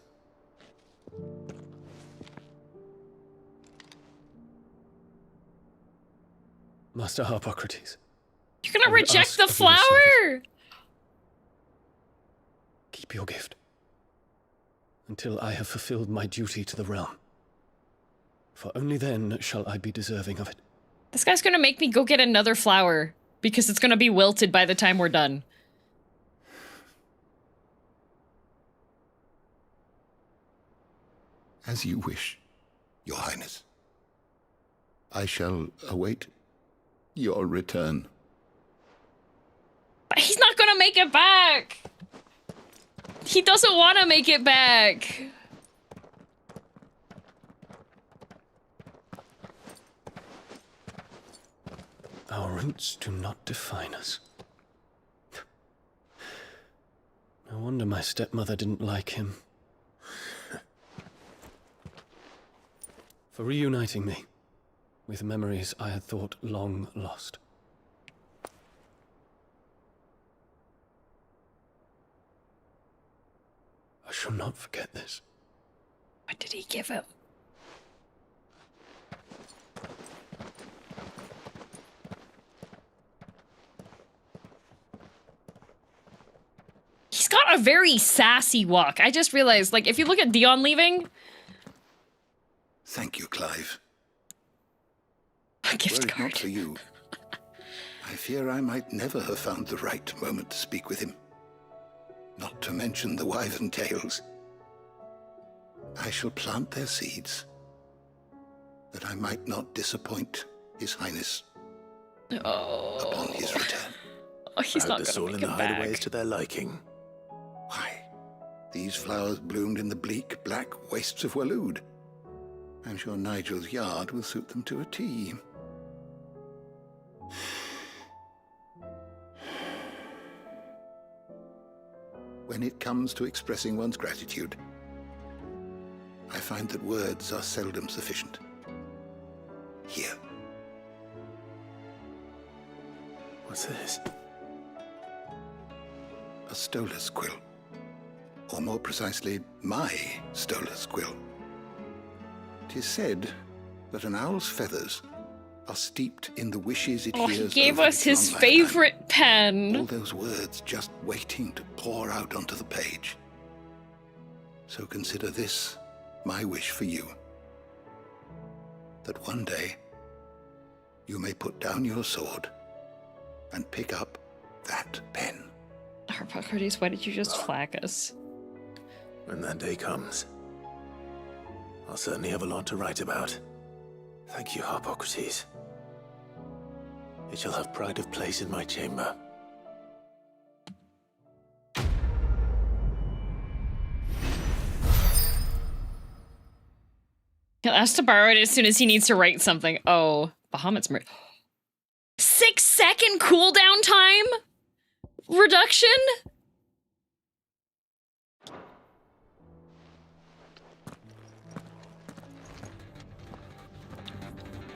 Speaker 3: Master Harpocrates.
Speaker 2: You're gonna reject the flower?
Speaker 3: Keep your gift until I have fulfilled my duty to the realm. For only then shall I be deserving of it.
Speaker 2: This guy's gonna make me go get another flower because it's gonna be wilted by the time we're done.
Speaker 13: As you wish, Your Highness. I shall await your return.
Speaker 2: But he's not gonna make it back! He doesn't want to make it back!
Speaker 3: Our roots do not define us. No wonder my stepmother didn't like him. For reuniting me with memories I had thought long lost. I shall not forget this.
Speaker 2: What did he give him? He's got a very sassy walk. I just realized, like, if you look at Dion leaving...
Speaker 13: Thank you, Clive.
Speaker 2: A gift
Speaker 13: Were it
Speaker 2: card.
Speaker 13: not for you, I fear I might never have found the right moment to speak with him. Not to mention the wyvern tails. I shall plant their seeds, that I might not disappoint His Highness upon his return.
Speaker 2: Oh, he's
Speaker 6: Crowd
Speaker 2: not
Speaker 6: the
Speaker 2: gonna
Speaker 6: soul
Speaker 2: make
Speaker 6: in the
Speaker 2: it back.
Speaker 6: hideaways to their liking.
Speaker 13: Why, these flowers bloomed in the bleak, black wastes of Waloed. I'm sure Nigel's yard will suit them to a T. When it comes to expressing one's gratitude, I find that words are seldom sufficient. Here.
Speaker 6: What's this?
Speaker 13: A stolas quill. Or more precisely, my stolas quill. 'Tis said that an owl's feathers are steeped in the wishes it
Speaker 2: Oh,
Speaker 13: hears.
Speaker 2: he gave
Speaker 13: over
Speaker 2: us
Speaker 13: its
Speaker 2: his
Speaker 13: long
Speaker 2: favorite
Speaker 13: lifetime.
Speaker 2: pen.
Speaker 13: All those words just waiting to pour out onto the page. So consider this my wish for you. That one day you may put down your sword and pick up that pen.
Speaker 2: Harpocrates, why did you just flack us?
Speaker 6: When that day comes, I'll certainly have a lot to write about. Thank you, Harpocrates. It shall have pride of place in my chamber.
Speaker 2: He'll ask to borrow it as soon as he needs to write something. Oh, Bahamut's 6-second cooldown time reduction?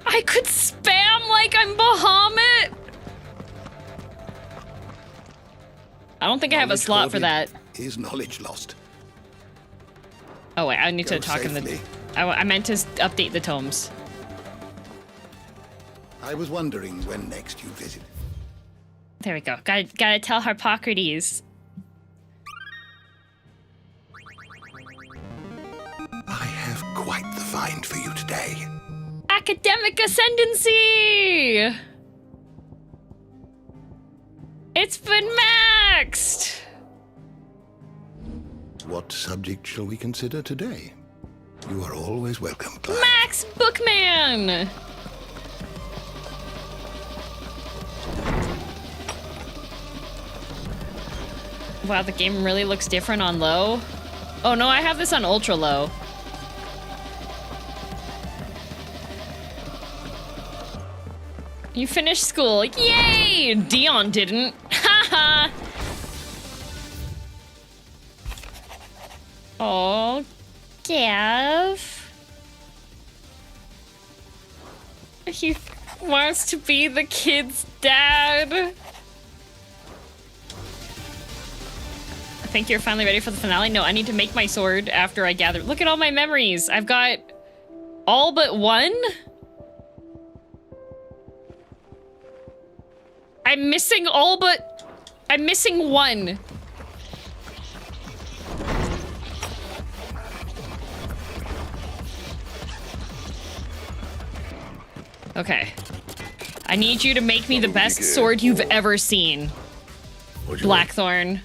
Speaker 2: I could spam like I'm Bahamut? I don't think I have a slot for that.
Speaker 13: Is knowledge lost?
Speaker 2: Oh wait, I need to
Speaker 13: Go
Speaker 2: talk in the...
Speaker 13: safely.
Speaker 2: I meant to update the tomes.
Speaker 13: I was wondering when next you visit.
Speaker 2: There we go. Gotta tell Harpocrates.
Speaker 13: I have quite the find for you today.
Speaker 2: Academic ascendancy! It's been maxed!
Speaker 13: What subject shall we consider today? You are always welcome, Clive.
Speaker 2: Max Bookman! Wow, the game really looks different on low. Oh no, I have this on ultra low. You finished school. Yay! Dion didn't. Haha! Oh, Gav. He wants to be the kid's dad. I think you're finally ready for the finale. No, I need to make my sword after I gather. Look at all my memories. I've got all but one. I'm missing one. Okay. I need you to make me the best sword you've ever seen. Blackthorn.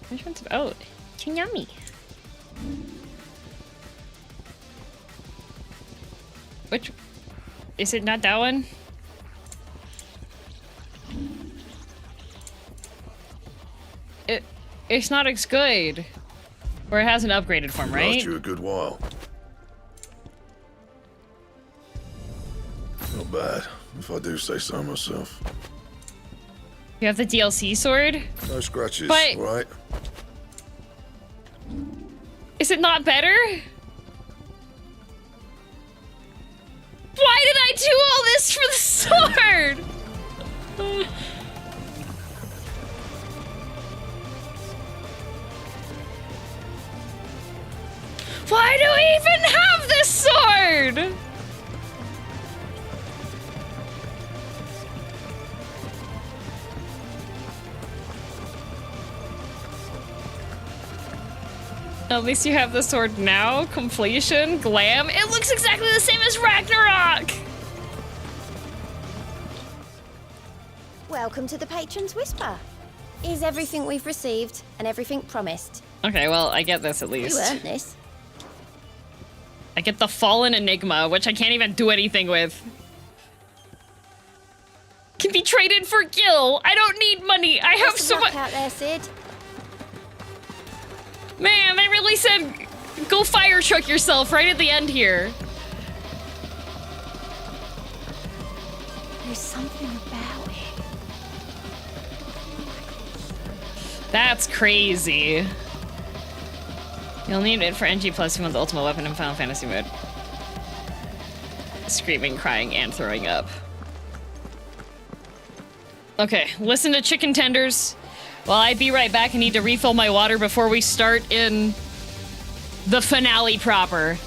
Speaker 2: Which one's oh, yummy. Which is it not that one? It's not as good. Or it hasn't upgraded form, right?
Speaker 11: Last you a good while. Not bad, if I do say so myself.
Speaker 2: You have the DLC sword?
Speaker 11: No scratches,
Speaker 2: But-
Speaker 11: right?
Speaker 2: Is it not better? Why did I do all this for the sword? Why do we even have this sword? At least you have the sword now. Completion, glam. It looks exactly the same as Ragnarok.
Speaker 17: Welcome to the Patron's Whisper. Is everything we've received and everything promised?
Speaker 2: Okay, well, I get this at least.
Speaker 17: You earned this.
Speaker 2: I get the Fallen Enigma, which I can't even do anything with. Can be traded for Gil. I don't need money. I have so much.
Speaker 17: out there, Sid.
Speaker 2: Man, they really said go fire truck yourself right at the end here.
Speaker 17: There's something about it.
Speaker 2: That's crazy. You'll need it for NG plus if you want the ultimate weapon in Final Fantasy mode. Screaming, crying, and throwing up. Okay, listen to chicken tenders. Well, I'd be right back. I need to refill my water before we start in the finale proper.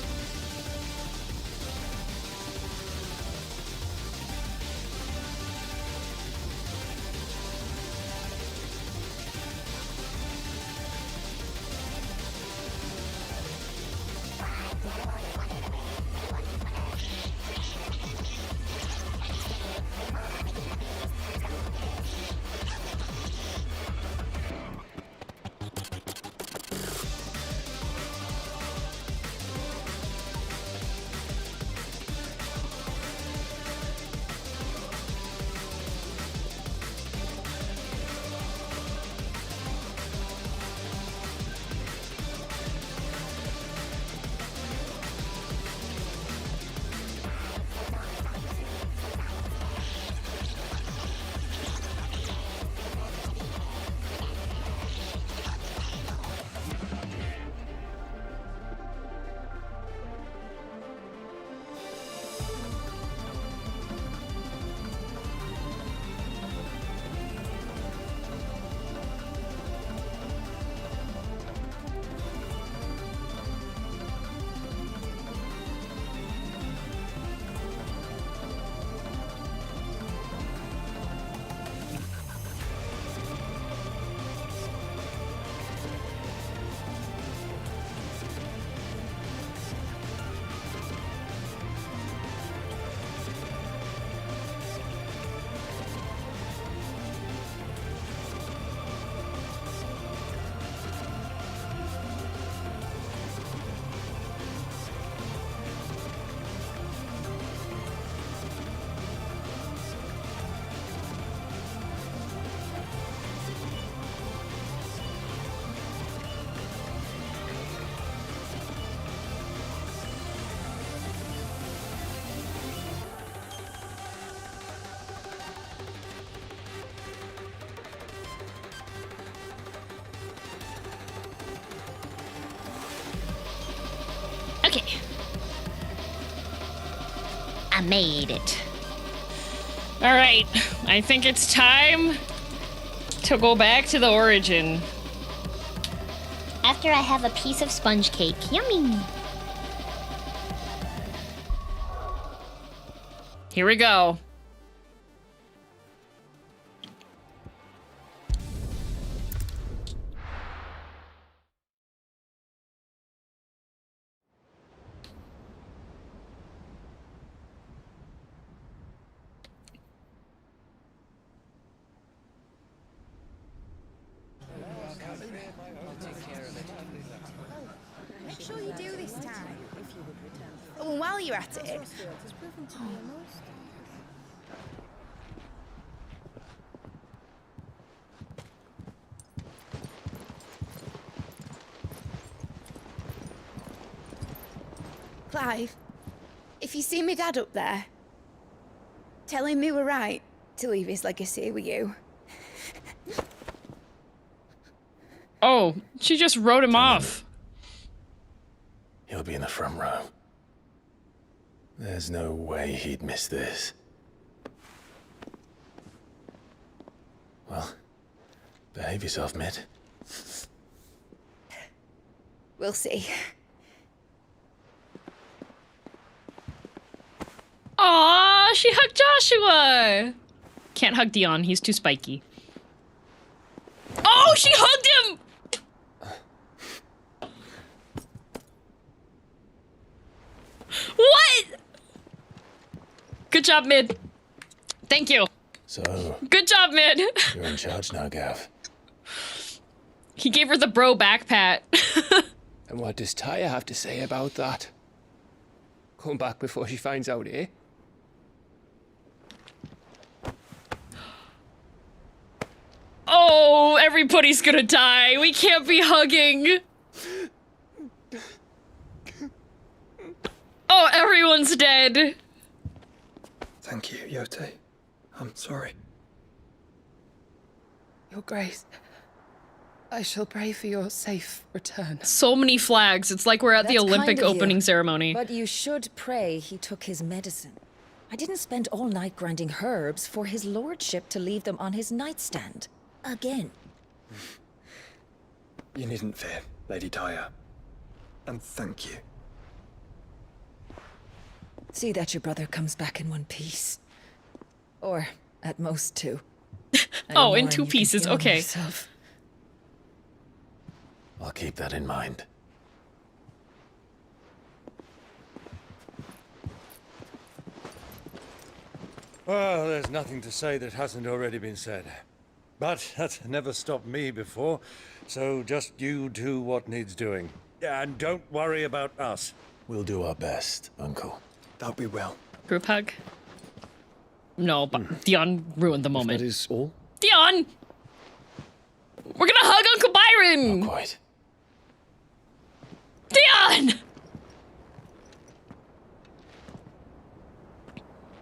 Speaker 4: Okay. I made it.
Speaker 2: All right, I think it's time to go back to the origin.
Speaker 4: After I have a piece of sponge cake. Yummy.
Speaker 2: Here we go.
Speaker 14: Make sure you do this time. Oh, and while you're at it. Clive, if you see me dad up there, tell him we were right to leave his legacy with you.
Speaker 2: Oh, she just wrote him off.
Speaker 6: He'll be in the front row. There's no way he'd miss this. Well, behave yourself, Mid.
Speaker 14: We'll see.
Speaker 2: Aww, she hugged Joshua! Can't hug Dion, he's too spiky. Oh, she hugged him! What? Good job, Mid. Thank you.
Speaker 6: So,
Speaker 2: good job, Mid.
Speaker 6: You're in charge now, Gav.
Speaker 2: He gave her the bro back pat.
Speaker 19: And what does Taya have to say about that? Come back before she finds out, eh?
Speaker 2: Oh, everybody's gonna die. We can't be hugging. Oh, everyone's dead.
Speaker 22: Thank you, Yote. I'm sorry.
Speaker 10: Your Grace, I shall pray for your safe return.
Speaker 2: So many flags. It's like we're at the Olympic opening ceremony.
Speaker 12: But you should pray he took his medicine. I didn't spend all night grinding herbs for his lordship to leave them on his nightstand. Again.
Speaker 22: You needn't fear, Lady Daya. And thank you.
Speaker 9: See that your brother comes back in one piece. Or, at most, two.
Speaker 2: Oh, in two pieces, okay.
Speaker 6: I'll keep that in mind.
Speaker 16: Well, there's nothing to say that hasn't already been said. But that's never stopped me before, so just you do what needs doing. And don't worry about us.
Speaker 6: We'll do our best, Uncle.
Speaker 22: That we will.
Speaker 2: Group hug? No, but Dion ruined the moment.
Speaker 3: That is all?
Speaker 2: Dion! We're gonna hug Uncle Byron!
Speaker 6: Not quite.
Speaker 2: Dion!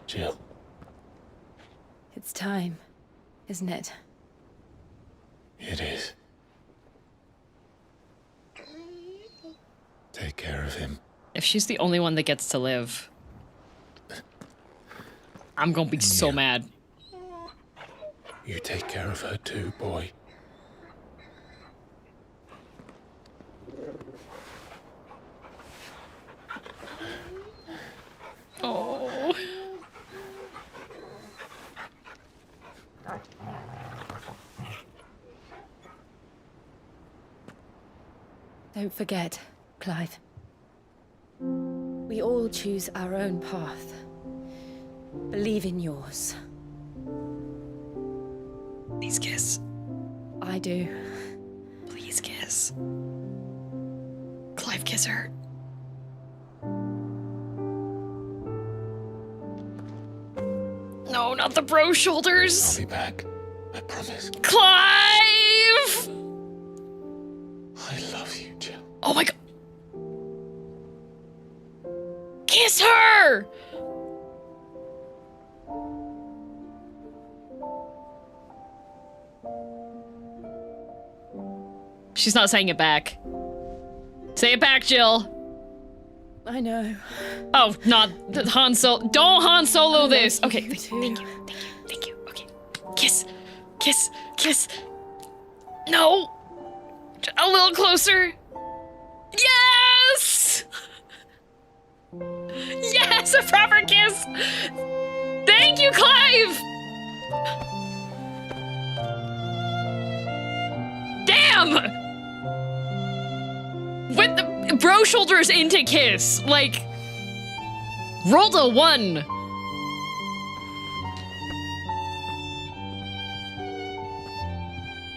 Speaker 6: Jill.
Speaker 12: It's time, isn't it?
Speaker 6: It is. Take care of him.
Speaker 2: If she's the only one that gets to live, I'm gonna be so mad.
Speaker 6: You take care of her too, boy.
Speaker 2: Oh.
Speaker 12: Don't forget, Clive. We all choose our own path. Believe in yours.
Speaker 2: Please kiss.
Speaker 12: I do.
Speaker 2: Please kiss. Clive, kiss her. No, not the bro shoulders.
Speaker 6: I'll be back. I promise.
Speaker 2: Clive!
Speaker 6: I love you, Jill.
Speaker 2: Oh my god. Kiss her! She's not saying it back. Say it back, Jill.
Speaker 12: I know.
Speaker 2: Oh, not the Han Solo. Don't Han Solo this. Okay, thank you. Okay. Kiss. Kiss. Kiss. No. A little closer. Yes! Yes, a proper kiss. Thank you, Clive. Damn! With the bro shoulders into kiss, like, rolled a 1.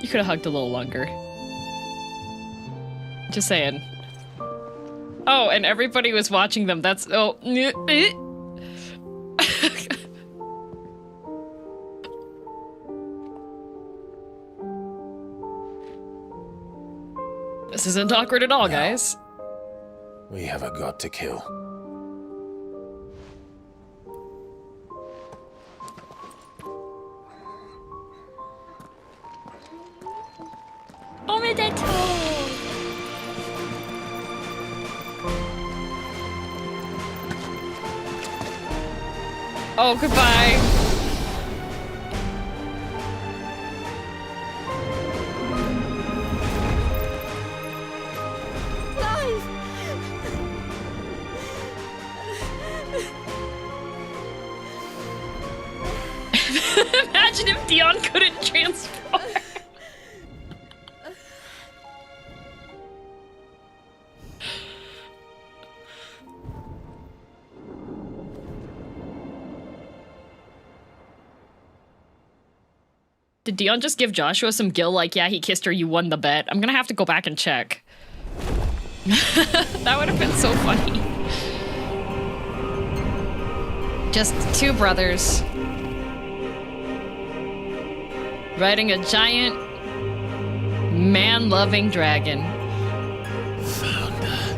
Speaker 2: You could have hugged a little longer. Just saying. Oh, and everybody was watching them. That's oh. This isn't awkward at all, guys.
Speaker 6: We have a god to kill.
Speaker 2: Oh, goodbye. Imagine if Dion couldn't transform. Did Dion just give Joshua some gill like, yeah, he kissed her, you won the bet? I'm gonna have to go back and check. That would have been so funny. Just two brothers. Riding a giant, man-loving dragon.
Speaker 6: Found her.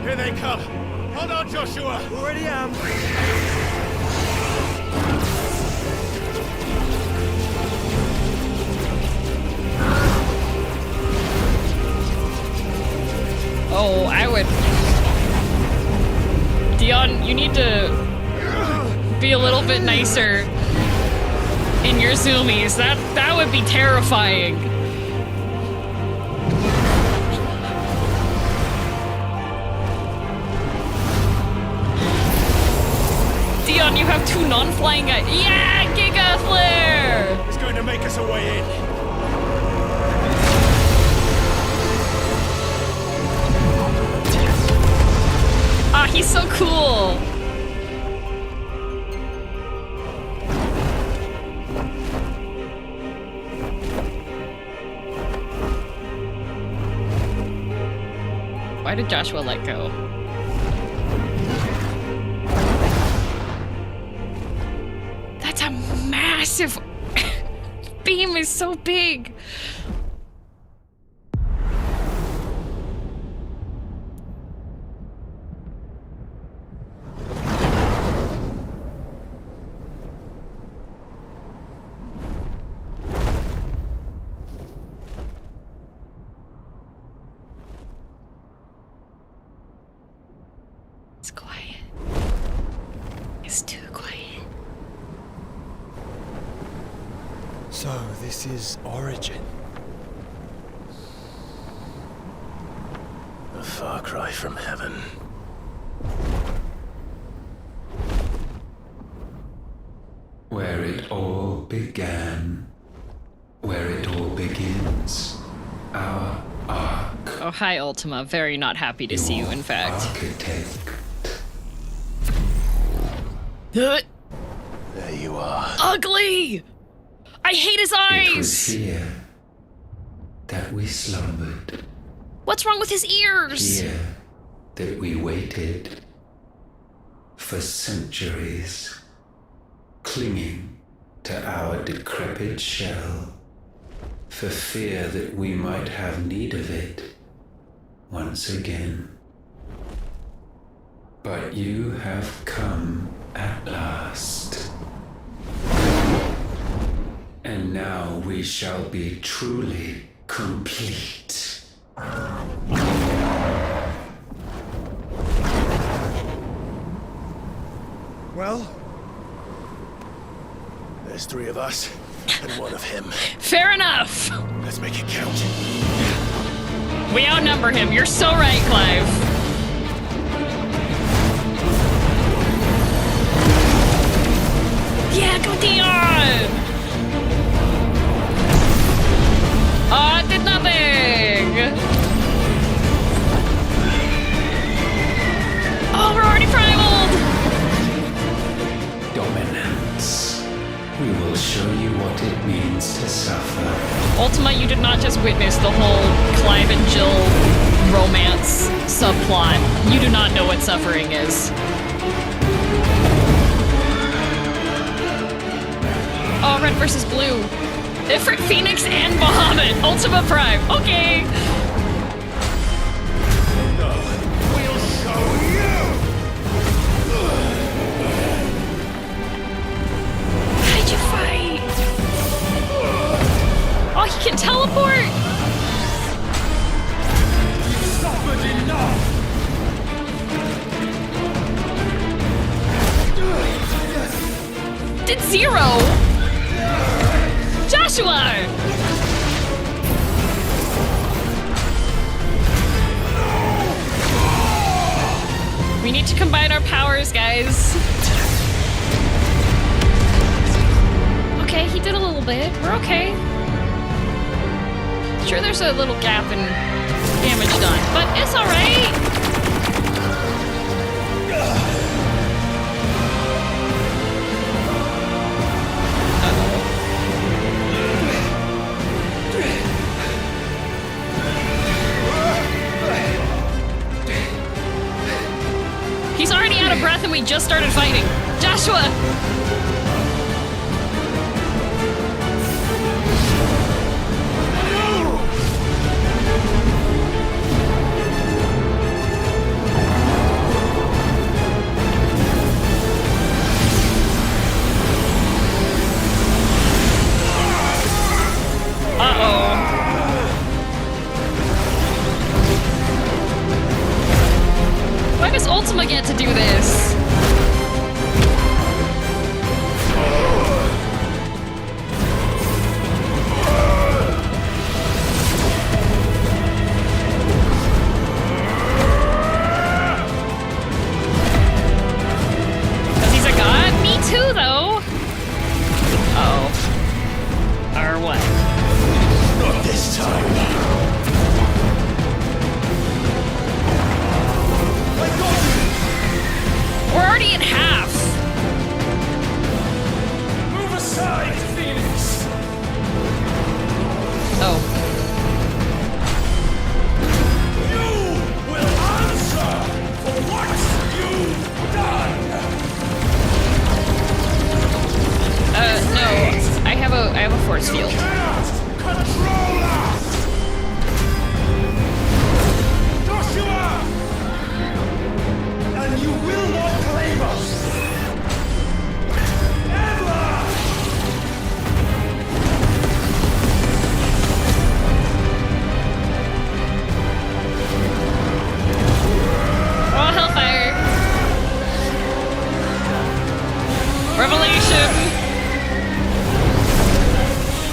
Speaker 16: Here they come. Hold on, Joshua.
Speaker 20: Already am.
Speaker 2: bit nicer in your zoomies. That would be terrifying. Dion, you have 2 non-flying guys. Yeah, Giga Flare!
Speaker 11: It's going to make us a way in.
Speaker 2: Ah, he's so cool. Why did Joshua let go? That's a massive beam, is so big. It's quiet. It's too quiet.
Speaker 22: So, this is Origin.
Speaker 6: A far cry from heaven.
Speaker 15: Where it all began. Where it all begins. Our arc.
Speaker 2: Oh, hi, Ultima. Very not happy to see you, in fact.
Speaker 15: Architect.
Speaker 6: There you are.
Speaker 2: Ugly! I hate his eyes!
Speaker 15: It was here that we slumbered.
Speaker 2: What's wrong with his ears?
Speaker 15: Here that we waited for centuries, clinging to our decrepit shell, for fear that we might have need of it once again. But you have come at last. And now we shall be truly complete.
Speaker 22: Well?
Speaker 6: There's 3 of us, and 1 of him.
Speaker 2: Fair enough!
Speaker 6: Let's make it count.
Speaker 2: We outnumber him. You're so right, Clive. Yeah, go Dion! Oh, it did nothing! Oh, we're already primaled!
Speaker 15: Dominance. We will show you what it means to suffer.
Speaker 2: Ultima, you did not just witness the whole Clive and Jill romance subplot. You do not know what suffering is. Oh, red versus blue. Ifrit, Phoenix, and Bahamut. Ultima Prime. Okay.
Speaker 11: We'll show you!
Speaker 2: How'd you fight? Oh, he can teleport.
Speaker 11: Suffered enough!
Speaker 2: Did 0. Joshua! We need to combine our powers, guys. Okay, he did a little bit. We're okay. Sure, there's a little gap in damage done, but it's alright. He's already out of breath and we just started fighting. Joshua! Uh-oh. Why does Ultima get to do this? We're already in half.
Speaker 15: Move aside, Phoenix!
Speaker 2: Oh.
Speaker 15: You will answer for what you've done!
Speaker 2: No. I have a force field.
Speaker 15: Control us! Joshua! And you will not claim us! Ever!
Speaker 2: Oh, Hellfire! Revelation!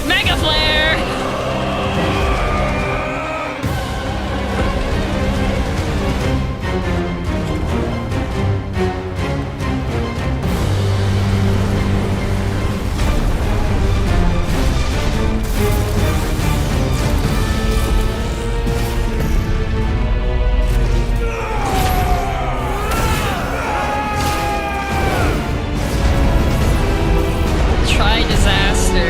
Speaker 2: Mega Flare! Try disaster.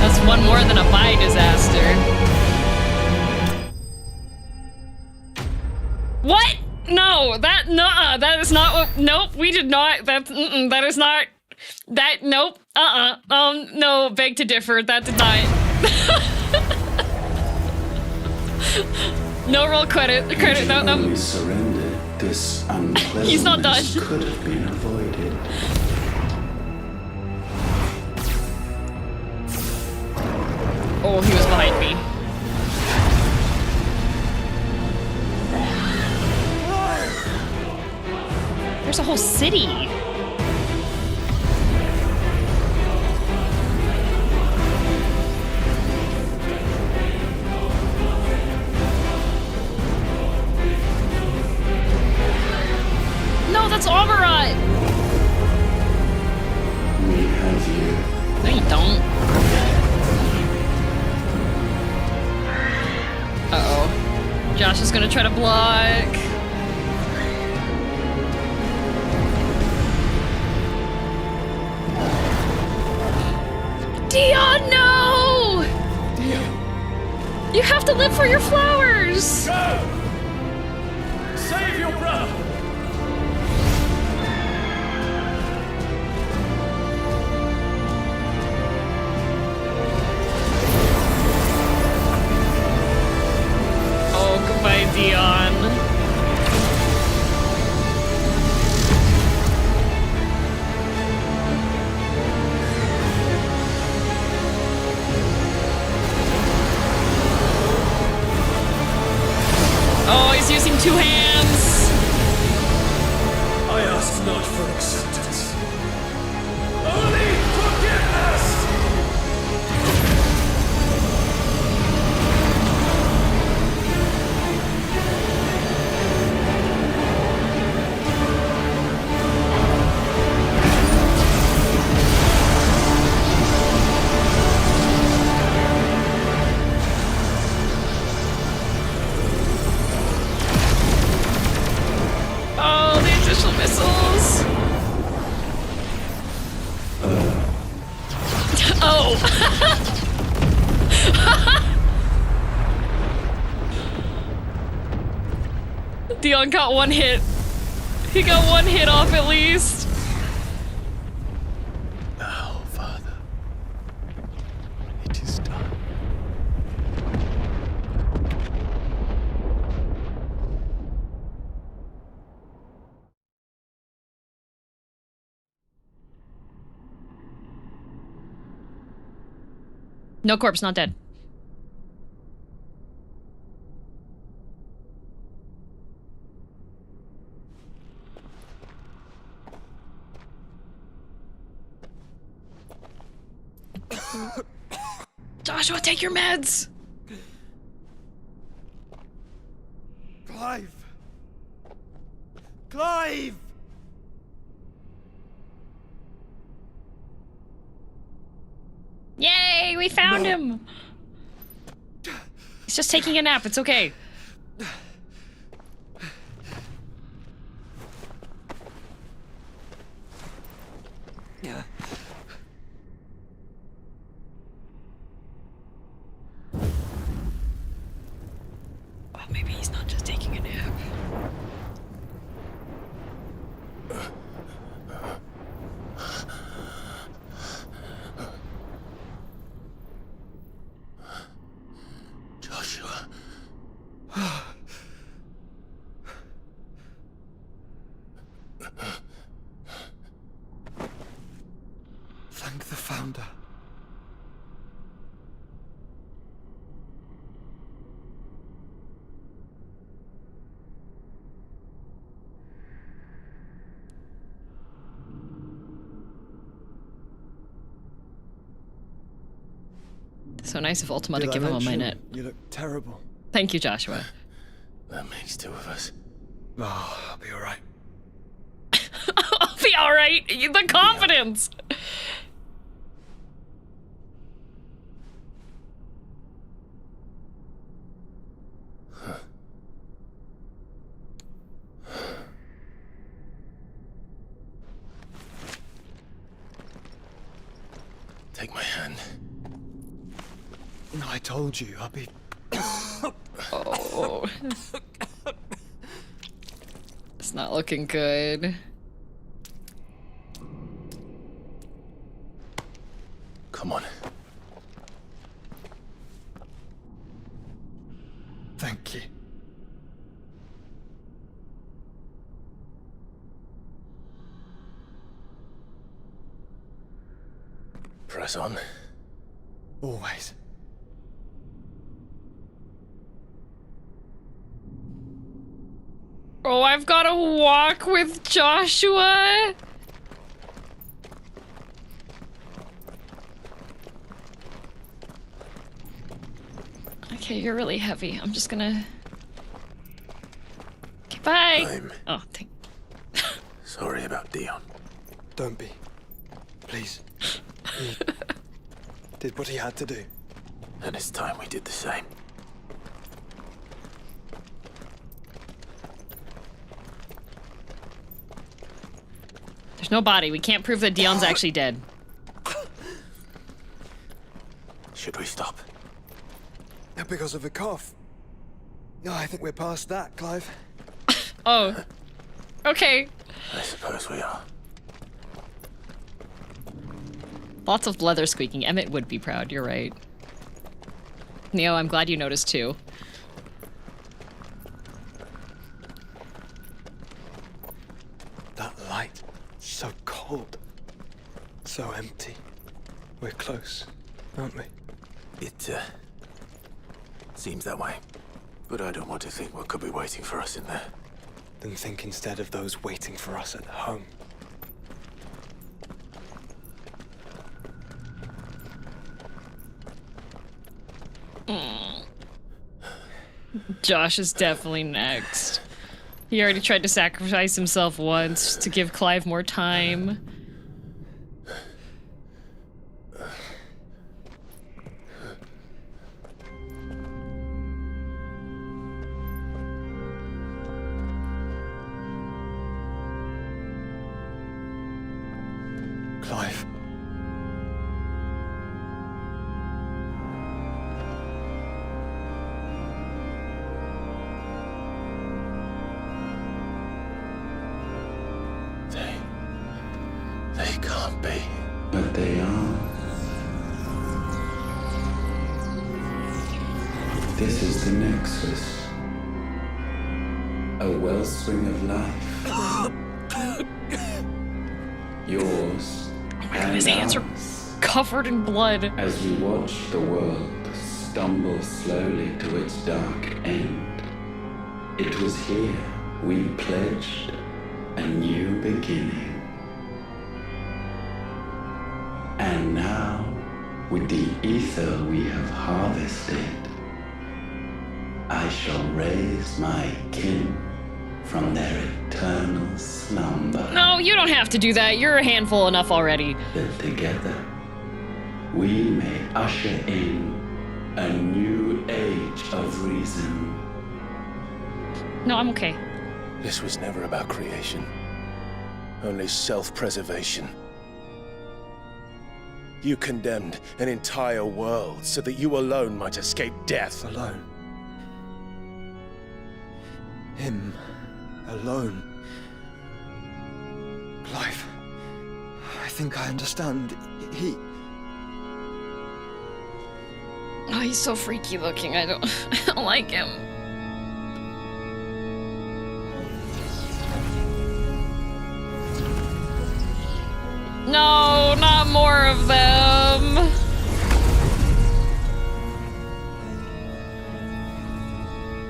Speaker 2: That's one more than a buy disaster. What? No, that is not what, nope, we did not, that is not, nope, no, beg to differ, that did not. No roll credit, no.
Speaker 15: Surrendered, this unpleasantness
Speaker 2: He's not done.
Speaker 15: could have been avoided.
Speaker 2: Oh, he was behind me. There's a whole city. No, that's Amarat.
Speaker 15: We have you.
Speaker 2: No, you don't. Uh-oh. Josh is gonna try to block. Dion, no!
Speaker 15: Dion.
Speaker 2: You have to live for your flowers!
Speaker 15: Go! Save your brother!
Speaker 2: Oh, goodbye, Dion. Oh, he's using two hands.
Speaker 15: I ask not for acceptance. Only forgiveness!
Speaker 2: Oh, the additional missiles. Oh. Dion got one hit. He got one hit off at least.
Speaker 3: Now, Father, it is done.
Speaker 2: No corpse, not dead. Joshua, take your meds!
Speaker 15: Clive! Clive!
Speaker 2: Yay, we found him! He's just taking a nap. It's okay.
Speaker 22: Yeah.
Speaker 2: Well, maybe he's not just taking a nap.
Speaker 22: Joshua. Thank the Founder.
Speaker 2: So nice of Ultima to give him a minute.
Speaker 22: You look terrible.
Speaker 2: Thank you, Joshua.
Speaker 22: That makes two of us. Oh, I'll be alright.
Speaker 2: I'll be alright. The confidence.
Speaker 22: Take my hand. I told you, I'll be...
Speaker 2: Oh. It's not looking good.
Speaker 22: Come on. Thank you. Press on. Always.
Speaker 2: Oh, I've got to walk with Joshua. Okay, you're really heavy. I'm just gonna... Okay, bye. Oh, thank...
Speaker 22: Sorry about Dion. Don't be. Please. He did what he had to do. And it's time we did the same.
Speaker 2: There's no body. We can't prove that Dion's actually dead.
Speaker 22: Should we stop? Because of the cough. No, I think we're past that, Clive.
Speaker 2: Oh. Okay.
Speaker 22: I suppose we are.
Speaker 2: Lots of leather squeaking. Emmett would be proud. You're right. Neo, I'm glad you noticed too.
Speaker 22: That light. So cold. So empty. We're close, aren't we? It, seems that way. But I don't want to think what could be waiting for us in there. Then think instead of those waiting for us at home.
Speaker 2: Josh is definitely next. He already tried to sacrifice himself once to give Clive more time.
Speaker 22: Clive. They can't be.
Speaker 15: But they are. This is the Nexus. A wellspring of life. Yours and
Speaker 2: His hands are covered in blood.
Speaker 15: as we watch the world stumble slowly to its dark end. It was here we pledged a new beginning. And now, with the ether we have harvested, I shall raise my kin from their eternal slumber.
Speaker 2: No, you don't have to do that. You're a handful enough already.
Speaker 15: That together we may usher in A new age of reason.
Speaker 2: No, I'm okay.
Speaker 3: This was never about creation. Only self-preservation. You condemned an entire world so that you alone might escape death.
Speaker 20: Alone. Him. Alone. Clive. I think I understand. He...
Speaker 2: Oh, he's so freaky looking. I don't like him. No, not more of them.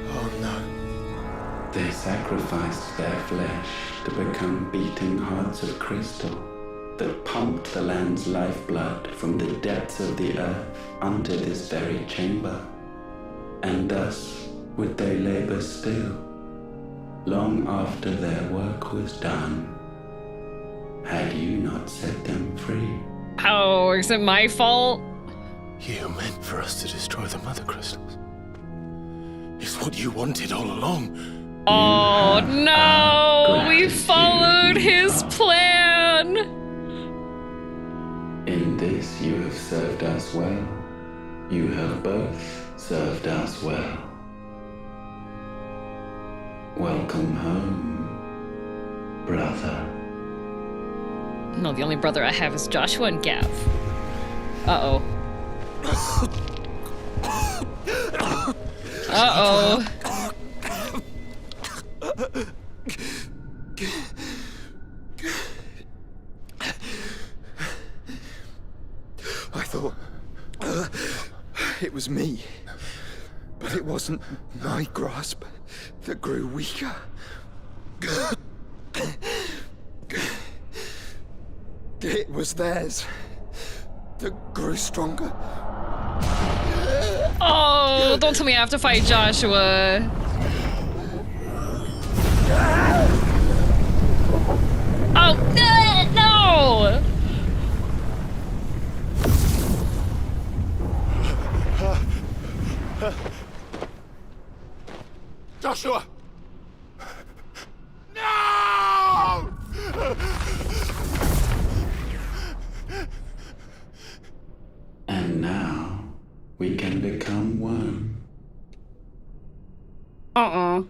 Speaker 20: Oh no.
Speaker 15: They sacrificed their flesh to become beating hearts of crystal that pumped the land's lifeblood from the depths of the earth unto this very chamber. And thus would they labor still, long after their work was done, had you not set them free.
Speaker 2: Oh, is it my fault?
Speaker 3: You meant for us to destroy the mother crystals. It's what you wanted all along.
Speaker 2: Oh no, we followed his plan.
Speaker 15: In this you have served us well. You have both served us well. Welcome home, brother.
Speaker 2: No, the only brother I have is Joshua and Gav. Uh-oh. Uh-oh.
Speaker 20: I thought it was me, but it wasn't my grasp that grew weaker. It was theirs that grew stronger.
Speaker 2: Oh, don't tell me I have to fight Joshua. Oh, no!
Speaker 11: Joshua! No!
Speaker 15: And now we can become one.
Speaker 2: Uh-uh.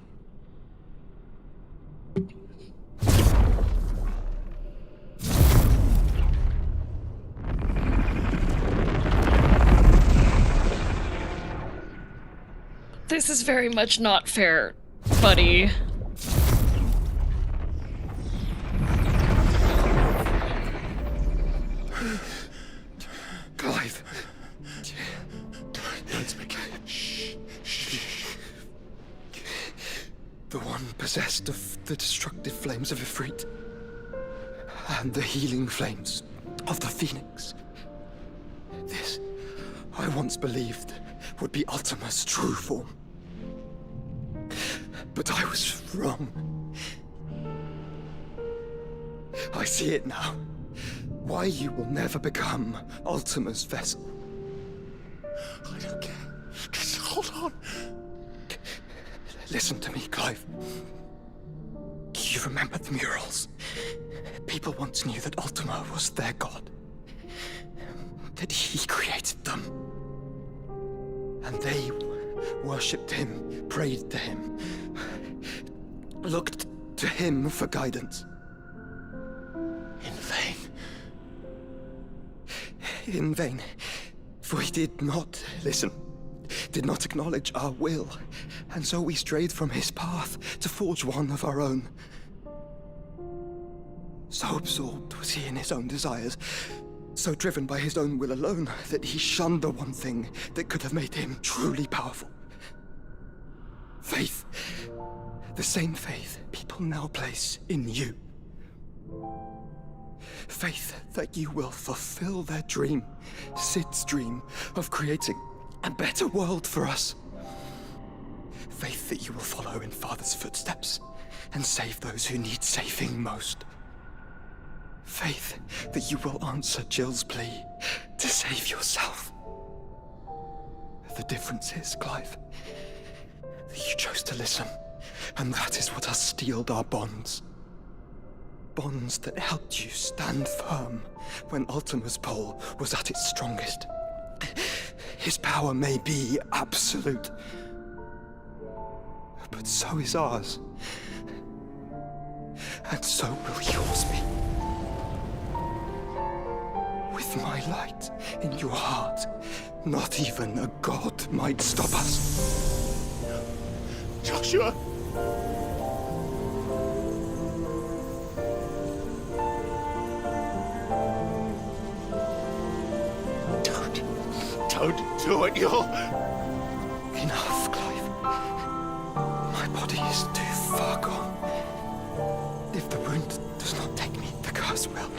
Speaker 2: This is very much not fair, buddy.
Speaker 20: Clive. Don't speak. Shh. The one possessed of the destructive flames of Ifrit and the healing flames of the Phoenix. This, I once believed, would be Ultima's true form. But I was wrong. I see it now. Why you will never become Ultima's vessel.
Speaker 11: I don't care. Just hold on.
Speaker 20: Listen to me, Clive. You remember the murals? People once knew that Ultima was their god. That he created them. And they worshipped him, prayed to him, looked to him for guidance.
Speaker 11: In vain.
Speaker 20: In vain. For he did not listen, did not acknowledge our will, and so we strayed from his path to forge one of our own. So absorbed was he in his own desires, so driven by his own will alone, that he shunned the one thing that could have made him truly powerful. Faith. The same faith people now place in you. Faith that you will fulfill their dream, Sid's dream, of creating a better world for us. Faith that you will follow in Father's footsteps and save those who need saving most. Faith that you will answer Jill's plea to save yourself. The The difference is, Clive, that you chose to listen, and that is what has steeled our bonds. Bonds that helped you stand firm when Ultima's pull was at its strongest. His power may be absolute, but so is ours. And so will yours be. With my light in your heart, not even a god might stop us.
Speaker 6: Joshua! Don't do it, you'll...
Speaker 20: Enough, Clive. My body is too far gone. If the wound does not take me, the curse will.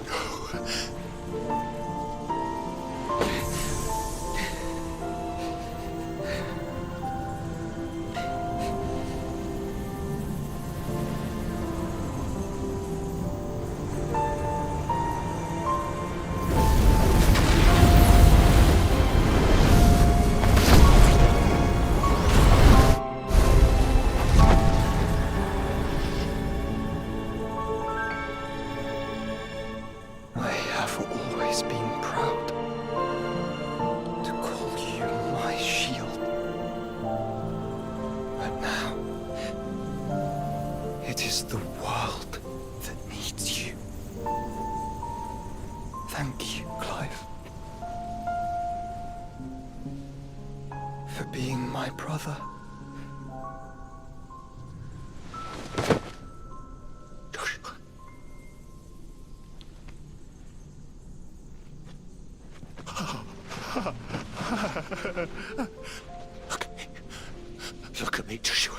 Speaker 6: Look at me, Joshua.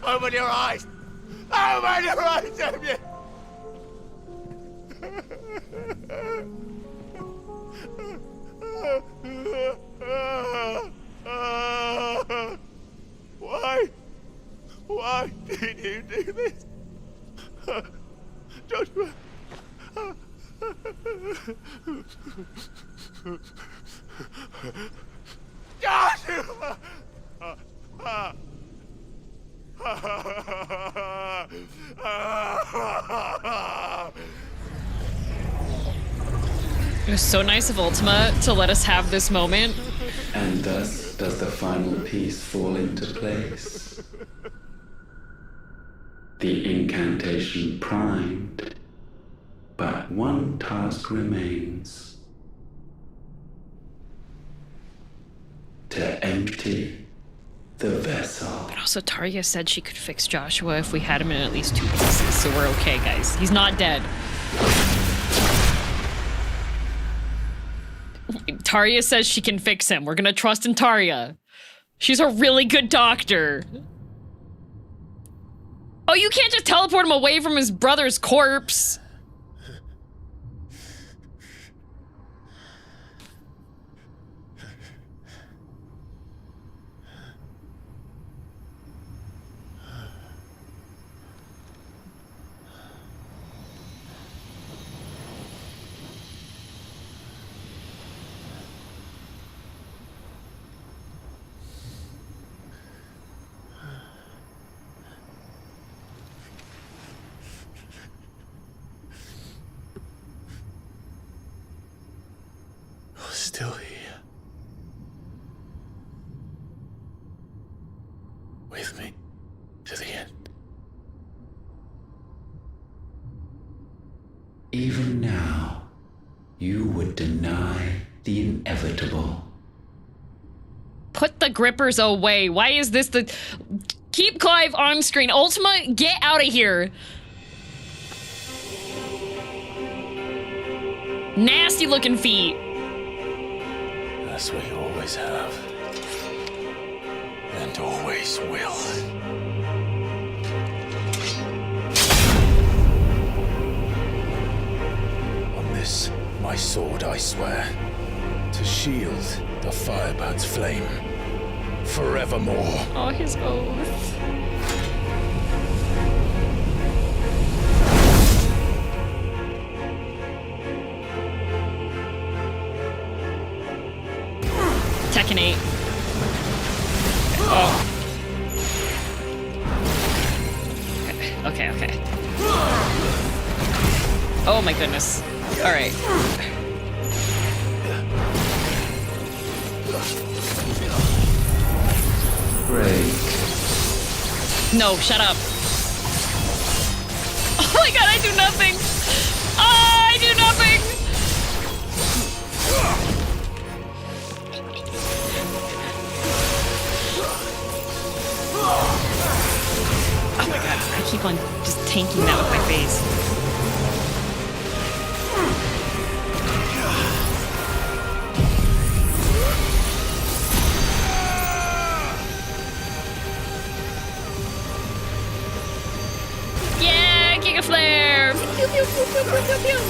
Speaker 6: Open your eyes! Open your eyes, Damien! Why? Why did you do this? Joshua! Joshua!
Speaker 2: It was so nice of Ultima to let us have this moment.
Speaker 15: And thus does the final piece fall into place. The incantation primed, but one task remains. To empty the vessel.
Speaker 2: But also Tarja said she could fix Joshua if we had him in at least 2 pieces, so we're okay, guys. He's not dead. Tarja says she can fix him. We're gonna trust in Tarja. She's a really good doctor. Oh, you can't just teleport him away from his brother's corpse.
Speaker 3: Still here. With me to the end.
Speaker 15: Even now, you would deny the inevitable.
Speaker 2: Put the grippers away. Why is this the... Keep Clive on screen. Ultima, get out of here. Nasty looking feet.
Speaker 3: As we always have. And always will. On this, my sword, I swear, to shield the Firebird's flame forevermore.
Speaker 2: Oh, his oath. machinate. Oh. Okay. Oh my goodness. All right.
Speaker 15: Break.
Speaker 2: No, shut up. Oh my god, I do nothing. Oh, I do nothing. Oh my god, I keep on just tanking that with my face. Yeah, Giga Flare! Pew, pew, pew, pew, pew, pew, pew.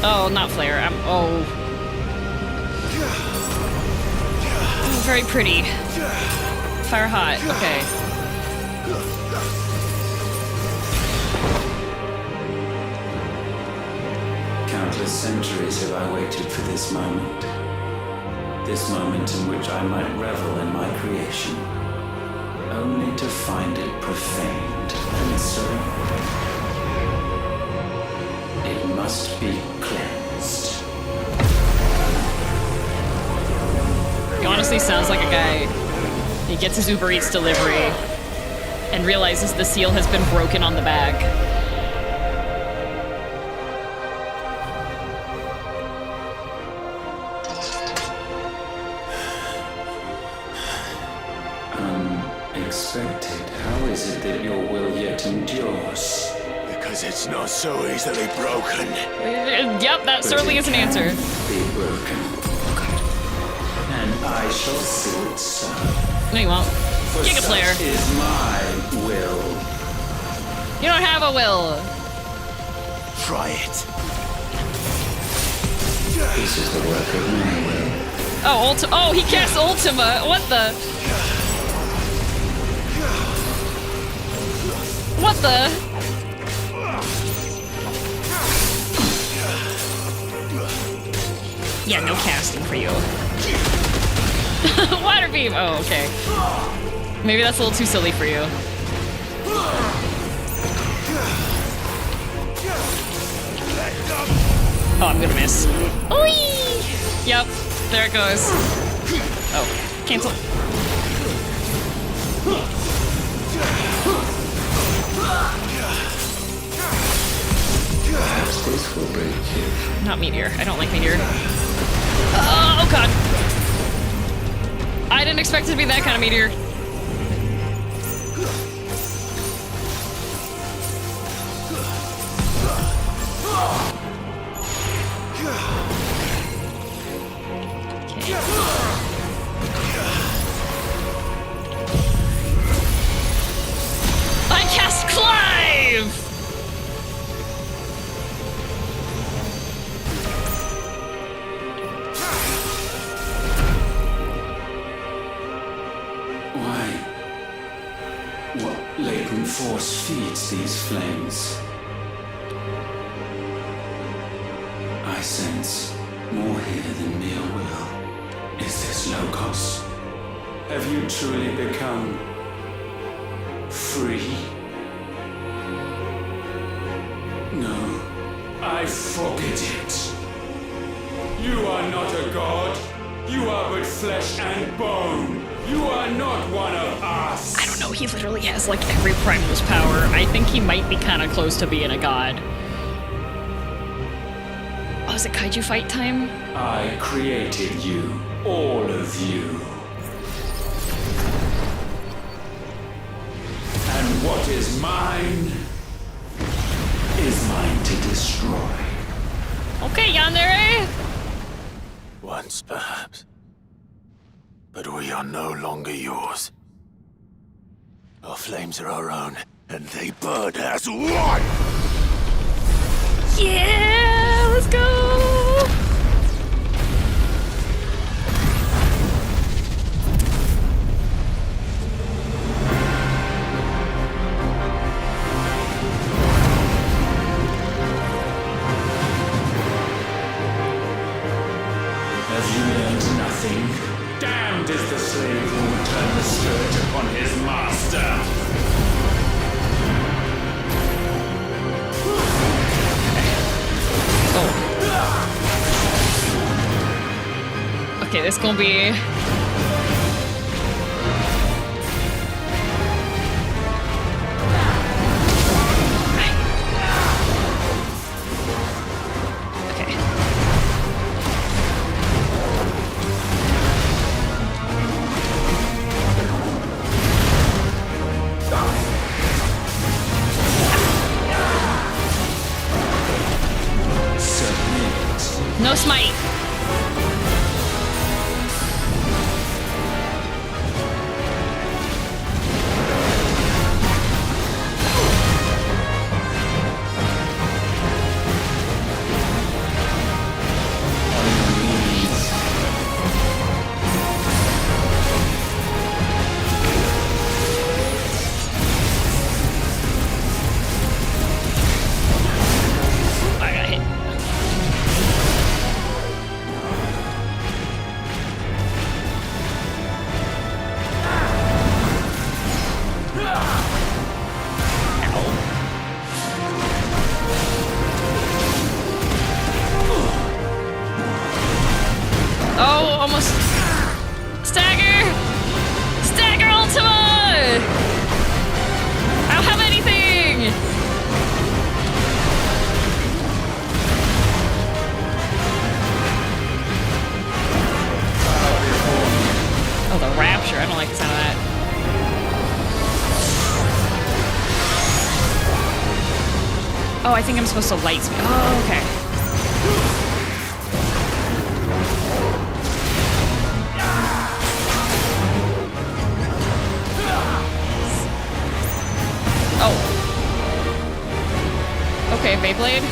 Speaker 2: Oh, not flare. Oh, very pretty. Fire hot. Okay.
Speaker 15: Countless centuries have I waited for this moment. This moment in which I might revel in my creation, only to find it profaned and so it must be cleansed.
Speaker 2: He honestly sounds like a guy. He gets his Uber Eats delivery and realizes the seal has been broken on the bag.
Speaker 15: Unexpected. How is it that your will yet endures?
Speaker 6: Because it's not so easily broken.
Speaker 2: Yep, that certainly is an answer.
Speaker 15: Be broken. And I shall see it so.
Speaker 2: No, you won't.
Speaker 15: For
Speaker 2: Giga Flare.
Speaker 15: such is my will.
Speaker 2: You don't have a will.
Speaker 6: Try it.
Speaker 15: This is the work of my will.
Speaker 2: Oh, oh, he cast Ultima. What the? What the? Yeah, no casting for you. Water beam! Oh, okay. Maybe that's a little too silly for you. Oh, I'm gonna miss. Whee! Yep, there it goes. Oh, cancel.
Speaker 15: Perhaps this will break you.
Speaker 2: Not meteor. I don't like meteor. Oh god. I didn't expect it to be that kind of meteor. Okay. I cast Clive!
Speaker 15: What latent force feeds these flames? I sense more here than mere will. Is this Logos? Have you truly become free? No, I forbid it. You are not a god. You are but flesh and bone. You are not one of us.
Speaker 2: I don't know, he literally has like every Primal's power. I think he might be kind of close to being a god. Oh, is it kaiju fight time?
Speaker 15: I created you, all of you. And what is mine to destroy.
Speaker 2: Okay, Yandere.
Speaker 6: Once, perhaps. But we are no longer yours. Our flames are our own, and they burn as one!
Speaker 2: Yeah, let's go.
Speaker 15: Have you learned nothing? Damned is the slave who would turn the scourge upon his master.
Speaker 2: Okay, this gonna be... No smite. I got hit. Oh, almost. Stagger! Stagger Ultima! I don't have anything! Oh, the Rapture. I don't like the sound of that. Oh, I think I'm supposed to light speed. Oh, okay. Oh. Okay, Beyblade.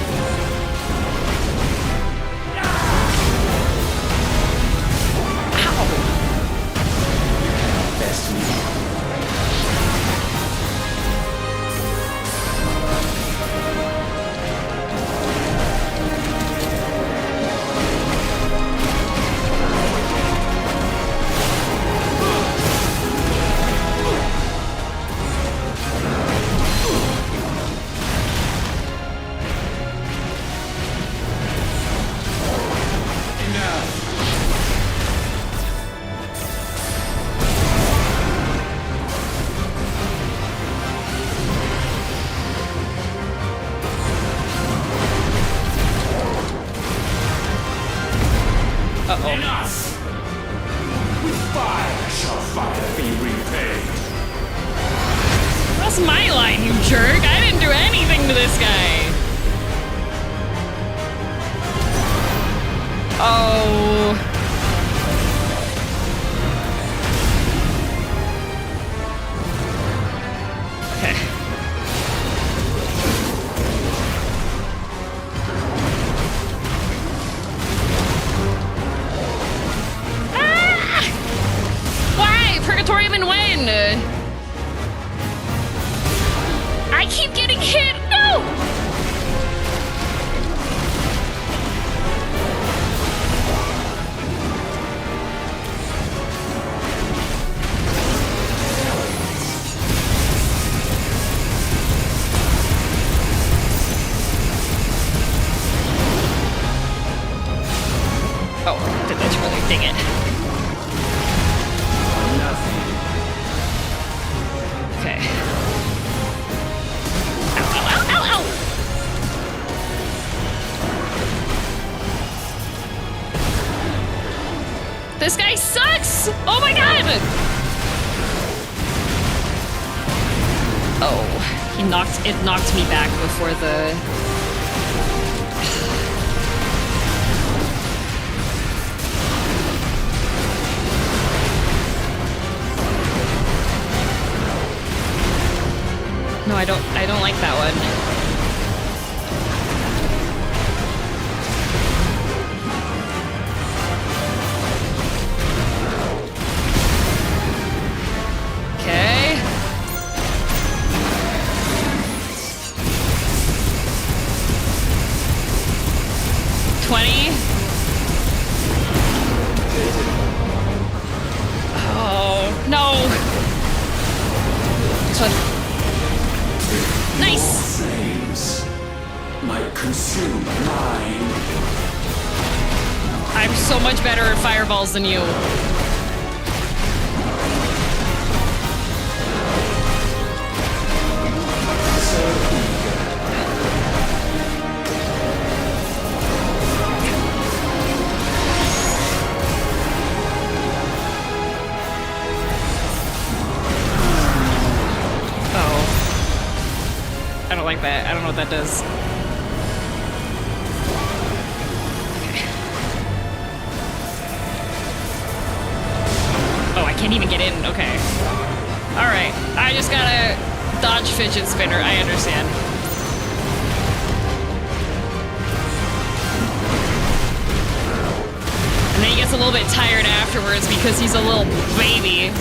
Speaker 15: Enough! With fire shall fire be repaid.
Speaker 2: That's my line, you jerk. I didn't do anything to this guy. Oh. Okay. Purgatorium and when? I keep getting hit! No! Oh, did that really ding it. Okay. Ow, ow, ow, ow, ow! This guy sucks! Oh my god! Oh, it knocked me back before the... No, I don't like that one. this one. Nice!
Speaker 15: Flames might consume mine.
Speaker 2: I'm so much better at fireballs than you. I don't like that. I don't know what that does. Oh, I can't even get in. Okay. Alright. I just gotta dodge fidget spinner. I understand. And then he gets a little bit tired afterwards because he's a little baby.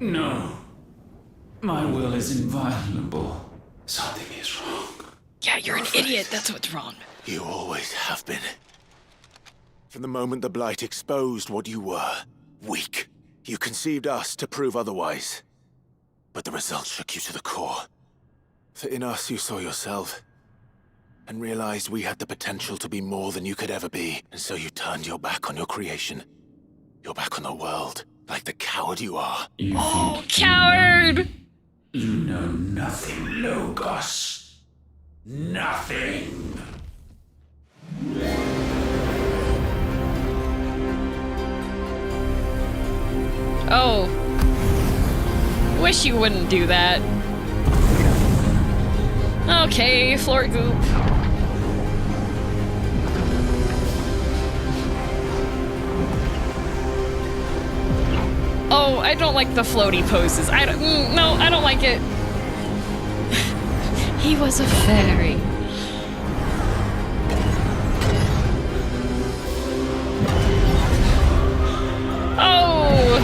Speaker 15: No. My will is inviolable. Something is wrong.
Speaker 2: Yeah, you're an idiot. That's what's wrong.
Speaker 6: You always have been. From the moment the Blight exposed what you were, weak, you conceived us to prove otherwise. But the result shook you to the core. For in us you saw yourself, and realized we had the potential to be more than you could ever be, and so you turned your back on your creation. Your back on the world, like the coward you are.
Speaker 2: Oh, coward!
Speaker 15: You know nothing, Logos. Nothing.
Speaker 2: Oh. Wish you wouldn't do that. Okay, floor goop. Oh, I don't like the floaty poses. I don't. No, I don't like it. He was a fairy. Oh!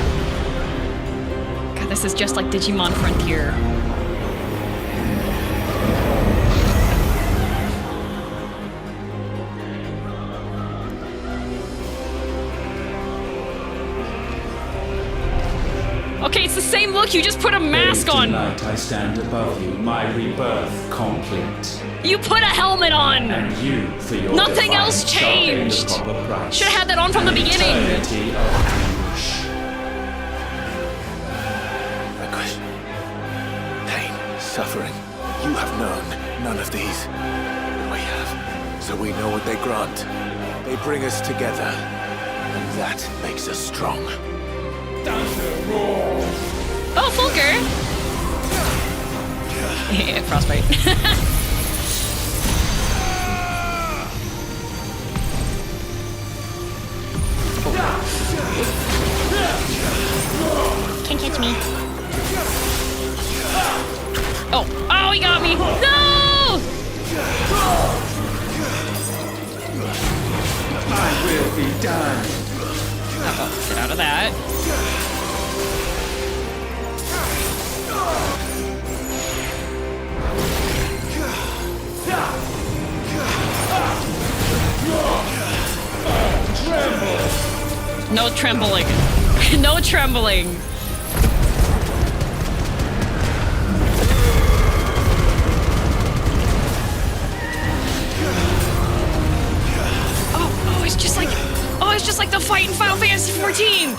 Speaker 2: God, this is just like Digimon Frontier. Okay, it's the same look, you just put a mask on!
Speaker 15: Tonight I stand above you, my rebirth complete.
Speaker 2: You put a helmet on!
Speaker 15: And you, for your
Speaker 2: nothing else changed! Should've had that on from the beginning!
Speaker 6: Request. Pain, suffering. You have known none of these. But we have. So we know what they grant. They bring us together. And that makes us strong.
Speaker 2: Oh, Fulker! Frostbite.
Speaker 4: Can't catch me.
Speaker 2: Oh, he got me. No!
Speaker 8: I will be done.
Speaker 2: Oh, get out of that. No trembling. No trembling. Oh, it's just like, it's just like the fight in Final Fantasy XIV.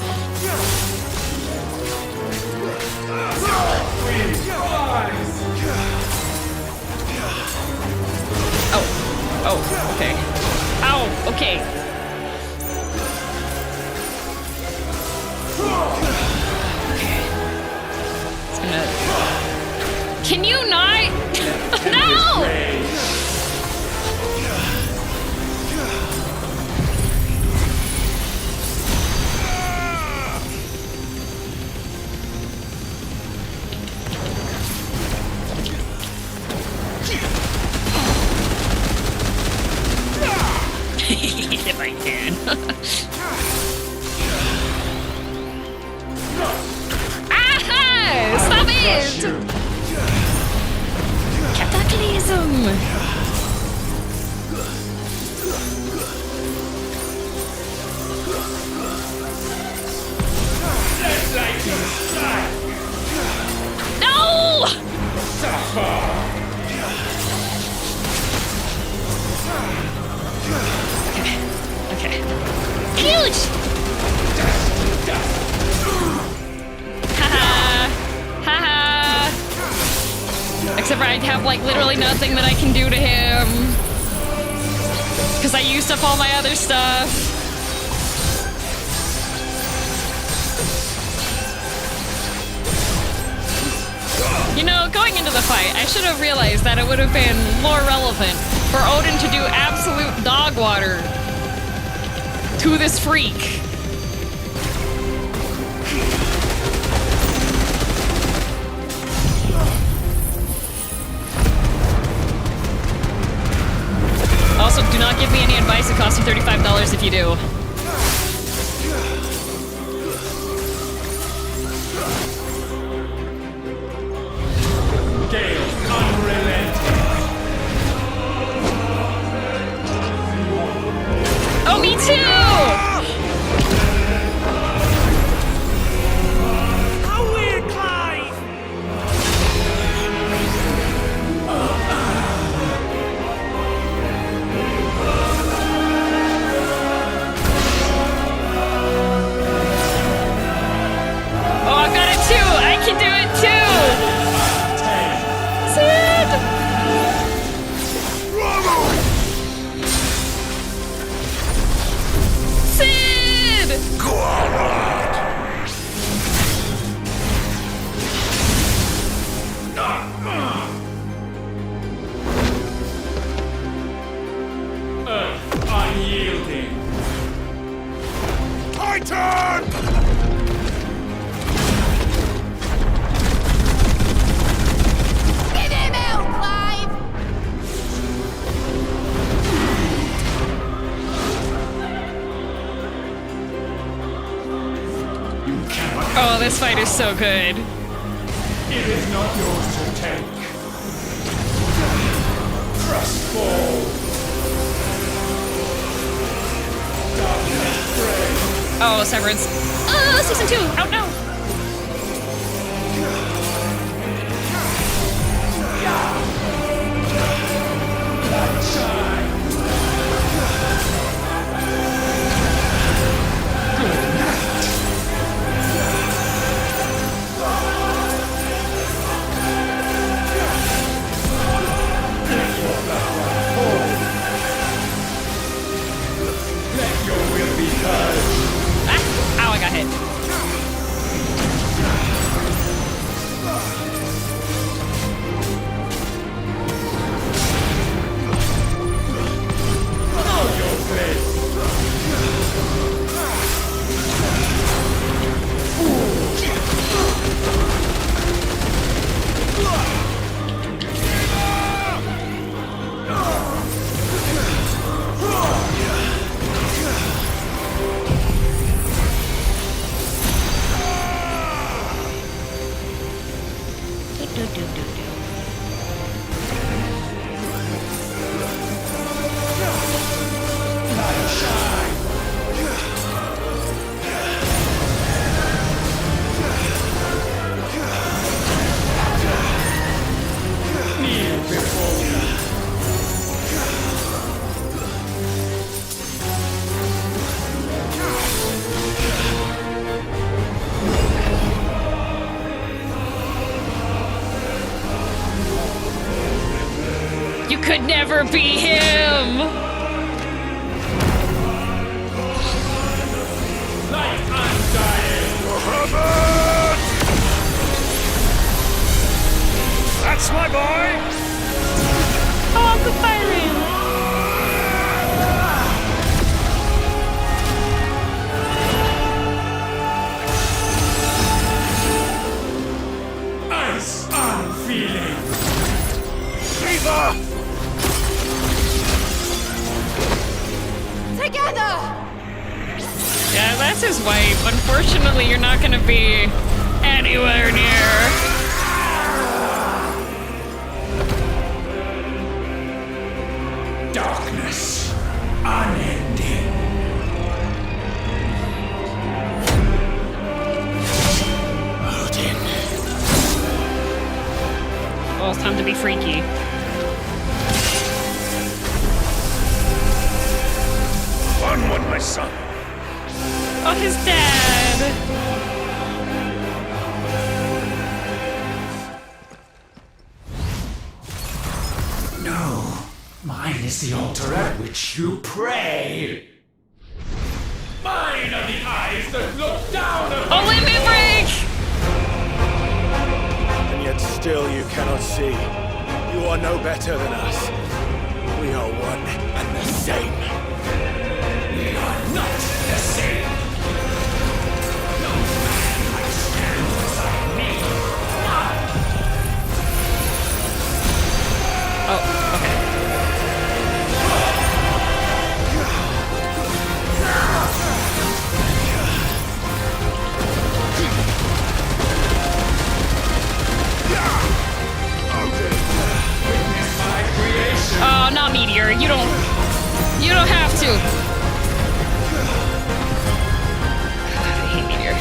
Speaker 2: Oh, okay. Ow, okay. It's gonna... Can you not? No! If I can. Aha! Stop it! Cataclysm! No! Okay. Huge! Haha! Haha! Except for I have like literally nothing that I can do to him. Because I used up all my other stuff. You know, going into the fight, I should have realized that it would have been more relevant for Odin to do absolute dog water to this freak. Also, do not give me any advice. It costs you $35 if you do. Oh, me too!
Speaker 8: How weird, Clive!
Speaker 2: Oh, I got it too! I can do it too! Sid! Sid!
Speaker 8: Unyielding. Titan!
Speaker 14: Get him out, Clive!
Speaker 2: Oh, this fight is so good.
Speaker 8: It is not yours to take. Trust fall.
Speaker 2: Oh, Severance. Oh, season 2! Oh no!
Speaker 8: Let your will be heard.
Speaker 2: Ah! Ow, I got hit. You could never be him!
Speaker 8: Like undying Muhammad! That's my boy!
Speaker 2: Oh, goodbye, Ram.
Speaker 8: Ice unfeeling! Fever!
Speaker 1: Together!
Speaker 2: Yeah, that's his wife. Unfortunately, you're not gonna be anywhere near.
Speaker 8: Darkness, unending.
Speaker 6: Odin.
Speaker 2: Well, it's time to be freaky.
Speaker 8: Onward, my son.
Speaker 2: Oh, his dad.
Speaker 8: No, mine is the altar at which you pray. Mine are the eyes that look down upon
Speaker 2: Oh, let me break!
Speaker 3: And yet still you cannot see. You are no better than us. We are one and the same.
Speaker 8: We are not the same. No man might stand beside me.
Speaker 2: Oh, okay. Oh, not Meteor. You don't have to. I hate Meteor.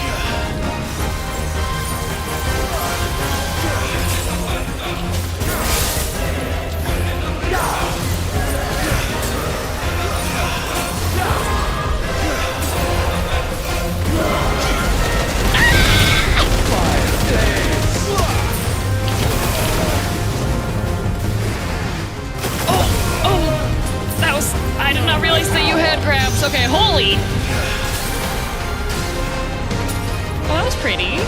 Speaker 2: I did not realize that you had grabs. Okay, holy. Well, that was pretty.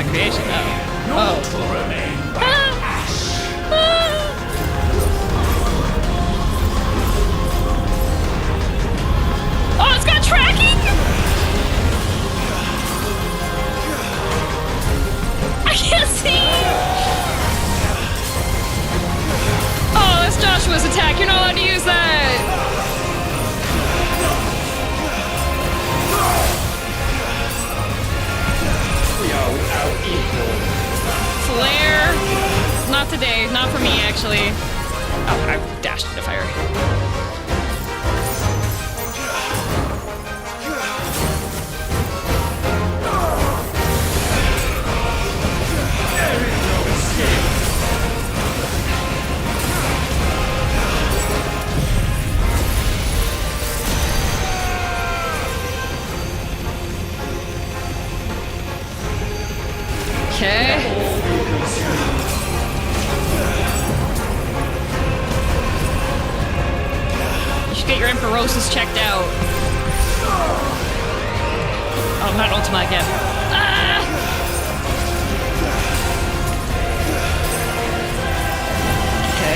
Speaker 2: Creation. Oh. Oh, it's got tracking? I can't see. Oh, that's Joshua's attack. You're not allowed to use that. Flare. Not today. Not for me, actually. Oh, I dashed into fire. Okay. You should get your Emperosis checked out. Oh, not Ultima again. Ah! Okay.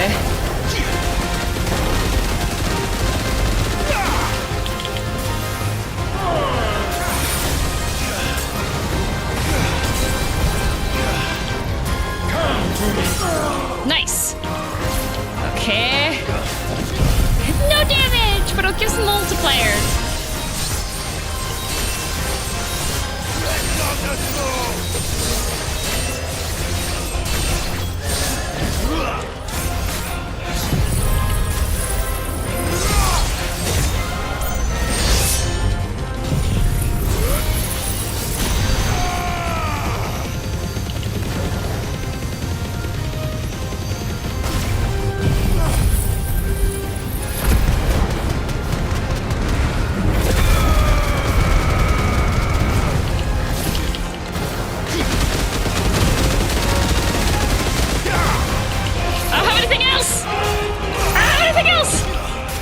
Speaker 2: Okay. No damage, but it'll give some multiplier.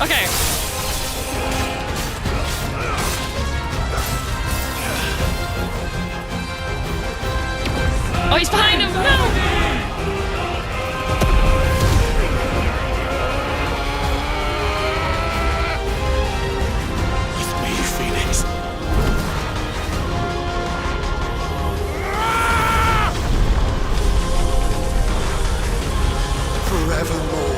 Speaker 2: Okay. Oh, he's behind him. No.
Speaker 11: With me, Phoenix.
Speaker 20: Forevermore.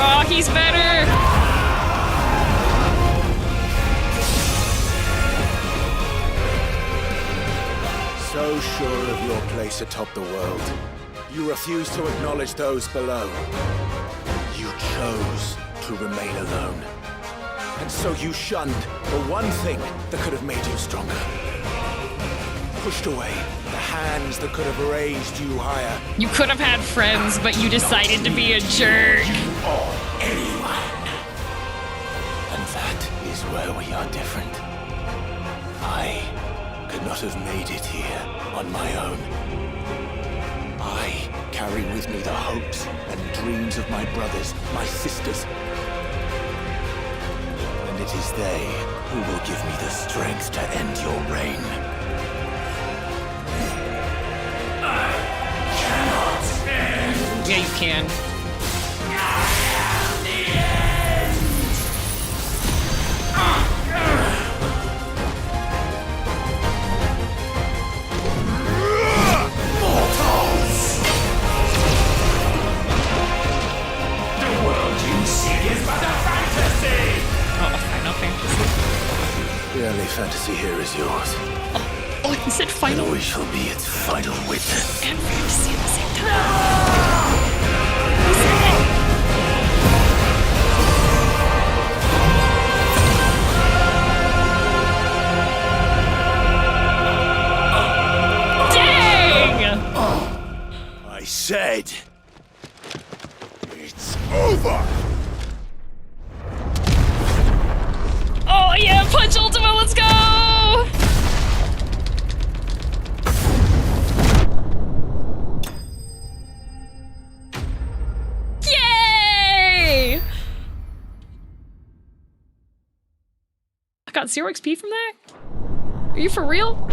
Speaker 2: Oh, he's better.
Speaker 6: So sure of your place atop the world, you refuse to acknowledge those below. You chose to remain alone. And so you shunned the one thing that could have made you stronger. Pushed away the hands that could have raised you higher.
Speaker 2: You could have had friends, but you decided to be a jerk.
Speaker 6: Or anyone. And that is where we are different. I could not have made it here on my own. I carry with me the hopes and dreams of my brothers, my sisters. And it is they who will give me the strength to end your reign.
Speaker 2: Yeah, you can.
Speaker 8: Mortals! The world you seek is but a fantasy!
Speaker 2: Oh, Final Fantasy.
Speaker 6: The only fantasy here is yours.
Speaker 2: Oh, he said final.
Speaker 6: And we shall be its final witness.
Speaker 2: And fantasy at the same time. He said it. Dang!
Speaker 6: I said, it's over!
Speaker 2: Oh yeah, Punch Ultima, let's go! Yay! I got 0 XP from that? Are you for real?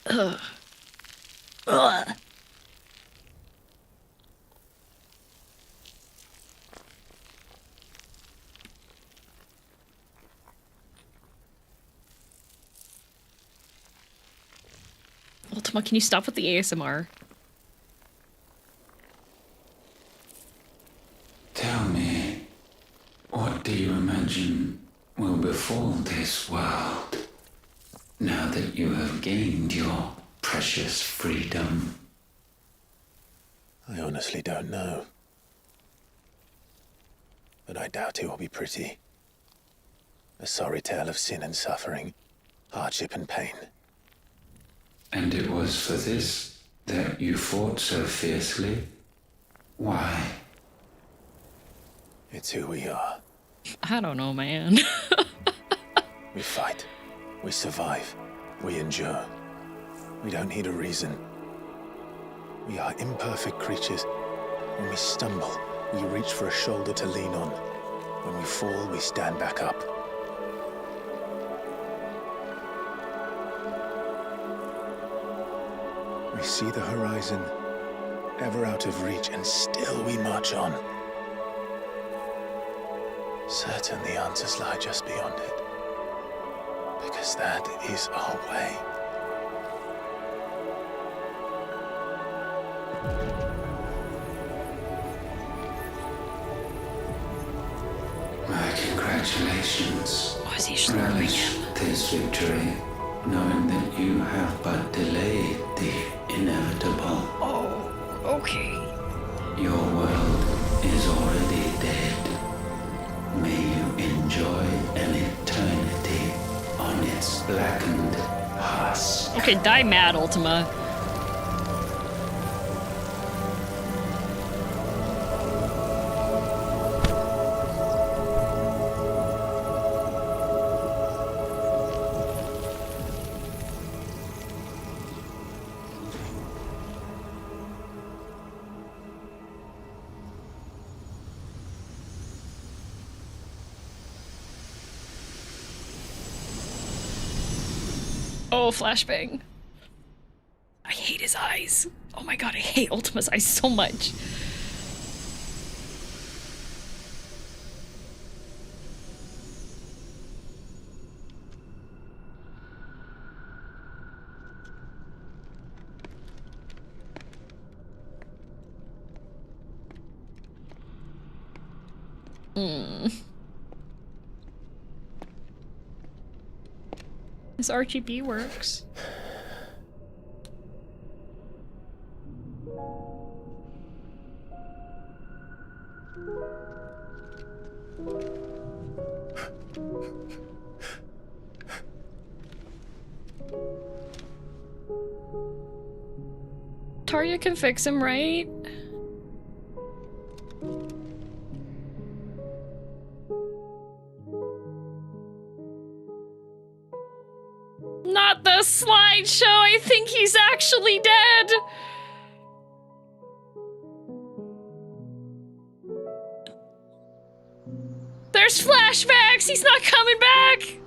Speaker 2: Ugh. Ugh. Ultima, can you stop with the ASMR?
Speaker 15: Tell me, what do you imagine will befall this world now that you have gained your precious freedom?
Speaker 6: I honestly don't know. But I doubt it will be pretty. A sorry tale of sin and suffering, hardship and pain.
Speaker 15: And it was for this that you fought so fiercely? Why?
Speaker 6: It's who we are.
Speaker 2: I don't know, man.
Speaker 6: We fight. We survive. We endure. We don't need a reason. We are imperfect creatures. When we stumble, we reach for a shoulder to lean on. When we fall, we stand back up. We see the horizon, ever out of reach, and still we march on. Certain the answers lie just beyond it, because that is our way.
Speaker 15: My congratulations. Relish this victory, knowing that you have but delayed the inevitable.
Speaker 2: Oh, okay.
Speaker 15: Your world is already dead. May you enjoy an eternity on its blackened husk.
Speaker 2: Okay, die mad, Ultima. Oh, flashbang. I hate his eyes. Oh my god, I hate Ultima's eyes so much. This RGB works. Tarja can fix him, right? Not the slideshow! I think he's actually dead! There's flashbacks! He's not coming back!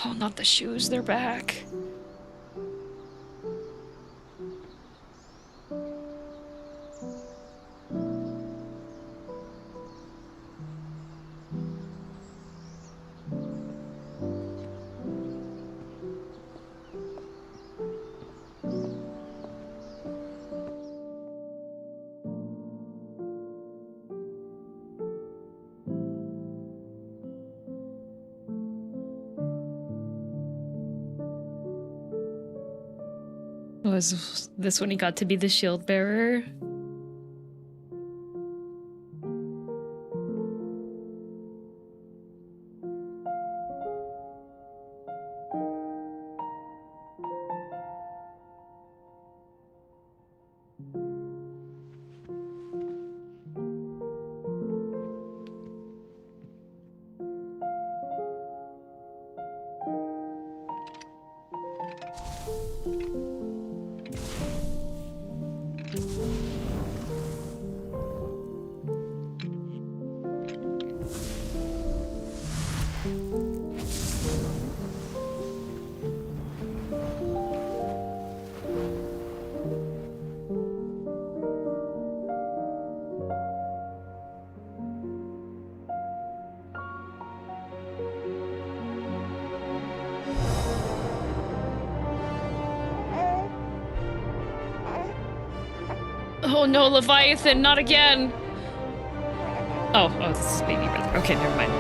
Speaker 2: Oh, not the shoes, they're back. Was this when he got to be the shield bearer? Oh no, Leviathan, not again! Oh, this is baby brother. Okay, never mind.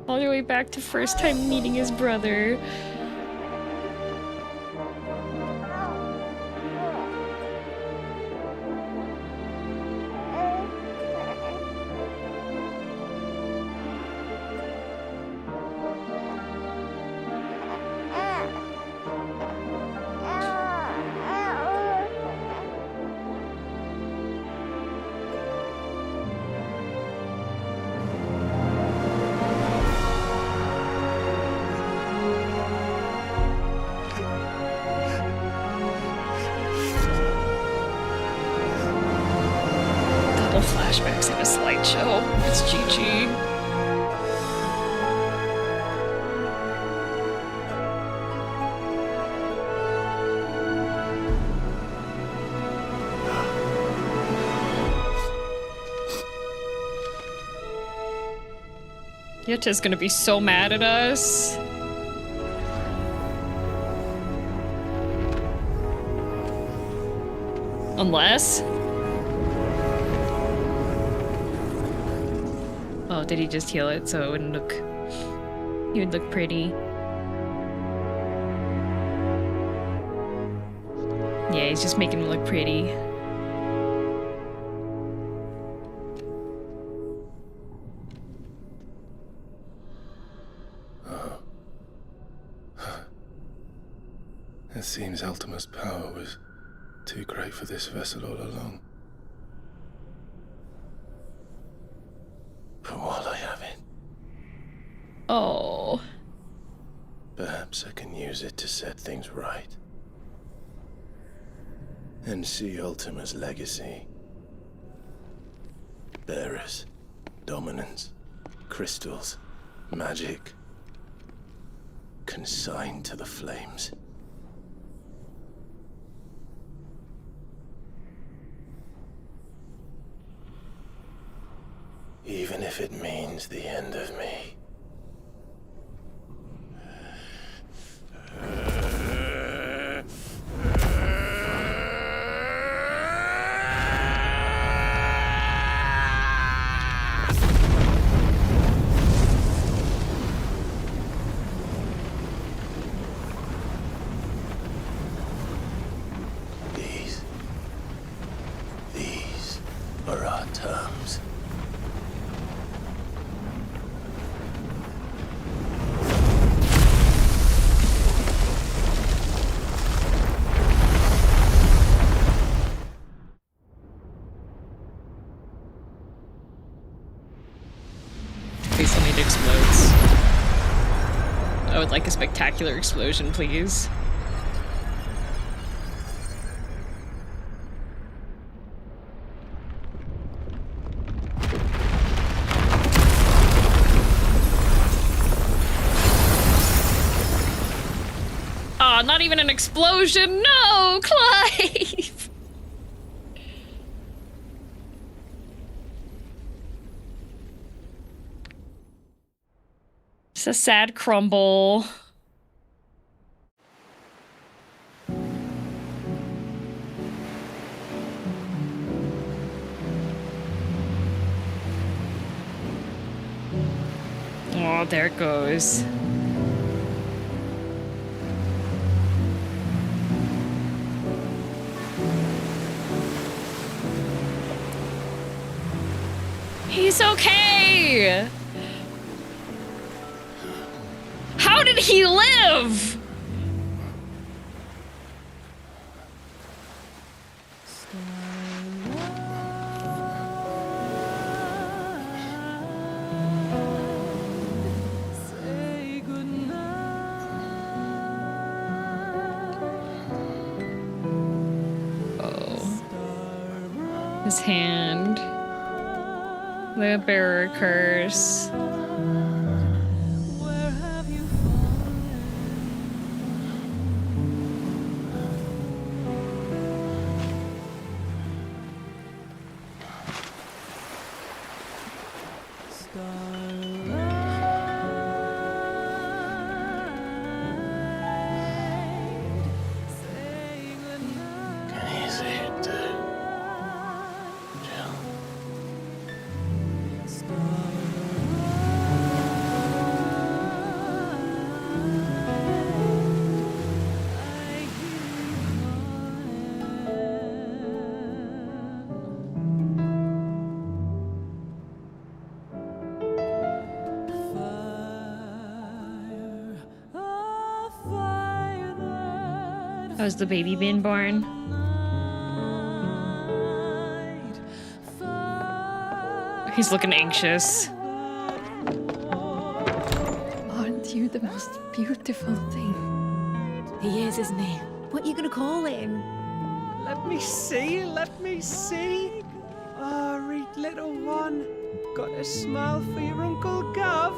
Speaker 2: All the way back to first time meeting his brother. bitch. Oh, it's GG. Yeta's gonna be so mad at us. Unless... Oh, did he just heal it so it wouldn't look... He would look pretty. Yeah, he's just making him look pretty.
Speaker 6: It seems Ultima's power was too great for this vessel all along. But while I have it...
Speaker 2: Oh.
Speaker 6: Perhaps I can use it to set things right. And see Ultima's legacy. Bearers, dominance, crystals, magic. Consigned to the flames. Even if it means the end of me. These are our terms.
Speaker 2: Please tell me it explodes. I would like a spectacular explosion, please. Aw, not even an explosion! No, Clive! It's a sad crumble. Oh, there it goes. He's okay! How did he live? Oh. His hand. The bearer curse. How's the baby been born? He's looking anxious.
Speaker 9: Aren't you the most beautiful thing?
Speaker 12: He is, isn't he? What are you gonna call him?
Speaker 5: Let me see, let me see. Oh, read little one.
Speaker 7: Got a smile for your Uncle Gov?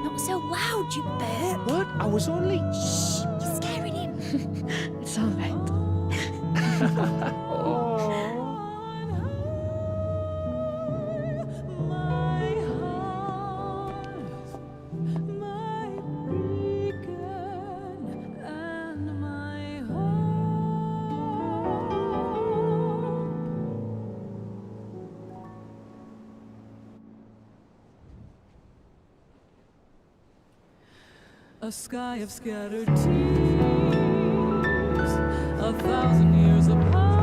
Speaker 17: Not so loud, you burp.
Speaker 7: What? I was only...
Speaker 17: Shh, you're scaring him.
Speaker 9: It's all right.
Speaker 18: A sky of scattered tears, 1,000 years apart.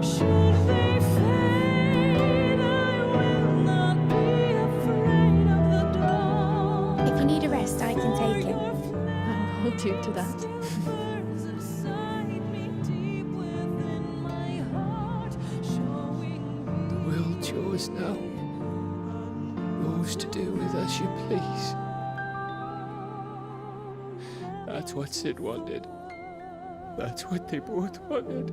Speaker 18: Should they fade, I will not be afraid of the dark.
Speaker 14: If you need a rest, I can take it.
Speaker 9: I'll hold you to that.
Speaker 19: The world yours now. Yours to do with as you please. That's what Sid wanted. That's what they both wanted.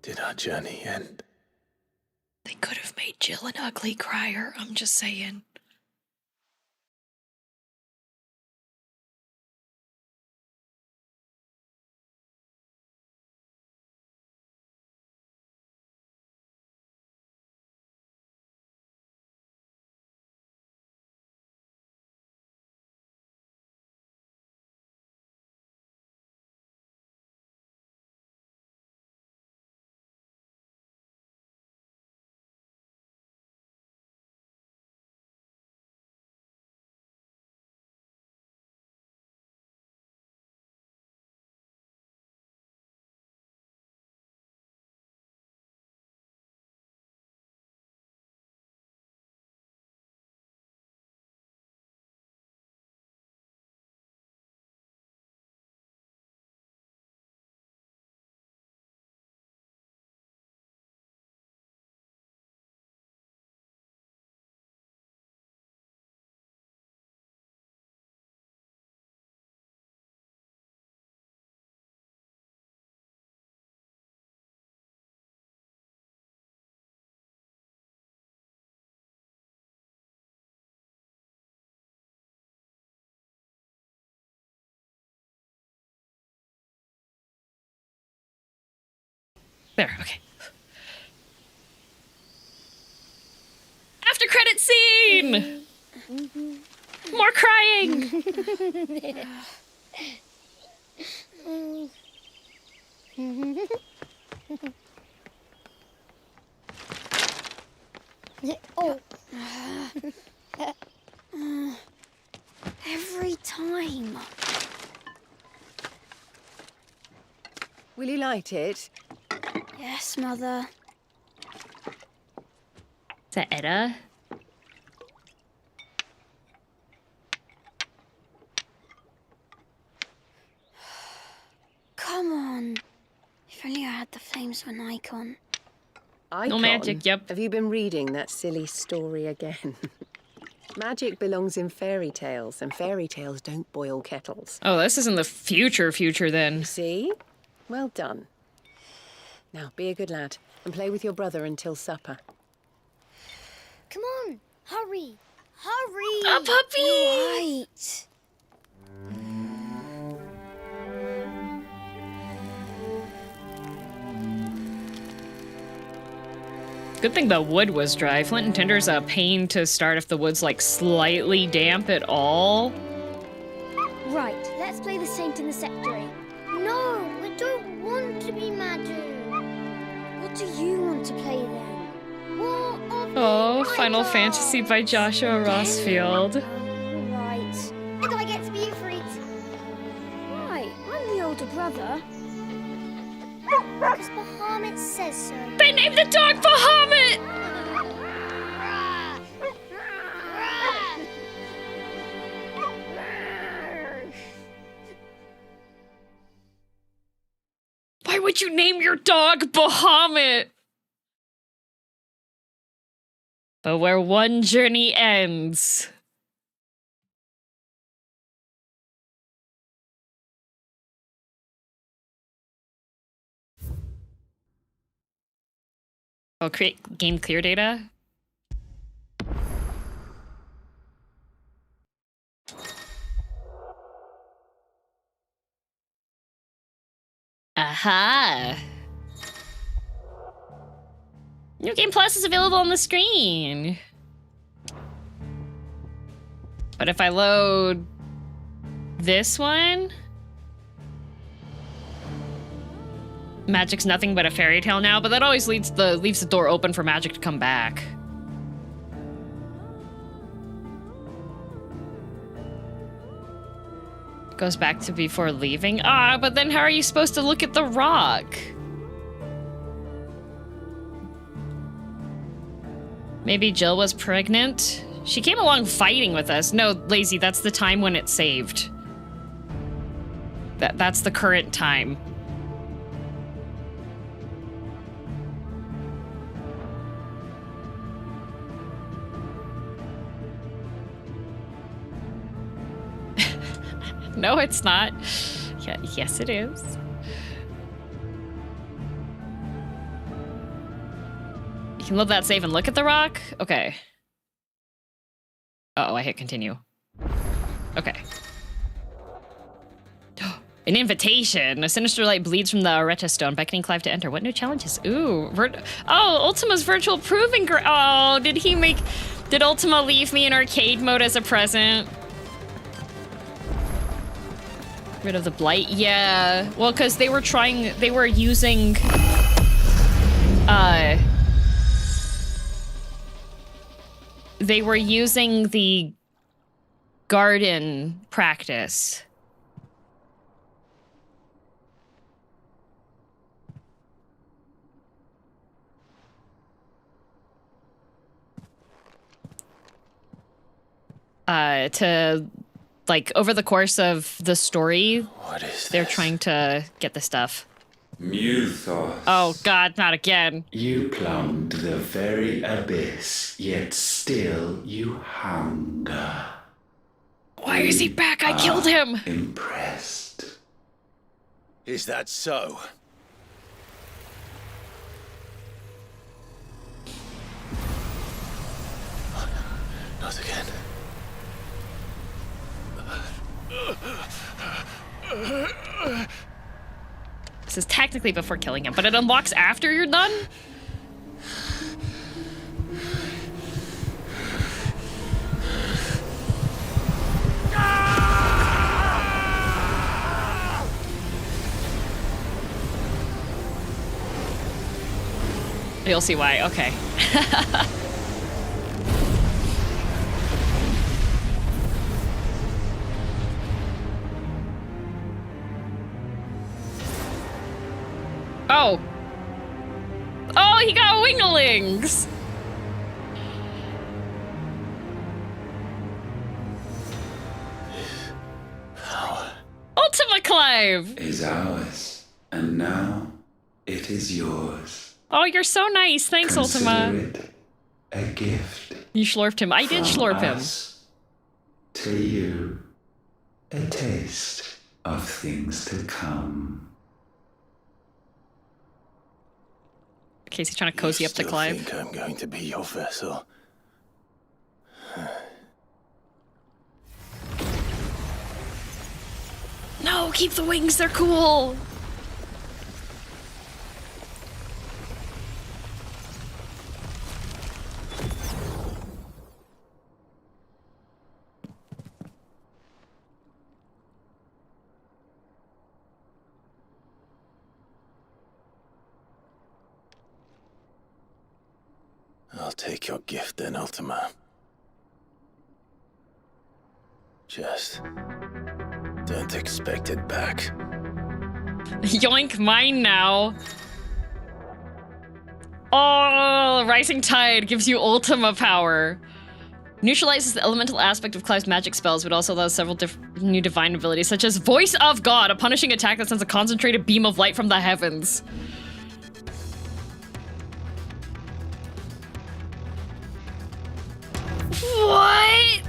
Speaker 6: Did our journey end?
Speaker 2: They could have made Jill an ugly crier, I'm just saying. There, okay. After credit scene! More crying!
Speaker 17: Oh. Every time.
Speaker 7: Will you light it?
Speaker 17: Yes, Mother.
Speaker 2: Is that Edda?
Speaker 17: Come on. If only I had the flames of an icon.
Speaker 7: Icon?
Speaker 2: No magic, yep.
Speaker 7: Have you been reading that silly story again? Magic belongs in fairy tales, and fairy tales don't boil kettles.
Speaker 2: Oh, this isn't the future then.
Speaker 7: See? Well done. Now, be a good lad and play with your brother until supper.
Speaker 17: Come on, hurry. Hurry!
Speaker 2: A puppy!
Speaker 17: Right.
Speaker 2: Good thing the wood was dry. Flint and Tinder's a pain to start if the wood's like slightly damp at all.
Speaker 17: Right, let's play the saint in the secretary. No, I don't want to be Madu. What do you want to play then? What of
Speaker 2: Oh, Final Fantasy by Joshua Rossfield.
Speaker 17: Right. And I get to be Ifrit. Right, I'm the older brother. Because Bahamut says so.
Speaker 2: They named the dog Bahamut! Why would you name your dog Bahamut? But where one journey ends. Oh, create game clear data? Aha! New Game Plus is available on the screen. But if I load this one, magic's nothing but a fairy tale now, but that always leaves the door open for magic to come back. Goes back to before leaving. Ah, but then how are you supposed to look at the rock? Maybe Jill was pregnant? She came along fighting with us. No, Lazy, that's the time when it saved. That's the current time. No, it's not. Yeah, yes, it is. You can load that save and look at the rock? Okay. Uh oh, I hit continue. Okay. An invitation. A sinister light bleeds from the Areta stone, beckoning Clive to enter. What new challenges? Ooh. Oh, Ultima's virtual proving ground. Oh, did Ultima leave me in arcade mode as a present? Rid of the blight? Yeah. Well, because they were using they were using the garden practice. To, like, over the course of the story, they're trying to get the stuff.
Speaker 15: Muthos.
Speaker 2: Oh god, not again.
Speaker 15: You plumbed the very abyss, yet still you hunger.
Speaker 2: Why is he back? I killed him!
Speaker 15: Impressed.
Speaker 6: Is that so? Not again.
Speaker 2: This is technically before killing him, but it unlocks after you're done? You'll see why, okay. Oh. Oh, he got winglings.
Speaker 15: Power
Speaker 2: Ultima Clive
Speaker 15: is ours, and now it is yours.
Speaker 2: Oh, you're so nice. Thanks,
Speaker 15: Consider
Speaker 2: Ultima.
Speaker 15: It a gift.
Speaker 2: You slurped him. I did slurp him.
Speaker 15: To you, a taste of things to come.
Speaker 2: Casey's trying to cozy up to Clive.
Speaker 6: I think I'm going to be your vessel.
Speaker 2: No, keep the wings. They're cool.
Speaker 6: I'll take your gift then, Ultima. Just don't expect it back.
Speaker 2: Yoink, mine now. Oh, Rising Tide gives you Ultima power. Neutralizes the elemental aspect of Clive's magic spells, but also allows several new divine abilities, such as Voice of God, a punishing attack that sends a concentrated beam of light from the heavens. What?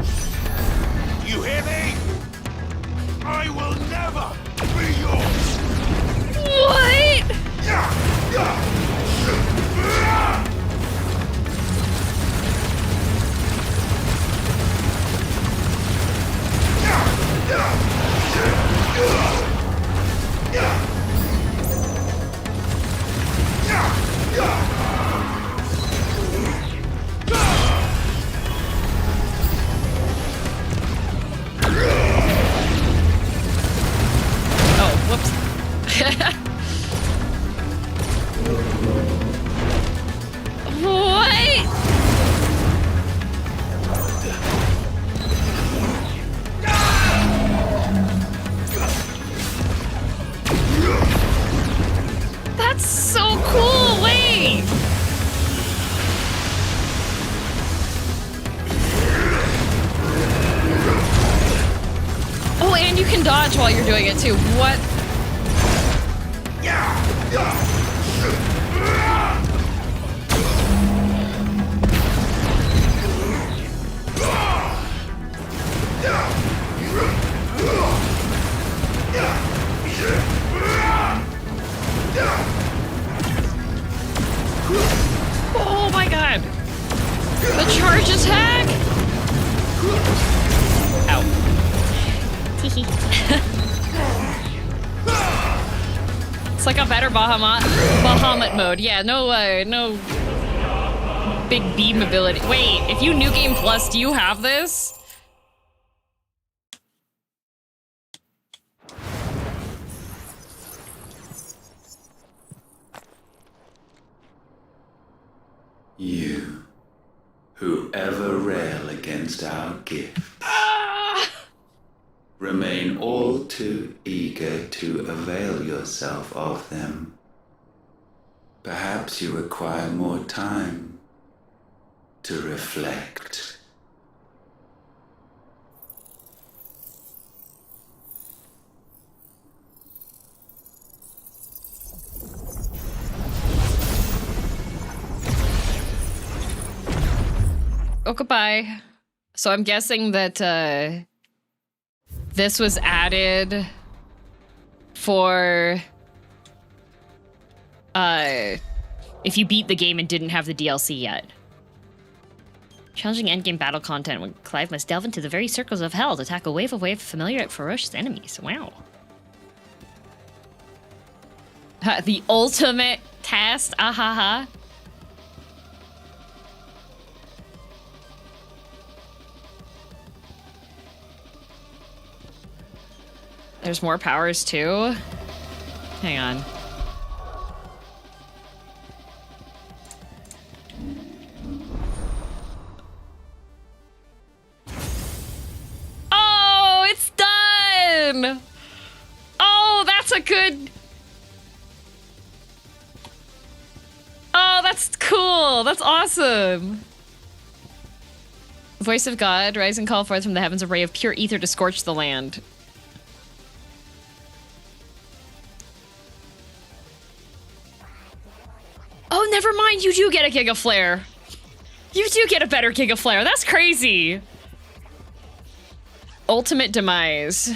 Speaker 11: You hear me? I will never be yours!
Speaker 2: What? Oh, whoops. What? That's so cool, wait! Oh, and you can dodge while you're doing it too. What? Oh my god! The charge attack! Ow. It's like a better Bahamut mode. Yeah, no big beam ability. Wait, if you New Game Plus, do you have this?
Speaker 15: You, who ever rail against our gift, remain all too eager to avail yourself of them. Perhaps you require more time to reflect.
Speaker 2: Oh, goodbye. So I'm guessing that this was added for if you beat the game and didn't have the DLC yet. Challenging endgame battle content when Clive must delve into the very circles of hell to tackle wave of familiar yet ferocious enemies. Wow. The ultimate test. Ahaha. There's more powers too. Hang on. Oh, it's done! Oh, that's a good... Oh, that's cool. That's awesome. Voice of God, rise and call forth from the heavens a ray of pure ether to scorch the land. Oh, never mind. You do get a Giga Flare. You do get a better Giga Flare. That's crazy. Ultimate Demise.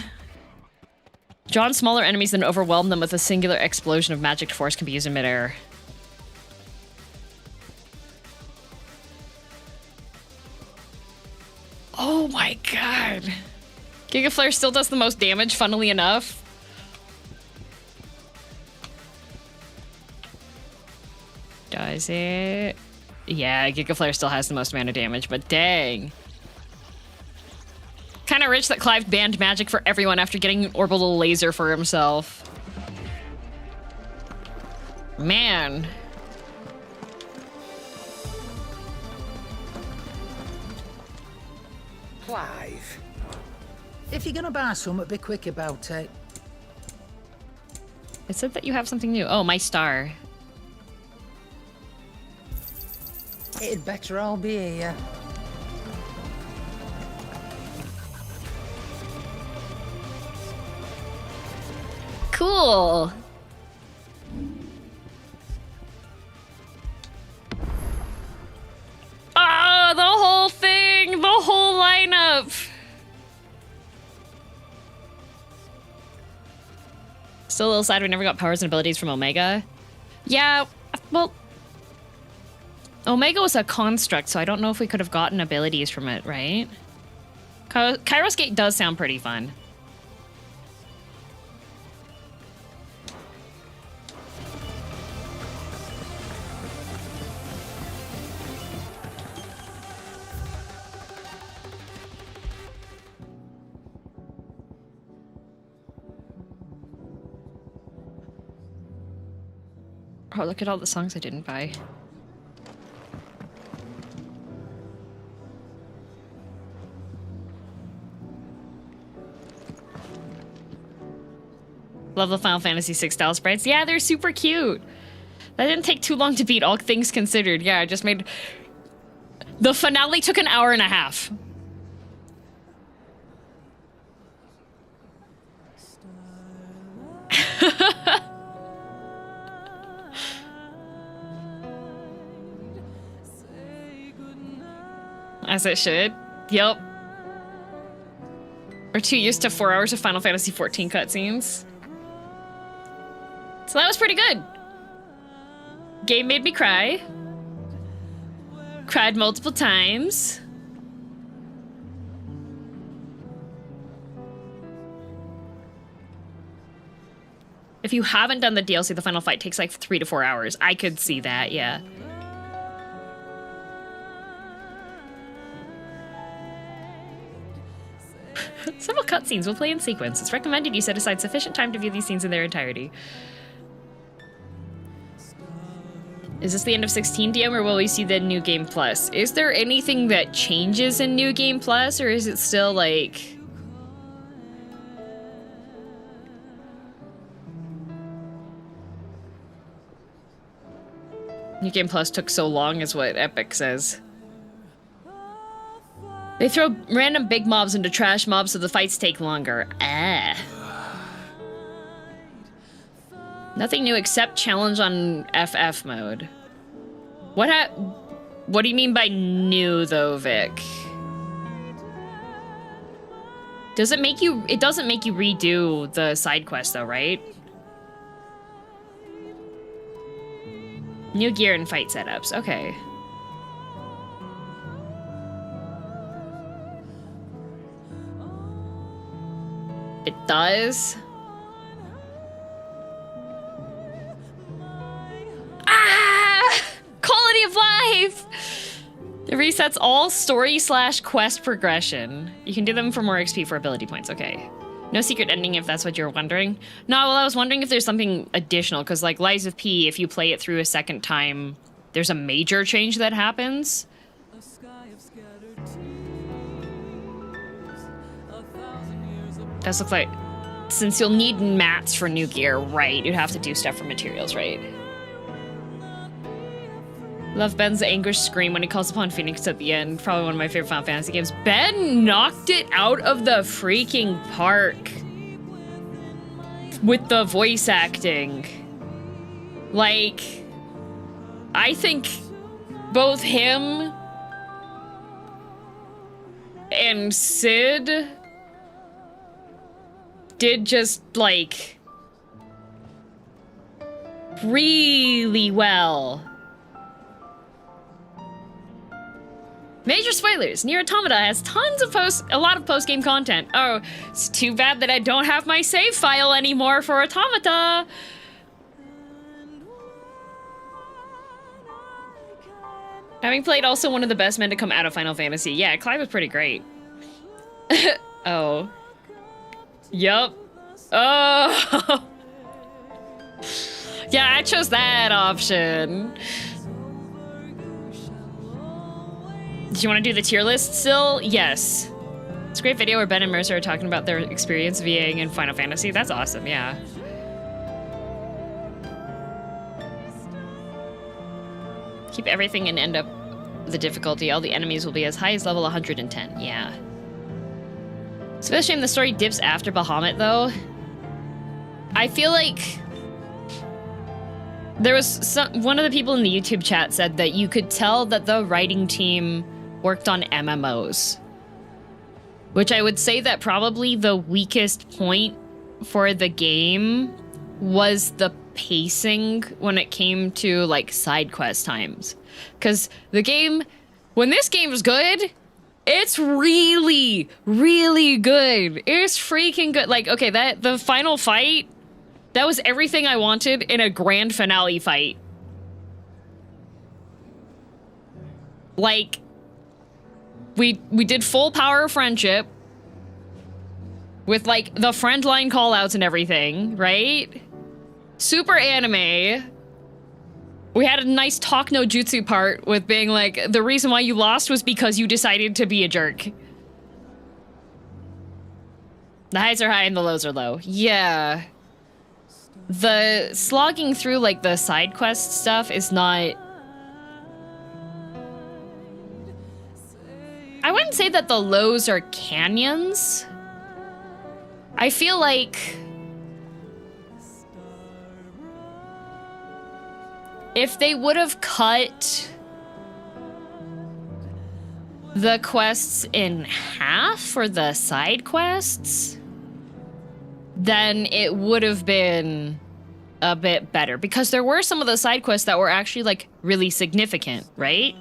Speaker 2: Draw on smaller enemies, then overwhelm them with a singular explosion of magic force can be used in midair. Oh my god. Giga Flare still does the most damage, funnily enough. Does it? Yeah, Giga Flare still has the most amount of damage, but dang. Kind of rich that Clive banned magic for everyone after getting an orbital laser for himself. Man.
Speaker 13: Clive, if you're gonna buy something, be quick about it.
Speaker 2: It said that you have something new. Oh, my star.
Speaker 13: It'd better all be here.
Speaker 2: Cool. Oh, the whole thing, the whole lineup. Still a little sad we never got powers and abilities from Omega. Yeah, well, Omega was a construct, so I don't know if we could have gotten abilities from it, right? Kairos Gate does sound pretty fun. Oh, look at all the songs I didn't buy. Love the Final Fantasy VI style sprites. Yeah, they're super cute. That didn't take too long to beat, all things considered. Yeah, I just made... The finale took an hour and a half. As it should. Yep. We're too used to 4 hours of Final Fantasy XIV cutscenes. So that was pretty good. Game made me cry. Cried multiple times. If you haven't done the DLC, the final fight takes like 3 to 4 hours. I could see that, yeah. Several cutscenes will play in sequence. It's recommended you set aside sufficient time to view these scenes in their entirety. Is this the end of 16 DM, or will we see the New Game Plus? Is there anything that changes in New Game Plus, or is it still like... New Game Plus took so long is what Epic says. They throw random big mobs into trash mobs so the fights take longer. Ah. Nothing new except challenge on FF mode. What do you mean by new though, Vic? Does it make you... It doesn't make you redo the side quest though, right? New gear and fight setups, okay. It does? Ah! Quality of life! It resets all story/quest progression. You can do them for more XP for ability points, okay. No secret ending if that's what you're wondering. No, well, I was wondering if there's something additional, because like Lies of P, if you play it through a second time, there's a major change that happens. Does look like, since you'll need mats for new gear, right? You'd have to do stuff for materials, right? Love Ben's anguish scream when he calls upon Phoenix at the end. Probably one of my favorite Final Fantasy games. Ben knocked it out of the freaking park with the voice acting. Like, I think both him and Sid did just, like, really well. Major spoilers. Nier Automata has tons of a lot of post-game content. Oh, it's too bad that I don't have my save file anymore for Automata. Having played also one of the best men to come out of Final Fantasy. Yeah, Clive was pretty great. Oh. Yup. Oh. Yeah, I chose that option. Do you want to do the tier list still? Yes. It's a great video where Ben and Mercer are talking about their experience VAing in Final Fantasy. That's awesome, yeah. Keep everything and end up the difficulty. All the enemies will be as high as level 110. Yeah. It's a shame the story dips after Bahamut, though. I feel like there was one of the people in the YouTube chat said that you could tell that the writing team worked on MMOs, which I would say that probably the weakest point for the game was the pacing when it came to like side quest times. Because the game, when this game is good, it's really, really good. It's freaking good. Like, okay, the final fight, that was everything I wanted in a grand finale fight. Like, we did full power friendship with like the friend line callouts and everything, right? Super anime. We had a nice talk no jutsu part with being like, the reason why you lost was because you decided to be a jerk. The highs are high and the lows are low. Yeah. The slogging through like the side quest stuff is not... I wouldn't say that the lows are canyons. I feel like if they would have cut the quests in half for the side quests, then it would have been a bit better. Because there were some of the side quests that were actually like really significant, right?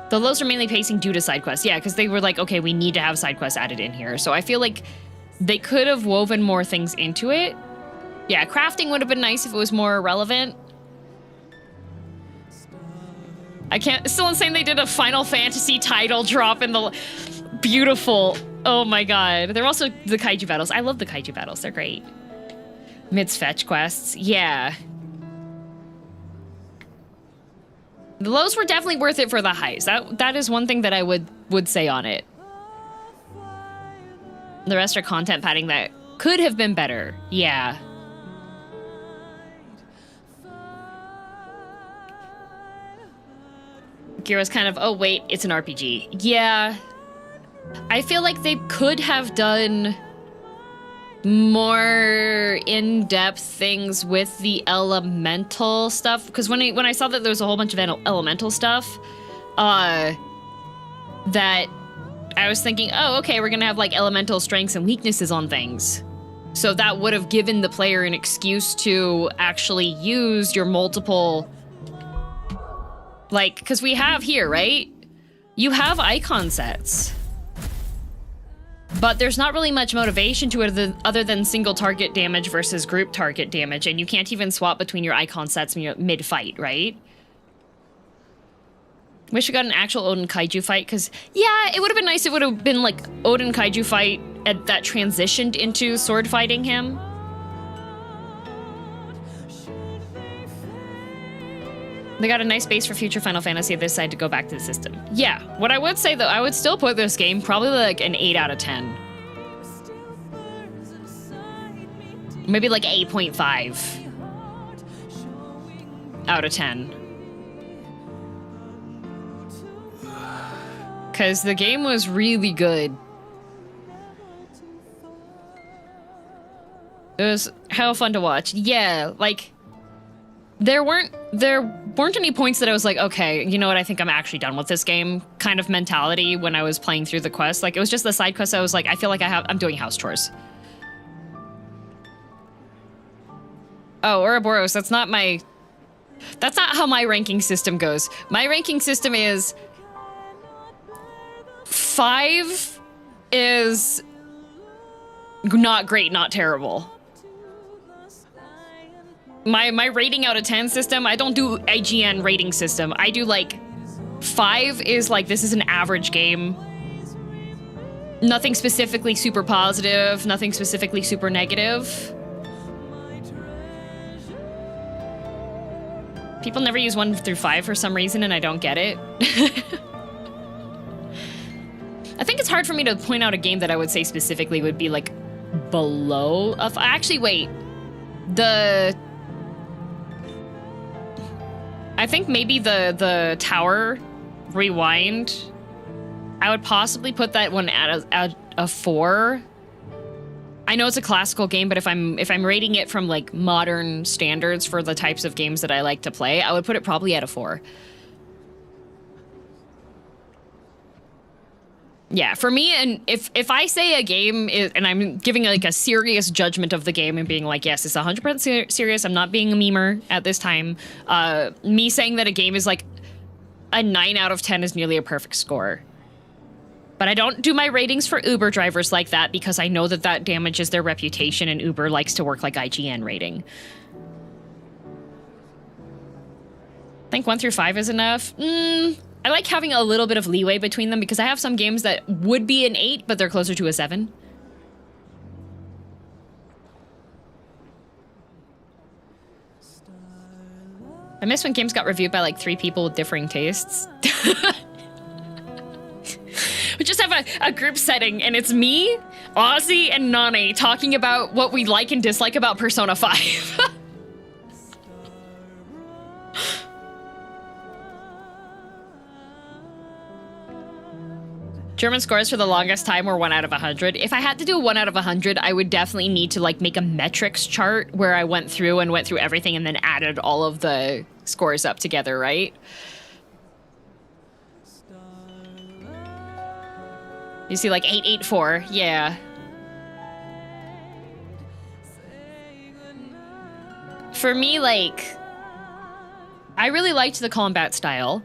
Speaker 2: The lows are mainly pacing due to side quests. Yeah, because they were like, okay, we need to have side quests added in here. So I feel like they could have woven more things into it. Yeah, crafting would have been nice if it was more relevant. I can't... Still insane they did a Final Fantasy title drop in the... Beautiful. Oh my god. They're also the kaiju battles. I love the kaiju battles. They're great. Mid's fetch quests. Yeah. The lows were definitely worth it for the highs. That is one thing that I would say on it. The rest are content padding that could have been better. Yeah. Kira's kind of, oh wait, it's an RPG. Yeah. I feel like they could have done more in-depth things with the elemental stuff, because when I saw that there was a whole bunch of elemental stuff, that I was thinking, oh, okay, we're gonna have like elemental strengths and weaknesses on things. So that would have given the player an excuse to actually use your multiple, like, because we have here, right? You have icon sets. But there's not really much motivation to it other than single target damage versus group target damage, and you can't even swap between your icon sets mid-fight, right? Wish we got an actual Odin Kaiju fight, because, yeah, it would have been nice if it would have been, like, Odin Kaiju fight that transitioned into sword fighting him. They got a nice base for future Final Fantasy if they decide to go back to the system. Yeah, what I would say, though, I would still put this game probably like an 8 out of 10. Maybe like 8.5 out of 10. Because the game was really good. It was hella fun to watch. Yeah, like... there weren't any points that I was like, okay, you know what, I think I'm actually done with this game kind of mentality when I was playing through the quest. Like, it was just the side quest I was like, I feel like I'm doing house chores. Oh, Ouroboros, that's not how my ranking system goes. My ranking system is 5 is not great, not terrible. My rating out of 10 system, I don't do IGN rating system. I do like 5 is like, this is an average game. Nothing specifically super positive, nothing specifically super negative. People never use 1 through 5 for some reason, and I don't get it. I think it's hard for me to point out a game that I would say specifically would be like below a actually, wait. I think maybe the Tower Rewind, I would possibly put that one at a 4. I know it's a classical game, but if I'm rating it from like modern standards for the types of games that I like to play, I would put it probably at a 4. Yeah, for me, and if I say a game is, and I'm giving like a serious judgment of the game and being like, yes, it's 100% serious, I'm not being a memer at this time, me saying that a game is like a 9 out of 10 is nearly a perfect score. But I don't do my ratings for Uber drivers like that because I know that that damages their reputation, and Uber likes to work like IGN rating. I think 1 through 5 is enough. I like having a little bit of leeway between them because I have some games that would be an 8, but they're closer to a 7. I miss when games got reviewed by like 3 people with differing tastes. We just have a group setting, and it's me, Ozzy, and Nani talking about what we like and dislike about Persona 5. German scores for the longest time were 1 out of 100. If I had to do a 1 out of 100, I would definitely need to like make a metrics chart where I went through everything and then added all of the scores up together, right? You see like 884, yeah. For me, like, I really liked the combat style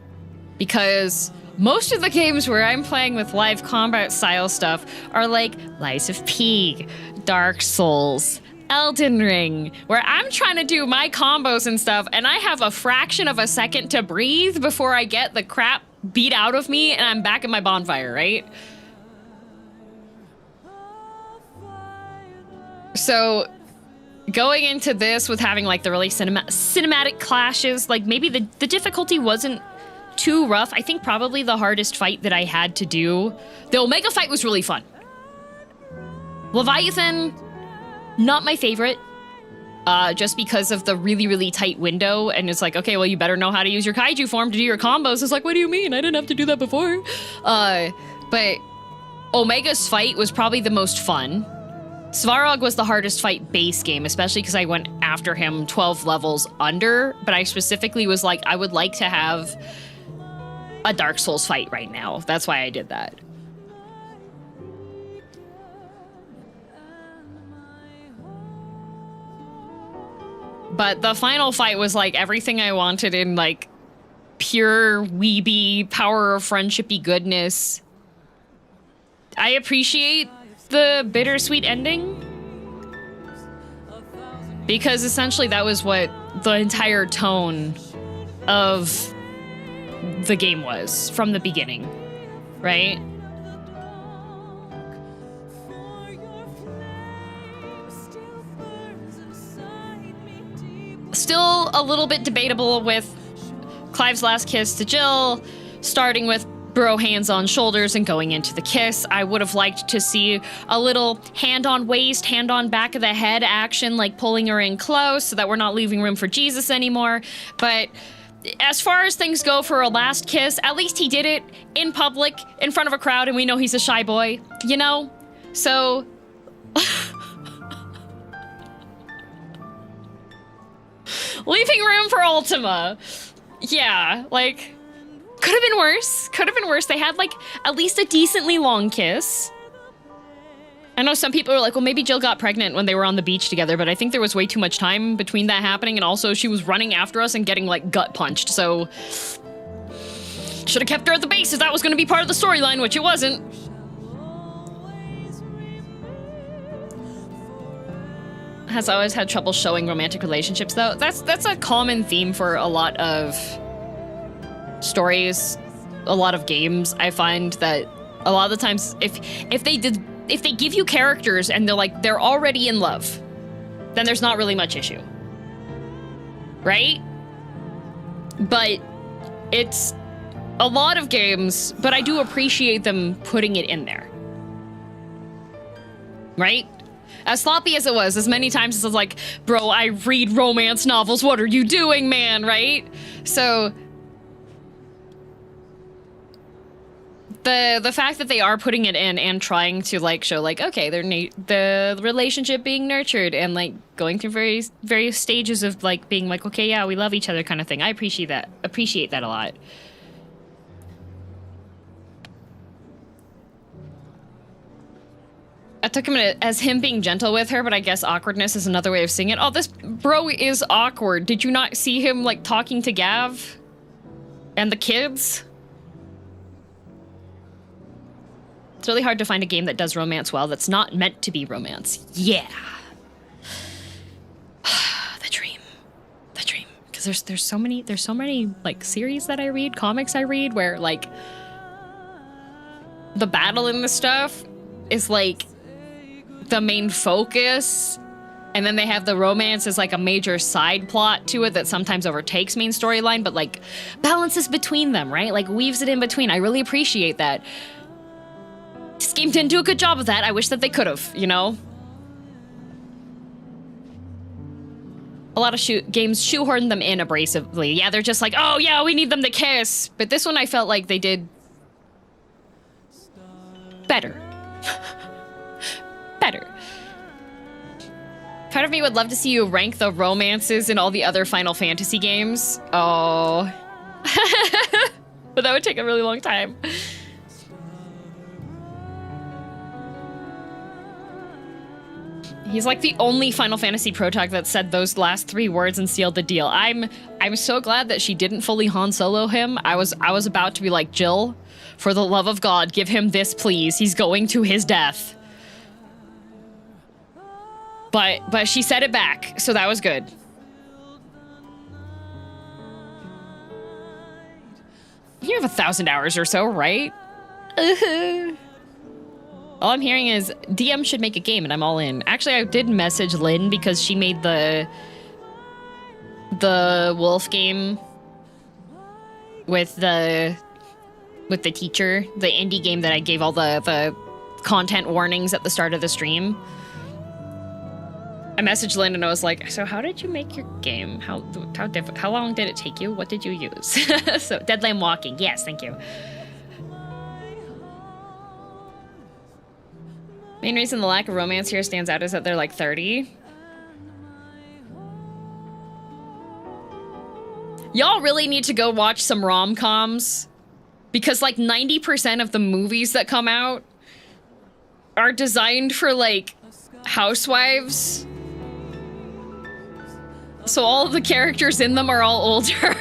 Speaker 2: because most of the games where I'm playing with live combat style stuff are like Lies of P, Dark Souls, Elden Ring, where I'm trying to do my combos and stuff, and I have a fraction of a second to breathe before I get the crap beat out of me and I'm back in my bonfire, right? So going into this with having like the really cinematic clashes, like maybe the difficulty wasn't too rough. I think probably the hardest fight that I had to do, the Omega fight was really fun. Leviathan, not my favorite, just because of the really, really tight window. And it's like, okay, well, you better know how to use your kaiju form to do your combos. It's like, what do you mean? I didn't have to do that before. But Omega's fight was probably the most fun. Svarog was the hardest fight base game, especially because I went after him 12 levels under, but I specifically was like, I would like to have a Dark Souls fight right now. That's why I did that. But the final fight was like everything I wanted in like pure weeby, power of friendshipy goodness. I appreciate the bittersweet ending because essentially that was what the entire tone of the game was from the beginning, right? Still a little bit debatable with Clive's last kiss to Jill, starting with bro hands on shoulders and going into the kiss. I would have liked to see a little hand on waist, hand on back of the head action, like pulling her in close so that we're not leaving room for Jesus anymore. But as far as things go for a last kiss, at least he did it in public, in front of a crowd, and we know he's a shy boy, you know? So Leaving room for Ultima. Yeah, like, could have been worse. Could have been worse. They had, like, at least a decently long kiss. I know some people are like, well, maybe Jill got pregnant when they were on the beach together, but I think there was way too much time between that happening, and also she was running after us and getting, like, gut punched, so... Should have kept her at the base if that was going to be part of the storyline, which it wasn't. Has always had trouble showing romantic relationships, though. That's a common theme for a lot of stories, a lot of games. I find that a lot of the times, if they give you characters and they're already in love, then there's not really much issue, right? But it's a lot of games, but I do appreciate them putting it in there, right? As sloppy as it was, as many times as I was like, bro, I read romance novels, what are you doing, man, right? So the fact that they are putting it in and trying to like show like, okay, the relationship being nurtured and like going through various stages of like being like, okay, yeah, we love each other kind of thing. I appreciate that a lot. I took him as him being gentle with her, but I guess awkwardness is another way of seeing it. Oh, this bro is awkward. Did you not see him like talking to Gav and the kids? It's really hard to find a game that does romance well that's not meant to be romance. Yeah. The dream. Because there's so many like series that I read, comics I read where like the battle in the stuff is like the main focus, and then they have the romance as like a major side plot to it that sometimes overtakes main storyline, but like balances between them, right? Like weaves it in between. I really appreciate that. This game didn't do a good job of that. I wish that they could have, you know? A lot of games shoehorn them in abrasively. Yeah, they're just like, oh yeah, we need them to kiss. But this one I felt like they did better. Better. Part of me would love to see you rank the romances in all the other Final Fantasy games. Oh. But that would take a really long time. He's like the only Final Fantasy protag that said those last 3 words and sealed the deal. I'm so glad that she didn't fully Han Solo him. I was about to be like, Jill, for the love of God, give him this, please. He's going to his death. But she said it back, so that was good. You have 1,000 hours or so, right? All I'm hearing is DM should make a game, and I'm all in. Actually, I did message Lynn because she made the wolf game with the teacher, the indie game that I gave all the content warnings at the start of the stream. I messaged Lynn and I was like, so how did you make your game? How long did it take you? What did you use? So Deadland Walking. Yes, thank you. Main reason the lack of romance here stands out is that they're like 30. Y'all really need to go watch some rom-coms because like 90% of the movies that come out are designed for like housewives. So all of the characters in them are all older.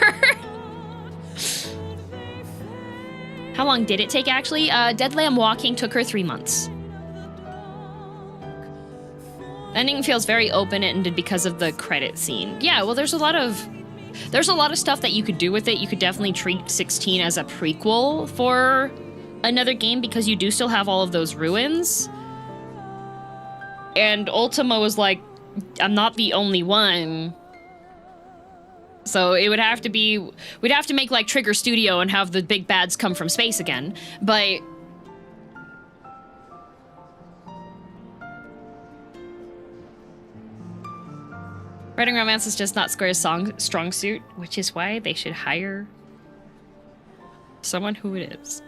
Speaker 2: How long did it take actually? Deadland Walking took her 3 months. Ending feels very open-ended because of the credit scene. Yeah, well, there's a lot of stuff that you could do with it. You could definitely treat 16 as a prequel for another game because you do still have all of those ruins. And Ultima was like, I'm not the only one. So it would have to be, we'd have to make like Trigger Studio and have the big bads come from space again. But writing romance is just not Square's strong suit, which is why they should hire someone who it is.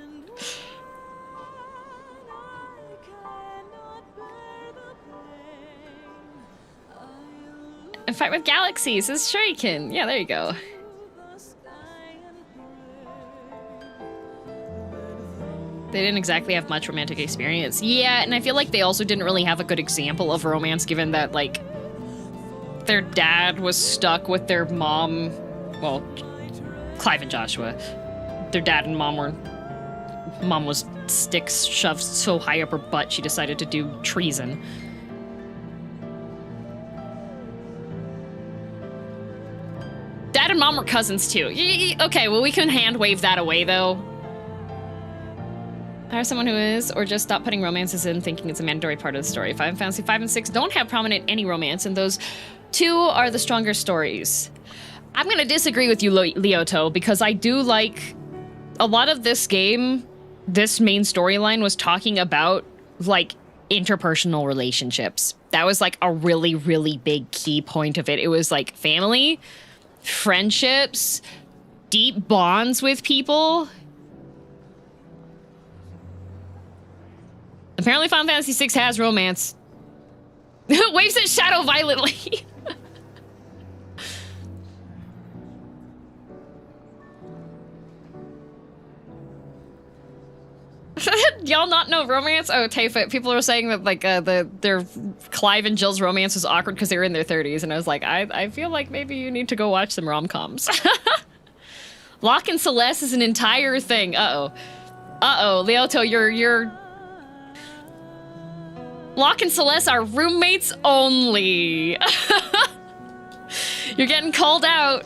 Speaker 2: And fight with galaxies. It's Shuriken. Yeah, there you go. They didn't exactly have much romantic experience. Yeah, and I feel like they also didn't really have a good example of romance, given that, like, their dad was stuck with their mom. Well, Clive and Joshua. Their dad and mom were... Mom was sticks shoved so high up her butt she decided to do treason. Dad and mom were cousins too. Okay, well we can hand wave that away though. Hire someone who is, or just stop putting romances in thinking it's a mandatory part of the story. Final Fantasy 5 and 6 don't have prominent any romance, and those two are the stronger stories. I'm gonna disagree with you, Leoto, because I do like a lot of this game. This main storyline was talking about like interpersonal relationships. That was like a really, really big key point of it. It was like family, friendships, deep bonds with people. Apparently Final Fantasy 6 has romance. Waves its shadow violently. Y'all not know romance? Oh, Tayfa, people are saying that like their Clive and Jill's romance was awkward because they were in their 30s, and I was like, I feel like maybe you need to go watch some rom-coms. Locke and Celeste is an entire thing. Uh-oh, Leoto, you're Locke and Celeste are roommates only. You're getting called out.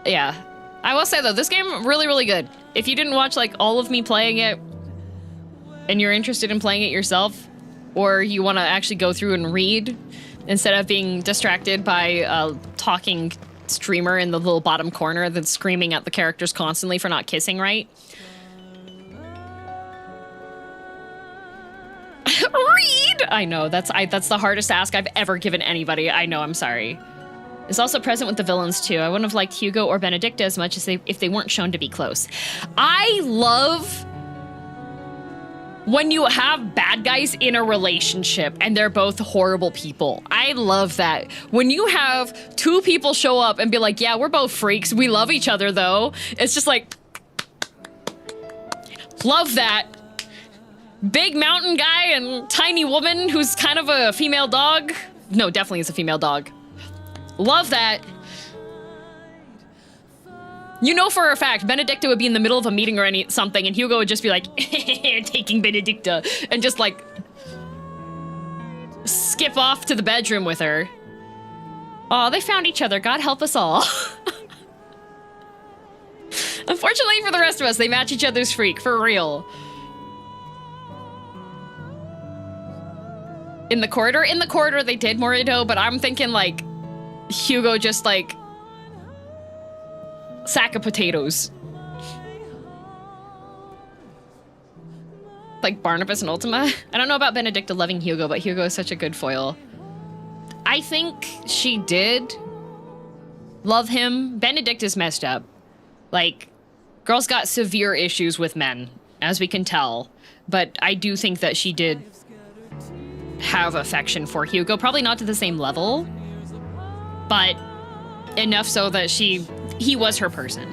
Speaker 2: Yeah. I will say though, this game really, really good. If you didn't watch like all of me playing it and you're interested in playing it yourself, or you want to actually go through and read instead of being distracted by a talking streamer in the little bottom corner that's screaming at the characters constantly for not kissing right. Read! I know, that's the hardest ask I've ever given anybody. I know, I'm sorry. It's also present with the villains too. I wouldn't have liked Hugo or Benedicta as much as if they weren't shown to be close. I love when you have bad guys in a relationship and they're both horrible people. I love that. When you have two people show up and be like, yeah, we're both freaks. We love each other though. It's just like, love that. Big mountain guy and tiny woman who's kind of a female dog. No, definitely is a female dog. Love that. You know for a fact, Benedicta would be in the middle of a meeting or something, and Hugo would just be like, taking Benedicta, and just like skip off to the bedroom with her. Oh, they found each other. God help us all. Unfortunately for the rest of us, they match each other's freak, for real. In the corridor they did Morido, but I'm thinking like Hugo just like sack of potatoes. Like Barnabas and Ultima. I don't know about Benedicta loving Hugo, but Hugo is such a good foil. I think she did love him. Benedicta's messed up. Like, girl's got severe issues with men, as we can tell. But I do think that she did have affection for Hugo. Probably not to the same level, but enough so that he was her person.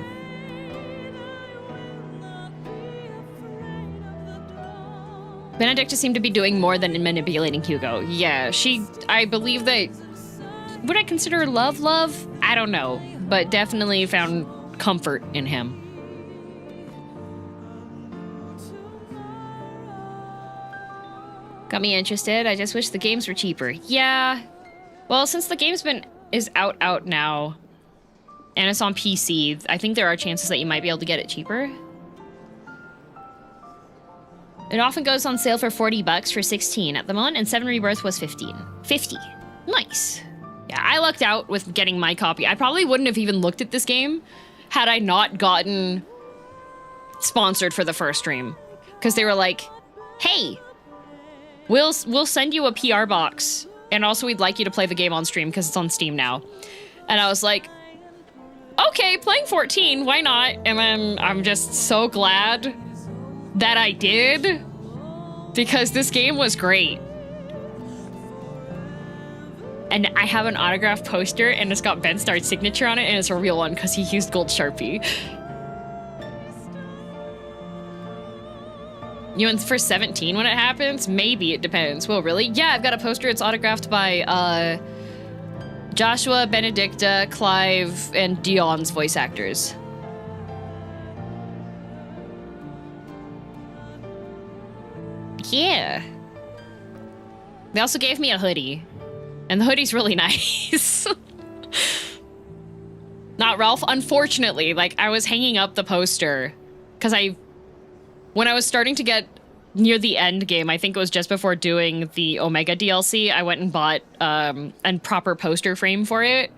Speaker 2: Benedicta seemed to be doing more than manipulating Hugo. Yeah, I believe that, would I consider her love? I don't know, but definitely found comfort in him. Got me interested. I just wish the games were cheaper. Yeah. Well, since the game's is out now, and it's on PC, I think there are chances that you might be able to get it cheaper. It often goes on sale for $40 for 16 at the moment, and 7 Rebirth was 15. 50. Nice. Yeah, I lucked out with getting my copy. I probably wouldn't have even looked at this game had I not gotten sponsored for the first stream. Because they were like, hey, we'll send you a PR box, and also we'd like you to play the game on stream because it's on Steam now. And I was like, okay, playing 14, why not? And then I'm just so glad that I did, because this game was great. And I have an autographed poster and it's got Ben Starr's signature on it and it's a real one because he used gold Sharpie. You in for 17 when it happens? Maybe, it depends. Well, really? Yeah, I've got a poster. It's autographed by Joshua, Benedicta, Clive, and Dion's voice actors. Yeah. They also gave me a hoodie. And the hoodie's really nice. Not Ralph. Unfortunately, like, I was hanging up the poster because when I was starting to get near the end game, I think it was just before doing the Omega DLC, I went and bought a proper poster frame for it.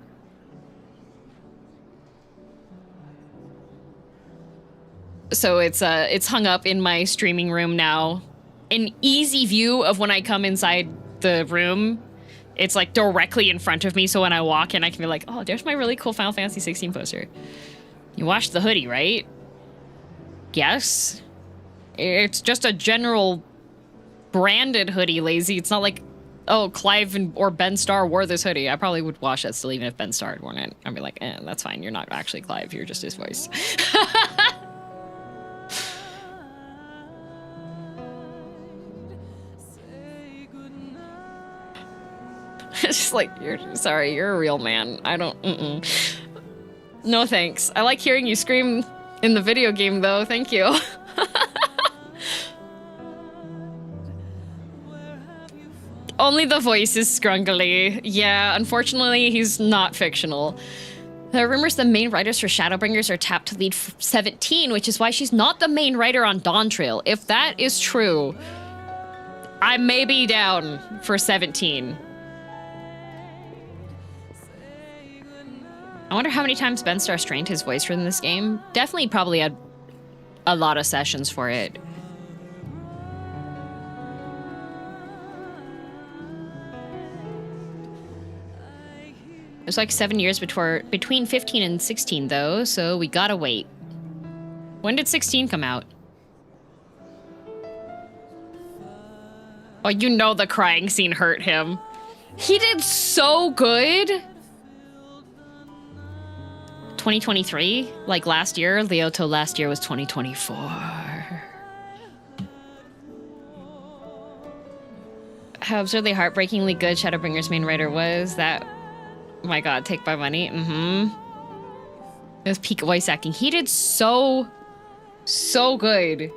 Speaker 2: So it's hung up in my streaming room now. An easy view of when I come inside the room. It's like directly in front of me, so when I walk in, I can be like, oh, there's my really cool Final Fantasy 16 poster. You washed the hoodie, right? Yes. It's just a general branded hoodie, Lazy. It's not like, oh, Clive or Ben Starr wore this hoodie. I probably would wash that still even if Ben Starr had worn it. I'd be like, that's fine. You're not actually Clive. You're just his voice. It's just like, you're sorry, you're a real man. I don't, No thanks. I like hearing you scream in the video game though, thank you. Only the voice is scrungly. Yeah, unfortunately, he's not fictional. There are rumors the main writers for Shadowbringers are tapped to lead 17, which is why she's not the main writer on Dawn Trail. If that is true, I may be down for 17. I wonder how many times Ben Starr strained his voice for this game. Definitely probably had a lot of sessions for it. It was like 7 years between 15 and 16 though, so we gotta wait. When did 16 come out? Oh, you know the crying scene hurt him. He did so good. 2023, like last year. Leoto last year was 2024. How absurdly heartbreakingly good Shadowbringers main writer was. That, oh my god, take my money. It was peak voice acting. He did so good.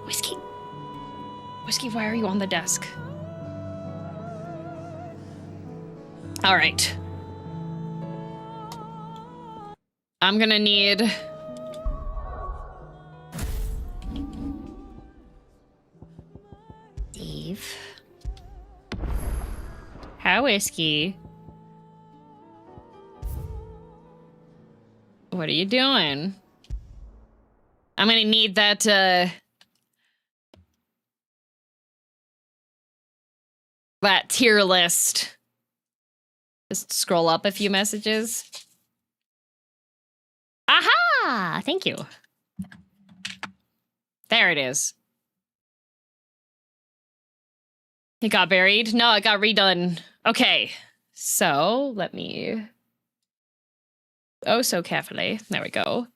Speaker 2: Whiskey, why are you on the desk? All right. I'm gonna need... Steve. Hi, Whiskey. What are you doing? I'm gonna need that, that tier list. Just scroll up a few messages. Aha! Thank you. There it is. It got buried? No, it got redone. Okay. So, let me... Oh, so carefully. There we go.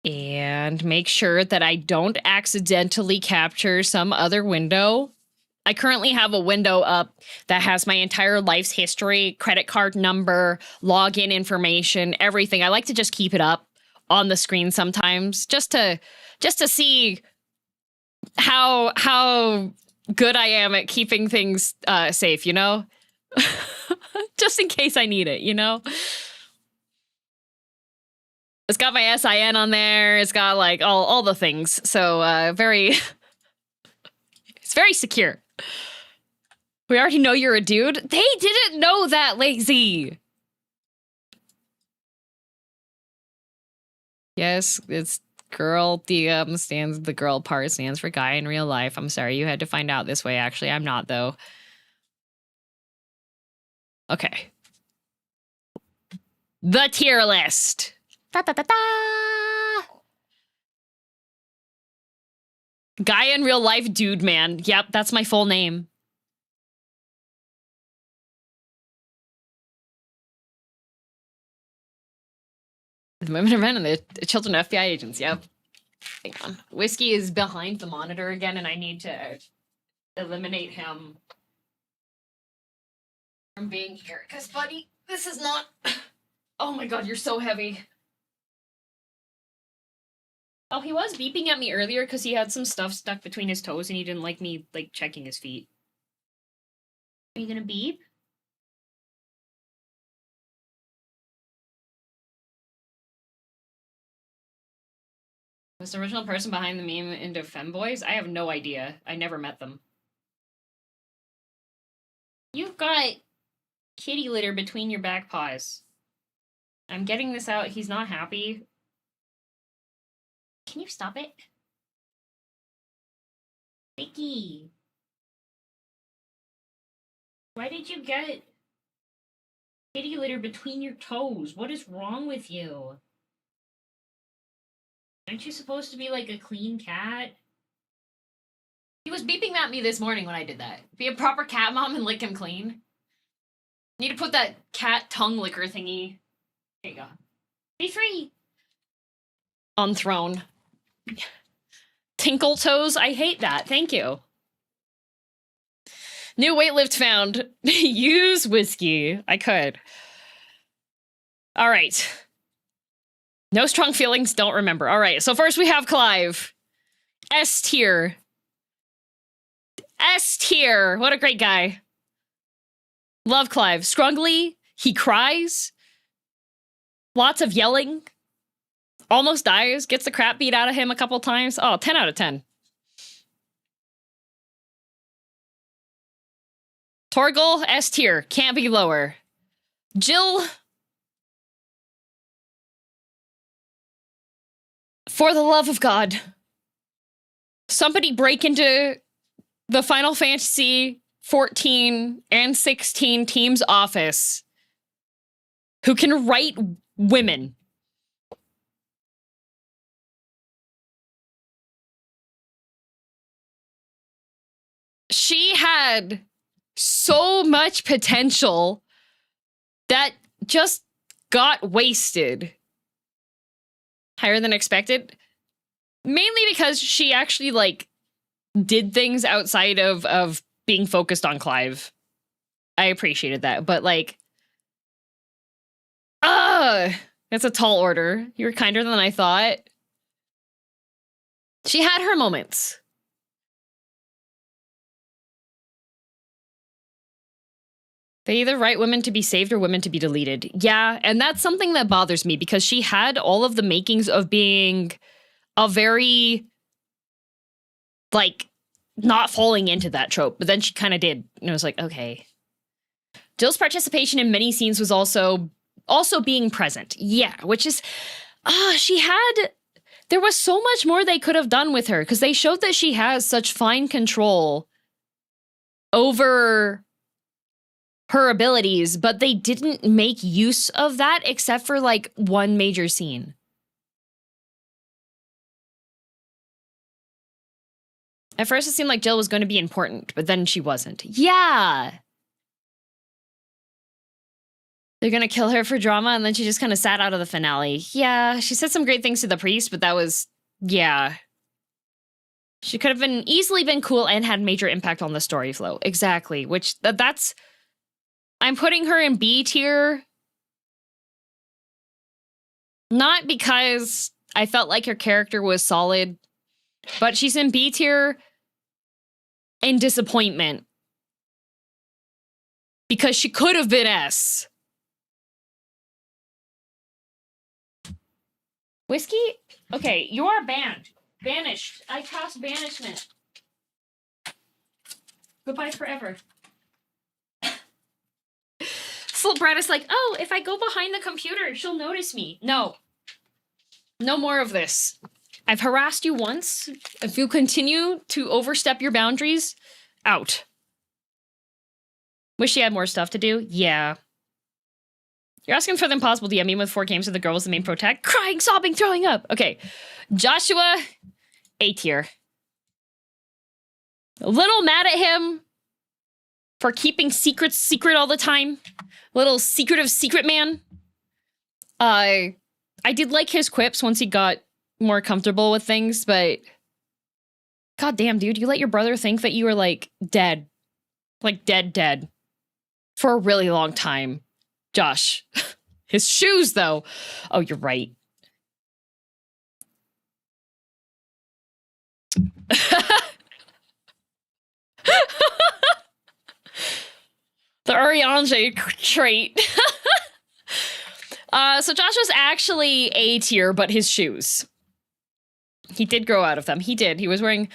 Speaker 2: And make sure that I don't accidentally capture some other window. I currently have a window up that has my entire life's history, credit card number, login information, everything. I like to just keep it up on the screen sometimes just to see how good I am at keeping things safe, you know? Just in case I need it, you know? It's got my SIN on there. It's got like all the things. So it's very secure. We already know you're a dude. They didn't know that, Lazy. Yes, it's girl. The girl part stands for guy in real life. I'm sorry you had to find out this way. Actually, I'm not though. Okay. The tier list. Da, da, da, da. Guy in real life, dude, man. Yep, that's my full name. The women are men and the children are FBI agents. Yep. Hang on. Whiskey is behind the monitor again, and I need to eliminate him from being here. Because, buddy, this is not... Oh my god, you're so heavy. Oh, he was beeping at me earlier because he had some stuff stuck between his toes and he didn't like me, like, checking his feet. Are you gonna beep? Was the original person behind the meme into femboys? I have no idea. I never met them. You've got kitty litter between your back paws. I'm getting this out. He's not happy. Can you stop it? Vicky. Why did you get kitty litter between your toes? What is wrong with you? Aren't you supposed to be like a clean cat? He was beeping at me this morning when I did that. Be a proper cat mom and lick him clean. Need to put that cat tongue licker thingy. There you go. Be free. On throne. Tinkle toes? I hate that. Thank you. New weightlift found. Use whiskey. I could. All right. No strong feelings, don't remember. All right, so first we have Clive. S tier. S tier. What a great guy. Love Clive. Scrungly. He cries. Lots of yelling. Almost dies. Gets the crap beat out of him a couple times. Oh, 10 out of 10. Torgal. S tier. Can't be lower. Jill. For the love of God, somebody break into the Final Fantasy 14 and 16 team's office who can write women. She had so much potential that just got wasted. Higher than expected. Mainly because she actually, like, did things outside of being focused on Clive. I appreciated that. But, like, that's a tall order. You were kinder than I thought. She had her moments. They either write women to be saved or women to be deleted. Yeah, and that's something that bothers me because she had all of the makings of being a very, like, not falling into that trope. But then she kind of did. And it was like, okay. Jill's participation in many scenes was also being present. Yeah, which is, there was so much more they could have done with her because they showed that she has such fine control over her abilities, but they didn't make use of that except for, like, one major scene. At first it seemed like Jill was going to be important, but then she wasn't. Yeah! They're going to kill her for drama, and then she just kind of sat out of the finale. Yeah, she said some great things to the priest, but that was, yeah. She could have easily been cool and had major impact on the story flow. Exactly, which, that's... I'm putting her in B tier. Not because I felt like her character was solid, but she's in B tier in disappointment. Because she could have been S. Whiskey? Okay, you are banned. Banished. I cast banishment. Goodbye forever. Little Brad is like, oh, if I go behind the computer, she'll notice me. No. No more of this. I've harassed you once. If you continue to overstep your boundaries, out. Wish she had more stuff to do? Yeah. You're asking for the impossible DM, even with 4 games and the girl was the main protag. Crying, sobbing, throwing up. Okay. Joshua, A tier. A little mad at him for keeping secrets secret all the time. Little secretive secret man. I did like his quips once he got more comfortable with things, but god damn, dude, you let your brother think that you were like dead. Like dead. For a really long time. Josh. His shoes though. Oh, you're right. The Urianger trait. So Josh was actually A tier, but his shoes. He did grow out of them. He did. He was wearing...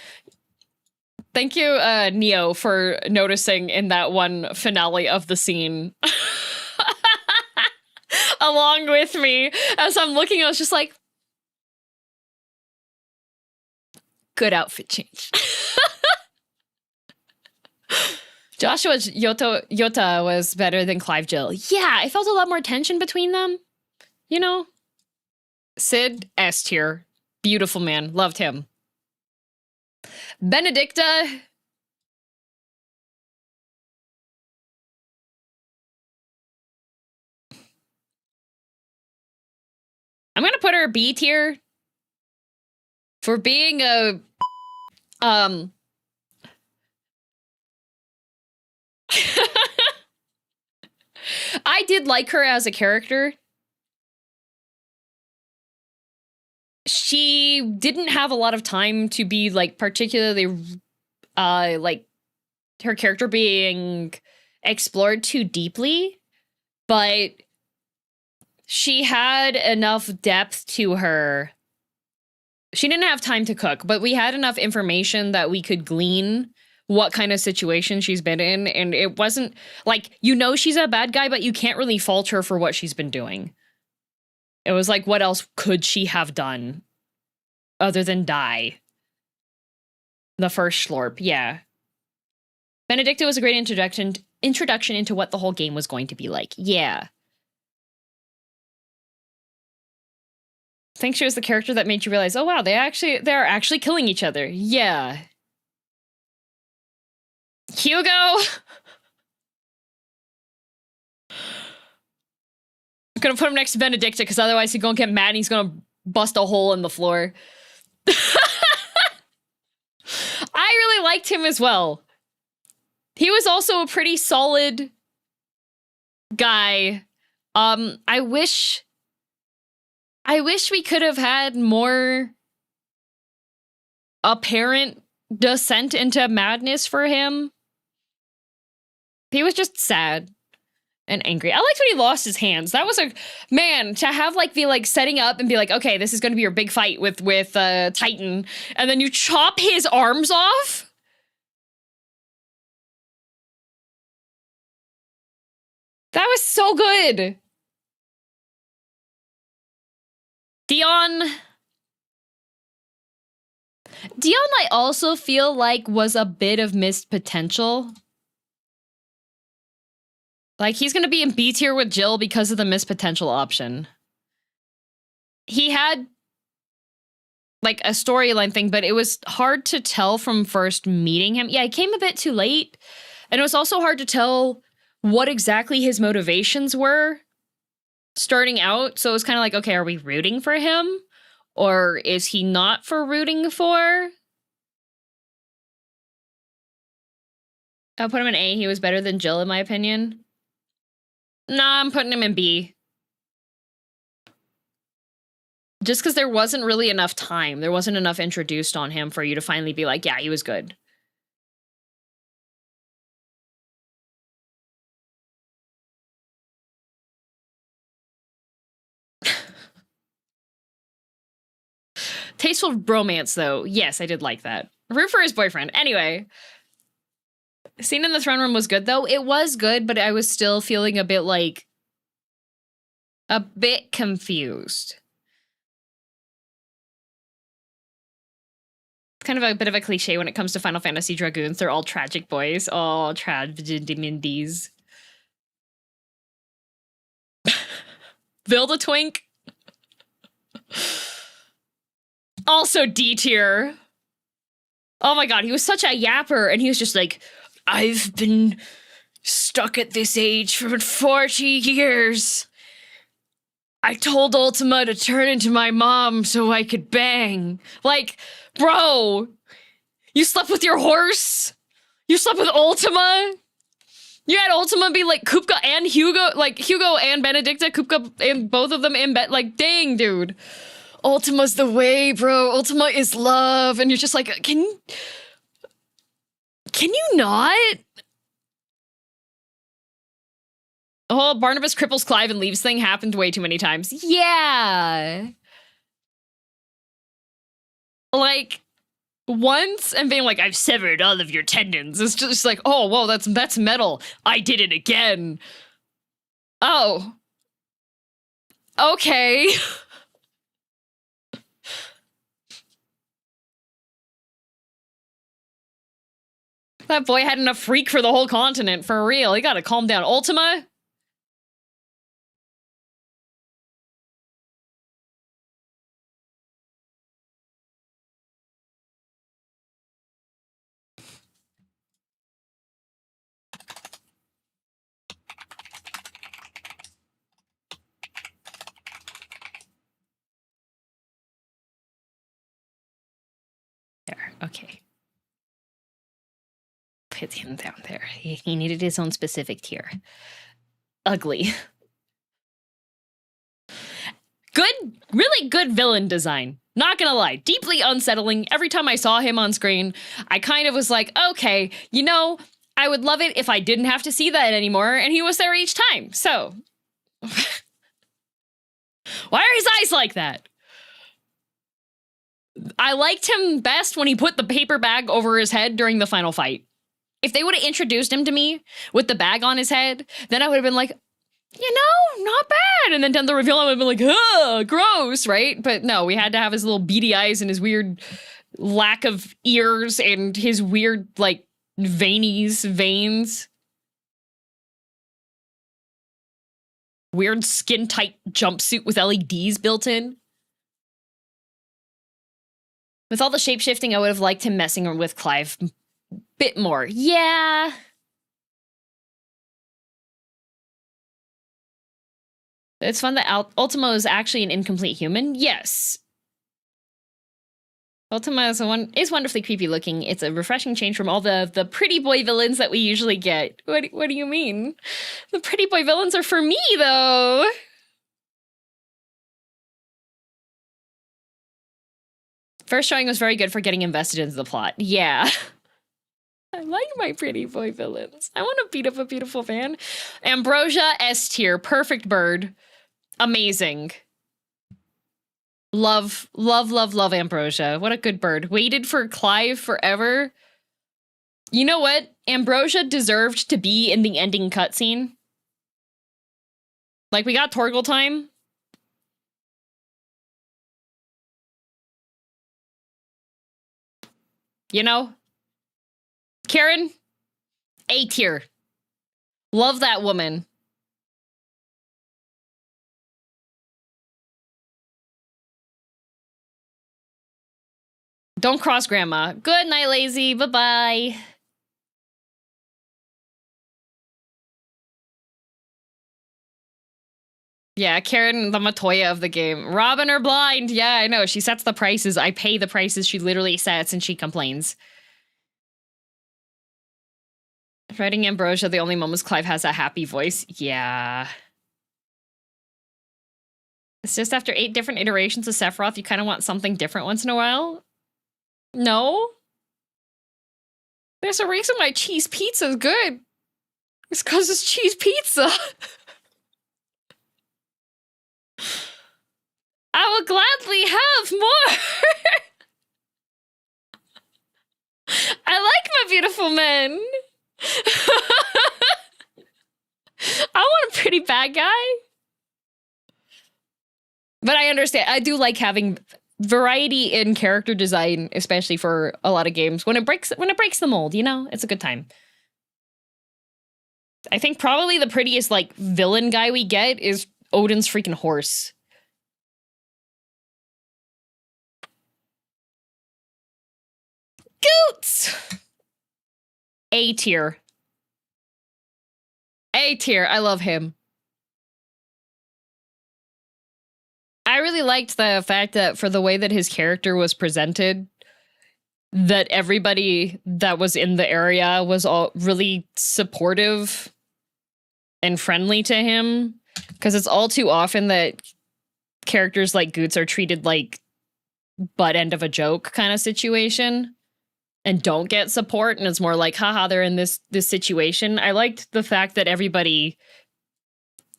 Speaker 2: Thank you, Neo, for noticing in that one finale of the scene. Along with me. As I'm looking, I was just like... Good outfit change. Joshua's Yota was better than Clive Jill. Yeah, I felt a lot more tension between them. You know? Sid, S tier. Beautiful man. Loved him. Benedicta. I'm gonna put her B tier. For being a... I did like her as a character. She didn't have a lot of time to be, like, particularly, like, her character being explored too deeply, but she had enough depth to her. She didn't have time to cook, but we had enough information that we could glean what kind of situation she's been in, and it wasn't, like, you know she's a bad guy, but you can't really fault her for what she's been doing. It was like, what else could she have done other than die? The first slurp, yeah. Benedicta was a great introduction into what the whole game was going to be like. Yeah. I think she was the character that made you realize, oh wow, they're actually killing each other. Yeah. Hugo. I'm gonna put him next to Benedicta because otherwise he's gonna get mad and he's gonna bust a hole in the floor. I really liked him as well. He was also a pretty solid guy. I wish we could have had more apparent descent into madness for him. He was just sad and angry. I liked when he lost his hands. That was a man to have like be like setting up and be like, okay, this is going to be your big fight with Titan, and then you chop his arms off. That was so good. Dion, I also feel like was a bit of missed potential. Like, he's gonna be in B tier with Jill because of the missed potential option. He had, like, a storyline thing, but it was hard to tell from first meeting him. Yeah, he came a bit too late. And it was also hard to tell what exactly his motivations were starting out. So it was kind of like, okay, are we rooting for him? Or is he not for rooting for? I'll put him in A. He was better than Jill, in my opinion. Nah, I'm putting him in B. Just because there wasn't really enough time. There wasn't enough introduced on him for you to finally be like, yeah, he was good. Tasteful bromance, though. Yes, I did like that. Root for his boyfriend. Anyway. Scene in the throne room was good, though. It was good, but I was still feeling a bit, like, a bit confused. It's kind of a bit of a cliche when it comes to Final Fantasy Dragoons. They're all tragic boys. Oh, tragedies. Vilda Twink. Also D tier. Oh my god, he was such a yapper, and he was just like, I've been stuck at this age for 40 years. I told Ultima to turn into my mom so I could bang. Like, bro, you slept with your horse? You slept with Ultima? You had Ultima be like Kupka and Hugo, like Hugo and Benedicta, Kupka and both of them in bed. Like, dang, dude. Ultima's the way, bro. Ultima is love. And you're just like, can you not? The whole Barnabas cripples Clive and leaves thing happened way too many times. Yeah. Like, once and being like, I've severed all of your tendons. It's just like, oh, whoa, that's metal. I did it again. Oh. Okay. That boy had enough freak for the whole continent, for real. He gotta calm down. Ultima? There, okay. Put him down there. He needed his own specific tier. Ugly. Good, really good villain design. Not gonna lie, deeply unsettling. Every time I saw him on screen, I kind of was like, okay, you know, I would love it if I didn't have to see that anymore, and he was there each time, so. Why are his eyes like that? I liked him best when he put the paper bag over his head during the final fight. If they would have introduced him to me with the bag on his head, then I would have been like, you know, not bad. And then done the reveal, I would have been like, ugh, gross, right? But no, we had to have his little beady eyes and his weird lack of ears and his weird, like, veins. Weird skin-tight jumpsuit with LEDs built in. With all the shape-shifting, I would have liked him messing with Clive a bit more. Yeah. It's fun that Ultima is actually an incomplete human. Yes. Ultima is wonderfully creepy looking. It's a refreshing change from all the pretty boy villains that we usually get. What do you mean? The pretty boy villains are for me, though. First showing was very good for getting invested into the plot. Yeah. I like my pretty boy villains. I want to beat up a beautiful fan. Ambrosia, S tier. Perfect bird. Amazing. Love Ambrosia. What a good bird. Waited for Clive forever. You know what? Ambrosia deserved to be in the ending cutscene. Like, we got Torgal time. You know? Karen? A tier. Love that woman. Don't cross grandma. Good night, lazy. Bye-bye. Yeah, Karen, the Matoya of the game. Robin or blind? Yeah, I know. She sets the prices. I pay the prices she literally sets, and she complains. Writing Ambrosia, the only moments Clive has a happy voice. Yeah. It's just after 8 different iterations of Sephiroth, you kind of want something different once in a while. No? There's a reason why cheese pizza is good. It's because it's cheese pizza. I will gladly have more. I like my beautiful men. I want a pretty bad guy. But I understand. I do like having variety in character design, especially for a lot of games. When it breaks the mold, you know, it's a good time. I think probably the prettiest, like, villain guy we get is Odin's freaking horse. Scoots! A tier. A tier. I love him. I really liked the fact that for the way that his character was presented, that everybody that was in the area was all really supportive and friendly to him. Because it's all too often that characters like Goots are treated like butt end of a joke kind of situation and don't get support, and it's more like, haha, they're in this situation. I liked the fact that everybody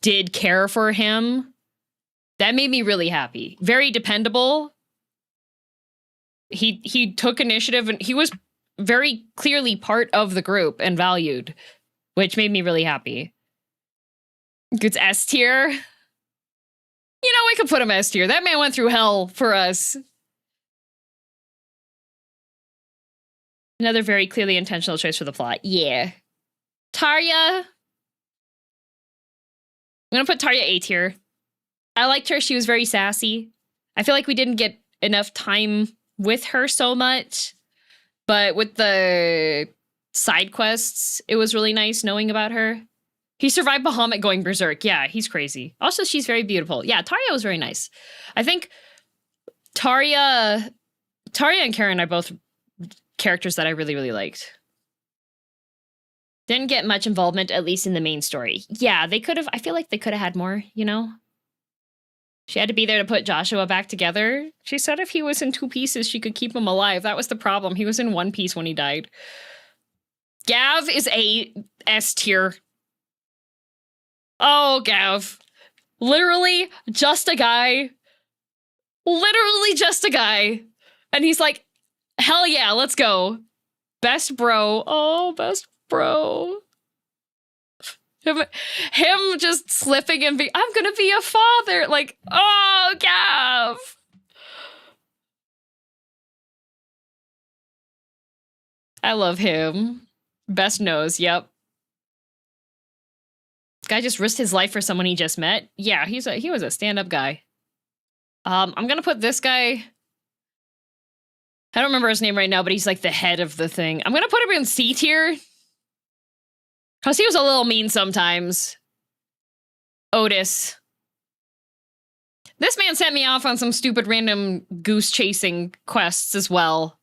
Speaker 2: did care for him. That made me really happy. Very dependable. He took initiative, and he was very clearly part of the group and valued, which made me really happy. Goots S tier. You know, we could put him S tier. That man went through hell for us. Another very clearly intentional choice for the plot. Yeah. Tarja. I'm gonna put Tarja A tier. I liked her. She was very sassy. I feel like we didn't get enough time with her so much. But with the side quests, it was really nice knowing about her. He survived Bahamut going berserk. Yeah, he's crazy. Also, she's very beautiful. Yeah, Tarja was very nice. I think Tarja and Karen are both characters that I really, really liked. Didn't get much involvement, at least in the main story. Yeah, they could have, I feel like they could have had more, you know? She had to be there to put Joshua back together. She said if he was in 2 pieces, she could keep him alive. That was the problem. He was in 1 piece when he died. Gav is a S tier. Oh, Gav. Literally just a guy. Literally just a guy. And he's like, hell yeah, let's go. Best bro. Oh, best bro. Him just slipping and being, I'm gonna be a father. Like, oh, Gav. I love him. Best nose, yep. Guy just risked his life for someone he just met. Yeah, he was a stand-up guy. I'm gonna put this guy, I don't remember his name right now, but he's like the head of the thing. I'm gonna put him in C tier. Because he was a little mean sometimes. Otis. This man sent me off on some stupid random goose chasing quests as well.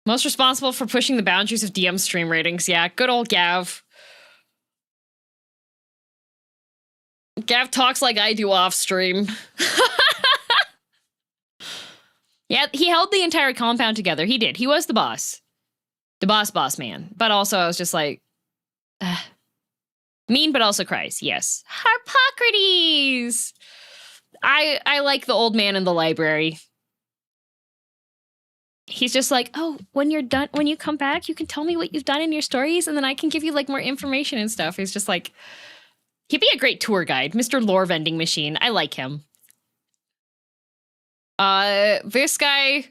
Speaker 2: Most responsible for pushing the boundaries of DM stream ratings. Yeah, good old Gav. Gav talks like I do off stream. Yeah, he held the entire compound together. He did. He was the boss. The boss man. But also I was just like, mean but also cries. Yes. Harpocrates! I like the old man in the library. He's just like, oh, when you're done, when you come back, you can tell me what you've done in your stories, and then I can give you like more information and stuff. He's just like, he'd be a great tour guide. Mr. Lore Vending Machine. I like him. This guy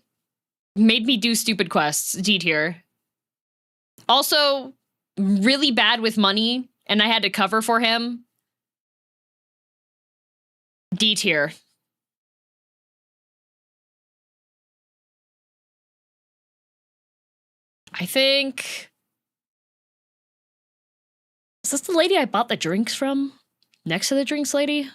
Speaker 2: made me do stupid quests. D tier. Also, really bad with money, and I had to cover for him. D tier. I think... Is this the lady I bought the drinks from? Next to the drinks lady?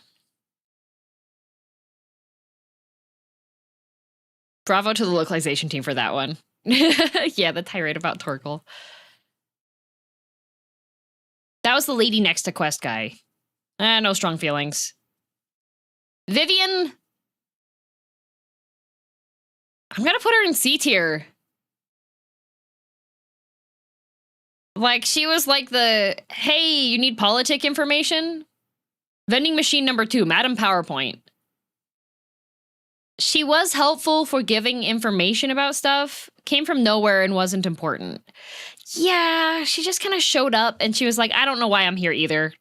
Speaker 2: Bravo to the localization team for that one. Yeah, the tirade about Torkel. That was the lady next to Quest guy. No strong feelings. Vivian. I'm gonna put her in C tier. Like, she was like the, hey, you need politic information? Vending machine number 2, Madam PowerPoint. She was helpful for giving information about stuff, came from nowhere and wasn't important. Yeah, she just kind of showed up and she was like, I don't know why I'm here either.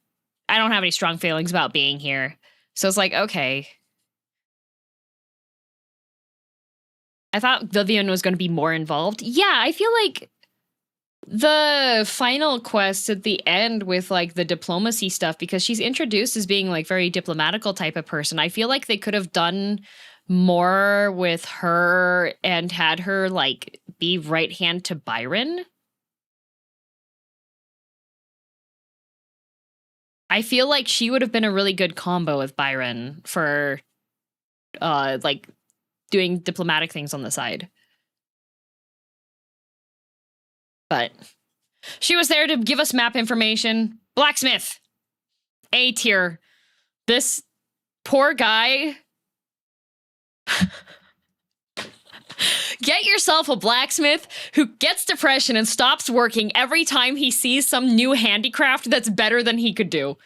Speaker 2: I don't have any strong feelings about being here. So it's like, okay. I thought Vivian was going to be more involved. Yeah, I feel like the final quest at the end with like the diplomacy stuff, because she's introduced as being like very diplomatical type of person. I feel like they could have done more with her and had her like be right hand to Byron. I feel like she would have been a really good combo with Byron for like doing diplomatic things on the side. But she was there to give us map information. Blacksmith. A tier. This poor guy. Get yourself a blacksmith who gets depression and stops working every time he sees some new handicraft that's better than he could do.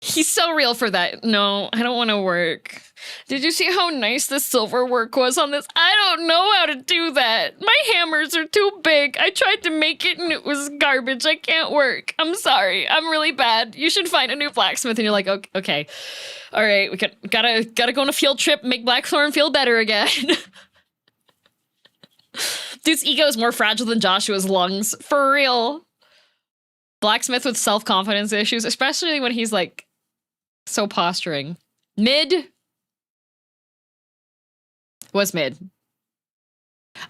Speaker 2: He's so real for that. No, I don't want to work. Did you see how nice the silver work was on this? I don't know how to do that. My hammers are too big. I tried to make it and it was garbage. I can't work. I'm sorry. I'm really bad. You should find a new blacksmith. And you're like, okay. All right, we gotta go on a field trip, make Blackthorn feel better again. Dude's ego is more fragile than Joshua's lungs. For real. Blacksmith with self-confidence issues, especially when he's like so posturing. Mid was mid.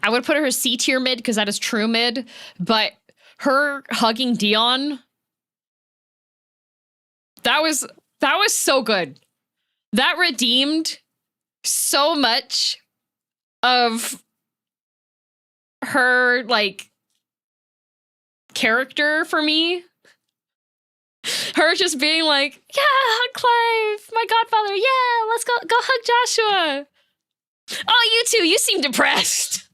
Speaker 2: I would put her C tier mid because that is true mid, but her hugging Dion, that was so good. That redeemed so much of her like character for me. Her just being like, yeah, hug Clive, my godfather, yeah, let's go hug Joshua. Oh, you two, you seem depressed.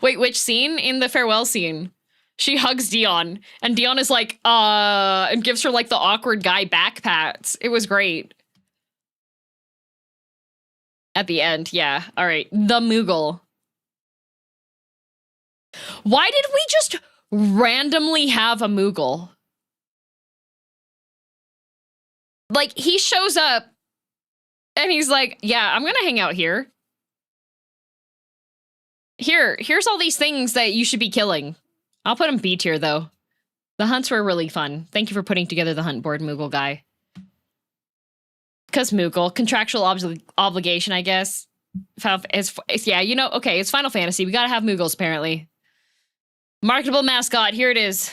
Speaker 2: Wait, which scene? In the farewell scene. She hugs Dion, and Dion is like, and gives her like the awkward guy back pats. It was great. At the end, yeah. All right, the Moogle. Why did we just randomly have a Moogle? Like, he shows up, and he's like, yeah, I'm gonna hang out here. Here's all these things that you should be killing. I'll put him B tier, though. The hunts were really fun. Thank you for putting together the hunt board, Moogle guy. Because Moogle, contractual obligation, I guess. Yeah, you know, okay, it's Final Fantasy. We gotta have Moogles, apparently. Marketable mascot, here it is.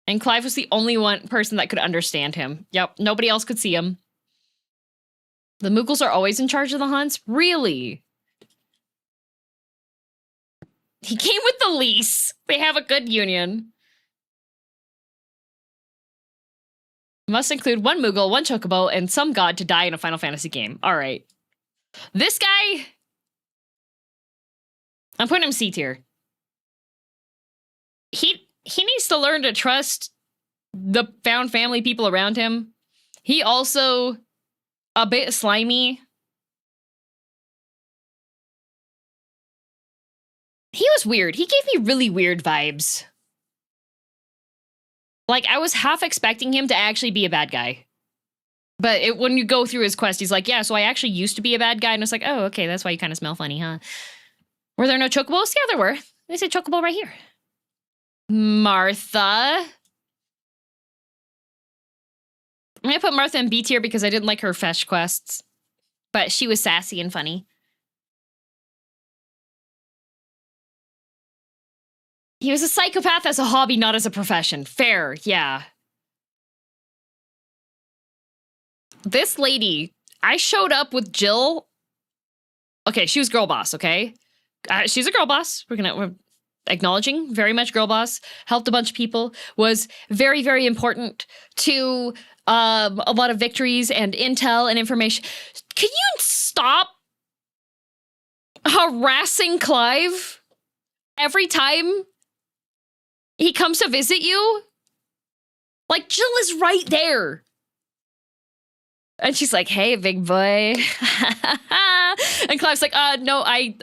Speaker 2: And Clive was the only person that could understand him. Yep, nobody else could see him. The Moogles are always in charge of the hunts? Really? He came with the lease. They have a good union. Must include one Moogle, one Chocobo, and some god to die in a Final Fantasy game. All right. This guy, I'm putting him C tier. He needs to learn to trust the found family people around him. He also a bit slimy. He was weird. He gave me really weird vibes. Like, I was half expecting him to actually be a bad guy. But when you go through his quest, he's like, yeah, so I actually used to be a bad guy. And it's like, oh, okay, that's why you kind of smell funny, huh? Were there no chocobos? Yeah, there were. There's a chocobo right here. Martha. I'm gonna put Martha in B tier because I didn't like her fetch quests. But she was sassy and funny. He was a psychopath as a hobby, not as a profession. Fair, yeah. This lady, I showed up with Jill. Okay, she was girl boss, okay? She's a girl boss. We're acknowledging, very much girl boss. Helped a bunch of people. Was very, very important to a lot of victories and intel and information. Can you stop harassing Clive every time he comes to visit you? Like, Jill is right there. And she's like, hey, big boy. And Clive's like, no, I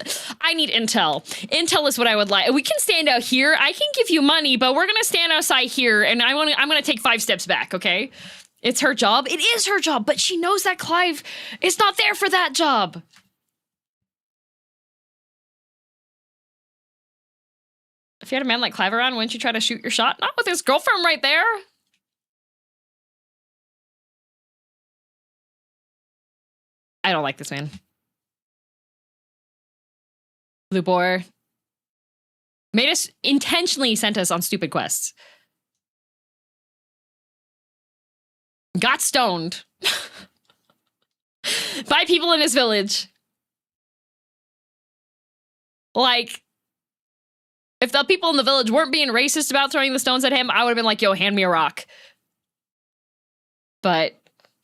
Speaker 2: need intel. Intel is what I would like. We can stand out here. I can give you money, but we're going to stand outside here. And I'm going to take 5 steps back, okay? It's her job. It is her job, but she knows that Clive is not there for that job. If you had a man like Clive around, wouldn't you try to shoot your shot? Not with his girlfriend right there. I don't like this man. Lubor made us, intentionally sent us on stupid quests. Got stoned by people in his village. Like, if the people in the village weren't being racist about throwing the stones at him, I would have been like, yo, hand me a rock. But,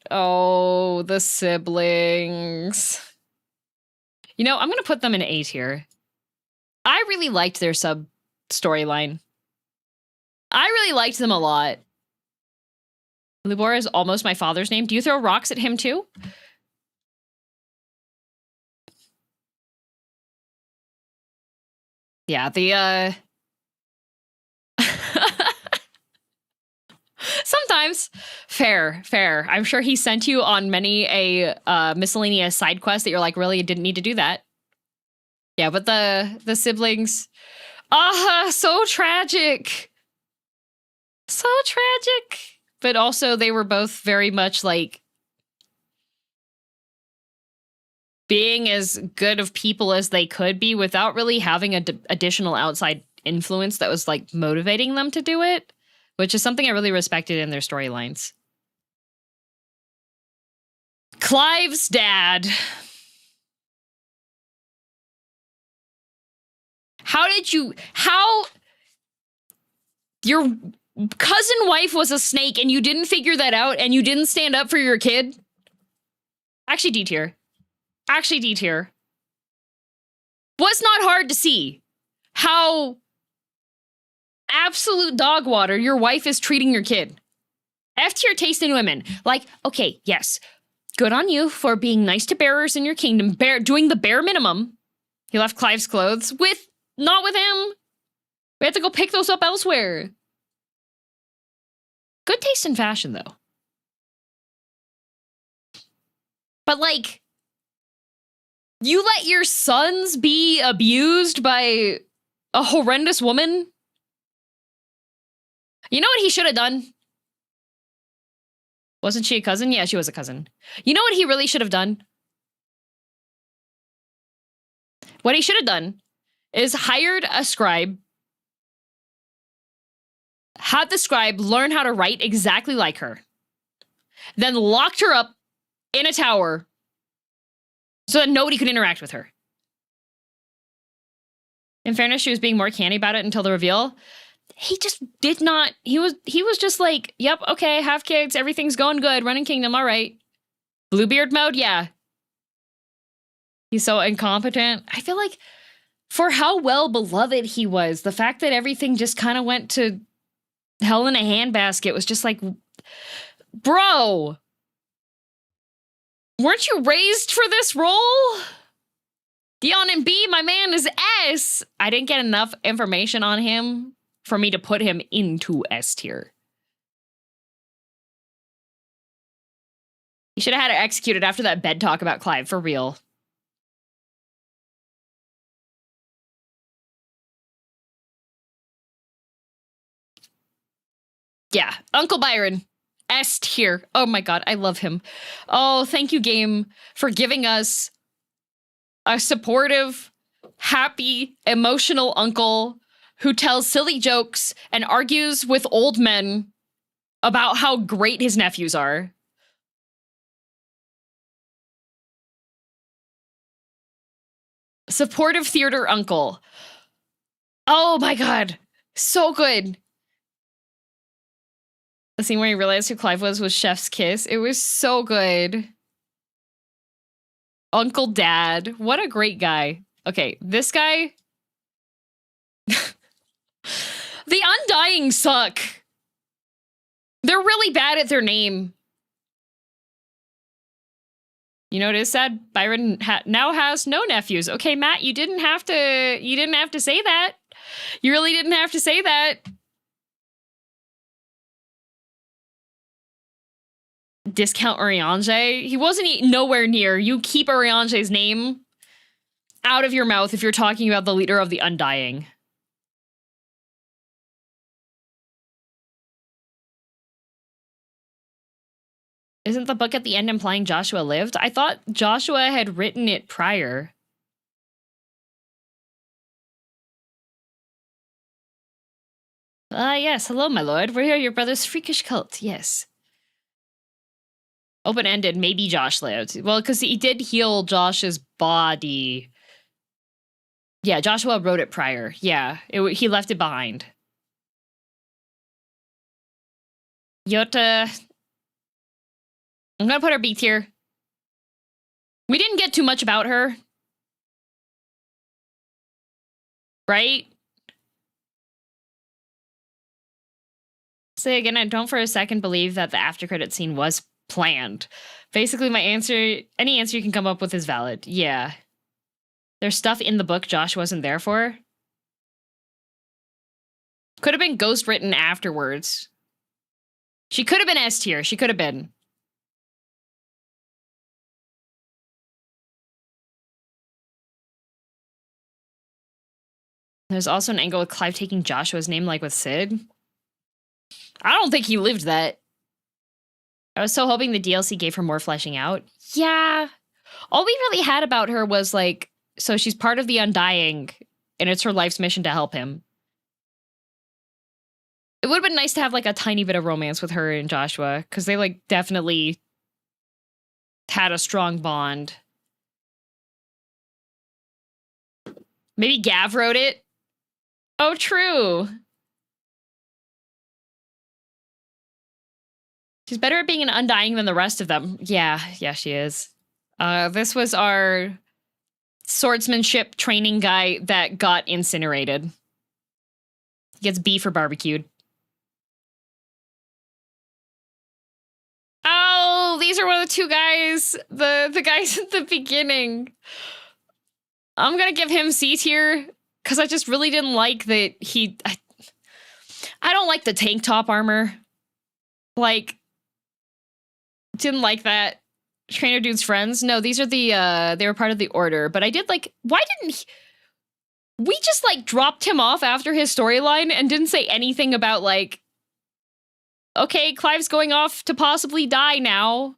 Speaker 2: oh, the siblings. You know, I'm going to put them in A tier. I really liked their sub storyline. I really liked them a lot. Lubor is almost my father's name. Do you throw rocks at him too? Yeah, the, sometimes. Fair. I'm sure he sent you on many a miscellaneous side quest that you're like, really, didn't need to do that. Yeah, but the siblings, so tragic. So tragic. But also they were both very much like being as good of people as they could be without really having a additional outside influence that was like motivating them to do it, which is something I really respected in their storylines. Clive's dad. How your cousin wife was a snake and you didn't figure that out and you didn't stand up for your kid? Actually, D tier. Was not hard to see how absolute dog water your wife is treating your kid. F tier taste in women. Like, okay, yes, good on you for being nice to bearers in your kingdom, doing the bare minimum. He left Clive's clothes not with him. We have to go pick those up elsewhere. Good taste in fashion, though. But, like, you let your sons be abused by a horrendous woman? You know what he should have done? Wasn't she a cousin? Yeah, she was a cousin. You know what he really should have done? What he should have done is hired a scribe, had the scribe learn how to write exactly like her, then locked her up in a tower so that nobody could interact with her. In fairness, she was being more canny about it until the reveal. He just did not, he was just like, yep, okay, have kids, everything's going good, running kingdom, all right. Bluebeard mode, yeah. He's so incompetent. I feel like for how well beloved he was, the fact that everything just kind of went to hell in a handbasket was just like, bro, weren't you raised for this role? Dion and B, my man is S. I didn't get enough information on him for me to put him into S tier. You should have had it executed after that bed talk about Clive, for real. Yeah, Uncle Byron, S tier. Oh my god, I love him. Oh, thank you, game, for giving us a supportive, happy, emotional uncle who tells silly jokes and argues with old men about how great his nephews are. Supportive theater uncle. Oh my god, so good. The scene where he realized who Clive was Chef's kiss. It was so good. Uncle Dad. What a great guy. Okay, this guy. The Undying suck. They're really bad at their name. You know what is sad? Byron now has no nephews. Okay, Matt, you didn't have to say that. You really didn't have to say that. Discount Urianger. He wasn't nowhere near. You keep Urianger's name out of your mouth if you're talking about the leader of the Undying. Isn't the book at the end implying Joshua lived? I thought Joshua had written it prior. Yes. Hello, my lord. We're here at your brother's freakish cult. Yes. Open-ended. Maybe Josh lived. Well, because he did heal Josh's body. Yeah, Joshua wrote it prior. Yeah, he left it behind. Yota. I'm gonna put her B tier. We didn't get too much about her. Right? Say again, I don't for a second believe that the after credit scene was planned. Basically, my answer, any answer you can come up with is valid. Yeah. There's stuff in the book Josh wasn't there for. Could have been ghost written afterwards. She could have been S tier. She could have been. There's also an angle with Clive taking Joshua's name like with Sid. I don't think he lived that. I was so hoping the DLC gave her more fleshing out. Yeah. All we really had about her was like, so she's part of the Undying, and it's her life's mission to help him. It would have been nice to have like a tiny bit of romance with her and Joshua, because they like definitely had a strong bond. Maybe Gav wrote it? Oh, true. She's better at being an Undying than the rest of them. Yeah, she is. This was our swordsmanship training guy that got incinerated. He gets B for barbecued. Oh, these are one of the two guys. The guys at the beginning. I'm gonna give him C tier because I just really didn't like that I don't like the tank top armor. Like, didn't like that. Trainer dude's friends. No, these are the they were part of the order, but I did like, why didn't we just like dropped him off after his storyline and didn't say anything about like, okay, Clive's going off to possibly die now.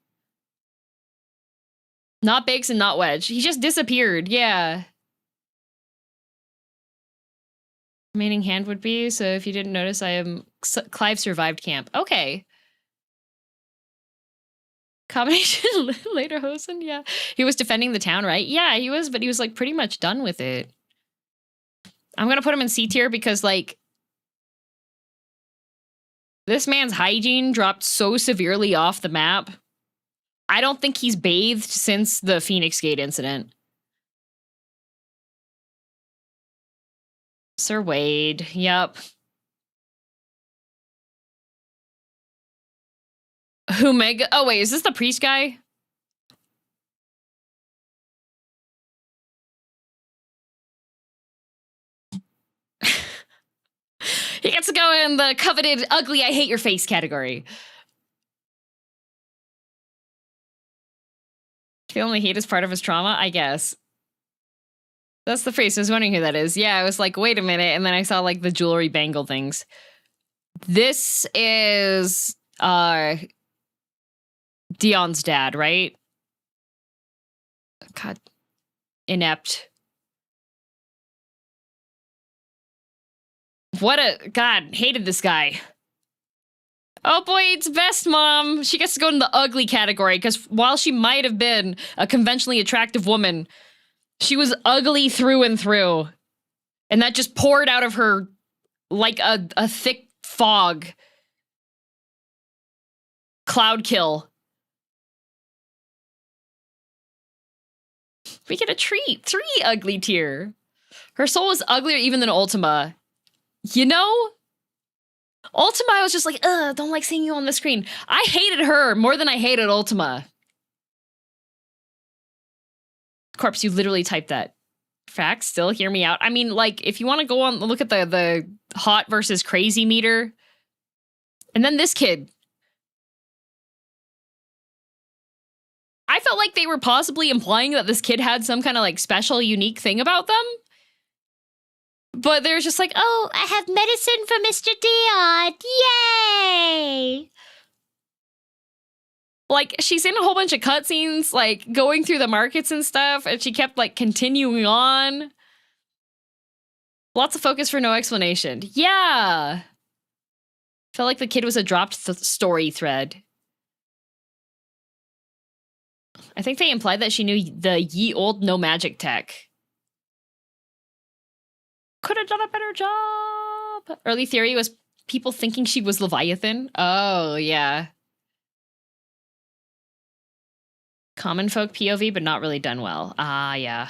Speaker 2: Not Biggs and not Wedge. He just disappeared. Yeah. Remaining hand would be, so if you didn't notice, I am Clive survived camp. Okay. Combination later Hosen, yeah. He was defending the town, right? Yeah, he was, but he was like pretty much done with it. I'm gonna put him in C tier because like this man's hygiene dropped so severely off the map. I don't think he's bathed since the Phoenix Gate incident. Sir Wade, yep. Omega. Oh, wait, is this the priest guy? He gets to go in the coveted ugly I hate your face category. Feeling the heat is part of his trauma, I guess. That's the priest. I was wondering who that is. Yeah, I was like, wait a minute. And then I saw like the jewelry bangle things. This is Dion's dad, right? God. Inept. What a... God, hated this guy. Oh boy, it's best, Mom. She gets to go in the ugly category, because while she might have been a conventionally attractive woman, she was ugly through and through. And that just poured out of her like a thick fog. Cloud kill. We get a treat. 3 ugly tier. Her soul is uglier even than Ultima. You know? Ultima, I was just like, ugh, don't like seeing you on the screen. I hated her more than I hated Ultima. Corpse, you literally typed that. Facts, still hear me out. I mean, like, if you want to go on, look at the hot versus crazy meter. And then this kid. I felt like they were possibly implying that this kid had some kind of like special, unique thing about them. But they're just like, oh,
Speaker 4: I have medicine for Mr. Dion. Yay!
Speaker 2: like, she's in a whole bunch of cutscenes, like, going through the markets and stuff, and she kept, like, continuing on. Lots of focus for no explanation. Yeah! Felt like the kid was a dropped story thread. I think they implied that she knew the ye old no magic tech. Could have done a better job. Early theory was people thinking she was Leviathan. Oh, yeah. Common folk POV, but not really done well. Ah, yeah.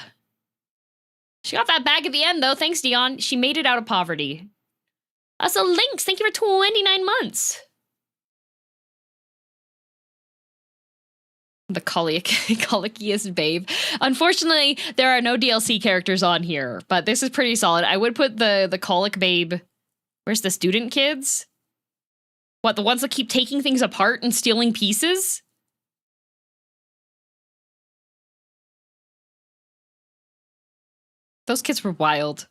Speaker 2: She got that bag at the end, though. Thanks, Dion. She made it out of poverty. So Lynx, thank you for 29 months. The colikiest babe. Unfortunately, there are no DLC characters on here, but this is pretty solid. I would put the colic babe. Where's the student kids? What, the ones that keep taking things apart and stealing pieces? Those kids were wild.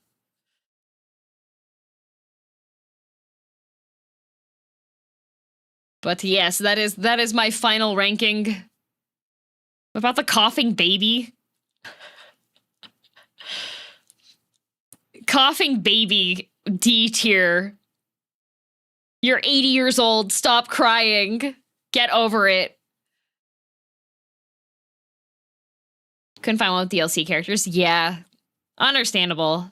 Speaker 2: But yes, that is my final ranking. What about the coughing baby? Coughing baby, D tier. You're 80 years old. Stop crying. Get over it. Couldn't find one with DLC characters. Yeah. Understandable.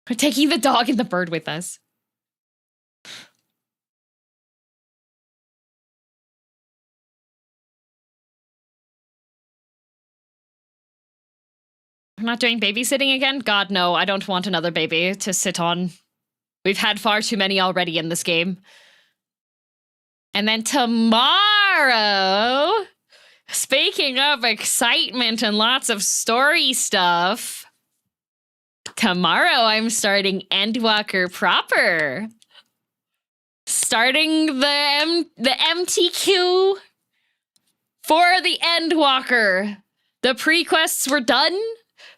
Speaker 2: We're taking the dog and the bird with us. We're not doing babysitting again? God, no. I don't want another baby to sit on. We've had far too many already in this game. And then tomorrow, speaking of excitement and lots of story stuff, tomorrow I'm starting Endwalker proper. Starting the MTQ for the Endwalker. The pre-quests were done.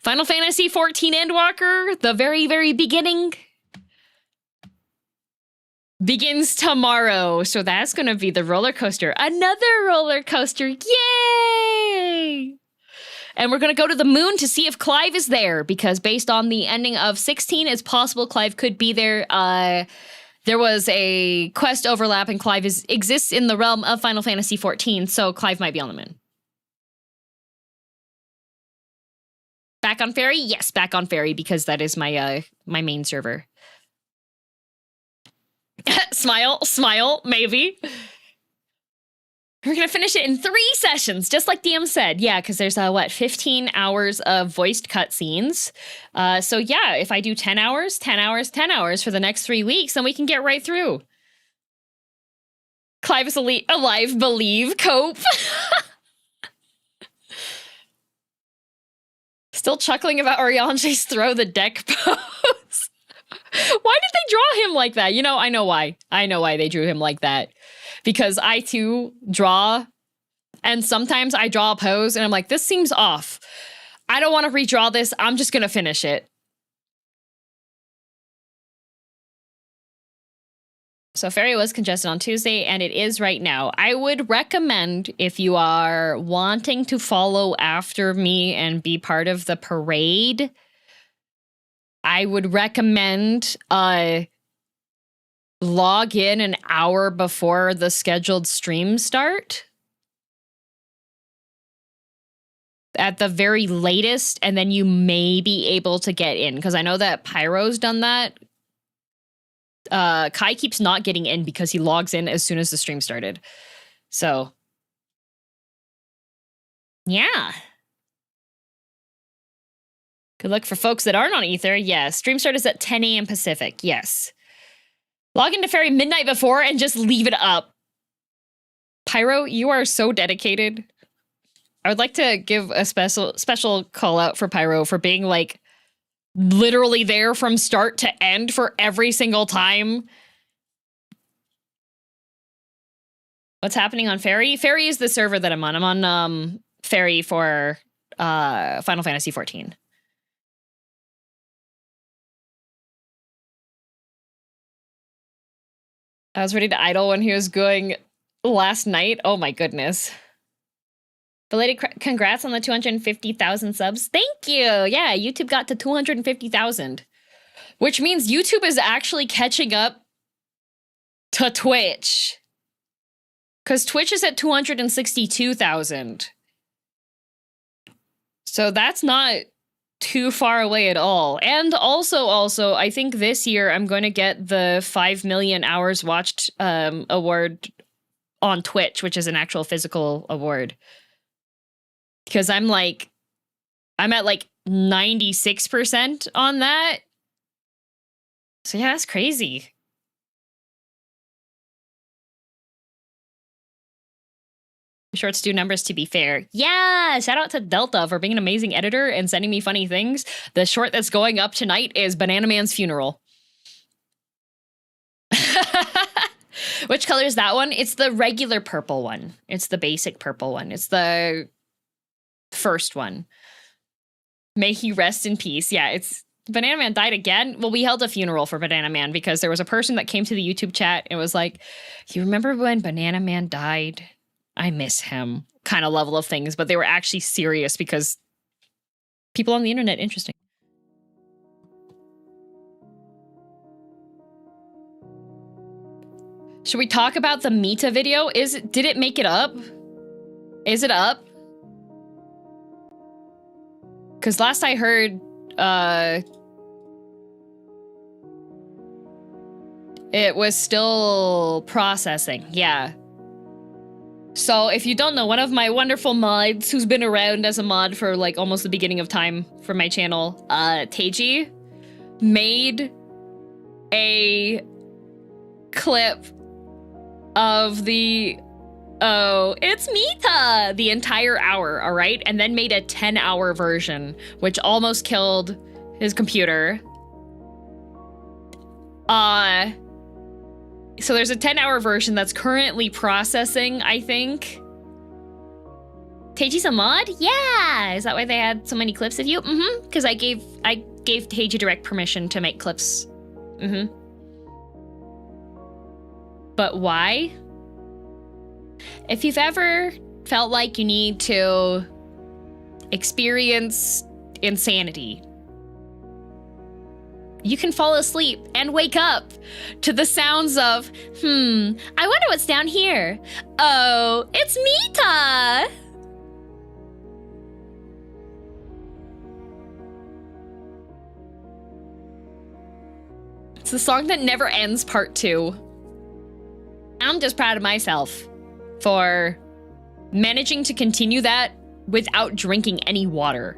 Speaker 2: Final Fantasy XIV Endwalker, the very, very beginning, begins tomorrow. So that's going to be the roller coaster. Another roller coaster. Yay! And we're going to go to the moon to see if Clive is there, because based on the ending of 16, it's possible Clive could be there. There was a quest overlap and Clive exists in the realm of Final Fantasy XIV, so Clive might be on the moon. Back on Ferry? Yes, back on Ferry, because that is my my main server. Smile, maybe. We're gonna finish it in 3 sessions, just like DM said. Yeah, because there's, 15 hours of voiced cutscenes. So yeah, if I do 10 hours, 10 hours, 10 hours for the next 3 weeks, then we can get right through. Clive is alive, believe, cope. Still chuckling about Oriange's throw the deck pose. Why did they draw him like that? You know, I know why. I know why they drew him like that. Because I too draw, and sometimes I draw a pose and I'm like, this seems off. I don't want to redraw this. I'm just going to finish it. So Ferry was congested on Tuesday, and it is right now. I would recommend, if you are wanting to follow after me and be part of the parade, I would recommend log in an hour before the scheduled stream start. At the very latest, and then you may be able to get in, because I know that Pyro's done that. Kai keeps not getting in because he logs in as soon as the stream started. So, yeah. Good luck for folks that aren't on Ether. Yes, stream start is at 10 a.m. Pacific. Yes. Log into Ferry midnight before and just leave it up. Pyro, you are so dedicated. I would like to give a special call out for Pyro for being like literally there from start to end for every single time. What's happening on Ferry? Ferry is the server that I'm on. I'm on Ferry for Final Fantasy XIV. I was ready to idle when he was going last night. Oh my goodness. Belated congrats on the 250,000 subs. Thank you. Yeah, YouTube got to 250,000. Which means YouTube is actually catching up to Twitch. Because Twitch is at 262,000. So that's not too far away at all. And also, I think this year I'm going to get the 5 million hours watched award on Twitch, which is an actual physical award. Because I'm at like 96% on that. So yeah, that's crazy. Shorts do numbers, to be fair. Yeah, shout out to Delta for being an amazing editor and sending me funny things. The short that's going up tonight is Banana Man's funeral. Which color is that one? It's the regular purple one. It's the basic purple one. It's the first one. May he rest in peace. Yeah, it's Banana Man died again. Well, we held a funeral for Banana Man because there was a person that came to the YouTube chat and was like, you remember when Banana Man died? I miss him kind of level of things, but they were actually serious because people on the internet, interesting. Should we talk about the Mita video? Did it make it up? Is it up? Because last I heard, it was still processing. Yeah. So if you don't know, one of my wonderful mods who's been around as a mod for like almost the beginning of time for my channel, Teiji, made a clip of the "Oh, it's Mita" the entire hour, all right? And then made a 10-hour version, which almost killed his computer. So there's a 10-hour version that's currently processing, I think. Teiji's a mod? Yeah! Is that why they had so many clips of you? Mm-hmm. Because I gave Teiji direct permission to make clips. Mm-hmm. But why? If you've ever felt like you need to experience insanity, you can fall asleep and wake up to the sounds of, I wonder what's down here. Oh, it's Mita! It's the song that never ends, part 2. I'm just proud of myself for managing to continue that without drinking any water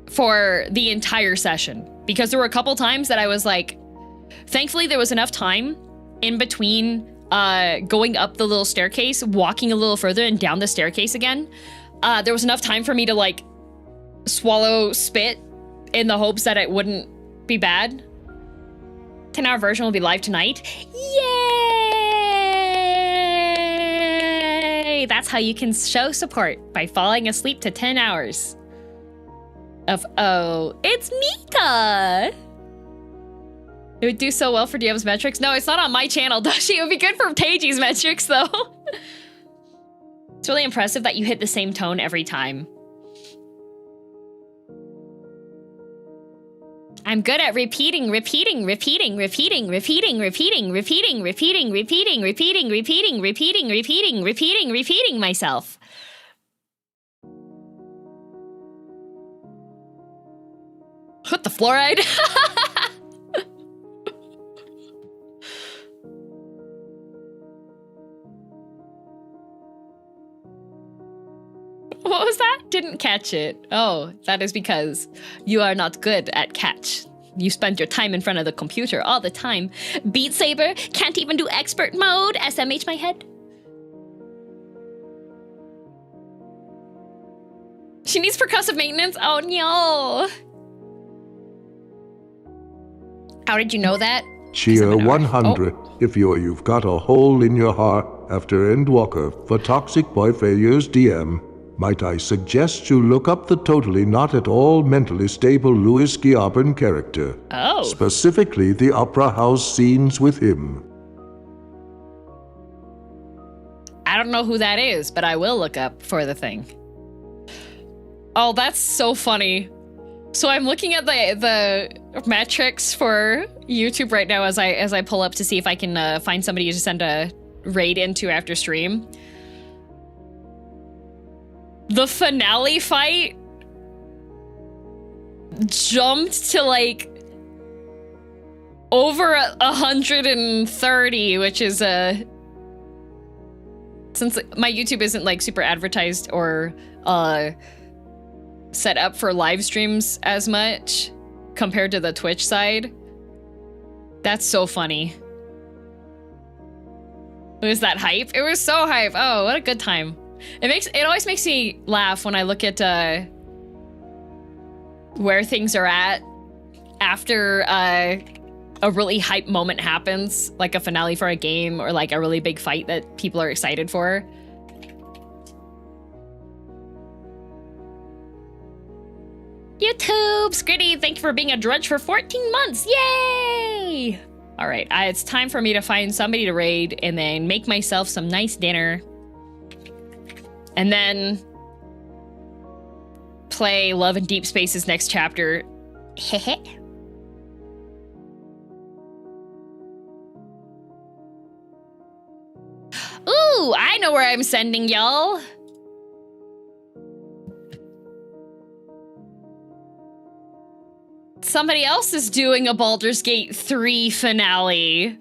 Speaker 2: for the entire session, because there were a couple times that I was like, thankfully there was enough time in between going up the little staircase, walking a little further and down the staircase again. There was enough time for me to like swallow spit in the hopes that it wouldn't be bad. 10-hour version will be live tonight. Yay! That's how you can show support, by falling asleep to 10 hours. Of, oh, it's Mita! It would do so well for DM's metrics. No, it's not on my channel, Dashi. It would be good for Teiji's metrics, though. It's really impressive that you hit the same tone every time. I'm good at repeating myself. What the fluoride? What was that? Didn't catch it. Oh, that is because you are not good at catch. You spend your time in front of the computer all the time. Beat Saber can't even do expert mode. SMH my head. She needs percussive maintenance. Oh no. How did you know that?
Speaker 10: Cheer 100 if you've got a hole in your heart after Endwalker for Toxic Boy Failure's DM. Might I suggest you look up the totally not at all mentally stable Louis Guillaume character.
Speaker 2: Oh.
Speaker 10: Specifically the opera house scenes with him.
Speaker 2: don't know who that is, but I will look up for the thing. Oh, that's so funny. So I'm looking at the metrics for YouTube right now as I pull up to see if I can find somebody to send a raid into after stream. The finale fight jumped to like over 130, which is since my YouTube isn't like super advertised or set up for live streams as much compared to the Twitch side. That's so funny. Was that hype? It was so hype. Oh, what a good time. It always makes me laugh when I look at where things are at after a really hype moment happens, like a finale for a game or like a really big fight that people are excited for. YouTube, Scritty, thank you for being a drudge for 14 months. Yay! All right, it's time for me to find somebody to raid and then make myself some nice dinner. And then play Love in Deep Space's next chapter. Hehe. Ooh, I know where I'm sending y'all. Somebody else is doing a Baldur's Gate 3 finale.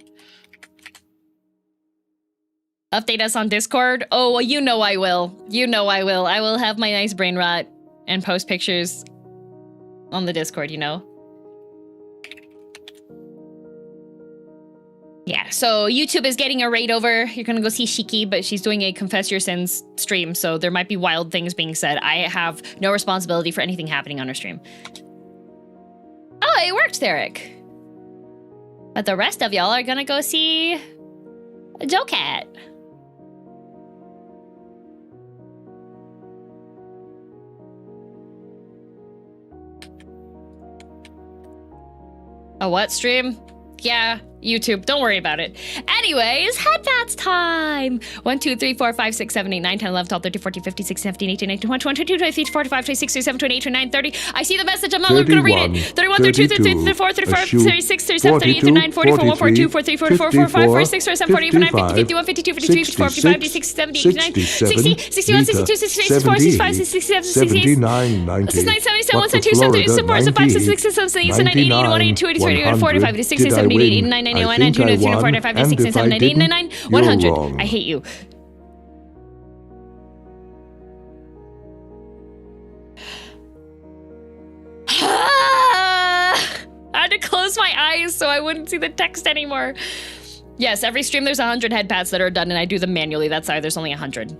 Speaker 2: Update us on Discord? Oh, well, you know I will. You know I will. I will have my nice brain rot and post pictures on the Discord, you know? Yeah, so YouTube is getting a raid over. You're gonna go see Shiki, but she's doing a Confess Your Sins stream, so there might be wild things being said. I have no responsibility for anything happening on her stream. Oh, it worked, Derek. But the rest of y'all are gonna go see Joe Cat. A what stream? Yeah, YouTube. Don't worry about it. Anyways, headbats time. 1, 2, 3, 4, 5, 6, 7, 8, 9, 10, 11, 12, 13, 14, 15, 16, 17, 18, 19, 20, 22, 23, 24, 25, 26, 27, 28, 29, 30. I see the message. I'm not going to read it. 31, 32, 33, 34, 35, 36, 37, 38, 39, 40, 41, 42, 43, 44, 45, 46, 47, 48, 49, 50, 51, 52, 53, 54, 55, 56, 70, 89, 60, 61, 62, 63, 64, 65, 67, 68, 69, 77, 172, 73, 74, 75, 76, 77, 78, 80, 81, 82, 83, 84, 45, 86, 87, 88, 89, 90, 91, 92, 93, 94, 95, 96, 97, 98, 99, 100. I hate you. I had to close my eyes so I wouldn't see the text anymore. Yes, every stream there's 100 head pats that are done and I do them manually. That's why there's only 100.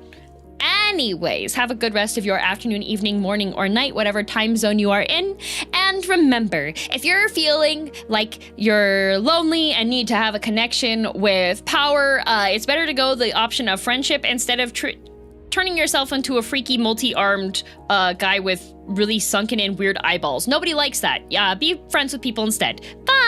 Speaker 2: Anyways, have a good rest of your afternoon, evening, morning, or night, whatever time zone you are in. And remember, if you're feeling like you're lonely and need to have a connection with power, it's better to go the option of friendship instead of turning yourself into a freaky multi-armed guy with really sunken in weird eyeballs. Nobody likes that. Yeah, be friends with people instead. Bye!